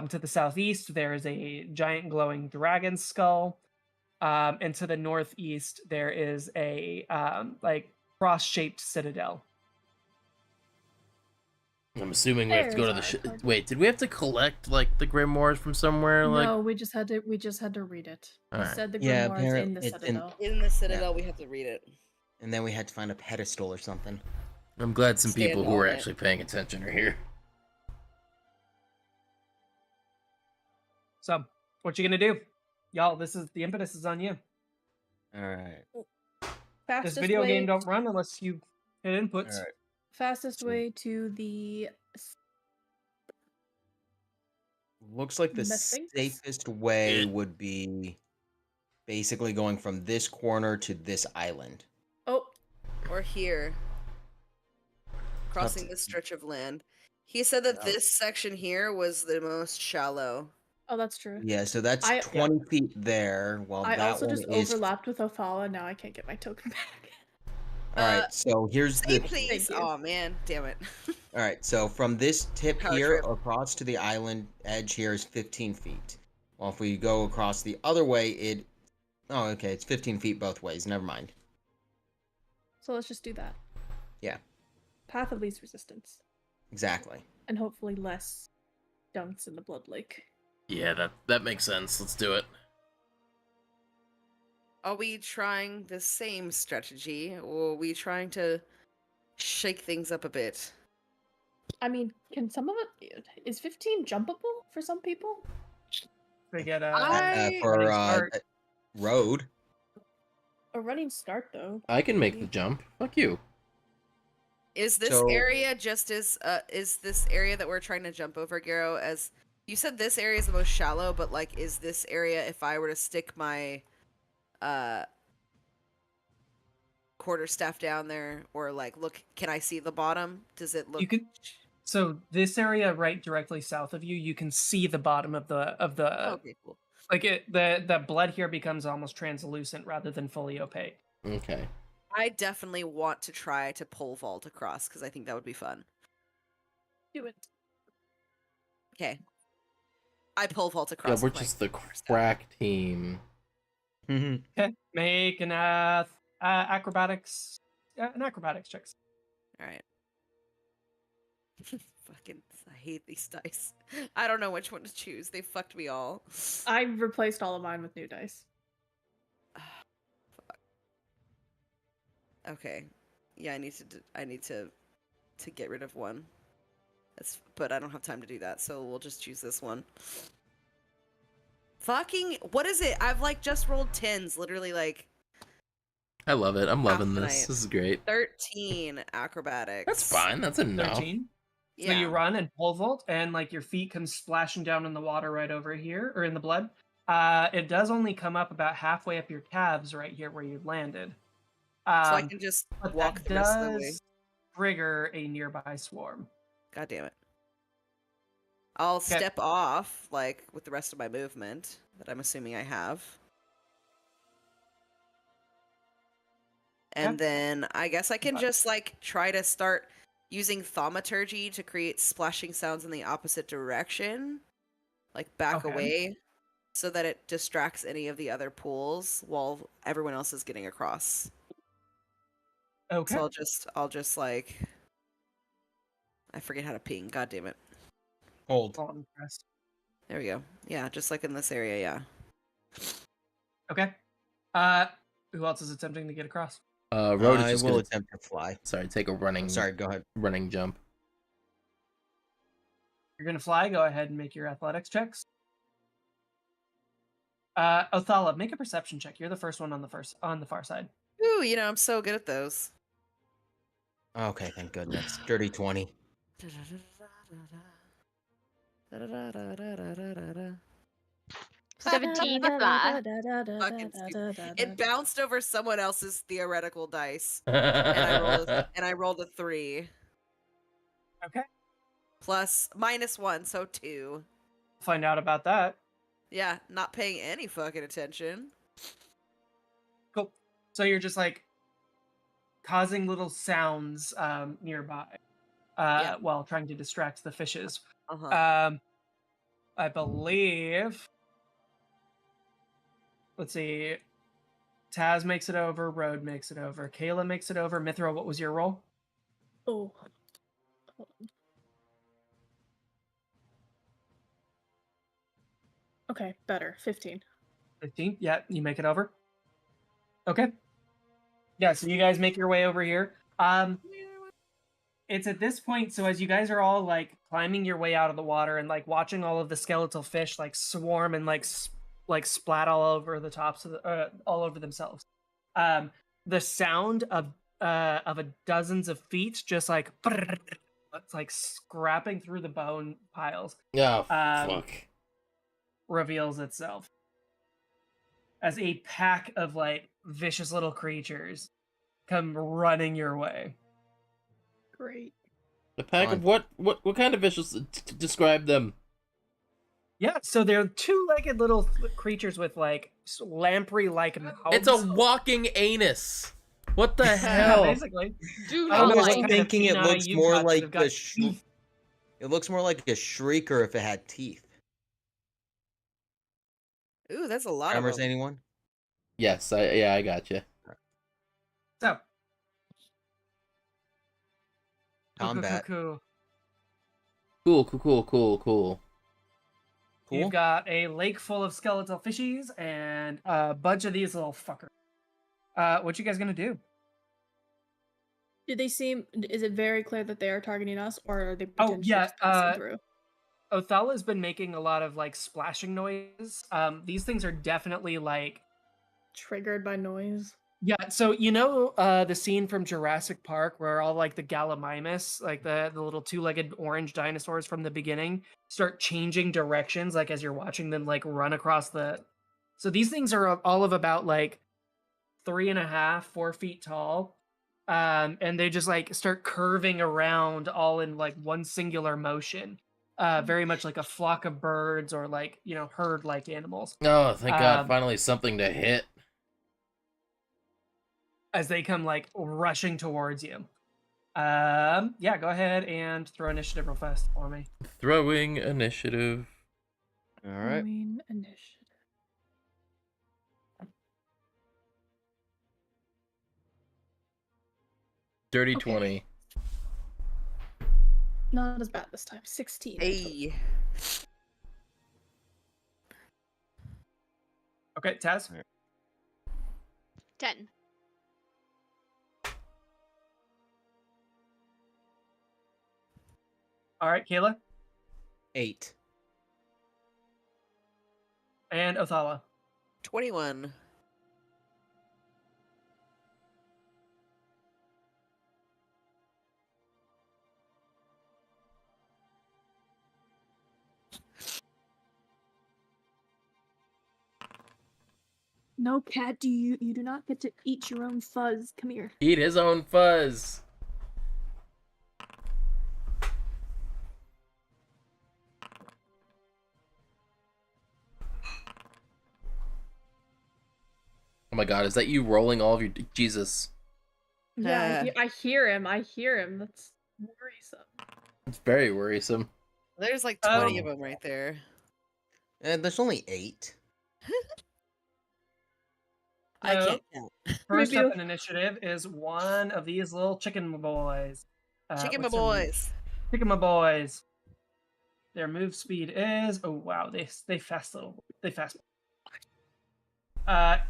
To the southeast, there is a giant glowing dragon skull. And to the northeast, there is a like cross-shaped citadel. I'm assuming we have to go to the wait, did we have to collect like the grimoires from somewhere? Like No, we just had to read it. He Alright. said the Yeah, grimoires in apparently the it's in- citadel. In the Citadel, we have to read it. And then we had to find a pedestal or something. I'm glad some Stand people who on are it. actually paying attention are here. So, what you gonna do? Y'all, the impetus is on you. Alright. Fastest This video way, game don't run unless you hit inputs. Alright. fastest way to the Looks like the Methinks? safest way would be basically going from this corner to this island. oh Or here. Crossing to- this stretch of land. He said that this section here was the most shallow. oh that's true. Yeah, so that's I- 20 feet there, while I that also one just is... overlapped with Othala. Now I can't get my token back. All right, so here's Say the. please. Thank you. Oh man, damn it. All right, so from this tip Power here trip. across to the island edge here is 15 feet. Well, if we go across the other way, oh, okay, it's 15 feet both ways. Never mind. So let's just do that. Yeah, Path of least resistance. exactly. And hopefully less dunks in the blood lake. Yeah, that makes sense. Let's do it. Are we trying the same strategy, or are we trying to shake things up a bit? I mean, can some of it... Is 15 jumpable for some people? They get For running start. road. A running start, though. I can make the jump. Fuck you. Is this So- area just as is this area that we're trying to jump over, Garo, as you said this area is the most shallow, but like is this area, if I were to stick my quarterstaff down there, or like look, can I see the bottom? Does it look You could. So this area right directly south of you, you can see the bottom of the okay, cool. like the blood here becomes almost translucent rather than fully opaque. Okay. I definitely want to try to pole vault across because I think that would be fun. Do it. Okay. I pole vault Yeah, across. we're with my just the quarterstaff. crack team. Okay, make an acrobatics checks. All right. Fucking, I hate these dice. I don't know which one to choose. They fucked me all. I replaced all of mine with new dice. Fuck. Okay. Yeah, I need to get rid of one. But I don't have time to do that, so we'll just choose this one. Fucking, what is it? I've like just rolled 10s, literally like I love it. I'm loving Half this. night. This is great. 13 acrobatics. That's fine. That's enough. 13. Yeah. So you run and pole vault, and like your feet come splashing down in the water right over here, or in the blood. It does only come up about halfway up your calves right here where you landed. So I can just But walk that the rest of the way. does trigger a nearby swarm. God damn it. I'll step off, like, with the rest of my movement that I'm assuming I have. And then I guess I can just, like, try to start using thaumaturgy to create splashing sounds in the opposite direction. Like, back away, so that it distracts any of the other pools while everyone else is getting across. Okay. So I'll just, like... I forget how to ping, god damn it. Hold. There we go. Yeah, just like in this area, yeah. Okay. Who else is attempting to get across? Road is I just will gonna attempt to fly. Sorry, take a running. Sorry, go ahead. Running jump. You're gonna fly. Go ahead and make your athletics checks. Othala, make a perception check. You're the first one on the far side. Ooh, you know, I'm so good at those. Okay, thank goodness. Dirty 20. 17 to fly. Fucking stupid. It bounced over someone else's theoretical dice, and I rolled a 3. Okay. Plus -1, so 2. Find out about that. Yeah, not paying any fucking attention. Cool. So you're just like causing little sounds nearby while trying to distract the fishes. I believe. Let's see. Taz makes it over. Road makes it over. Kayla makes it over. Mithra, what was your roll? Oh. Hold on. Okay, better. 15. 15? Yeah, you make it over. Okay. Yeah, so you guys make your way over here. It's at this point, so as you guys are all like climbing your way out of the water and like watching all of the skeletal fish like swarm and like splat all over the tops of all over themselves. The sound of a dozens of feet just like it's like scrapping through the bone piles. Yeah, fuck. Reveals itself as a pack of like vicious little creatures come running your way. Great. The pack of what kind of vicious? Describe them. Yeah, so they're two-legged little creatures with like lamprey-like mouths. It's a walking anus. What the Yeah, hell? basically. Do I I don't know was what kind of thinking it pinata looks you've more got that like have got a teeth. it looks more like a shrieker if it had teeth. Ooh, that's a lot of Tremors, them. anyone? Yes, I gotcha. So, Combat. cool. Cool. You've Cool. got a lake full of skeletal fishies and a bunch of these little fuckers. What you guys gonna do? Did they seem? Is it very clear that they are targeting us, or are they Oh potentially yeah, just passing through? Othala's been making a lot of like splashing noise. These things are definitely like Triggered by noise. yeah. So you know the scene from Jurassic Park where all like the Gallimimus, like the little two-legged orange dinosaurs from the beginning, start changing directions like as you're watching them like run across the. So these things are all of about like 3.5, 4 feet tall. And they just like start curving around all in like one singular motion. Very much like a flock of birds or like, you know, herd like animals. Oh, thank God, Um, finally something to hit. As they come like rushing towards you. Yeah, go ahead and throw initiative real fast for me. Throwing initiative. All right. Throwing initiative. Dirty Okay. 20. Not as bad this time. 16. Hey. Okay, Taz. 10. All right, Kayla 8. and Othala. 21. No, cat. You do not get to eat your own fuzz. Come here. Eat his own fuzz. Oh my God, is that you rolling all of your... Jesus. Yeah, I hear him. I hear him. That's worrisome. It's very worrisome. There's like 20 of them right there. And there's only 8. I So, can't count. First Review. up in initiative is one of these little chicken boys. Chicken my what's their move? boys. Chicken my boys. Their move speed is wow, they fast.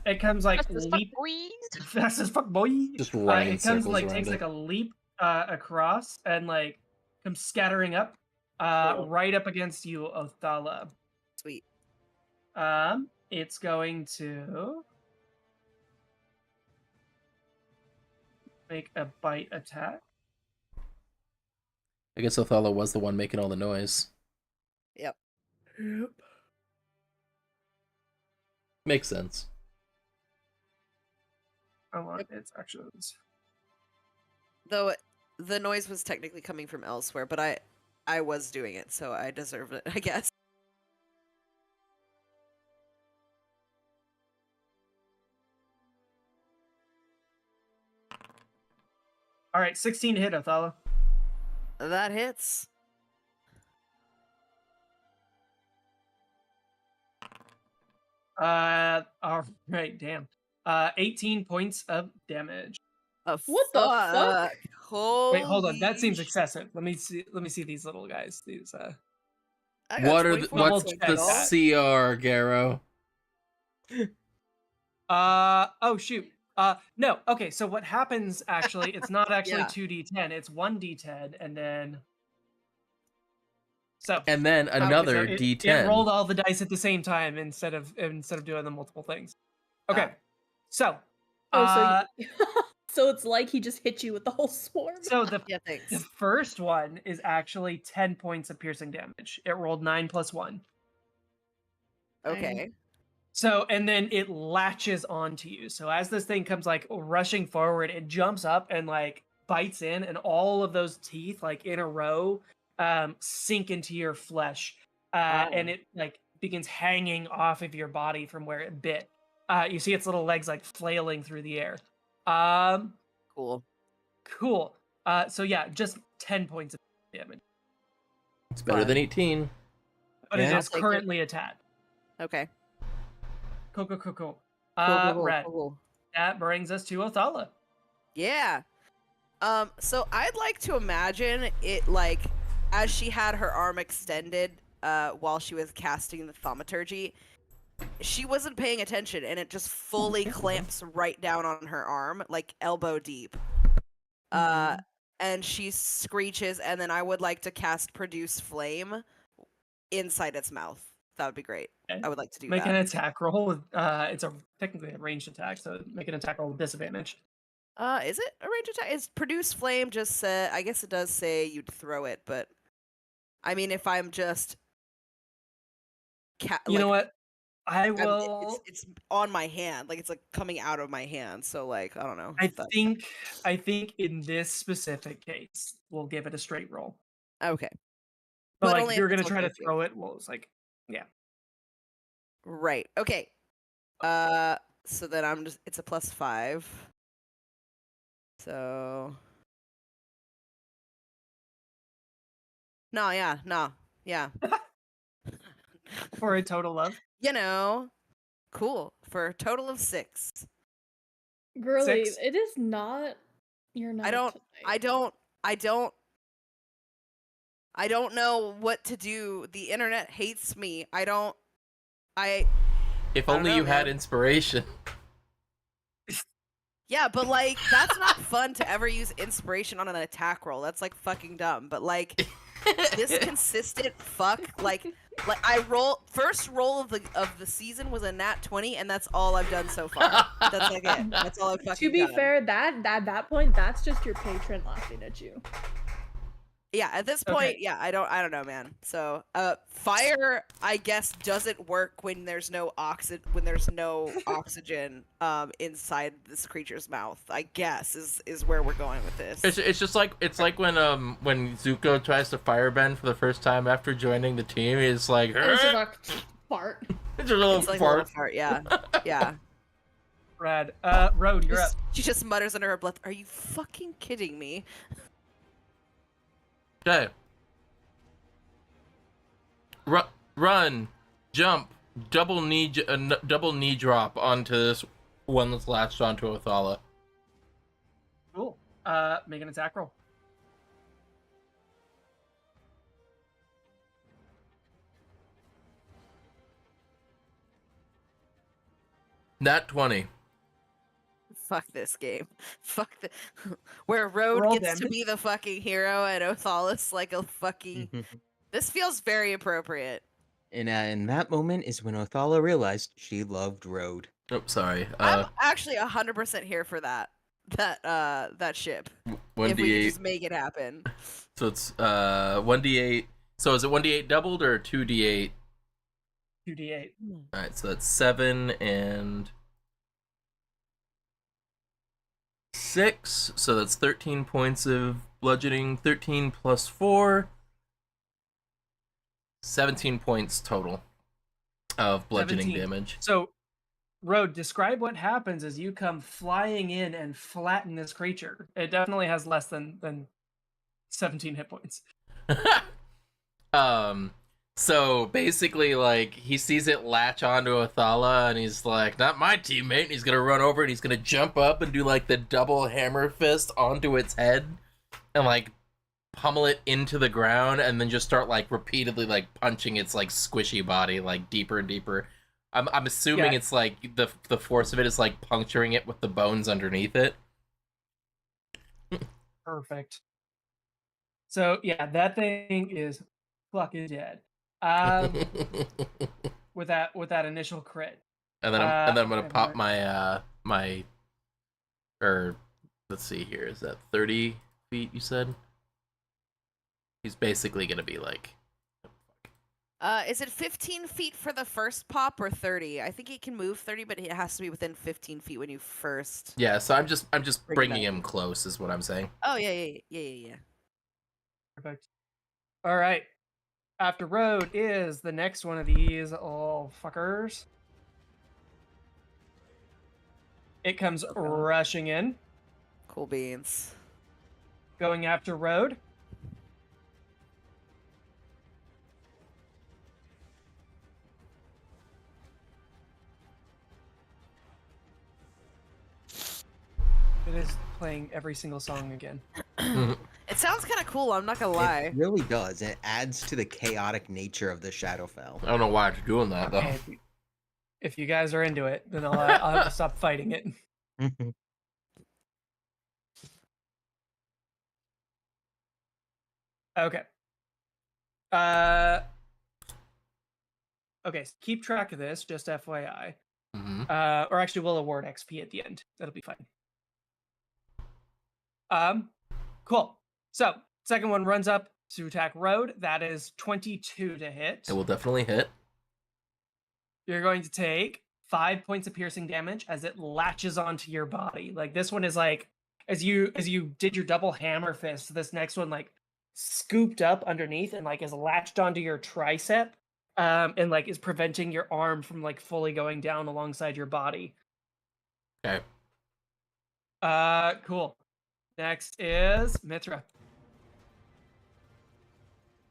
It comes like Fast as fuck, leap boys. fast as fuck boy. Just running in It comes circles like around takes it. like a leap across and like comes scattering up Cool. right up against you, Othala. Sweet. It's going to make a bite attack. I guess Othello was the one making all the noise. Yep. Makes sense. I want its actions. Though the noise was technically coming from elsewhere, but I was doing it, so I deserved it, I guess. All right, 16 to hit, Othala. That hits. All right, damn. 18 points of damage. What the fuck? Holy Wait, hold on. That seems excessive. Let me see these little guys. These I got What are the, 24 what's points the of damage. CR, Garrow? oh shoot. No. Okay, so what happens actually, it's not actually Yeah. 2d10, it's 1d10 and then so And then another so D10. It rolled all the dice at the same time instead of doing the multiple things. Okay. So Oh, so it's like he just hit you with the whole swarm. so the Yeah, thanks. the first one is actually 10 points of piercing damage. It rolled 9 plus 1. Okay. So, and then it latches onto you. So as this thing comes like rushing forward, it jumps up and like bites in, and all of those teeth, like in a row, sink into your flesh. And it like begins hanging off of your body from where it bit. You see its little legs like flailing through the air. Cool. Cool. So yeah, just 10 points of damage. It's better than 18. But Yeah. it I'll is take it. currently attacked. Okay. Cool. Cool, Red. cool. That brings us to Othala. Yeah. So I'd like to imagine it like as she had her arm extended while she was casting the thaumaturgy, she wasn't paying attention and it just fully clamps right down on her arm, like elbow deep. And she screeches, and then I would like to cast Produce Flame inside its mouth. That would be great. Okay. I would like to do Make that. an attack roll with it's technically a ranged attack, so make an attack roll with disadvantage. Is it a range attack? Is Produce Flame just I guess it does say you'd throw it, but I mean if I'm just You know what? I will. It's on my hand, like it's like coming out of my hand. So like I don't know. I think in this specific case, we'll give it a straight roll. Okay. But like only if you're if it's gonna try to okay with you. throw it, well, it's like, yeah. Right. Okay. So then it's a +5. So no. For a total of Cool. For a total of 6. Girly, 6. it is not. You're not. I don't know what to do. The internet hates me. If I don't only know, you had man. inspiration. Yeah, but like that's not fun to ever use inspiration on an attack roll. That's like fucking dumb. But like this consistent like I first roll of the season was a nat 20, and that's all I've done so far. That's like it. That's all I've fucking To be done. fair, that point, that's just your patron laughing at you. Yeah, at this point, yeah, I don't know, man. So, fire, I guess, doesn't work when there's no oxygen inside this creature's mouth. I guess is where we're going with this. It's just like when Zuko tries to firebend for the first time after joining the team. He's like, It's just like fart. It's a little It's like fart. a little fart, yeah. Yeah. Rad. Road, you're up. She just mutters under her breath, "Are you fucking kidding me?" Okay. Run, jump, double knee drop onto this one that's latched onto Othala. Cool. Make an attack roll. Nat 20. Fuck this game. Fuck the where Road Roll gets to damage. be the fucking hero and Othalis like a fucking. This feels very appropriate. And in that moment is when Othala realized she loved Road. Oh, sorry. I'm actually 100% here for that ship. If we could 1d8. just make it happen. So it's 1d8. So is it 1d8 doubled or 2d8? 2d8. All right, so that's 7 and 6. So that's 13 points of bludgeoning. 13 plus 4. 17 points total of bludgeoning 17. damage. So, Road, describe what happens as you come flying in and flatten this creature. It definitely has less than 17 hit points. So basically, like, he sees it latch onto Othala, and he's like, not my teammate, and he's gonna run over and he's gonna jump up and do, like, the double hammer fist onto its head, and, like, pummel it into the ground, and then just start, like, repeatedly, like, punching its, like, squishy body, like, deeper and deeper. I'm assuming it's, like, the force of it is, like, puncturing it with the bones underneath it. Perfect. So, yeah, that thing is fucking dead. With that initial crit. And then I'm gonna and pop we're- my let's see here, is that 30 feet you said? He's basically gonna be like, Is it 15 feet for the first pop or 30? I think he can move 30, but it has to be within 15 feet when you first. yeah, so I'm just Bring it bringing up. him close is what I'm saying. Oh yeah. Perfect. All right. After Road is the next one of these little fuckers. It comes rushing in. Cool beans. Going after Road. It is playing every single song again. It sounds kind of cool, I'm not gonna lie. It really does. It adds to the chaotic nature of the Shadowfell. I don't know why it's doing that though. Okay, if you guys are into it, then I'll have to stop fighting it. Okay. Okay, so keep track of this, just FYI. Or actually, we'll award XP at the end. That'll be fine. Cool. So, second one runs up to attack Road. That is 22 to hit. It will definitely hit. You're going to take 5 points of piercing damage as it latches onto your body. Like, this one is like, as you did your double hammer fist, this next one, like, scooped up underneath and, like, is latched onto your tricep. And, like, is preventing your arm from, like, fully going down alongside your body. Okay. Cool. Next is Mithra.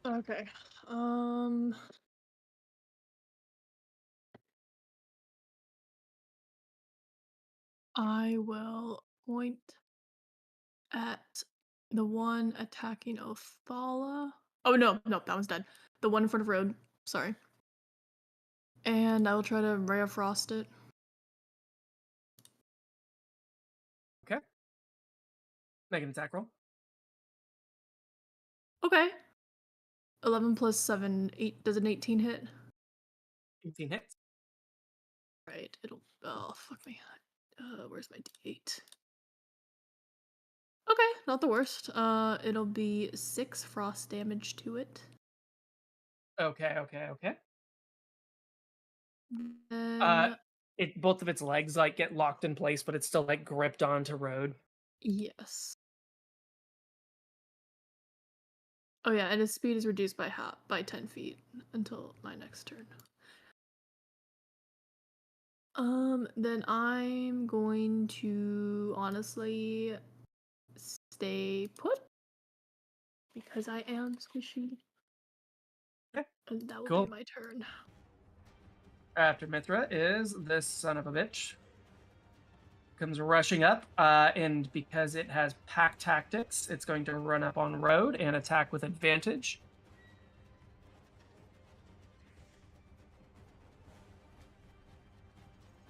Okay. I will point at the one attacking Othala. Oh no, that one's dead. The one in front of Road. Sorry. And I will try to Ray of Frost it. Okay. Make an attack roll. Okay. 11 plus 7, 8. Does an 18 hit? 18 hits. Right. It'll. Oh, fuck me. Where's my D8? Okay, not the worst. It'll be 6 frost damage to it. Okay. Then, Both of its legs like get locked in place, but it's still like gripped onto Road. yes. Oh yeah, and his speed is reduced by 10 feet until my next turn. Then I'm going to honestly stay put because I am squishy. Okay. And that will Cool. be my turn. After Mithra is this son of a bitch. Comes rushing up, and because it has pack tactics, it's going to run up on Road and attack with advantage.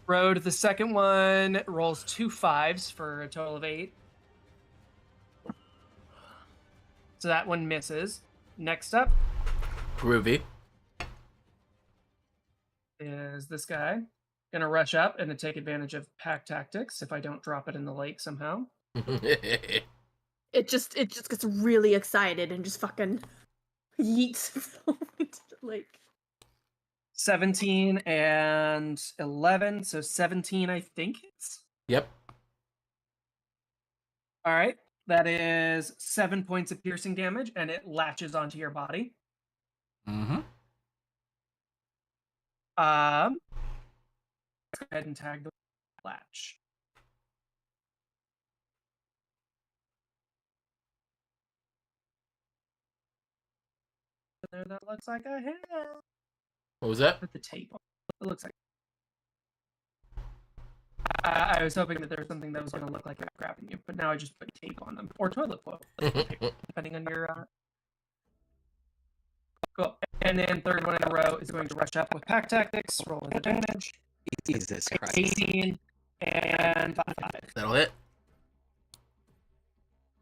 Road, the second one, rolls 2 5s for a total of 8. So that one misses. Next up Groovy. is this guy. Gonna rush up and to take advantage of pack tactics if I don't drop it in the lake somehow. It just gets really excited and just fucking yeets into the lake. 17 and 11, so 17 I think it's. Yep. All right, that is 7 points of piercing damage, and it latches onto your body. Let's go ahead and tag the latch. There, that looks like a hit. What was that? Put the tape on. It looks like. I was hoping that there was something that was going to look like it grabbing you, but now I just put tape on them. Or toilet foil, depending on your... Cool. And then third one in a row is going to rush up with pack tactics, roll with advantage. Jesus Christ. 18 and 5. That'll hit.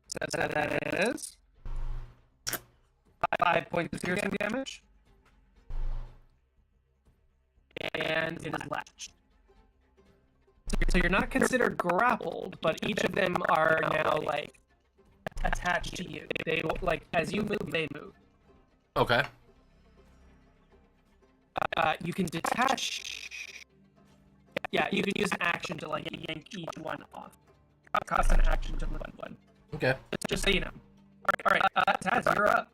So that is 5 points of piercing damage. And it is latched. So you're not considered grappled, but each of them are now like attached to you. They like as you move, they move. Okay. You can detach. Yeah, you can use an action to like yank each one off. Cost an action to move one. Okay. Just so you know. All right, Taz, you're up.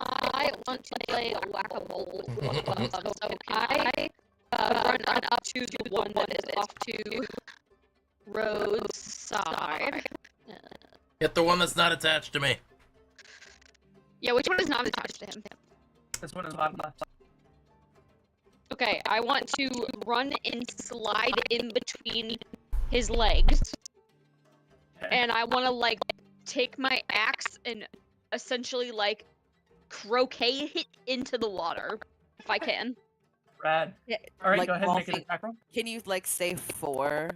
I want to play whack-a-mole. So I run up to the one that is off to roadside. Get the one that's not attached to me. Yeah, which one is not attached to him? This one is bottom left. Okay, I want to run and slide in between his legs. And I want to, like, take my axe and essentially, like, croquet it into the water, if I can. Rad. Yeah, All right, like go ahead and make an golfing. attack roll. Can you like say 4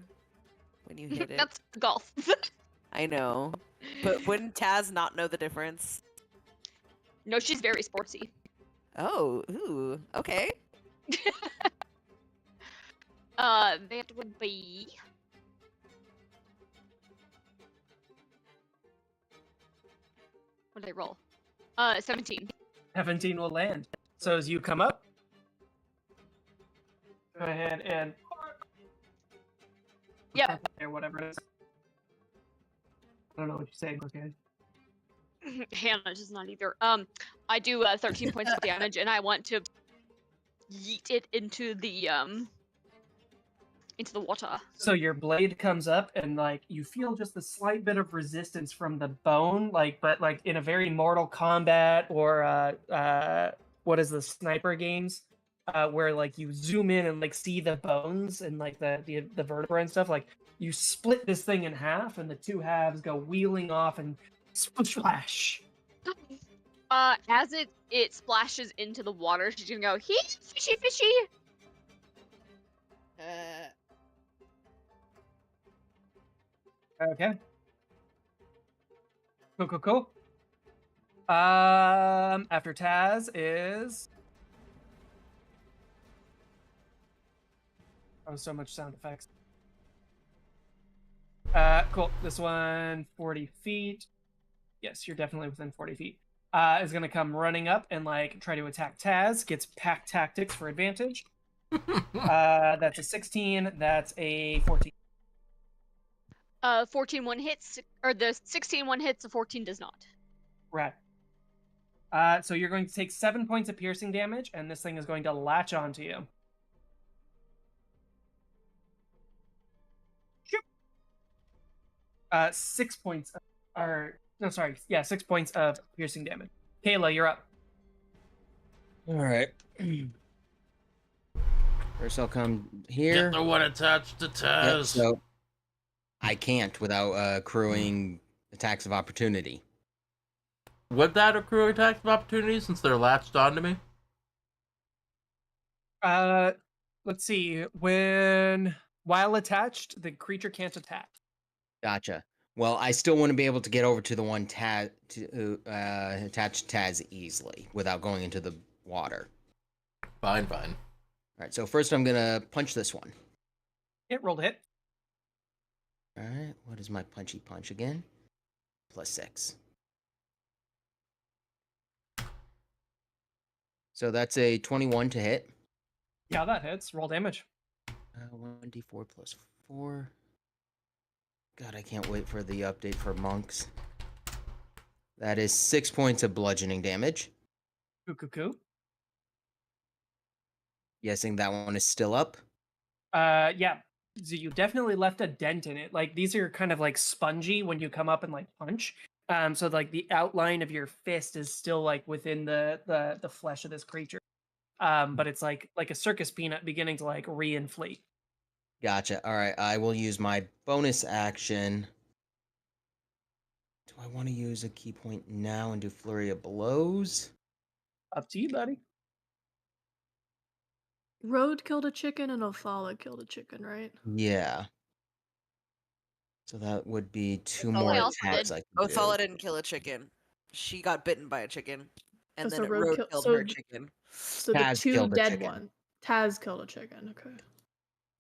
when you hit it? That's golf. I know, but wouldn't Taz not know the difference? No, she's very sportsy. Oh, ooh, okay. That would be... What did I roll? 17. 17 will land. So as you come up, go ahead and Yeah. or whatever it is. I don't know what you're saying. Okay. Hannah is not either. I do 13 points of damage, and I want to yeet it into the water. So your blade comes up, and like you feel just a slight bit of resistance from the bone, but like in a very Mortal Kombat or what is the sniper games, where like you zoom in and like see the bones and like the vertebra and stuff. Like you split this thing in half, and the two halves go wheeling off and splash. As it splashes into the water, she's gonna go, hee, fishy, fishy. Okay. Cool. After Taz is... Oh, so much sound effects. Cool. This one, 40 feet. Yes, you're definitely within 40 feet. Is gonna come running up and like try to attack Taz. Gets pack tactics for advantage. That's a 16. That's a 14. 14 one hits, or the 16 one hits, the 14 does not. Right. So you're going to take 7 points of piercing damage, and this thing is going to latch onto you. 6 points, 6 points of piercing damage. Kayla, you're up. All right. First, I'll come here. Get the one attached to Yep, Taz. so I can't without accruing attacks of opportunity. Would that accrue attacks of opportunity since they're latched onto me? Let's see. While attached, the creature can't attack. Gotcha. Well, I still want to be able to get over to the one attached to Taz easily without going into the water. Fine. All right, so first I'm going to punch this one. It rolled a hit. All right, what is my punchy punch again? +6. So that's a 21 to hit. Yeah, that hits. Roll damage. 1d4 plus 4. God, I can't wait for the update for monks. That is 6 points of bludgeoning damage. Cool. Guessing that one is still up. Yeah. So you definitely left a dent in it. Like these are kind of like spongy when you come up and like punch. So like the outline of your fist is still like within the flesh of this creature. But it's like a circus peanut beginning to like reinflate. Gotcha. All right, I will use my bonus action. Do I want to use a key point now and do flurry of blows? Up to you, buddy. Road killed a chicken and Othala killed a chicken, right? Yeah. So that would be 2 Othala more also attacks did. I can do. Othala didn't kill a chicken. She got bitten by a chicken, and So then Road Road kill- killed so her d- chicken. So Taz the two killed a dead chicken. one. Taz killed a chicken. Okay.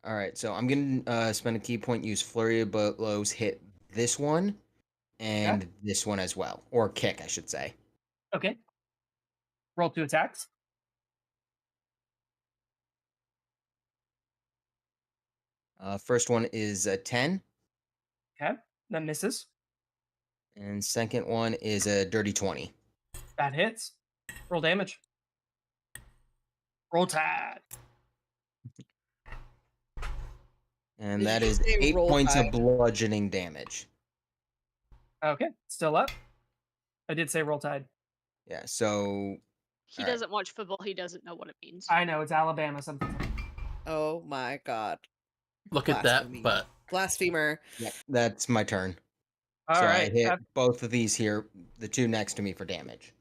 All right, so I'm going to spend a key point, use flurry of blows, hit this one, and this one as well. Or kick, I should say. Okay. Roll 2 attacks. First one is a 10, Okay. That misses. and second one is a dirty 20. That hits. Roll damage. Roll tide. And Did that you is say 8 roll points tide? of bludgeoning damage. Okay, still up. I did say roll tide. Yeah, so He Alright. doesn't watch football. He doesn't know what it means. I know, it's Alabama something. Oh my god. Look at that Blasphemy. butt. Blasphemer. yeah, that's my turn. All so right, I hit both of these here, the two next to me, for damage.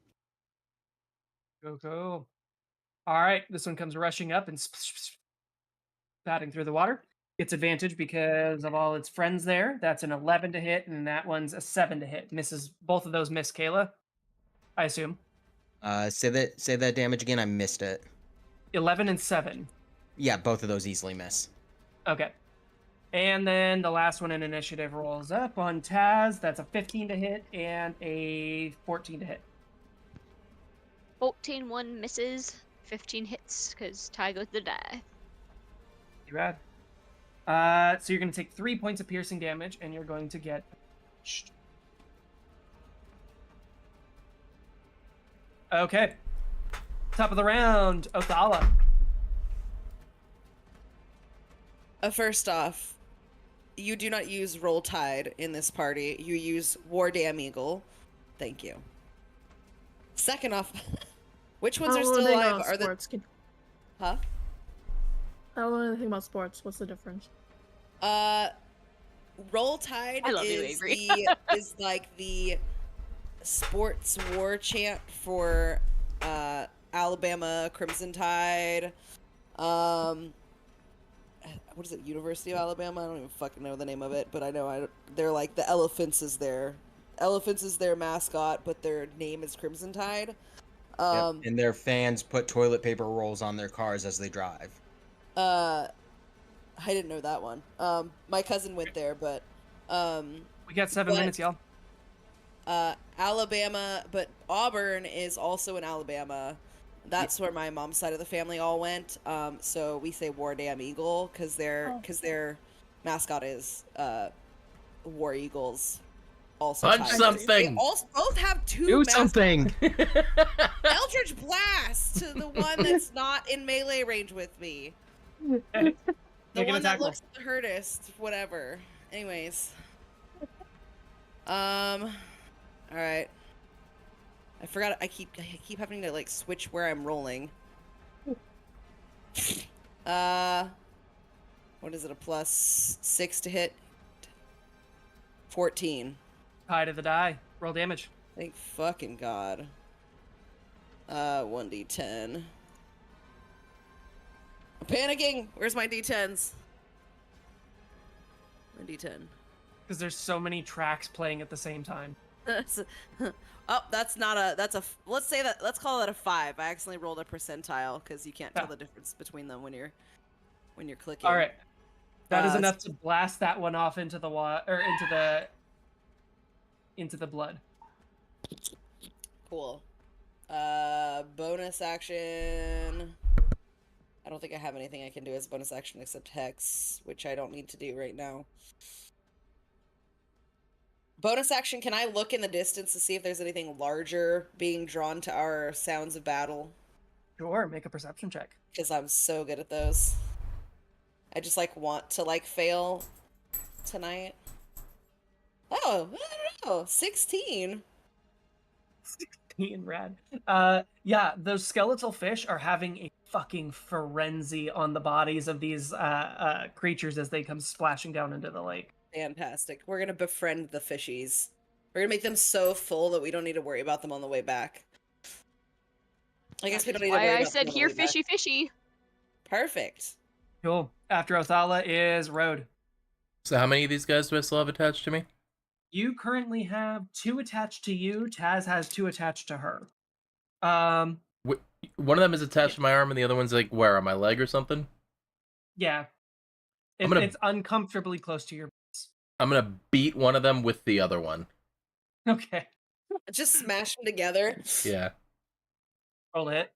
Go. All right, this one comes rushing up and batting through the water. Gets advantage because of all its friends there. That's an 11 to hit, and that one's a 7 to hit. Misses both of those. Miss Kayla, I assume. Say that damage again. I missed it. 11 and 7. Yeah, both of those easily miss. Okay. And then the last one in initiative rolls up on Taz. That's a 15 to hit and a 14 to hit. 14 1 misses, 15 hits, because Ty goes to die. Too bad. So you're going to take 3 points of piercing damage, and you're going to get... Okay. Top of the round, Othala. First off, you do not use Roll Tide in this party. You use War Damn Eagle. Thank you. Second off, which ones are still alive? Are the Huh? I don't know anything about sports. What's the difference? Roll Tide I love you, is Avery. is like the sports war chant for Alabama Crimson Tide. What is it? University of Alabama? I don't even fucking know the name of it, but I know they're like the Elephants is their mascot, but their name is Crimson Tide. Yep. And their fans put toilet paper rolls on their cars as they drive. I didn't know that one. My cousin went there, but we got 7 minutes, y'all. Alabama, but Auburn is also in Alabama. That's where my mom's side of the family all went. So we say War Damn Eagle because their mascot is War Eagles. Also, punch something. They both have two. Do mascots. something. Eldritch Blast to the one that's not in melee range with me. The one that looks the hurtest. Whatever. Anyways. All right. I forgot. I keep having to like switch where I'm rolling. What is it? A +6 to hit. 14. Tie to the die. Roll damage. Thank fucking God. 1d10. I'm panicking. Where's my d10s? 1d10. Because there's so many tracks playing at the same time. Oh, that's not a. That's a. Let's call that a 5. I accidentally rolled a percentile because you can't tell the difference between them when you're clicking. All right, that is enough to blast that one off into the water or into the blood. Cool. Bonus action. I don't think I have anything I can do as a bonus action except Hex, which I don't need to do right now. Bonus action, can I look in the distance to see if there's anything larger being drawn to our sounds of battle? Sure, make a perception check. Because I'm so good at those. I just want to fail tonight. Oh, I don't know. 16. 16, rad. Yeah, those skeletal fish are having a fucking frenzy on the bodies of these creatures as they come splashing down into the lake. Fantastic. We're gonna befriend the fishies. We're gonna make them so full that we don't need to worry about them on the way back. I guess we don't need to worry about I said them on the here, way back. fishy. Perfect. Cool. After Othala is Road. So how many of these guys do I still have attached to me? You currently have 2 attached to you. Taz has 2 attached to her. One of them is attached to my arm, and the other one's where, on my leg or something? Yeah. It's uncomfortably close to your base. I'm gonna beat one of them with the other one. Okay. Just smash them together. Yeah. Roll hit.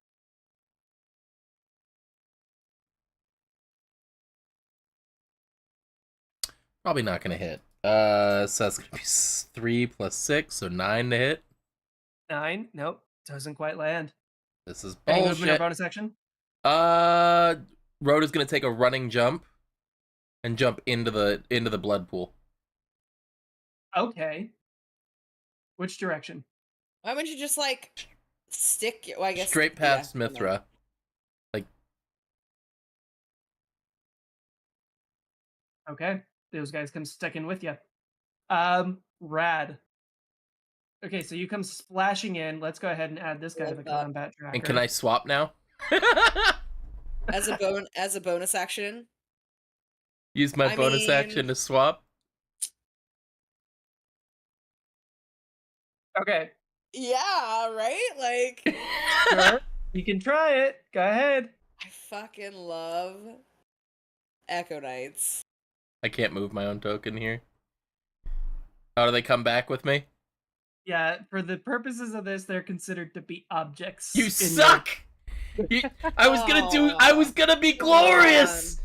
Probably not gonna hit. So that's gonna be 3 + 6, so 9 to hit. 9. Nope. Doesn't quite land. This is Any movement or bullshit. bonus action? Rhoda's gonna take a running jump and jump into the blood pool. Okay. Which direction? Why wouldn't you just like stick? Well, I guess Straight past yeah, never mind. Mithra. Like, Okay, those guys come sticking with you. Rad. Okay, so you come splashing in. Let's go ahead and add this guy to the combat tracker. and can I swap now? As a bonus action. Use my bonus action to swap? Okay. Yeah, right? Like Sure. You can try it. Go ahead. I fucking love Echo Knights. I can't move my own token here. How do they come back with me? Yeah, for the purposes of this, they're considered to be objects. You suck! I was gonna be glorious!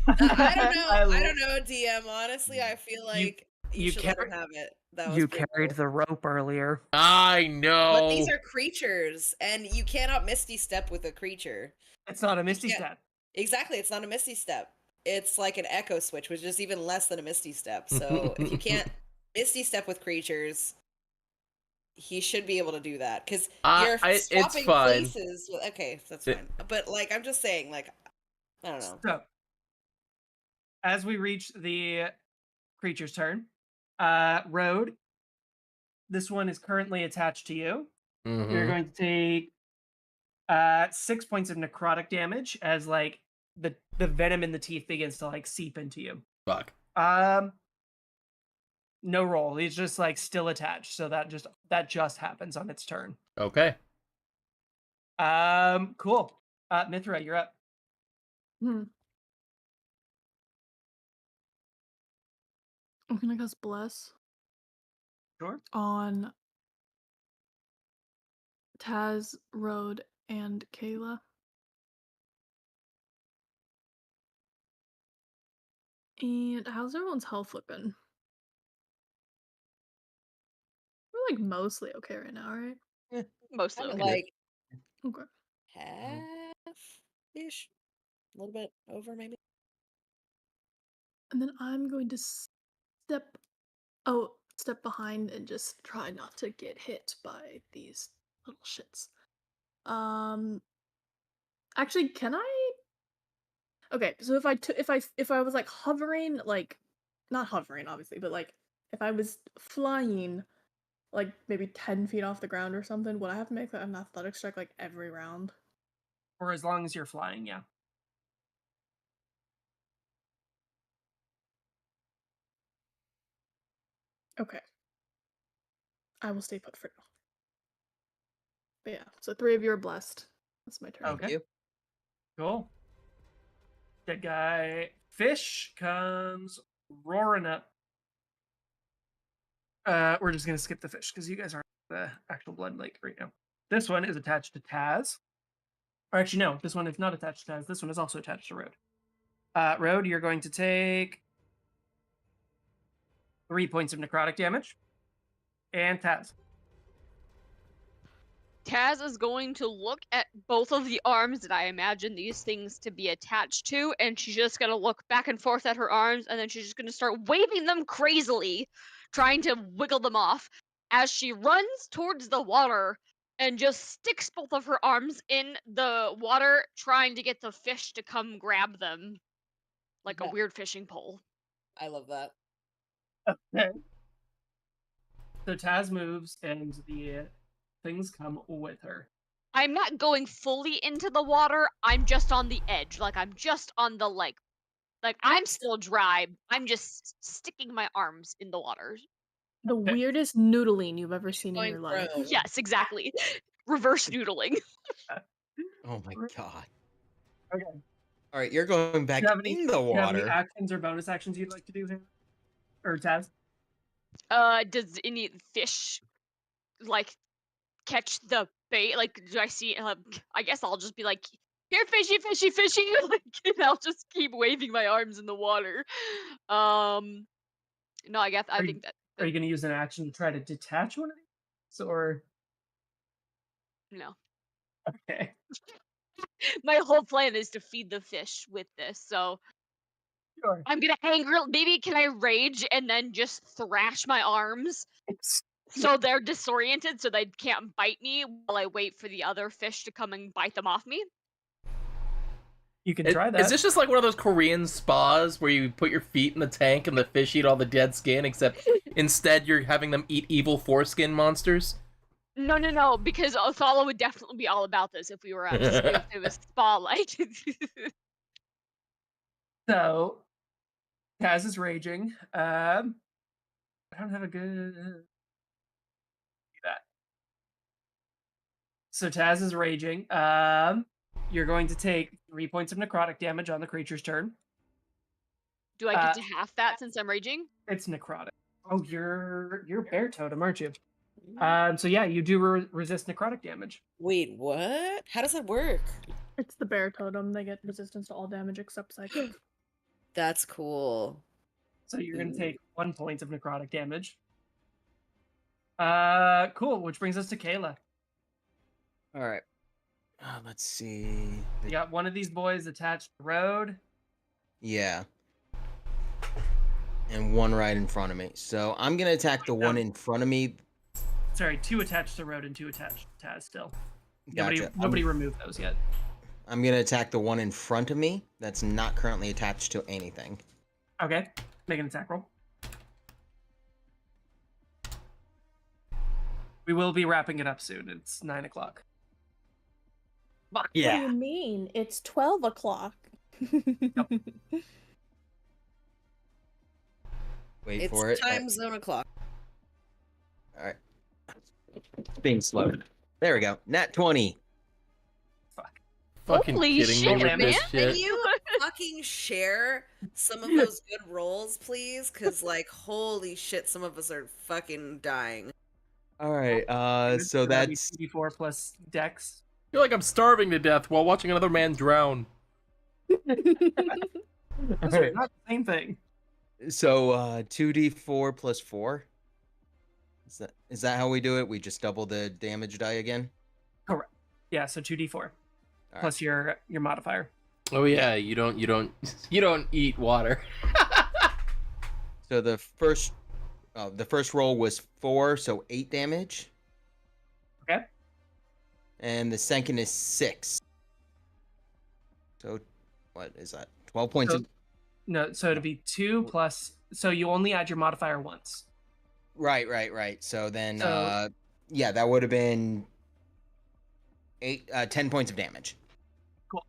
I don't know. I don't know, DM. Honestly, I feel like you should let them have it. That was You pretty carried cool. the rope earlier. I know. But these are creatures, and you cannot Misty Step with a creature. It's not a Misty Step. Exactly, it's not a Misty Step. It's like an Echo Switch, which is even less than a Misty Step. So if you can't Misty Step with creatures, he should be able to do that because you're swapping places. Okay, that's fine. But like, I'm just saying, like, I don't know. So, as we reach the creature's turn, Road, this one is currently attached to you. Mm-hmm. You're going to take 6 points of necrotic damage as like the venom in the teeth begins to like seep into you. Fuck. No roll. He's just like still attached, so that just happens on its turn. Okay. Cool. Mithra, you're up. I'm gonna cast Bless. Sure. On Taz, Road, and Kayla. And how's everyone's health looking? We're like mostly okay right now, right? Mostly Kinda okay. like Okay. half-ish, a little bit over maybe. And then I'm going to step behind and just try not to get hit by these little shits. Actually, can I? Okay, so if I was like hovering, like not hovering obviously, but like if I was flying like maybe 10 feet off the ground or something, would I have to make an athletics check like every round? For as long as you're flying, yeah. Okay. I will stay put for now. But yeah, so 3 of you are blessed. That's my turn. Okay. Cool. That guy Fish comes roaring up. We're just gonna skip the fish because you guys aren't the actual blood lake right now. This one is attached to Taz. Or actually, no, this one is not attached to Taz. This one is also attached to Road. Road, you're going to take 3 points of necrotic damage. And Taz. Taz is going to look at both of the arms that I imagine these things to be attached to, and she's just going to look back and forth at her arms, and then she's just going to start waving them crazily, trying to wiggle them off, as she runs towards the water and just sticks both of her arms in the water, trying to get the fish to come grab them, like a weird fishing pole. I love that. Okay. So Taz moves, and the things come with her. I'm not going fully into the water. I'm just on the edge. Like I'm just on the like I'm still dry. I'm just sticking my arms in the water. The weirdest noodling you've ever seen in your life. Yes, exactly. Reverse noodling. Oh my god. Okay. All right, you're going back Do you have any, in the do you have any water. actions or bonus actions you'd like to do here? Or Taz? Does any fish like catch the bait? Like, do I see? I guess I'll just be like, "Here, fishy, fishy, fishy!" Like, and I'll just keep waving my arms in the water. No, I guess I think that. Are you going to use an action to try to detach one of these, or No. Okay. My whole plan is to feed the fish with this, so Sure. I'm gonna maybe can I rage and then just thrash my arms so they're disoriented so they can't bite me while I wait for the other fish to come and bite them off me? You can try that. Is this just like one of those Korean spas where you put your feet in the tank and the fish eat all the dead skin, except instead you're having them eat evil foreskin monsters? No, because Othala would definitely be all about this if we were at if it was spa-like. So, Taz is raging. I don't have a good... that. So Taz is raging. You're going to take 3 points of necrotic damage on the creature's turn. Do I get to half that since I'm raging? It's necrotic. Oh, you're bear totem, aren't you? So yeah, you do resist necrotic damage. Wait, what? How does that work? It's the bear totem. They get resistance to all damage except psychic. That's cool. So you're going to take 1 point of necrotic damage. Cool, which brings us to Kayla. All right. Let's see. You got one of these boys attached to the road. Yeah. And one right in front of me. So I'm going to attack the one in front of me. Sorry, 2 attached to the road and 2 attached to Taz still. Gotcha. Nobody removed those yet. I'm going to attack the one in front of me that's not currently attached to anything. Okay, make an attack roll. We will be wrapping it up soon. It's 9 o'clock. What do you mean? It's 12 o'clock. Wait It's for it. time zone o'clock. All right. It's being slow. There we go. Nat 20. Fucking Holy kidding shit, me with this man. shit. Can you fucking share some of those good rolls, please? Because, like, holy shit, some of us are fucking dying. All right. So that's 2d4 plus dex. I feel like I'm starving to death while watching another man drown. Those are not the same thing. so 2d4 plus 4. Is that how we do it? We just double the damage die again? Correct. Yeah, so 2d4 plus your modifier. Oh yeah, you don't eat water. So the first roll was 4, so 8 damage. Okay. And the second is 6. So what is that? 12 points. No, so it'd be 2 plus. So you only add your modifier once. Right. So then, yeah, that would have been 10 points of damage. Cool.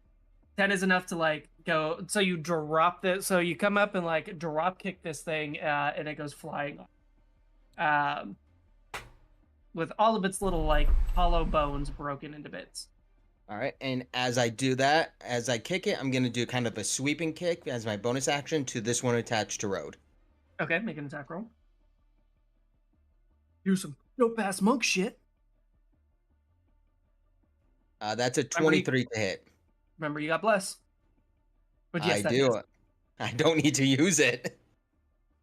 10 is enough to like go. So you drop this. So you come up and like drop kick this thing, and it goes flying. With all of its little like hollow bones broken into bits. All right, and as I do that, as I kick it, I'm gonna do kind of a sweeping kick as my bonus action to this one attached to road. Okay, make an attack roll. Do some dope ass monk shit. That's a 23 to hit. Remember, you got bless. But yes, I that do. hits. I don't need to use it.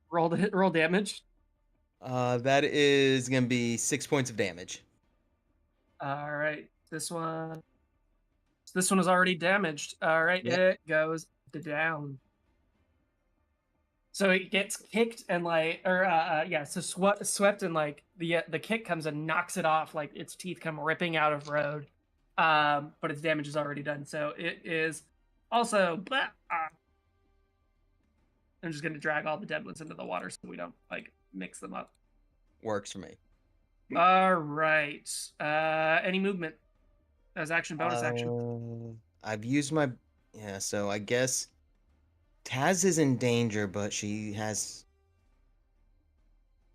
Roll damage. That is gonna be 6 points of damage. All right, this one is already damaged. All right, It goes down. So it gets kicked and like, so swept and like the kick comes and knocks it off, like its teeth come ripping out of road. But its damage is already done, so it is also. I'm just gonna drag all the dead ones into the water so we don't like mix them up. Works for me. All right. Any movement as action, bonus action? I've used my so I guess Taz is in danger, but she has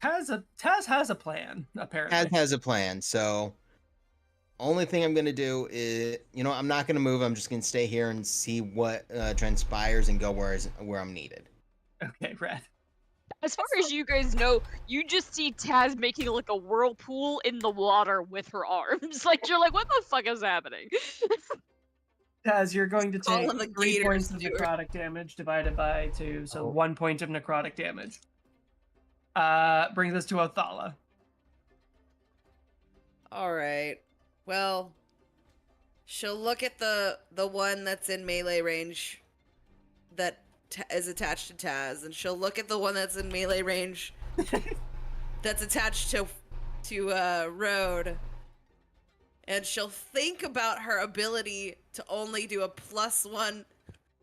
Taz has a plan, apparently. Taz has a plan, so only thing I'm gonna do is, I'm not gonna move. I'm just gonna stay here and see what transpires and go where I'm needed. Okay, rad. As far as you guys know, you just see Taz making like a whirlpool in the water with her arms. Like you're like, what the fuck is happening? Taz, you're going to take All of the 3 points of gators, necrotic damage divided by 2, so 1 point of necrotic damage. Brings us to Othala. All right. Well, she'll look at the one that's in melee range that is attached to Taz, and she'll look at the one that's in melee range that's attached to Road, and she'll think about her ability to only do a +1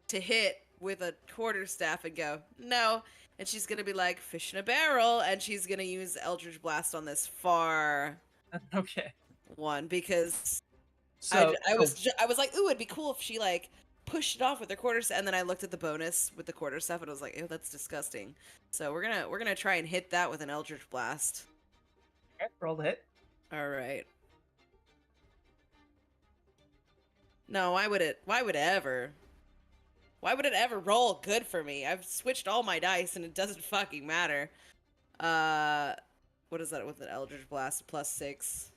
to hit with a quarterstaff and go, no. And she's gonna be like, fish in a barrel, and she's gonna use Eldritch Blast on this far Okay. one because So I was like, ooh, it'd be cool if she like pushed it off with her quarterstaff, and then I looked at the bonus with the quarterstaff and I was like, ew, that's disgusting. So we're gonna try and hit that with an Eldritch Blast. Okay, roll the hit. All right. No, why would it ever roll good for me? I've switched all my dice and it doesn't fucking matter. What is that with an Eldritch Blast? +6.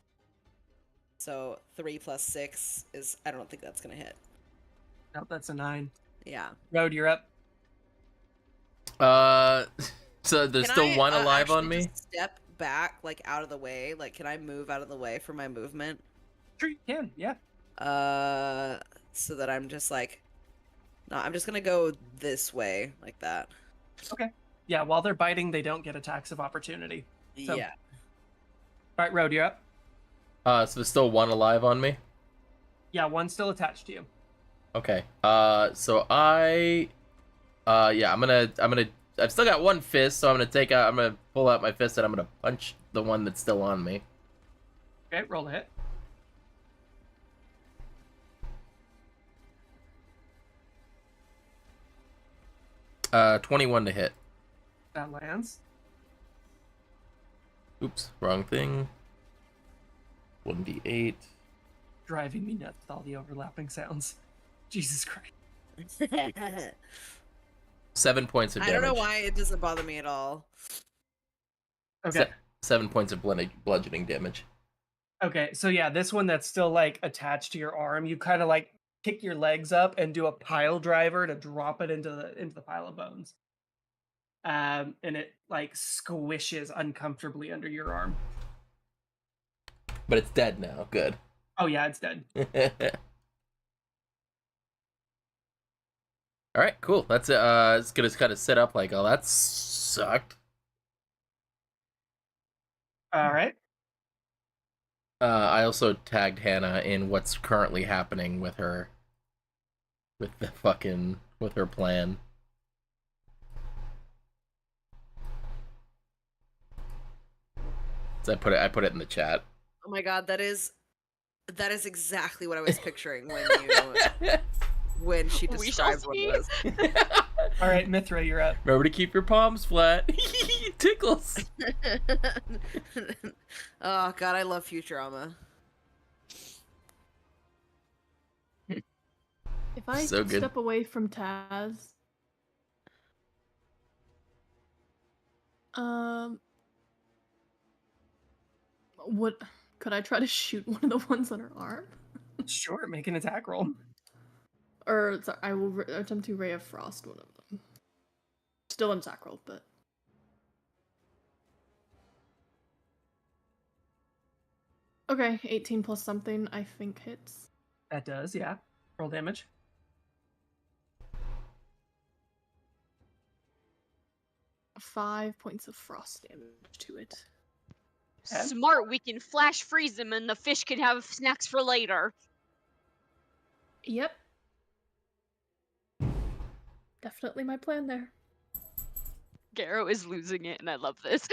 So 3 + 6 is, I don't think that's gonna hit. Nope, that's a 9. Yeah. Road, you're up. So there's Can still I, one alive actually on me? just step back, like, out of the way? Like, can I move out of the way for my movement? Sure you can, yeah. So that I'm just like, no, I'm just gonna go this way, like that. Okay. Yeah, while they're biting, they don't get attacks of opportunity. So, Yeah. All right, Road, you're up. So there's still one alive on me? Yeah, one's still attached to you. Okay. So I've still got one fist, so I'm gonna pull out my fist and I'm gonna punch the one that's still on me. Okay, roll the hit. Uh, 21 to hit. That lands. Oops, wrong thing. 1d8. Driving me nuts with all the overlapping sounds. Jesus Christ. 7 points of I damage. don't know why it doesn't bother me at all. Okay. 7 points of bludgeoning damage. Okay, so yeah, this one that's still like attached to your arm, you kind of like kick your legs up and do a pile driver to drop it into the pile of bones. And it like squishes uncomfortably under your arm. But it's dead now. Good. Oh yeah, it's dead. All right, cool. That's it's gonna kind of sit up like, oh, that sucked. All right. I also tagged Hannah in what's currently happening with her, with her plan. So I put it in the chat. Oh my god, that is exactly what I was picturing when she described what it was. All right, Mithra, you're up. Remember to keep your palms flat. It tickles. Oh god, I love Futurama. If I So good. step away from Taz, what could I try to shoot one of the ones on her arm? Sure, make an attack roll. Or sorry, I will attempt to Ray of Frost one of them. Still in attack roll, but okay, 18 plus something I think hits. That does, yeah. Roll damage. Five points of frost damage to it. Smart, we can flash freeze them and the fish can have snacks for later. Yep. Definitely my plan there. Garrow is losing it, and I love this.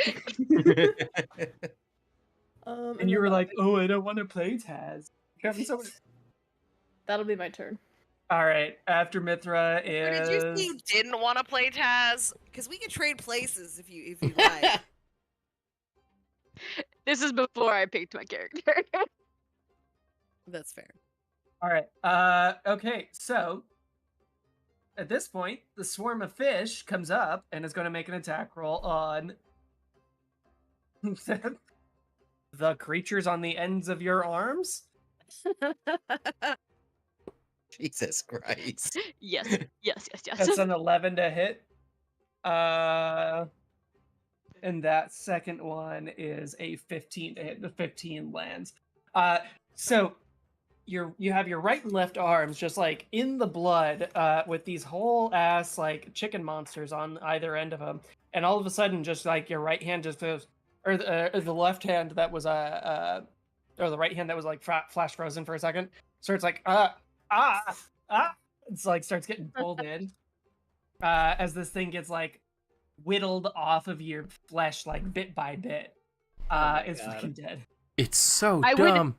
And you were like, "Oh, I don't want to play Taz." That'll be my turn. All right. After Mithra Or is. did you say you didn't want to play Taz? Because we could trade places if you like. This is before I picked my character. That's fair. All right. Okay. So at this point, the swarm of fish comes up and is going to make an attack roll on the creatures on the ends of your arms. Jesus Christ. Yes. That's an 11 to hit. And that second one is a 15 to hit. The 15 lands. So you have your right and left arms just like in the blood, with these whole ass like chicken monsters on either end of them, and all of a sudden, just like your right hand just goes, or the left hand that was or the right hand that was like flash frozen for a second, starts like it's like starts getting pulled in, as this thing gets like whittled off of your flesh like bit by bit. It's fucking dead. It's so I dumb.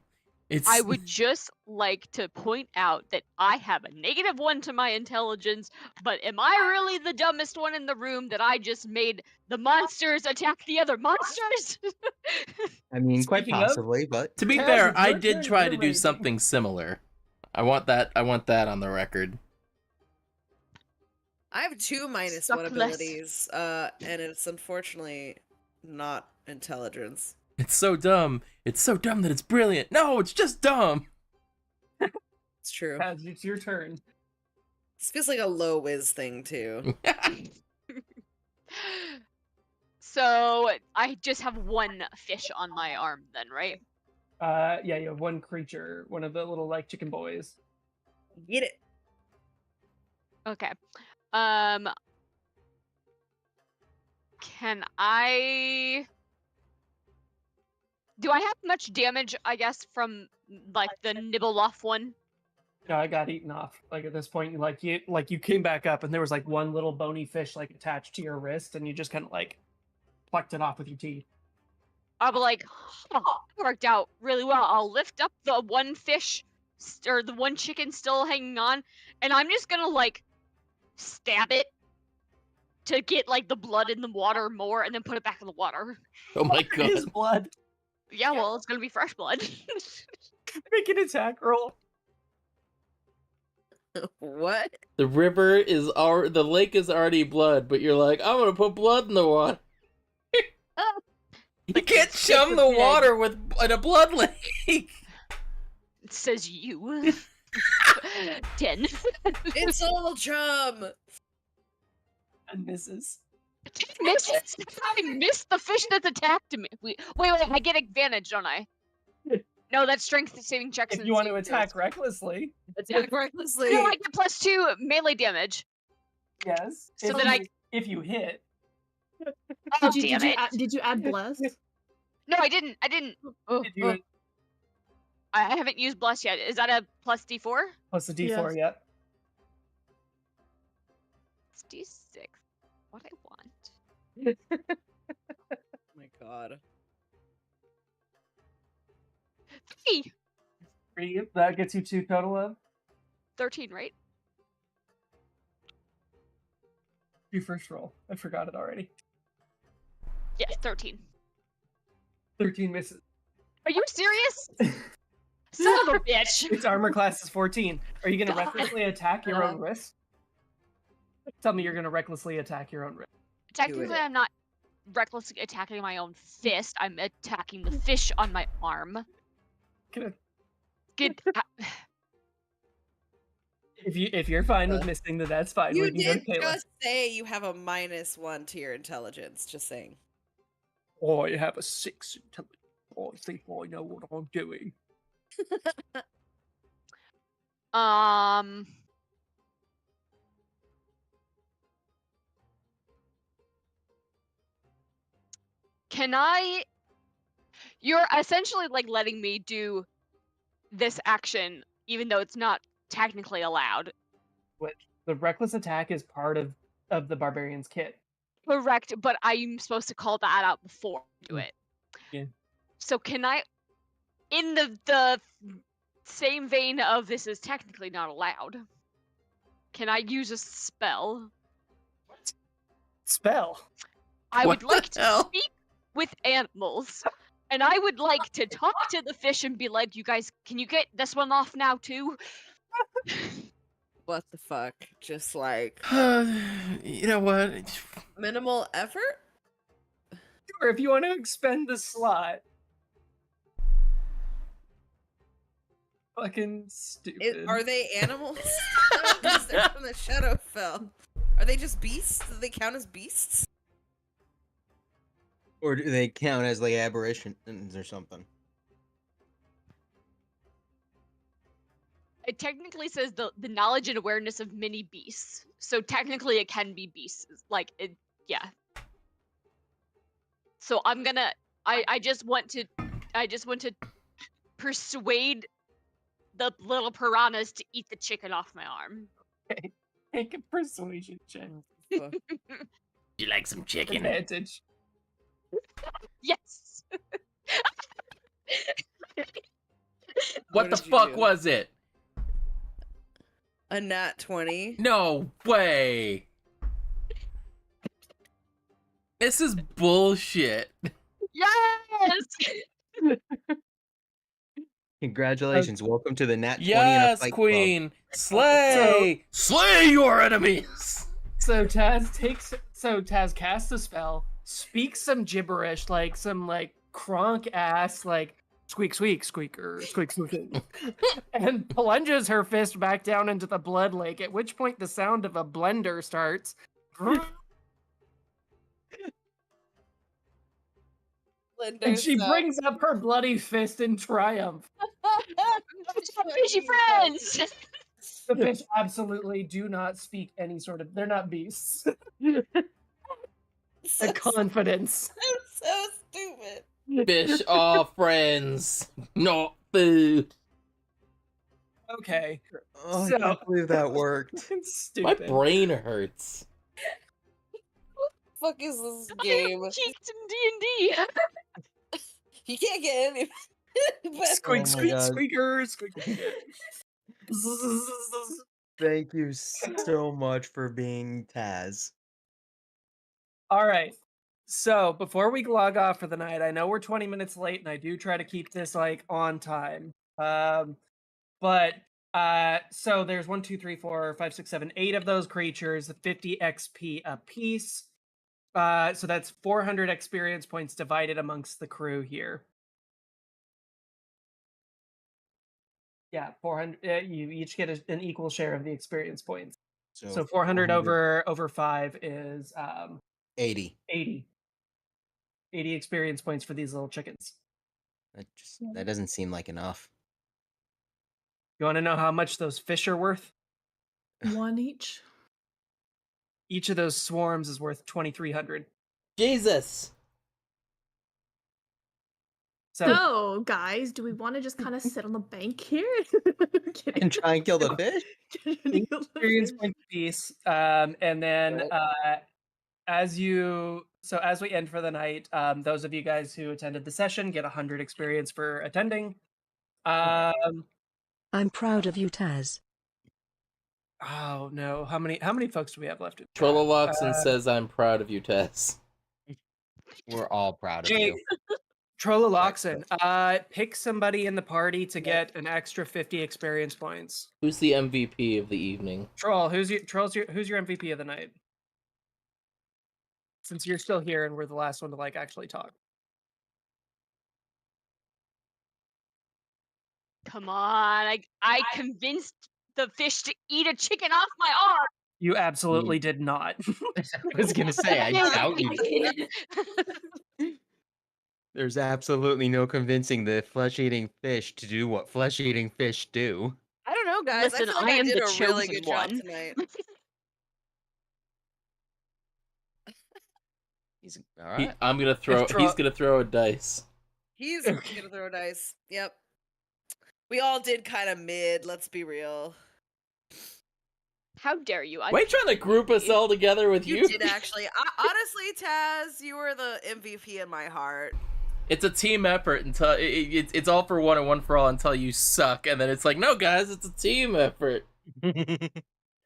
I would just like to point out that I have a -1 to my intelligence, but am I really the dumbest one in the room that I just made the monsters attack the other monsters? I mean, quite Speaking of- possibly, but To be Taz, fair, it's I your did turn, try you're to do raging. something similar. I want that on the record. I have 2 -1 Suck less. abilities, and it's unfortunately not intelligence. It's so dumb. It's so dumb that it's brilliant. No, it's just dumb. It's true. Taz, it's your turn. This feels like a low whiz thing too. So I just have 1 fish on my arm then, right? Yeah, you have one creature, one of the little like chicken boys. Get it. Okay. Can I... Do I have much damage, I guess, from like the nibble off one? No, I got eaten off. Like at this point, you came back up, and there was like one little bony fish like attached to your wrist, and you just kind of like plucked it off with your teeth. I'll be like, oh, that worked out really well. I'll lift up the one fish, or the one chicken still hanging on, and I'm just gonna like stab it to get like the blood in the water more, and then put it back in the water. Oh my His god. blood. Yeah, well, it's gonna be fresh blood. Make an attack roll. What? The lake is already blood, but you're like, I'm gonna put blood in the water. You can't chum the water in a blood lake. It says you. 10. It's all chum. And misses. Misses. I missed the fish that's attacked me. Wait, I get advantage, don't I? No, that's strength saving checks. If you want to attack recklessly. Attack recklessly. No, I get +2 melee damage. Yes. So that if you hit. Oh, damn it. Did you add bless? No, I didn't. Did you I haven't used bless yet. Is that a +D4? plus a D4, Yes. yep. It's D6. What I want. Oh my god. 3. Pretty good. That gets you 2 total of 13, right? your first roll. I forgot it already. Yes, 13. 13 misses. Are you serious? Son of a bitch. Its armor class is 14. Are you gonna God. recklessly attack your own wrist? Tell me you're gonna recklessly attack your own wrist. Technically, I'm not recklessly attacking my own fist. I'm attacking the fish on my arm. Gonna- Get. If you're fine with missing, then that's fine. You We can go to did Kayla. just say you have a -1 to your intelligence. Just saying. Oh, you have a 6 intelligence. Oh, I think I know what I'm doing. Can I? You're essentially like letting me do this action, even though it's not technically allowed. Which the reckless attack is part of the barbarian's kit. Correct, but I'm supposed to call that out before I do it. Yeah. So can I, in the same vein of this is technically not allowed, can I use a spell? Spell. I What would like the to hell? speak with animals, and I would like to talk to the fish and be like, "You guys, can you get this one off now too?" What the fuck? Just like You know what? minimal effort? Sure, if you want to expend the slot. Fucking stupid. Are they animals? Because they're from the Shadowfell. Are they just beasts? Do they count as beasts? Or do they count as like aberrations or something? It technically says the knowledge and awareness of many beasts. So technically it can be beasts. Like it, yeah. So I'm gonna. I just want to persuade the little piranhas to eat the chicken off my arm. Okay. Make a persuasion check. You like some chicken? Advantage. Yes. What the did you fuck do? was it? A nat 20. No way. This is bullshit. Yes. Congratulations. Welcome to the Nat 20 and a Yes, Fight Queen. Slay. Slay your enemies. So Taz casts a spell, speaks some gibberish, like some like cronk ass, like squeak squeak squeaker squeak squeak, and plunges her fist back down into the blood lake. At which point the sound of a blender starts. And she brings up her bloody fist in triumph. Fishy friends. The fish absolutely do not speak any sort of. They're not beasts. The confidence. So stupid. Fish are friends, not food. Okay. Oh, So- I can't believe that worked. My Stupid. brain hurts. Fuck is this game? Cheats in D&D. You can't get any. Squeak, Oh my squeak, God. squeaker, squeak. Thank you so much for being Taz. All right. So before we log off for the night, I know we're 20 minutes late, and I do try to keep this like on time. But so there's 1, 2, 3, 4, 5, 6, 7, 8 of those creatures, 50 XP a piece. So that's 400 experience points divided amongst the crew here. Yeah, 400. You each get an equal share of the experience points. So 400 over 5 is 80. 80. 80 experience points for these little chickens. That doesn't seem like enough. You want to know how much those fish are worth? 1 each. Each of those swarms is worth 2,300. Jesus. So, guys, do we want to just kind of sit on the bank here? And try and kill the fish? Experience point piece. And then as we end for the night, those of you guys who attended the session get 100 experience for attending. I'm proud of you, Taz. Oh no, how many folks do we have left? Trolloloxen says, "I'm proud of you, Tess." We're all proud of Hey, you. Trolloloxen, pick somebody in the party to get an extra 50 experience points. Who's the MVP of the evening? Troll, who's your MVP of the night? Since you're still here and we're the last one to like actually talk. Come on, I convinced the fish to eat a chicken off my arm. You absolutely did not. I was gonna say, I doubt you. There's absolutely no convincing the flesh-eating fish to do what flesh-eating fish do. I don't know, guys. Listen, I feel like I am did the a really chosen good job one. tonight. He's all right. I'm gonna throw. He's gonna throw a dice. He's gonna throw dice. Yep. We all did kind of mid. Let's be real. How dare you? Why are you trying to group us all together with you? You did actually. Honestly, Taz, you were the MVP in my heart. It's a team effort until it's all for one and one for all until you suck, and then it's like, no, guys, it's a team effort.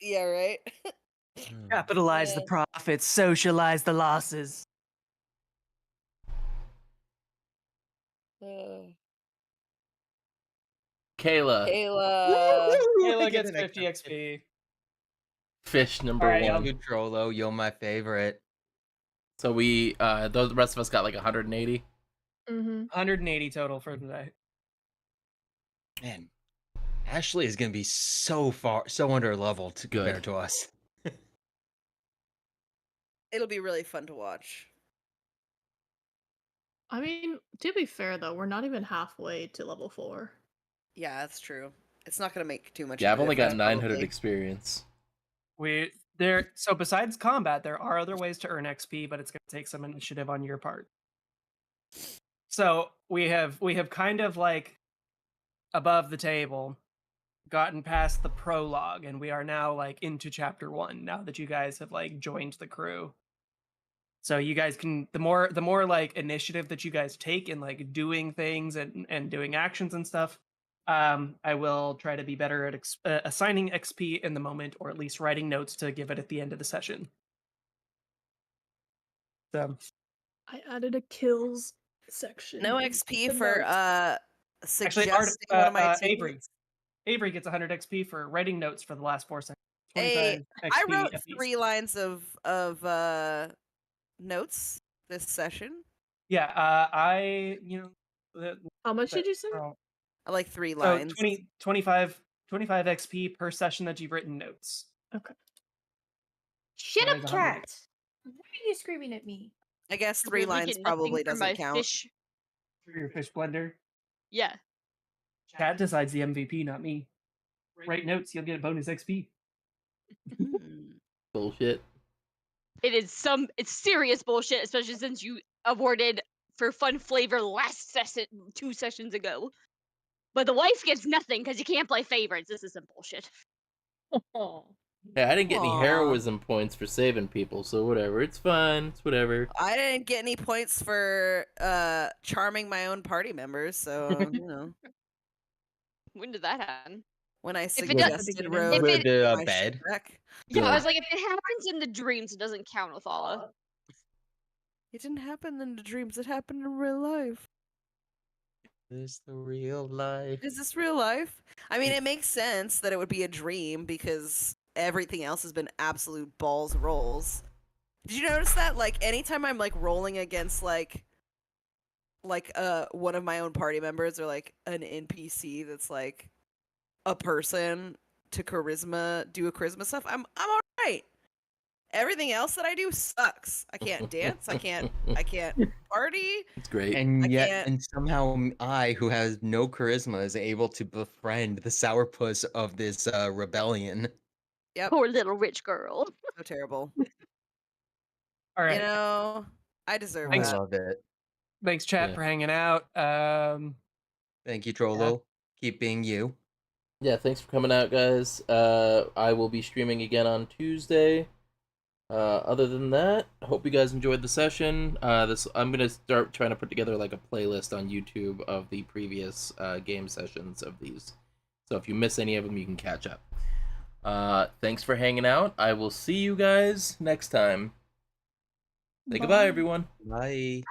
Yeah, right. Capitalize the profits, socialize the losses. Kayla. Kayla gets 50 XP. Fish number Alright, one. You Trollo, you're my favorite. So we, the rest of us got like 180. 180 total for the night. Man, Ashley is gonna be so under leveled compared to us. It'll be really fun to watch. I mean, to be fair though, we're not even halfway to level 4. Yeah, that's true. It's not gonna make too much. Yeah, of I've a only got difference, 900 probably. experience. So besides combat, there are other ways to earn XP, but it's going to take some initiative on your part. So we have kind of like above the table gotten past the prologue, and we are now like into chapter 1 now that you guys have like joined the crew. So you guys can the more like initiative that you guys take in like doing things and doing actions and stuff, I will try to be better at assigning XP in the moment, or at least writing notes to give it at the end of the session. So I added a kills section. No in XP the for notes. suggesting actually, one of my Avery. teammates. Avery gets 100 XP for writing notes for the last 4 seconds. Hey, 25 I XP wrote apiece. 3 lines of notes this session. Yeah, How much did you say? I like 3 So lines. 25 XP per session that you've written notes. Okay. Shut That up, is 100. cat! Why are you screaming at me? I guess I 3 really lines get nothing probably for doesn't my count. fish. For your fish blender. Yeah. Chat decides the MVP, not me. Write notes, you'll get a bonus XP. Bullshit. It's serious bullshit, especially since you awarded for fun flavor last session 2 sessions ago. But the wife gets nothing because you can't play favorites. This is some bullshit. Hey, I didn't get any Aw. heroism points for saving people, so whatever. It's fine. It's whatever. I didn't get any points for charming my own party members, so you know. When did that happen? When I If it does- suggested if Rose it- my bed. shipwreck. Yeah, I Good. was like, if it happens in the dreams, it doesn't count with Ala. It didn't happen in the dreams. It happened in real life. Is the real life? Is this real life? I mean, it makes sense that it would be a dream because everything else has been absolute balls rolls. Did you notice that? Like, anytime I'm like rolling against like one of my own party members or like an NPC that's like a person to do a charisma stuff, I'm all right. Everything else that I do sucks. I can't dance. I can't party. It's great. And yet, can't- and somehow I, who has no charisma, is able to befriend the sourpuss of this rebellion. Yep. Poor little rich girl. So terrible. All right. You know, I deserve Thanks. I that. love it. Thanks, chat, Yeah. for hanging out. Thank you, Trollo. Keep being you. Yeah, thanks for coming out, guys. I will be streaming again on Tuesday. Other than that, I hope you guys enjoyed the session. I'm gonna start trying to put together like a playlist on YouTube of the previous game sessions of these. So if you miss any of them, you can catch up. Thanks for hanging out. I will see you guys next time. Say goodbye, everyone. Bye.